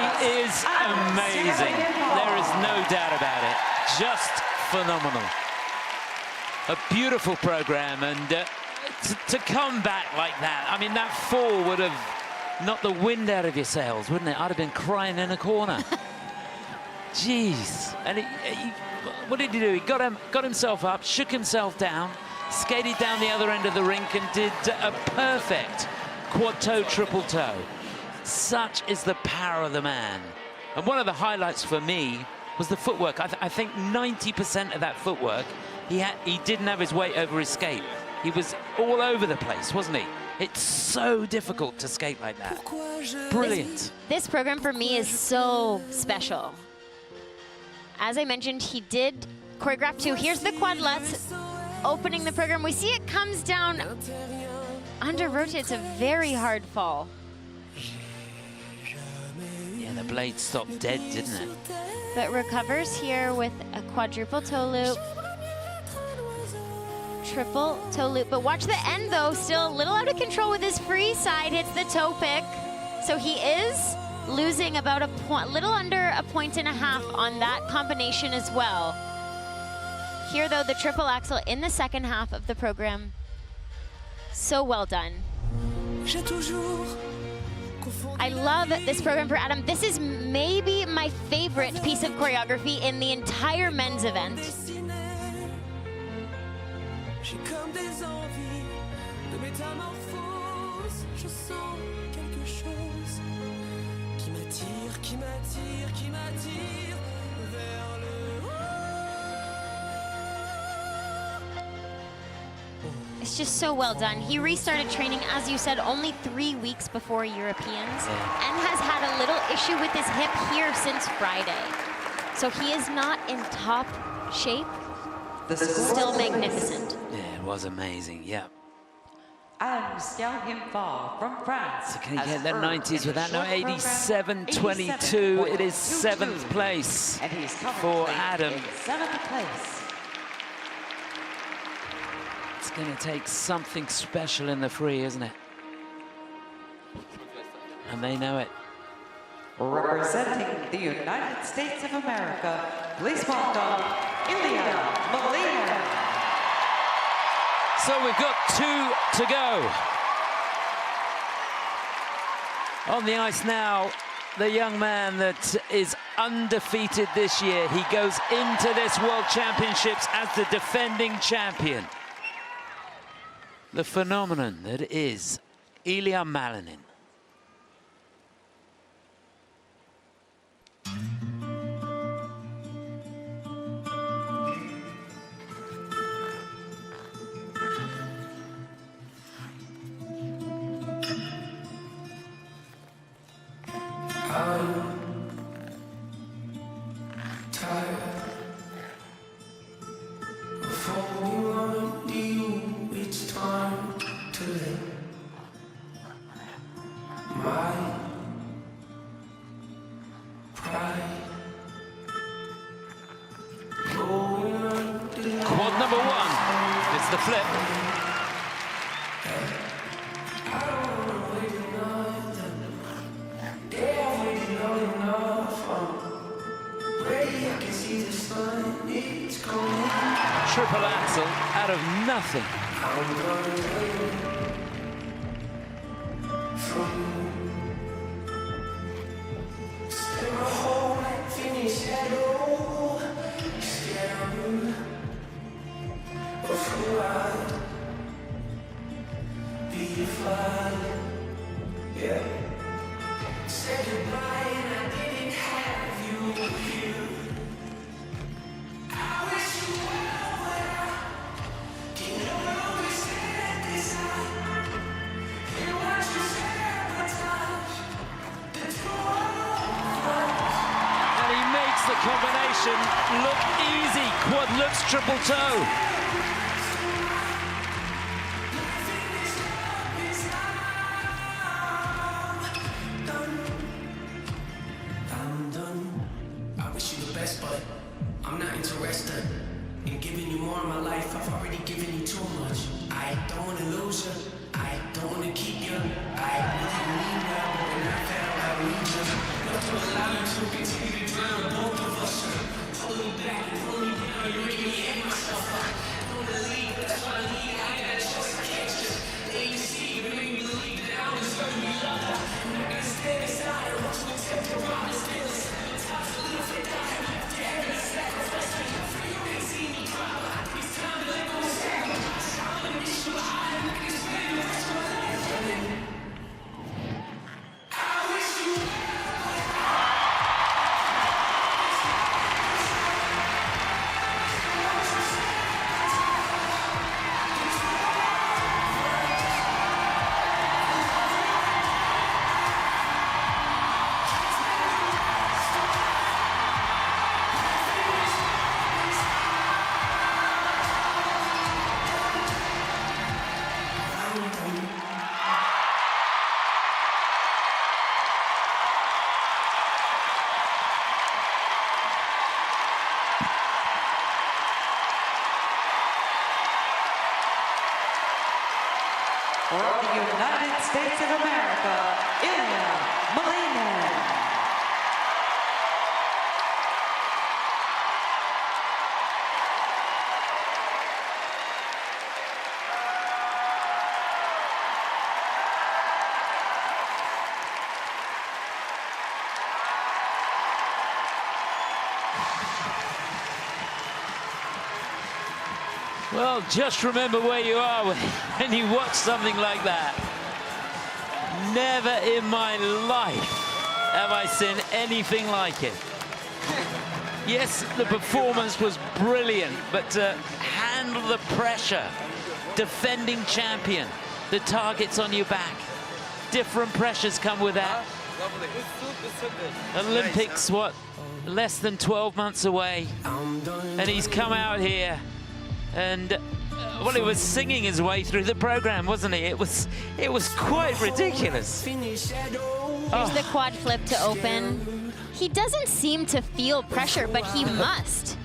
is amazing. There is no doubt about it. Just phenomenal. A beautiful program, and to come back like that, I mean, that fall would have knocked the wind out of your sails, wouldn't it? I'd have been crying in a corner. Jeez. And what did he do? He got himself up, shook himself down, skated down the other end of the rink, and did a perfect quad toe, triple toe. Such is the power of the man. And one of the highlights for me was the footwork. I think 90% of that footwork, he didn't have his weight over his skate. He was all over the place, wasn't he? It's so difficult to skate like that. Brilliant. This program for me is so special. As I mentioned, he did choreograph two. Here's the quadlets opening the program. We see it comes down under rotate. It's a very hard fall. Yeah, the blade stopped dead, didn't it? But recovers here with a quadruple toe loop. Triple toe loop. But watch the end, though. Still a little out of control with his free side. Hits the toe pick. So he is losing about a point, little under a point and a half on that combination as well. Here, though, the triple axel in the second half of the program. So well done. I love this program for Adam. This is maybe my favorite piece of choreography in the entire men's event. It's just so well done. He restarted training, as you said, only 3 weeks before Europeans, and has had a little issue with his hip here since Friday. So he is not in top shape. Still magnificent. Yeah, it was amazing, yeah. And Siao Him Fa from France. So can he get the 90s with that? No, 87.22. It is 7th place for Adam. 7th place. It's going to take something special in the free, isn't it? And they know it. Representing the United States of America, please welcome Ilya. So we've got 2 to go. On the ice now, the young man that is undefeated this year. He goes into this World Championships as the defending champion. The phenomenon that is Ilya Malinin. I'm tired of holding on to you. It's time to let my pride going under. Quad number 1. It's the flip. triple axel out of nothing. Combination look easy, quad looks triple toe. I'm done. I wish you the best, but I'm not interested in giving you more of my life. I've already given you too much. I don't want to lose you. I don't want to keep you. I really mean well, but when I found out we just not to allow you to continue to drown both of us. Pull me back, pull me down, you're making me hit myself up. I don't want to leave, but that's why I leave. I got a choice, I can't just let you see. You make me believe that I was hurting you, love. I'm not gonna stand aside or want to accept your promise. Still, it's time to live it down. I have to have a sacrifice. You can see me cry, but it's time to let go of sacrifice. I'm gonna miss you, I'm gonna spend the rest of my life. I wish you From the United States of America, Melina. Well, just remember where you are when you watch something like that. Never in my life have I seen anything like it. Yes, the performance was brilliant, but to handle the pressure, defending champion, the target's on your back. Different pressures come with that. Olympics, what, less than 12 months away, and he's come out here and well, he was singing his way through the program, wasn't he? It was quite ridiculous. Here's the quad flip to open. He doesn't seem to feel pressure, but he must.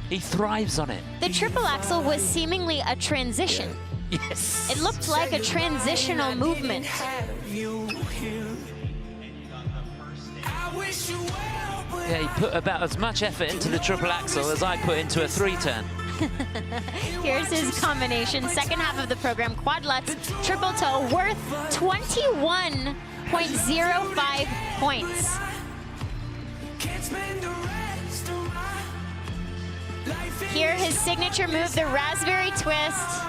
He thrives on it. The triple axel was seemingly a transition. Yes. It looked like a transitional movement. Yeah, he put about as much effort into the triple axel as I put into a 3-turn. Here's his combination. Second half of the program, quad lutz, triple toe, worth 21.05 points. Here, his signature move, the raspberry twist.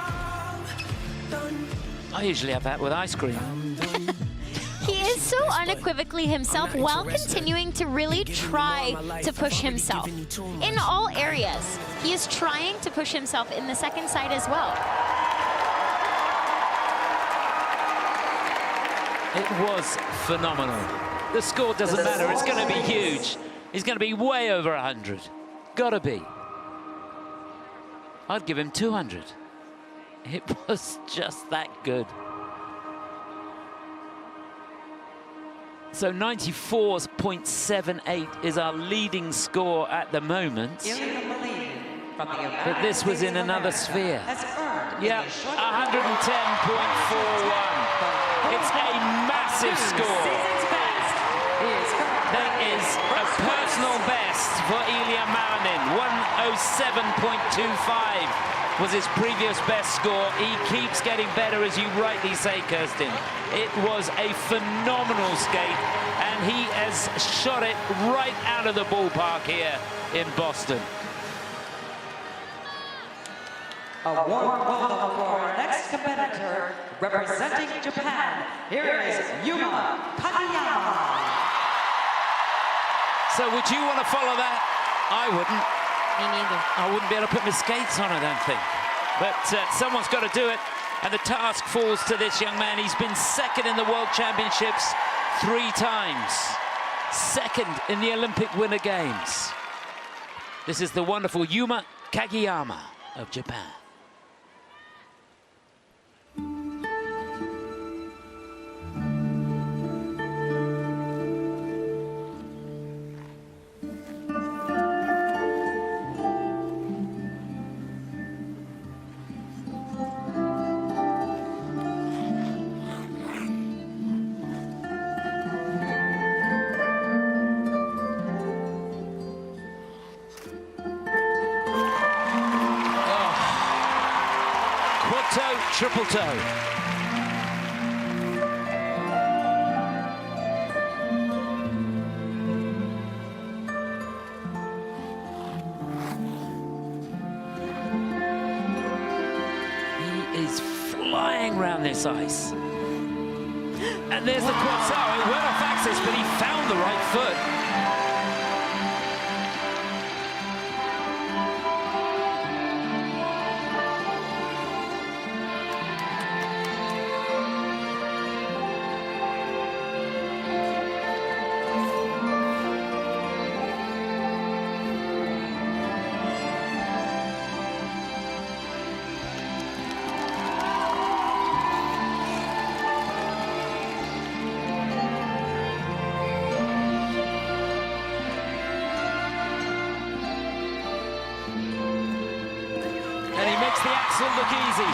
I usually have that with ice cream. He is so unequivocally himself while continuing to really try to push himself in all areas. He is trying to push himself in the second side as well. It was phenomenal. The score doesn't matter. It's going to be huge. He's going to be way over 100. Gotta be. I'd give him 200. It was just that good. So 94.78 is our leading score at the moment. But this was in another sphere. Yeah, 110.41. It's a massive score. That is a personal best for Ilya Malinin. 107.25 was his previous best score. He keeps getting better, as you rightly say, Kirsten. It was a phenomenal skate, and he has shot it right out of the ballpark here in Boston. A warm welcome for our next competitor, representing Japan. Here is Yuma Kageyama. So would you want to follow that? I wouldn't. Me neither. I wouldn't be able to put my skates on, I don't think. But someone's got to do it, and the task falls to this young man. He's been second in the World Championships 3 times. Second in the Olympic Winter Games. This is the wonderful Yuma Kageyama of Japan. Triple toe. He is flying around this ice. And there's the quad toe. It went off axis, but he found the right foot. The axle look easy.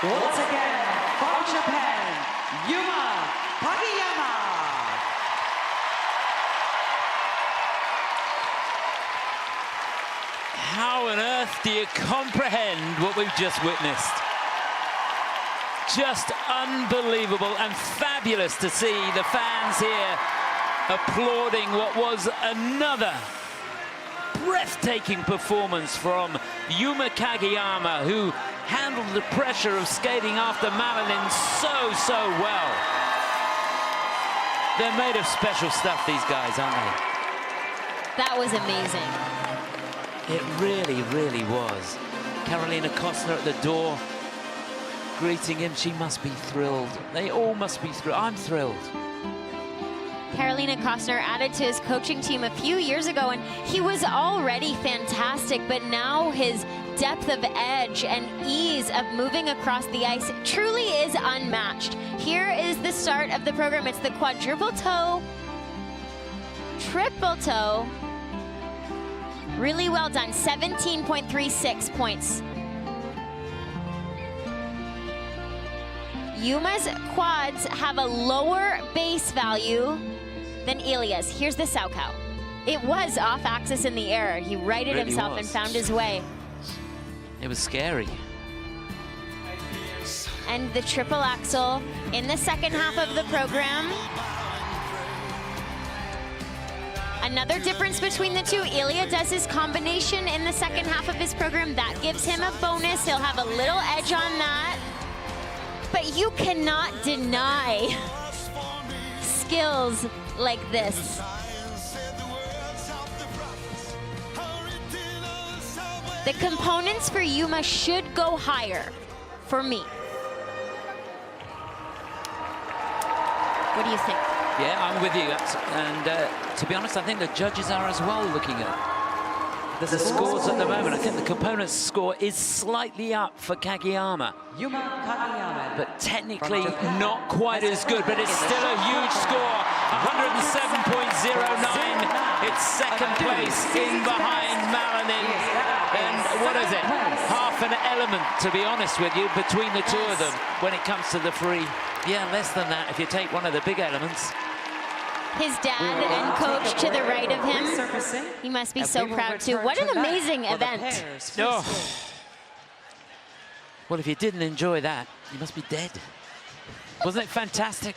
Once again, from Japan, Yuma Kageyama. How on earth do you comprehend what we've just witnessed? Just unbelievable and fabulous to see the fans here applauding what was another breathtaking performance from Yuma Kageyama, who handled the pressure of skating after Malinin so well. They're made of special stuff, these guys, aren't they? That was amazing. It really was. Carolina Kostner at the door, greeting him. She must be thrilled. They all must be thrilled. I'm thrilled. Carolina Kostner added to his coaching team a few years ago, and he was already fantastic, but now his depth of edge and ease of moving across the ice truly is unmatched. Here is the start of the program. It's the quadruple toe, triple toe. Really well done, 17.36 points. Yuma's quads have a lower base value than Ilya's. Here's the Saukow. It was off axis in the air. He righted himself and found his way. It was scary. And the triple axel in the second half of the program. Another difference between the two, Ilya does his combination in the second half of his program. That gives him a bonus. He'll have a little edge on that. But you cannot deny skills like this. The components for Yuma should go higher for me. What do you think? Yeah, I'm with you. And to be honest, I think the judges are as well looking at the scores at the moment. I think the components score is slightly up for Kageyama. But technically not quite as good, but it's still a huge score. 107.09. It's second place in behind Malanin. And what is it? Half an element, to be honest with you, between the two of them when it comes to the free. Yeah, less than that if you take one of the big elements. His dad and coach to the right of him. He must be so proud too. What an amazing event. Oh. Well, if you didn't enjoy that, you must be dead. Wasn't it fantastic?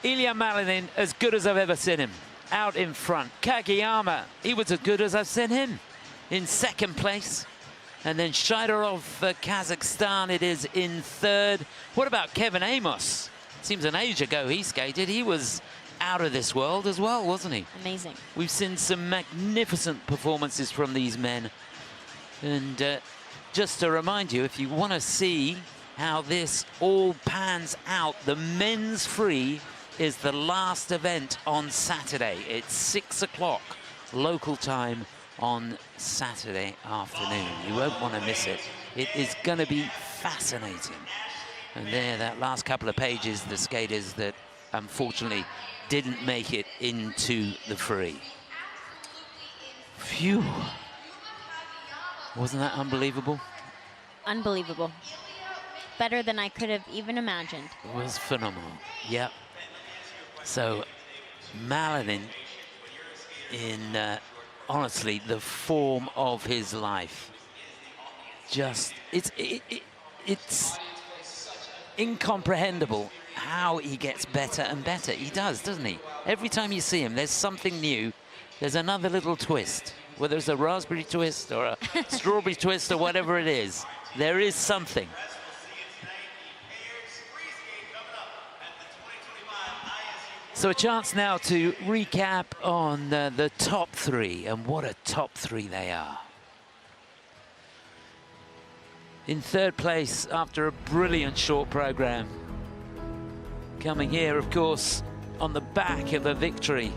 Ilya Malinin, as good as I've ever seen him, out in front. Kageyama, he was as good as I've seen him, in second place. And then Shidorov for Kazakhstan, it is in third. What about Kevin Aymoz? Seems an age ago he skated. He was out of this world as well, wasn't he? Amazing. We've seen some magnificent performances from these men. And just to remind you, if you want to see how this all pans out, the men's free is the last event on Saturday. It's 6 o'clock local time on Saturday afternoon. You won't want to miss it. It is going to be fascinating. And there, that last couple of pages, the skaters that unfortunately didn't make it into the free. Phew. Wasn't that unbelievable? Unbelievable. Better than I could have even imagined. It was phenomenal. Yep. So, Malinin in, honestly, the form of his life. Just, it's incomprehensible how he gets better and better. He does, doesn't he? Every time you see him, there's something new. There's another little twist. Whether it's a raspberry twist or a strawberry twist or whatever it is, there is something. So a chance now to recap on the top three, and what a top three they are. In third place after a brilliant short program. Coming here, of course, on the back of a victory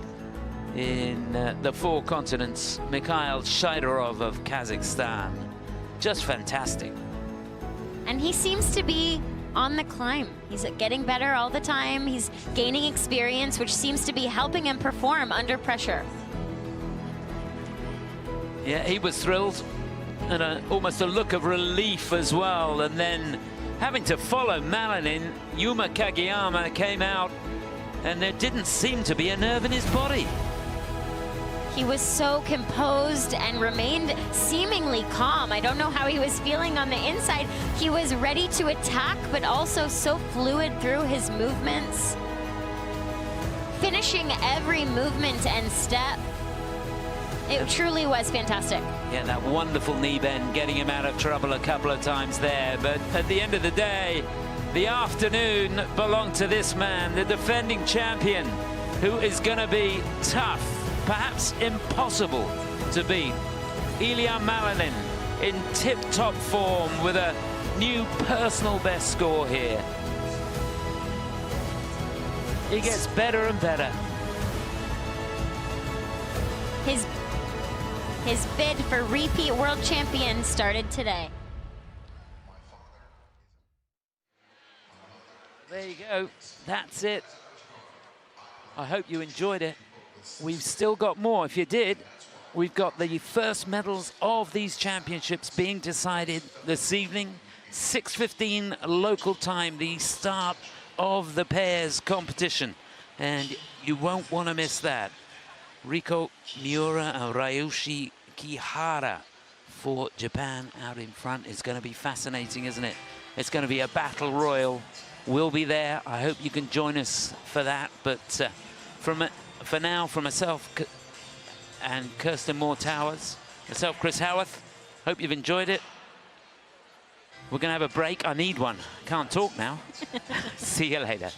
in the four continents, Mikhail Shidorov of Kazakhstan. Just fantastic. And he seems to be on the climb. He's getting better all the time. He's gaining experience, which seems to be helping him perform under pressure. Yeah, he was thrilled, and almost a look of relief as well. And then having to follow Malinin, Yuma Kageyama came out, and there didn't seem to be a nerve in his body. He was so composed and remained seemingly calm. I don't know how he was feeling on the inside. He was ready to attack, but also so fluid through his movements. Finishing every movement and step. It truly was fantastic. Yeah, that wonderful knee bend, getting him out of trouble a couple of times there. But at the end of the day, the afternoon belonged to this man, the defending champion, who is going to be tough, perhaps impossible to beat. Ilya Malinin in tip-top form with a new personal best score here. He gets His bid for repeat world champion started today. There you go. That's it. I hope you enjoyed it. We've still got more. If you did, we've got the first medals of these championships being decided this evening. 6:15 local time, the start of the pairs competition. And you won't want to miss that. Riko Miura and Ryushi Kihara for Japan out in front. It's going to be fascinating, isn't it? It's going to be a battle royal. We'll be there. I hope you can join us for that. But for now, from myself and Kirsten Moore-Towers, myself, Chris Howarth, hope you've enjoyed it. We're going to have a break. I need one. Can't talk now. See you later.